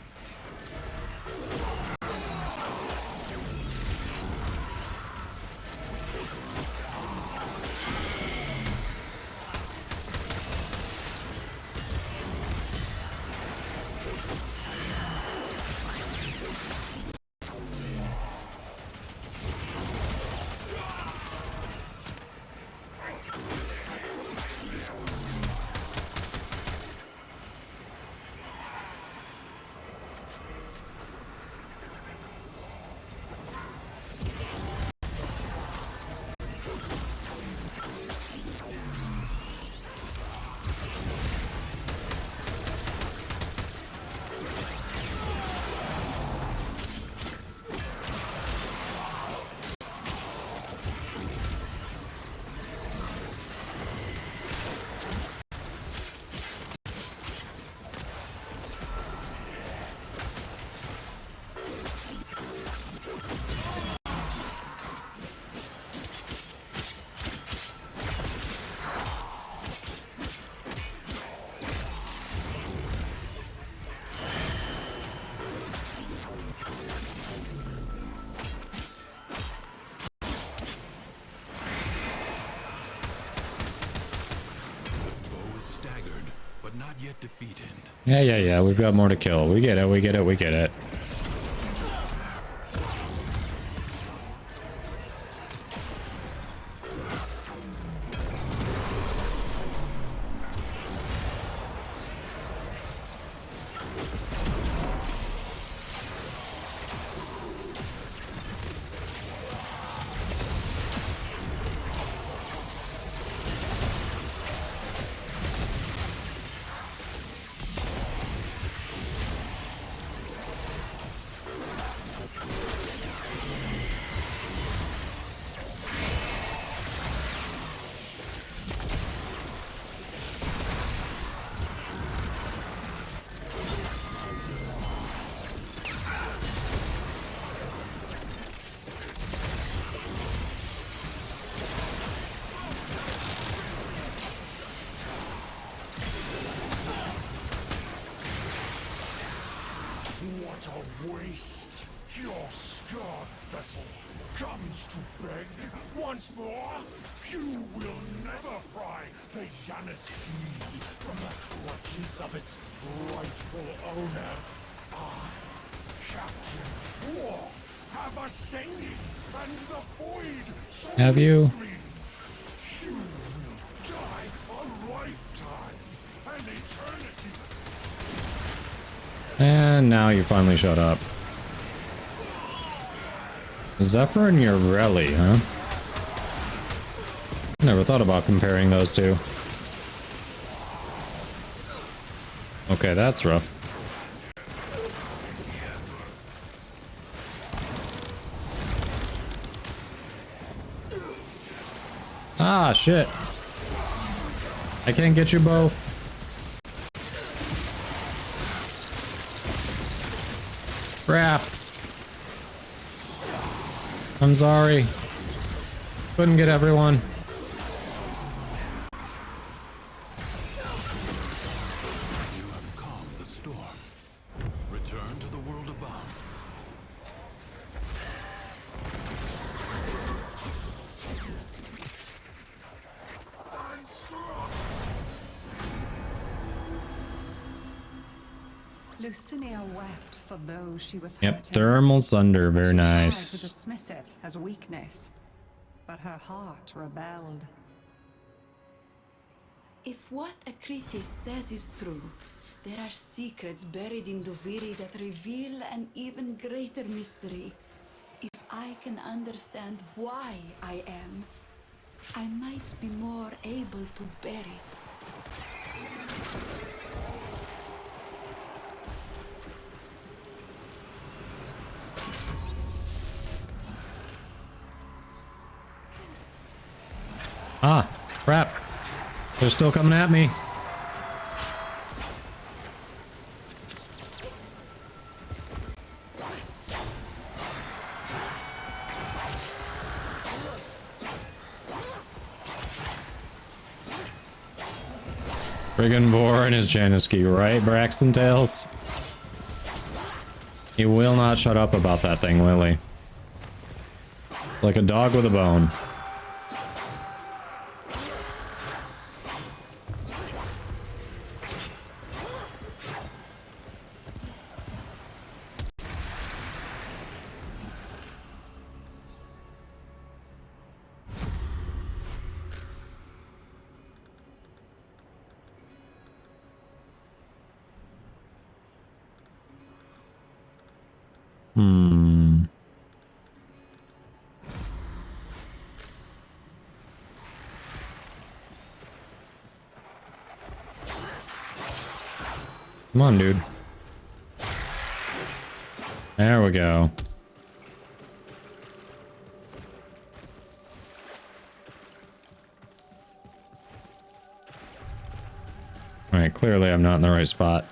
Not yet defeated. Yeah, we've got more to kill. We get it, we get it, we get it. What a waste! Your scarred vessel! comes to beg once more, you will never pry the Janus Key from the clutches of its rightful owner. I, Captain Dwarf, have ascended, and the void Have you? surrounds me. You will die a lifetime, an eternity. And now you finally shut up. Zephyr and Urelli, huh? Never thought about comparing those two. Okay, that's rough. Ah, shit. I can't get you both. Crap. I'm sorry. Couldn't get everyone. You have calmed the storm. Return to the world above. Lucinia wept for those she was Yep, hurting. thermal thunder, very She tried to nice. dismiss it as weakness, but her heart rebelled. If what Acritis says is true, there are secrets buried in Duviri that reveal an even greater mystery. If I can understand why I am, I might be more able to bear it. Ah, crap. They're still coming at me. Friggin' Boar and his Janiski, right, Braxton Tails? He will not shut up about that thing, will he? Like a dog with a bone. Come on, dude. There we go. Alright, clearly I'm not in the right spot.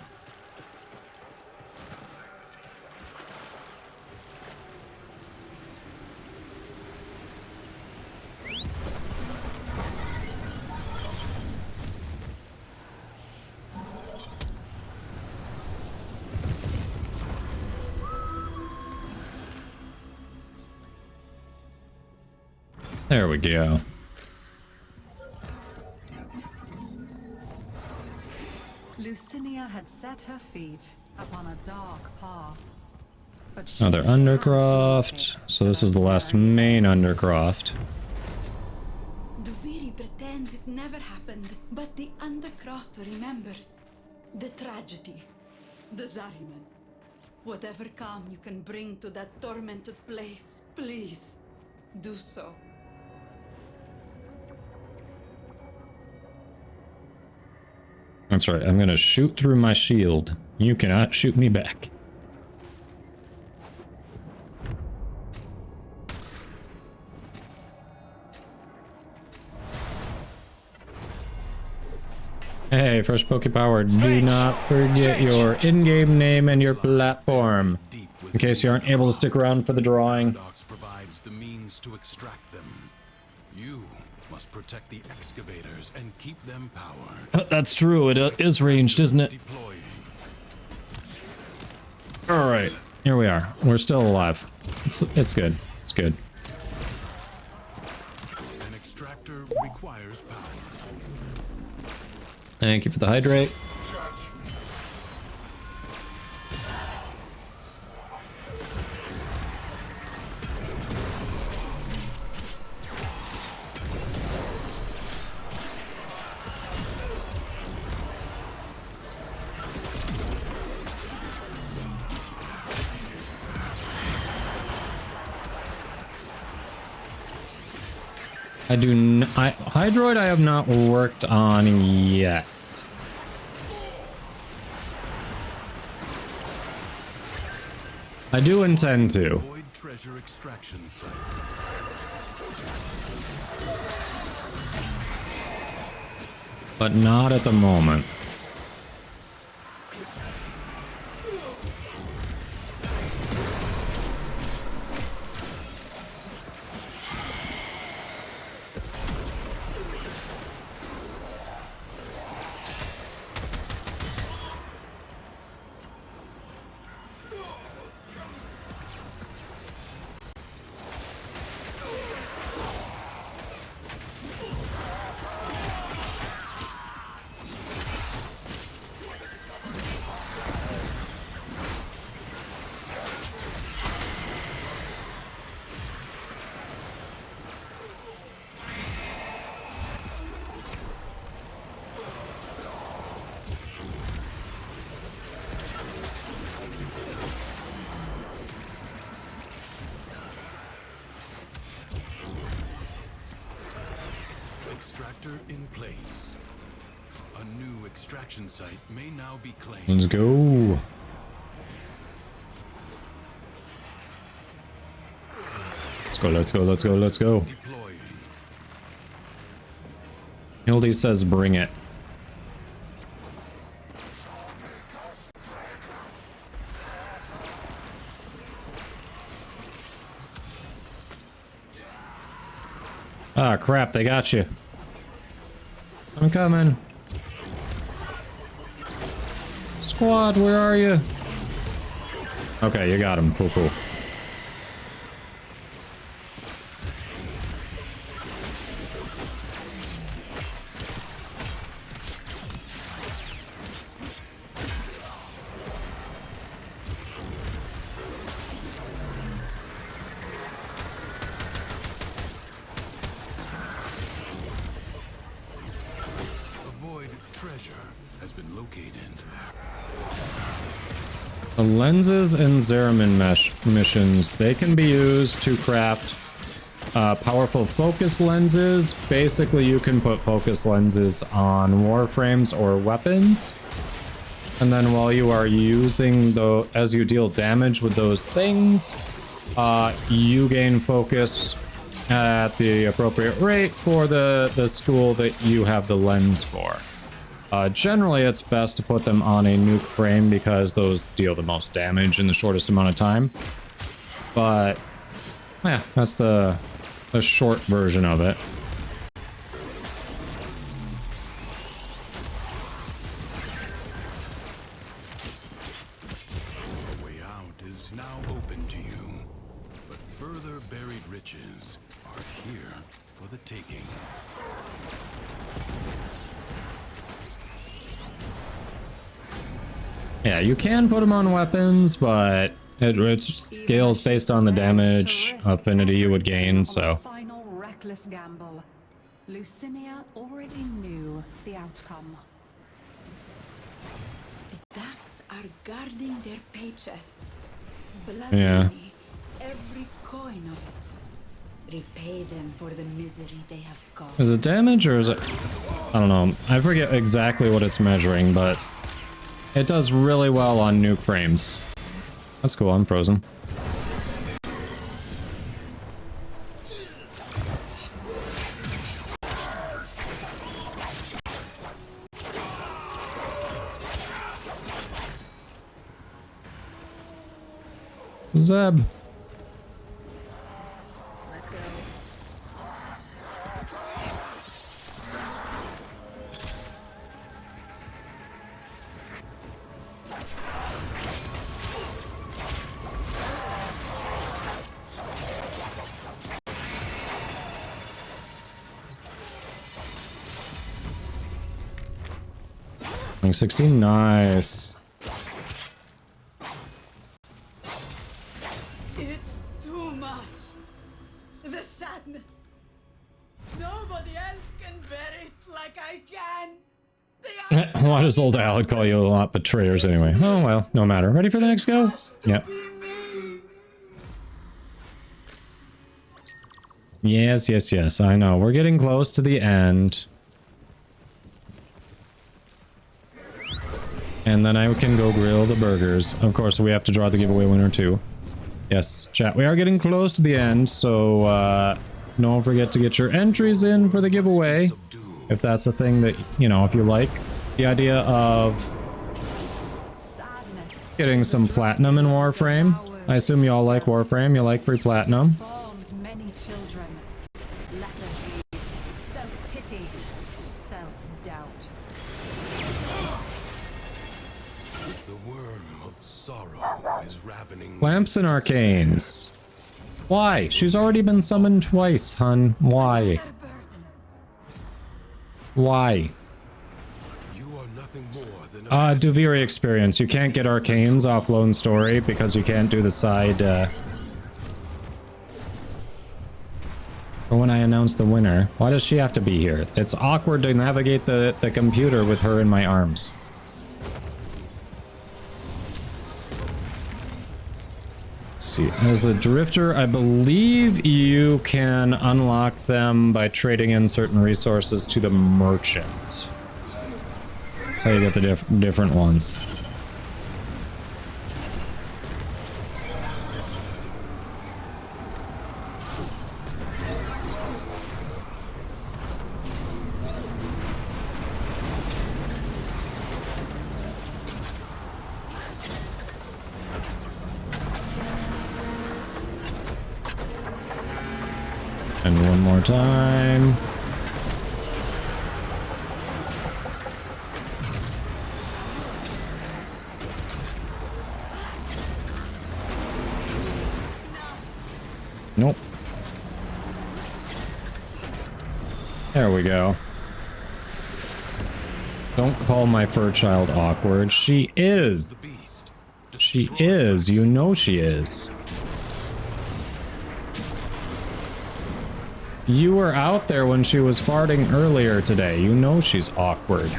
There we go. Lucinia had set her feet upon a dark path. But Another Undercroft. So this is the last main Undercroft. Duviri pretends it never happened, but the Undercroft remembers. The tragedy. The Zariman. Whatever calm you can bring to that tormented place, please, do so. That's right, I'm gonna shoot through my shield. You cannot shoot me back. Hey, Fresh Poke Power, do not forget your in-game name and your platform, in case you aren't able to stick around for the drawing. Provides the means to extract them. You must protect the excavators and keep them powered. That's true, it is ranged, isn't it? Alright, here we are. We're still alive. It's good. It's good. extractor requires power. Thank you for the hydrate. Hydroid I have not worked on yet. I do intend to. Void treasure extraction site. But not at the moment. Extractor in place. A new extraction site may now be claimed. Let's go. Let's go, let's go, let's go, let's go. Deploying. Hildy says bring it. Ah, crap, they got you. I'm coming. Squad, where are you? Okay, you got him. Cool, cool. The lenses and Zeramin mesh missions, they can be used to craft powerful focus lenses. Basically, you can put focus lenses on warframes or weapons. And then while you are using as you deal damage with those things, you gain focus at the appropriate rate for the school that you have the lens for. Generally, it's best to put them on a nuke frame because those deal the most damage in the shortest amount of time. But, yeah, that's the short version of it. The way out is now open to you, but further buried riches are here for the taking. Yeah, you can put them on weapons, but it scales based on the damage affinity you would gain, so. Final reckless gamble. Lucinia already knew the outcome. The ducks are guarding their pay chests. Blood Yeah. money, every coin of it. Repay them for the misery they have caused. Is it damage or is it... I don't know. I forget exactly what it's measuring, but it does really well on nuke frames. That's cool, I'm frozen. Zeb. Let's go. Rank 16, nice. It's too much. The sadness. Nobody else can bear it like I can. Why does old Alec call you a lot betrayers anyway? Oh well, no matter. Ready for the next go? Yep. Yes, yes, yes, I know. We're getting close to the end. And then I can go grill the burgers. Of course, we have to draw the giveaway winner too. Yes, chat, we are getting close to the end, so don't forget to get your entries in for the giveaway. If that's a thing that, you know, if you like the idea of getting some platinum in Warframe. I assume you all like Warframe, you like free platinum. Many children. Lethargy, self-pity, self-doubt. The worm of sorrow is ravening. Lamps and arcanes. Why? She's already been summoned twice, hun. Why? Why? Duviri experience. You can't get arcanes off Lone Story because you can't do the side, But when I announce the winner, why does she have to be here? It's awkward to navigate the computer with her in my arms. Let's see. As the Drifter, I believe you can unlock them by trading in certain resources to the merchant. That's how you get the different ones. And one more time. Nope. There we go. Don't call my fur child awkward. She is. She is. You know she is. You were out there when she was farting earlier today. You know she's awkward.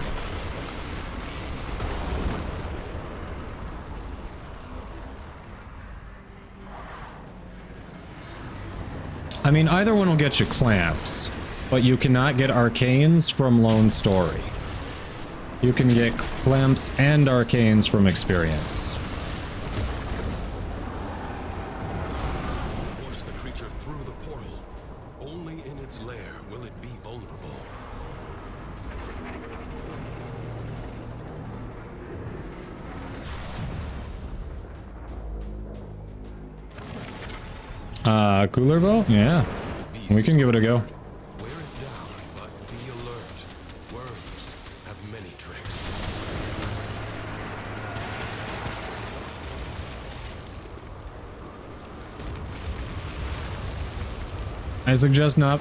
I mean, either one will get you clamps, but you cannot get arcanes from Lone Story. You can get clamps and arcanes from experience. Force the creature through the portal. Only in its lair will it be vulnerable. Cooler vote? Yeah. We can give it a go. Wear it down, but be alert. Worms have many tricks. I suggest not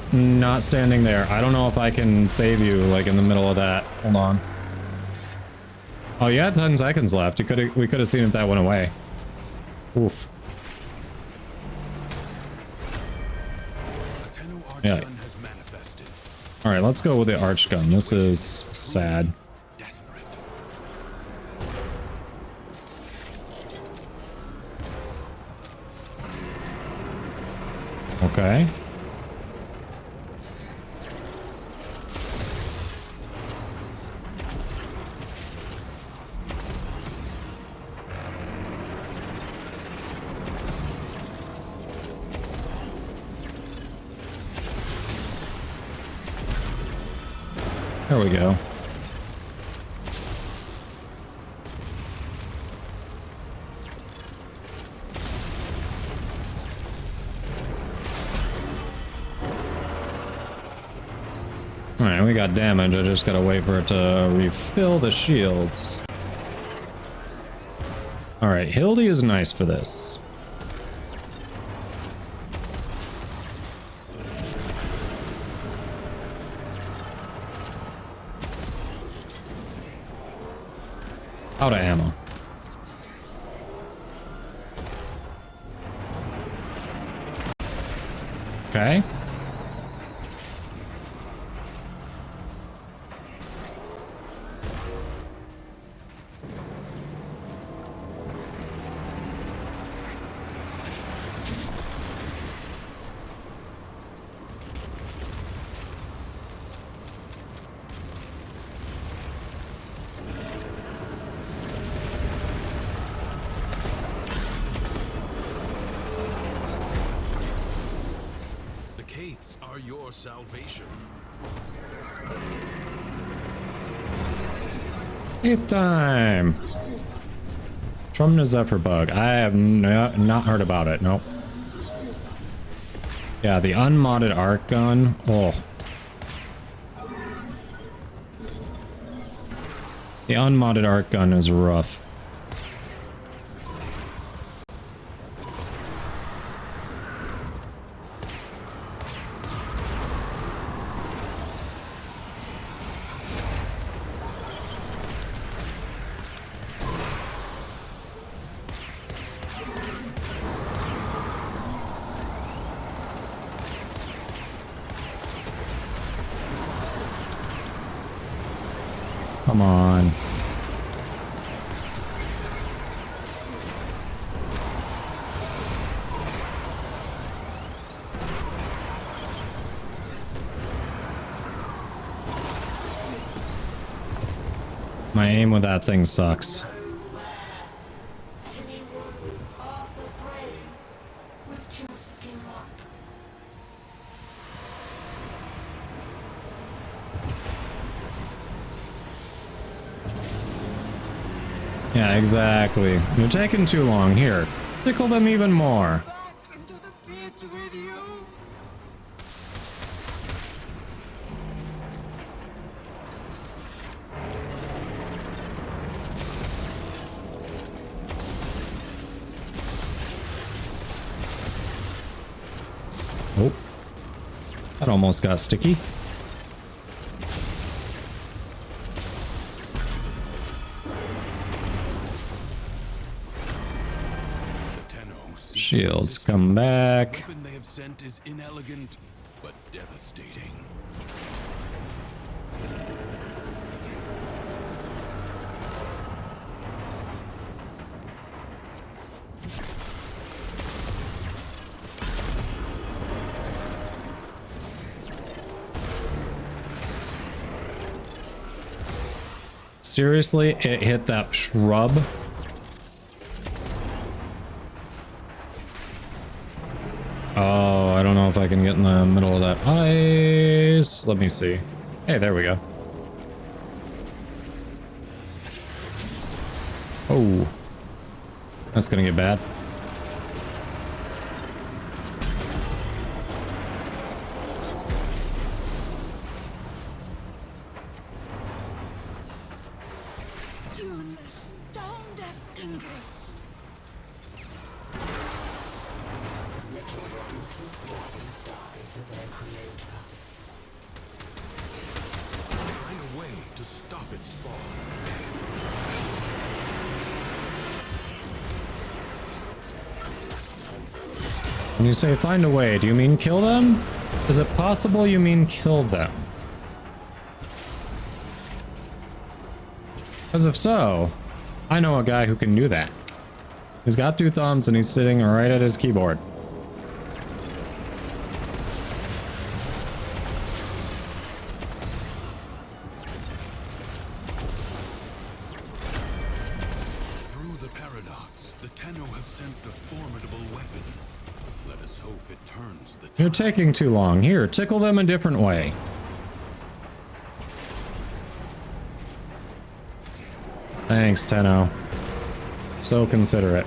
standing there. I don't know if I can save you, like, in the middle of that. Hold on. Oh, you had 10 seconds left. We could have seen if that went away. Oof. Yeah. Alright, let's go with the arch gun. This is sad. Okay. There we go. Alright, we got damage. I just gotta wait for it to refill the shields. Alright, Hildy is nice for this. Out of ammo. Okay. The Kaiths are your salvation. Hit time. Trumna Zephyr bug. I have not heard about it. Nope. Yeah, the unmodded arc gun. Oh. The unmodded arc gun is rough. Come on. My aim with that thing sucks. Yeah, exactly. You're taking too long. Here, tickle them even more. Oh, that almost got sticky. Shields come back. The weapon they have sent is inelegant, but devastating. Seriously, it hit that shrub. Oh, I don't know if I can get in the middle of that ice. Let me see. Hey, there we go. Oh, that's gonna get bad. Tuneless, tone-deaf ingrates. Little ones who fought and died for their creator. Find a way to stop its fall. When you say find a way, do you mean kill them? Is it possible you mean kill them? Because if so, I know a guy who can do that. He's got 2 thumbs and he's sitting right at his keyboard. Through the paradox, the Tenno have sent a formidable weapon. Let us hope it turns the tide. You're taking too long. Here, tickle them a different way. Thanks, Tenno. So considerate.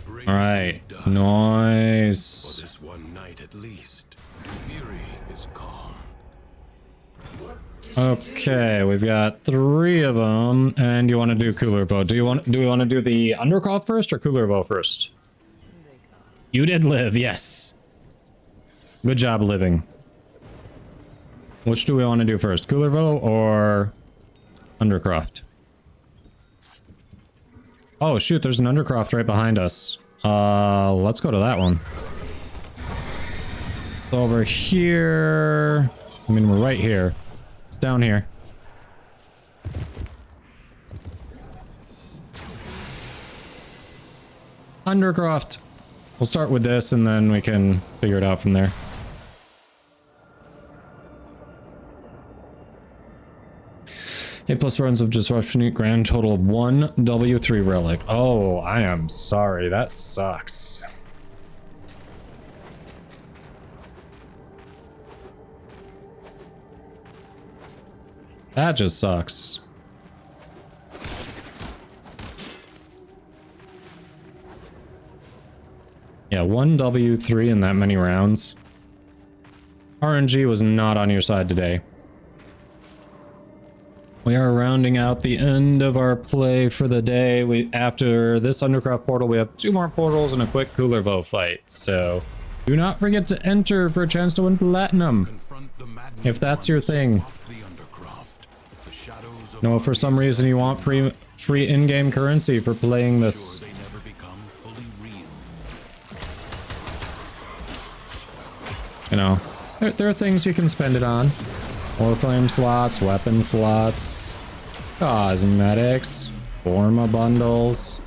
Bravely All right, done. nice. For this one night at least. is calm. Okay, we've got 3 of them, and you want to do Cooler Vote. Do we want to do the Undercroft first or Cooler Vote first? You did live, yes. Good job living. Which do we want to do first, Cooler Vote or Undercroft? Oh shoot, there's an Undercroft right behind us. Let's go to that one. So over here, I mean we're right here. It's down here. Undercroft. We'll start with this and then we can figure it out from there. A+ runs of disruption, grand total of 1 W3 relic. Oh, I am sorry. That sucks. That just sucks. Yeah, 1 W3 in that many rounds. RNG was not on your side today. We are rounding out the end of our play for the day. After this Undercroft portal, we have 2 more portals and a quick Cooler Vote fight. So do not forget to enter for a chance to win platinum. If that's your thing. No, for some reason you want free in-game currency for playing this. You know, there are things you can spend it on. Warframe slots, weapon slots, cosmetics, Forma bundles.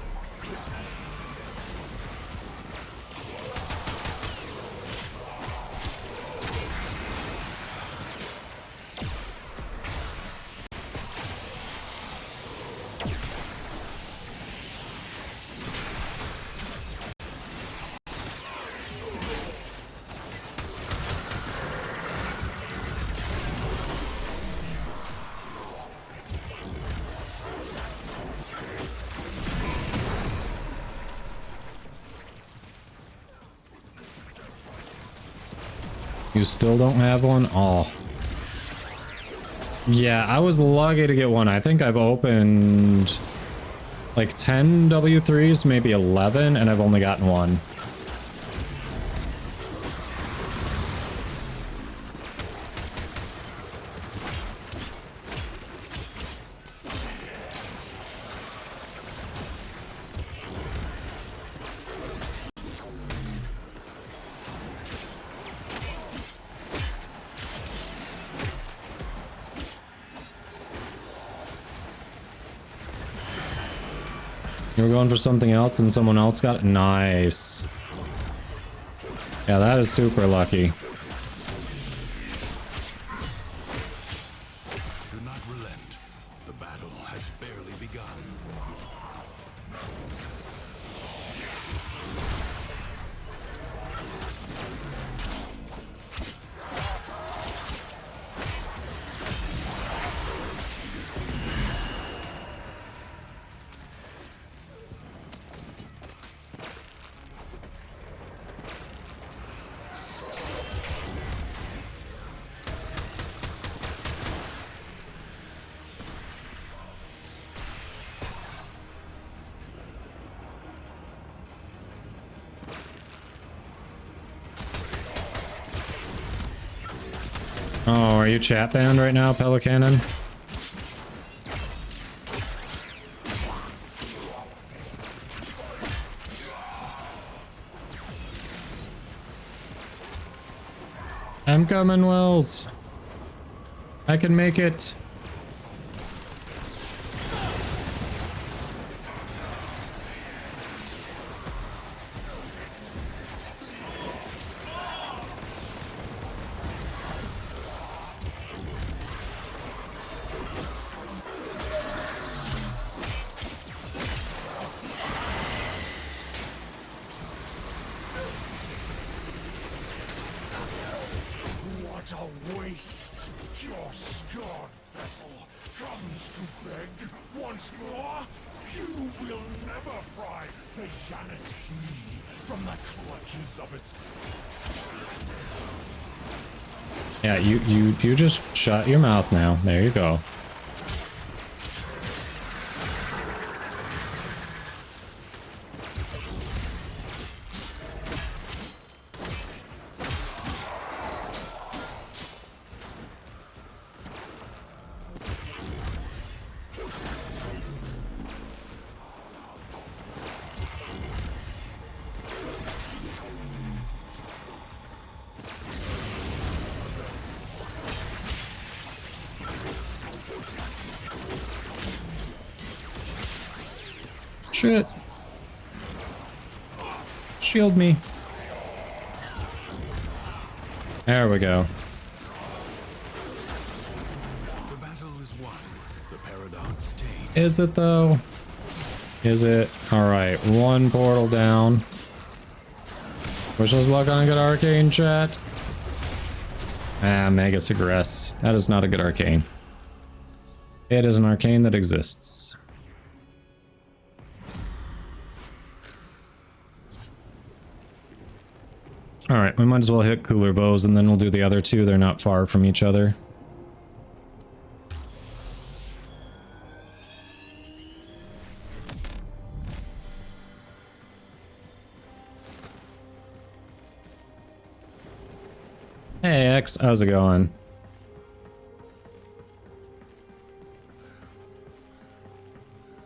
You still don't have one? Oh. Yeah, I was lucky to get one. I think I've opened like 10 W3s, maybe 11, and I've only gotten one. You were going for something else and someone else got it? Nice. Yeah, that is super lucky. Do not relent. The battle has barely begun. Oh, are you chat banned right now, Pelicanon? I'm coming, Wells. I can make it. What a waste! Your scarred vessel comes to beg once more. You will never pry the Janus Key from the clutches of its... Yeah, you just shut your mouth now. There you go. Shit. Shield me. There we go. The battle is won. The paradox tamed. Is it though? Is it? Alright, one portal down. Wish us luck on a good arcane, chat. Ah, Mega Sigress. That is not a good arcane. It is an arcane that exists. Alright, we might as well hit Cooler Bows and then we'll do the other two. They're not far from each other. Hey X, how's it going?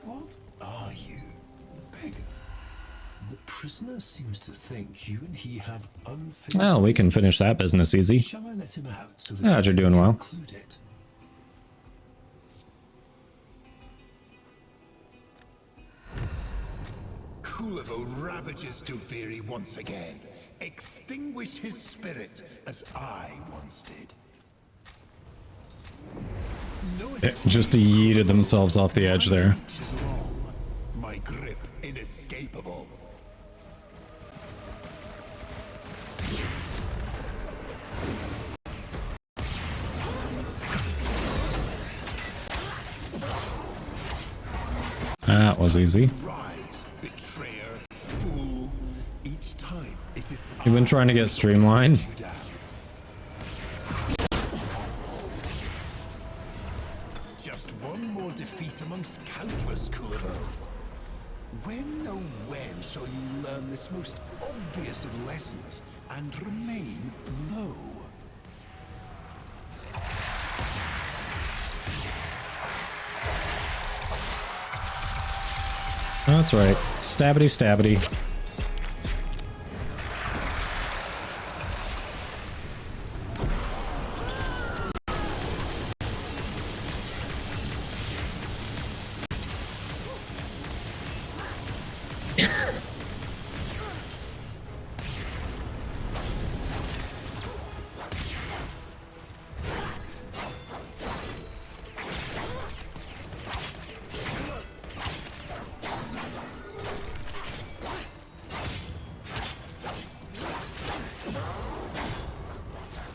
What are you, beggar? The prisoner seems to think you and he have unfinished. Well, we can finish that business easy. Shall I let him out so that Yeah, you're doing well. conclude it? Kulavo ravages Duviri once again. Extinguish his spirit as I once did. Just yeeted themselves off the edge there. My grip inescapable. That was easy. Rise, betrayer, fool. Each time it is You've been trying to get streamlined. just one more defeat amongst countless, Kulavo. When, oh when, shall you learn this most obvious of lessons and remain low? That's right. Stabbity stabbity.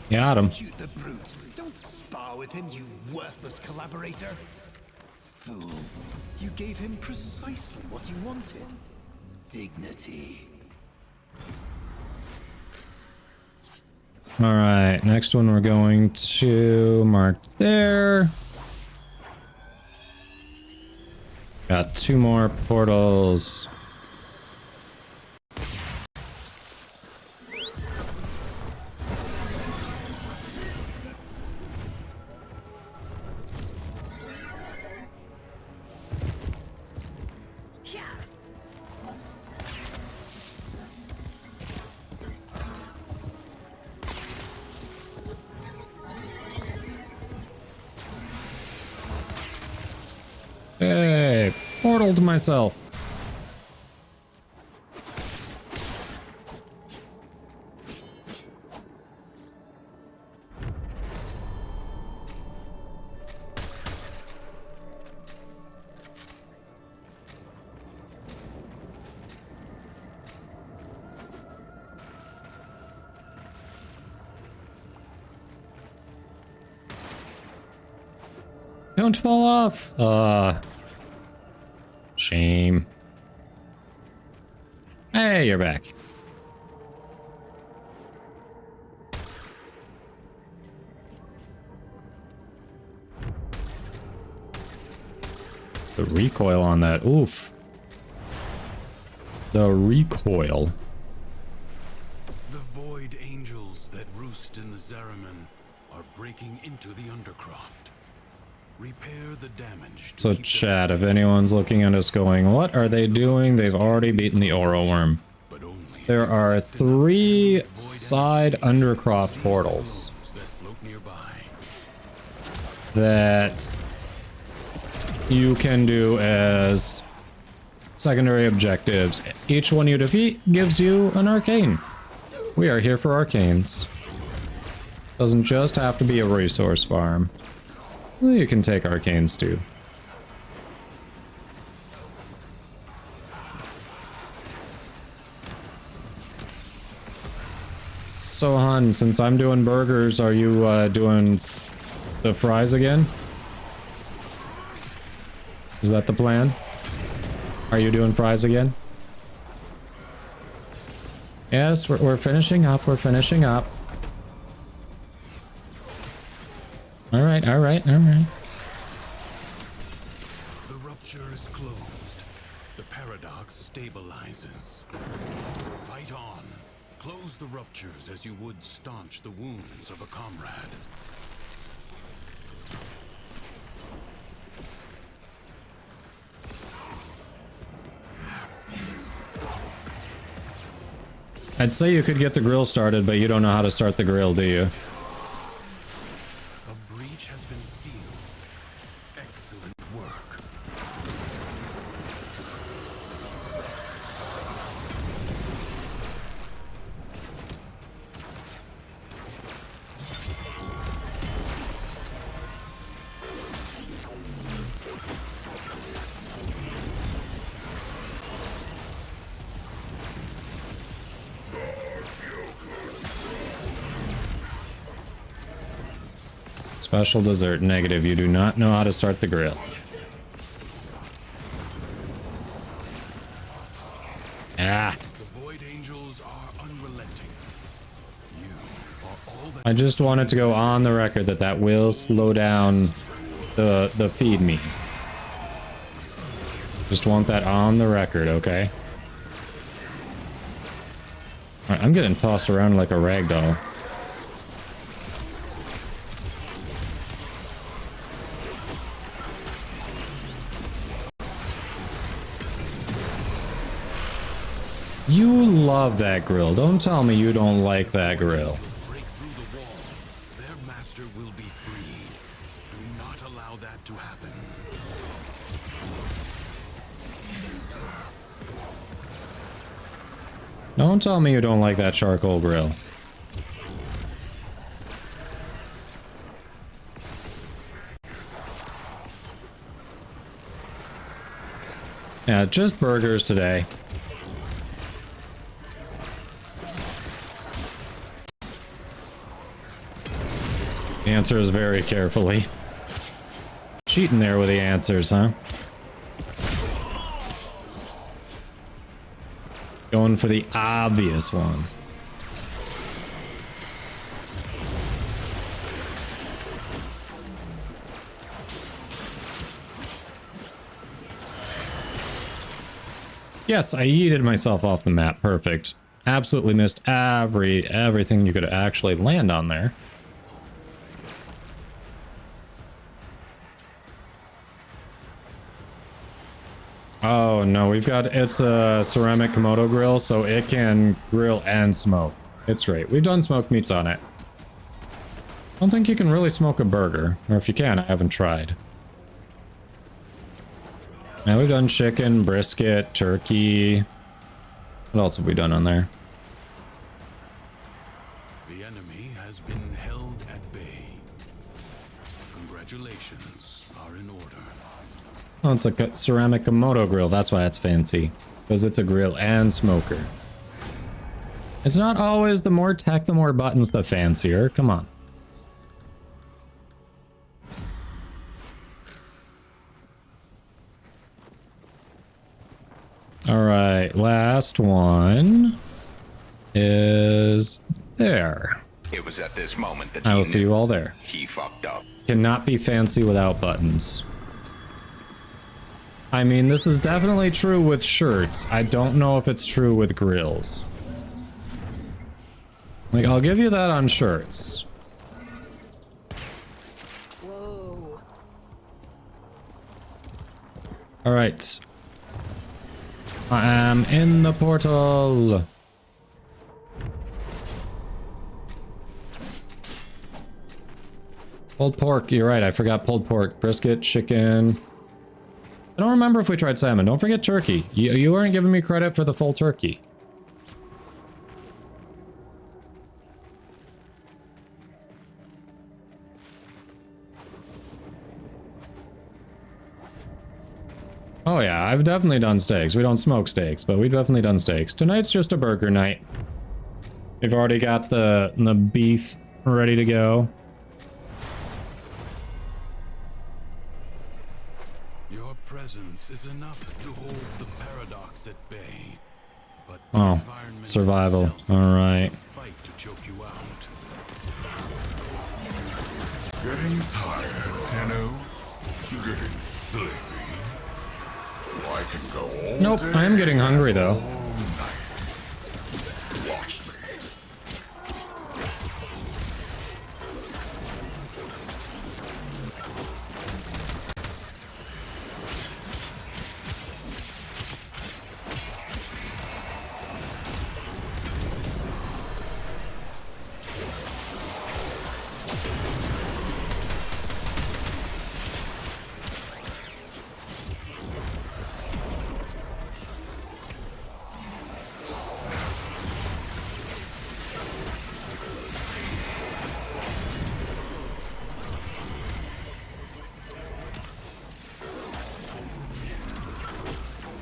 Got him. Execute the brute. Don't spar with him, you worthless collaborator. Fool. You gave him precisely what he wanted. Dignity. Alright, next one we're going to mark there. Got two more portals. Hey, portal to myself. Don't fall off. Shame. Hey, you're back. The recoil on that. Oof. The recoil. The void angels that roost in the Zariman are breaking into the Undercroft. Repair the damage. So chat, if anyone's looking at us going, what are they doing? They've already beaten the Oro Worm. There are 3 side Undercroft portals that you can do as secondary objectives. Each one you defeat gives you an arcane. We are here for arcanes. Doesn't just have to be a resource farm. You can take arcanes too. So Han, since I'm doing burgers, are you doing the fries again? Is that the plan? Are you doing fries again? Yes, we're finishing up. We're finishing up. All right. The rupture is closed. The paradox stabilizes. Fight on. Close the ruptures as you would staunch the wounds of a comrade. I'd say you could get the grill started, but you don't know how to start the grill, do you? A breach has been sealed. Excellent work. Special dessert, negative. You do not know how to start the grill. Ah. The void angels are unrelenting. You are all that I just wanted to go on the record that that will slow down the feed me. Just want that on the record, okay? Alright, I'm getting tossed around like a rag doll. You love that grill. Don't tell me you don't like that grill. break through the wall. Their master will be freed. Do not allow that to happen. Don't tell me you don't like that charcoal grill. Yeah, just burgers today. The answer is very carefully. Cheating there with the answers, huh? Going for the obvious one. Yes, I yeeted myself off the map. Perfect. Absolutely missed everything you could actually land on there. Oh no, it's a ceramic Komodo grill, so it can grill and smoke. It's great. We've done smoked meats on it. I don't think you can really smoke a burger, or if you can, I haven't tried. Now we've done chicken, brisket, turkey. What else have we done on there? The enemy has been held at bay. Congratulations are in order. Oh, it's like a ceramic Komodo grill. That's why it's fancy. Because it's a grill and smoker. It's not always the more tech, the more buttons, the fancier. Come on. Alright, last one is there. It was at this moment that I will see you all there. he fucked up. Cannot be fancy without buttons. I mean, this is definitely true with shirts. I don't know if it's true with grills. Like, I'll give you that on shirts. Whoa. Alright. I am in the portal. Pulled pork, you're right, I forgot pulled pork. Brisket, chicken. I don't remember if we tried salmon. Don't forget turkey. You weren't giving me credit for the full turkey. Oh yeah, I've definitely done steaks. We don't smoke steaks, but we've definitely done steaks. Tonight's just a burger night. We've already got the beef ready to go. Your presence is enough to hold the paradox at bay. But Oh, survival. All right. fight to choke you out. Getting tired, Tenno? Getting sleepy? I can go all Nope, I am getting hungry though. Watch me.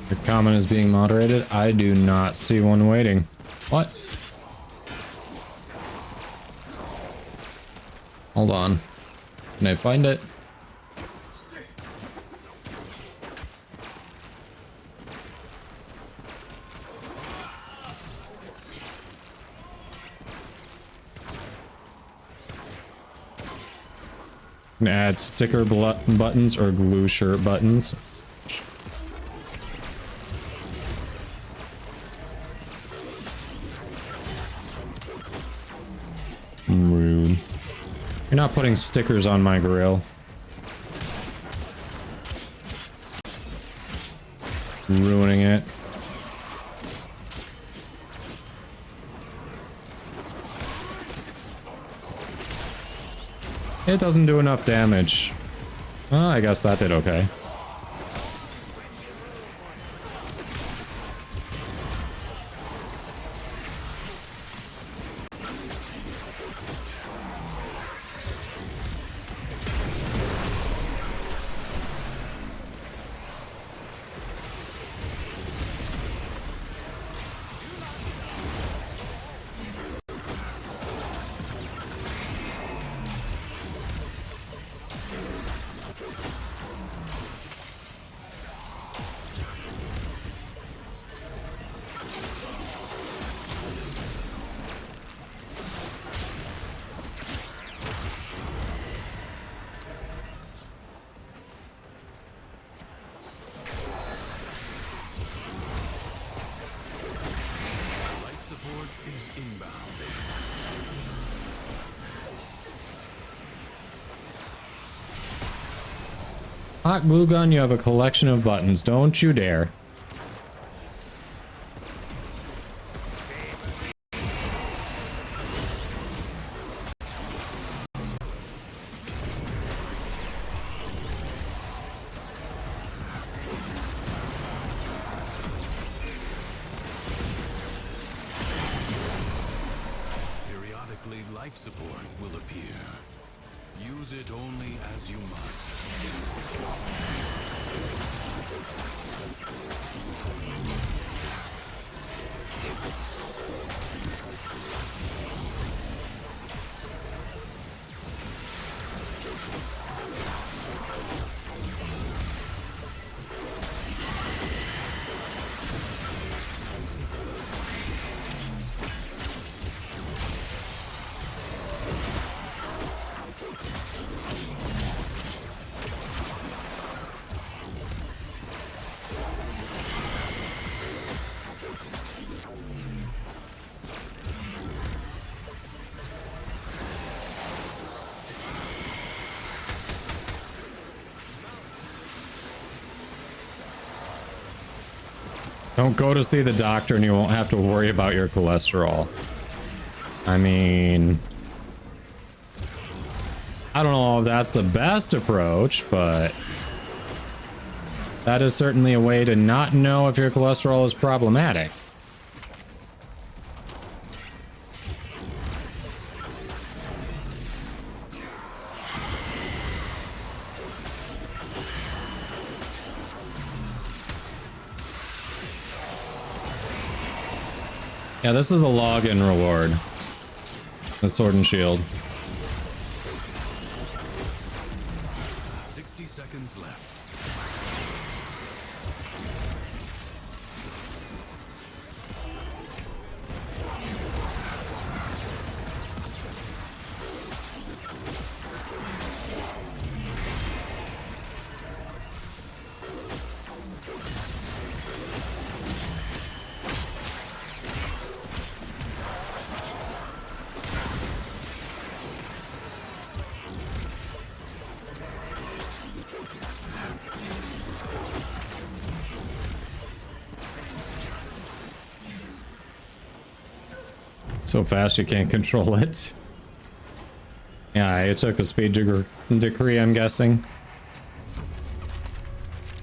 Your comment is being moderated. I do not see one waiting. What? Hold on. Can I find it? Can add sticker buttons or glue shirt buttons. Rude. You're not putting stickers on my grill. Ruining it. It doesn't do enough damage. Oh, I guess that did okay. Life support is inbound. Hot glue gun, you have a collection of buttons. Don't you dare. Periodically, life support will appear. Use it only as you must. don't go to see the doctor and you won't have to worry about your cholesterol. I mean, I don't know if that's the best approach, but that is certainly a way to not know if your cholesterol is problematic. Yeah, this is a login reward. The sword and shield. 60 seconds left. So fast you can't control it. Yeah, it took the speed decree, I'm guessing.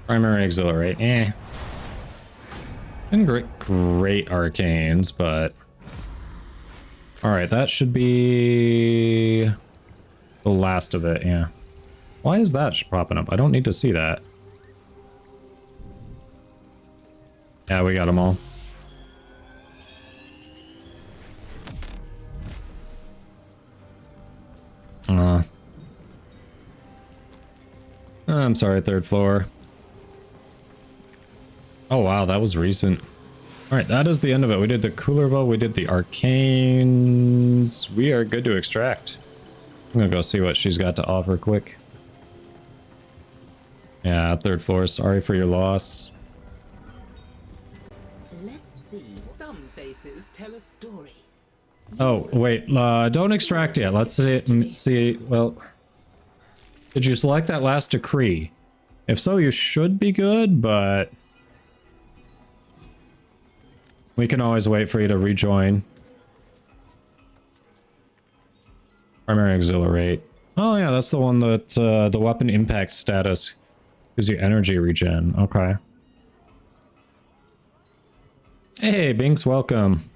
Primary auxiliary, eh. And great arcanes, but... Alright, that should be... the last of it, yeah. Why is that popping up? I don't need to see that. Yeah, we got them all. I'm sorry, third floor. Oh wow, that was recent. Alright, that is the end of it. We did the cooler bow, we did the arcanes. We are good to extract. I'm gonna go see what she's got to offer quick. Yeah, third floor, sorry for your loss. Let's see. Some faces tell a story. Oh, wait, don't extract yet. Let's see, well... Did you select that last decree? If so, you should be good, but... we can always wait for you to rejoin. Primary auxiliary. Oh yeah, that's the one that, the weapon impact status gives you energy regen. Okay. Hey, Binks, welcome.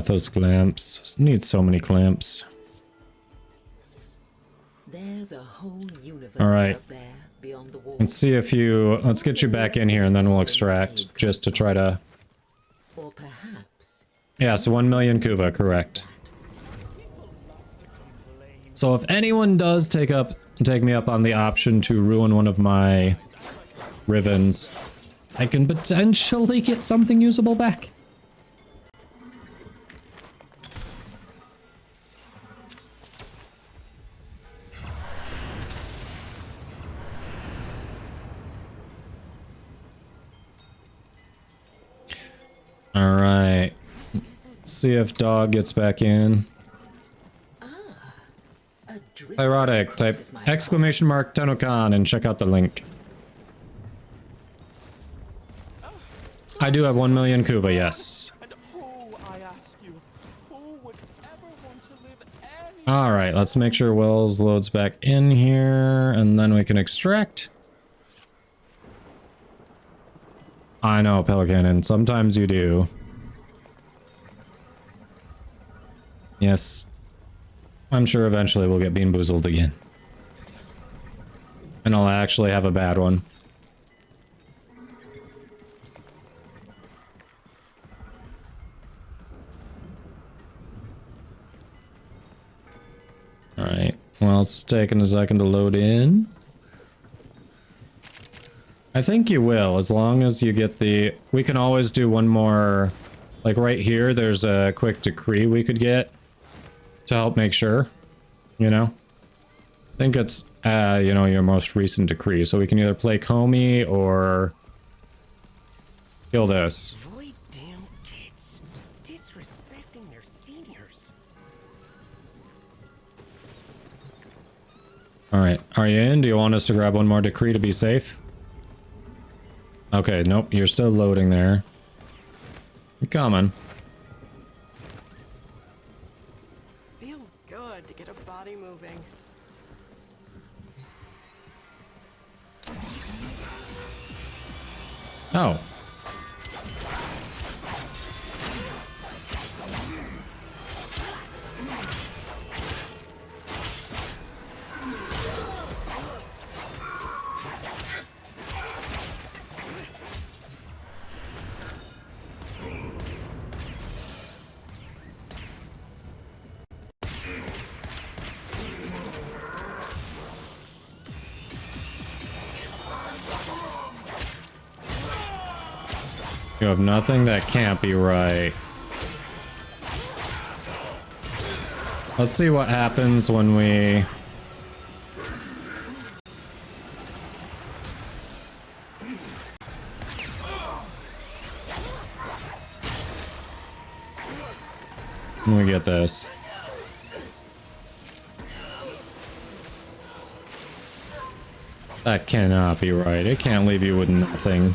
Those clamps. Need so many clamps. There's a whole universe Alright. out there beyond the wall. Let's see if you... let's get you back in here and then we'll extract just to try to... Or perhaps... yeah, so 1 million Kuva, correct. So if anyone does take me up on the option to ruin one of my Rivens, I can potentially get something usable back. Alright. See if dog gets back in. Erotic, type exclamation mark Tenokan and check out the link. I do have 1 million Kuva, yes. Alright, let's make sure Wells loads back in here, and then we can extract. I know, Pelican, and sometimes you do. Yes. I'm sure eventually we'll get Bean Boozled again. And I'll actually have a bad one. Alright, well, it's taking a second to load in. I think you will, as long as you get the... we can always do one more... like right here, there's a quick decree we could get to help make sure, you know? I think it's, you know, your most recent decree, so we can either play Comey or kill this. Avoid damn kids disrespecting their seniors. Alright, are you in? Do you want us to grab one more decree to be safe? Okay, nope, you're still loading there. You're coming. Feels good to get a body moving. Oh. You have nothing? That can't be right. Let's see what happens when we... when we get this. That cannot be right. It can't leave you with nothing.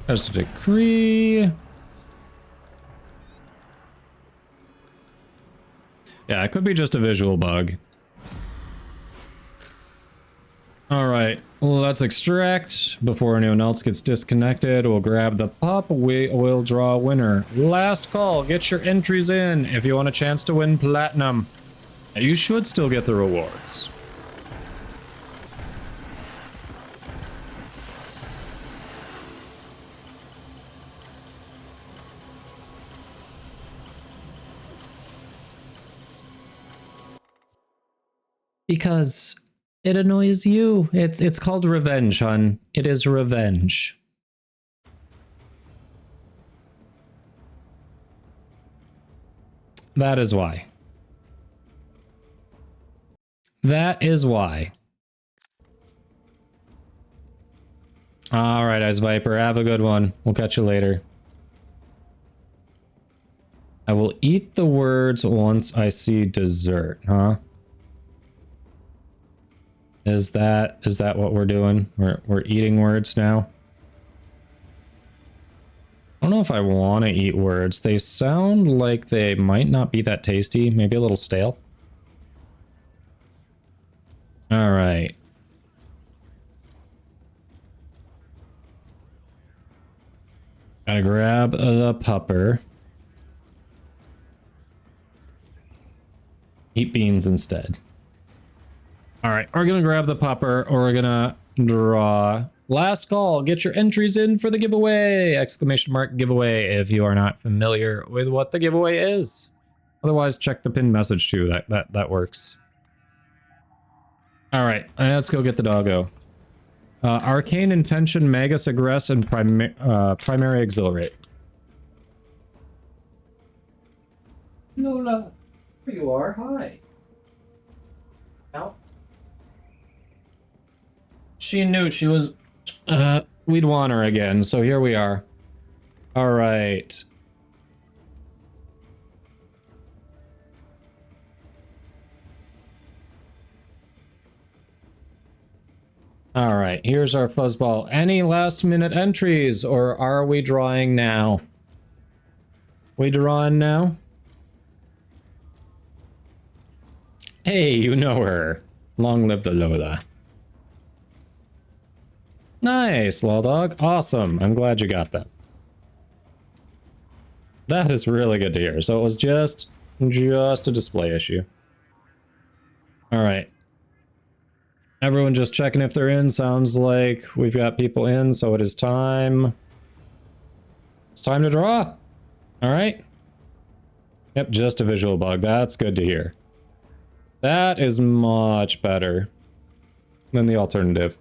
There's a decree. Yeah, it could be just a visual bug. Alright, let's extract before anyone else gets disconnected. We'll grab the pup. We will draw a winner. Last call. Get your entries in if you want a chance to win platinum. You should still get the rewards. Because it annoys you. It's called revenge, hon. It is revenge. That is why. That is why. All right, Ice Viper, have a good one. We'll catch you later. I will eat the words once I see dessert, huh? Is that what we're doing? We're eating words now? I don't know if I want to eat words. They sound like they might not be that tasty. Maybe a little stale. All right. Gotta grab the pupper. Eat beans instead. All right, we're gonna grab the pupper, or we're gonna draw. Last call, get your entries in for the giveaway! Exclamation mark giveaway if you are not familiar with what the giveaway is. Otherwise, check the pinned message too, that works. All right, let's go get the doggo. Arcane Intention, Magus Aggress, and Primary Exhilarate. Lola, here you are, hi. Out. She knew she was, we'd want her again, so here we are. All right. All right, here's our fuzzball. Any last minute entries, or are we drawing now? We drawing now? Hey, you know her. Long live the Lola. Nice, Law Dog. Awesome. I'm glad you got that. That is really good to hear. So it was just a display issue. All right. Everyone just checking if they're in. Sounds like we've got people in, so it is time. It's time to draw. All right. Yep, just a visual bug. That's good to hear. That is much better than the alternative.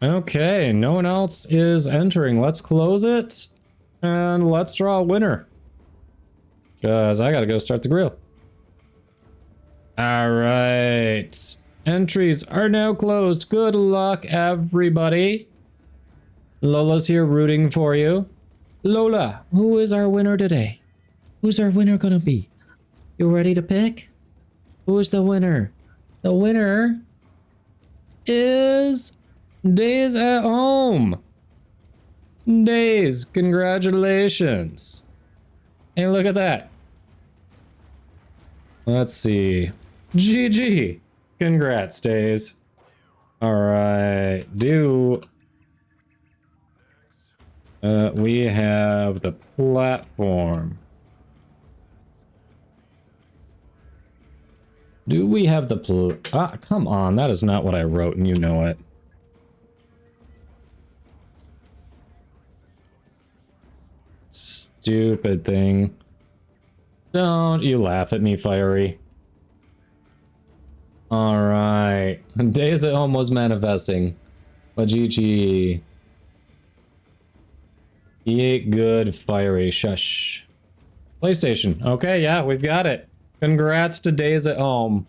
Okay, no one else is entering. Let's close it and let's draw a winner. Because I gotta go start the grill. All right. Entries are now closed. Good luck, everybody. Lola's here rooting for you. Lola, who is our winner today? Who's our winner gonna be? You ready to pick? Who's the winner? The winner is Days at Home. Days, congratulations. Hey, look at that. Let's see. GG. Congrats, Days. All right. We have the platform. Do we have the come on, that is not what I wrote and you know it. Stupid thing. Don't you laugh at me, Fiery. Alright. Days at Home was manifesting. But GG. Eat good, Fiery. Shush. PlayStation. Okay, yeah, we've got it. Congrats to Days at Home.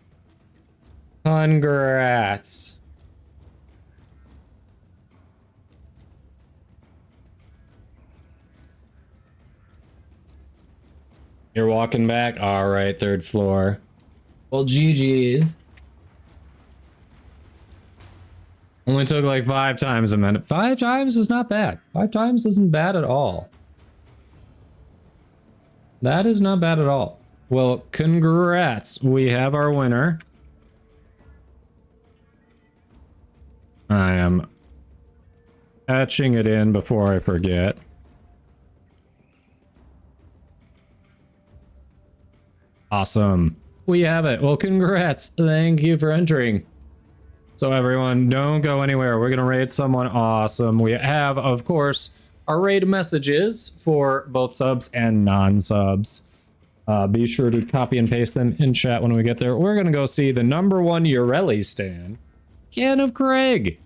Congrats. You're walking back? Alright, 3rd floor. Well, GG's. Only took like 5 times a minute. 5 times is not bad. 5 times isn't bad at all. That is not bad at all. Well, congrats. We have our winner. I am etching it in before I forget. Awesome. We have it. Well, congrats. Thank you for entering. So everyone, don't go anywhere. We're going to raid someone awesome. We have, of course, our raid messages for both subs and non-subs. Be sure to copy and paste them in chat when we get there. We're going to go see the #1 Urelli stan, Can of Craig.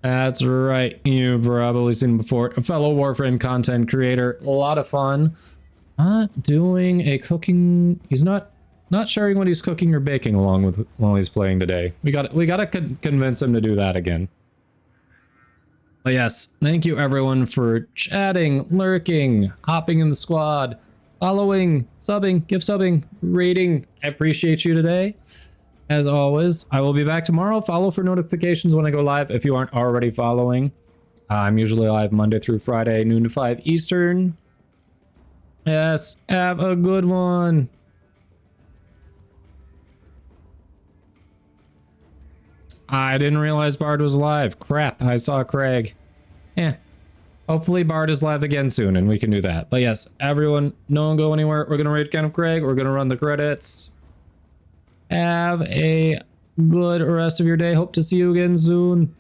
That's right. You've probably seen him before. A fellow Warframe content creator. A lot of fun. Not doing a cooking. He's not sharing what he's cooking or baking along with while he's playing today. We got to convince him to do that again. But yes, thank you everyone for chatting, lurking, hopping in the squad, following, subbing, gift subbing, rating. I appreciate you today. As always, I will be back tomorrow. Follow for notifications when I go live if you aren't already following. I'm usually live Monday through Friday, noon to 5 Eastern. Yes, have a good one. I didn't realize Bard was live. Crap, I saw Craig. Hopefully Bard is live again soon and we can do that. But yes, everyone, no one go anywhere. We're going to raid Can of Craig. We're going to run the credits. Have a good rest of your day. Hope to see you again soon.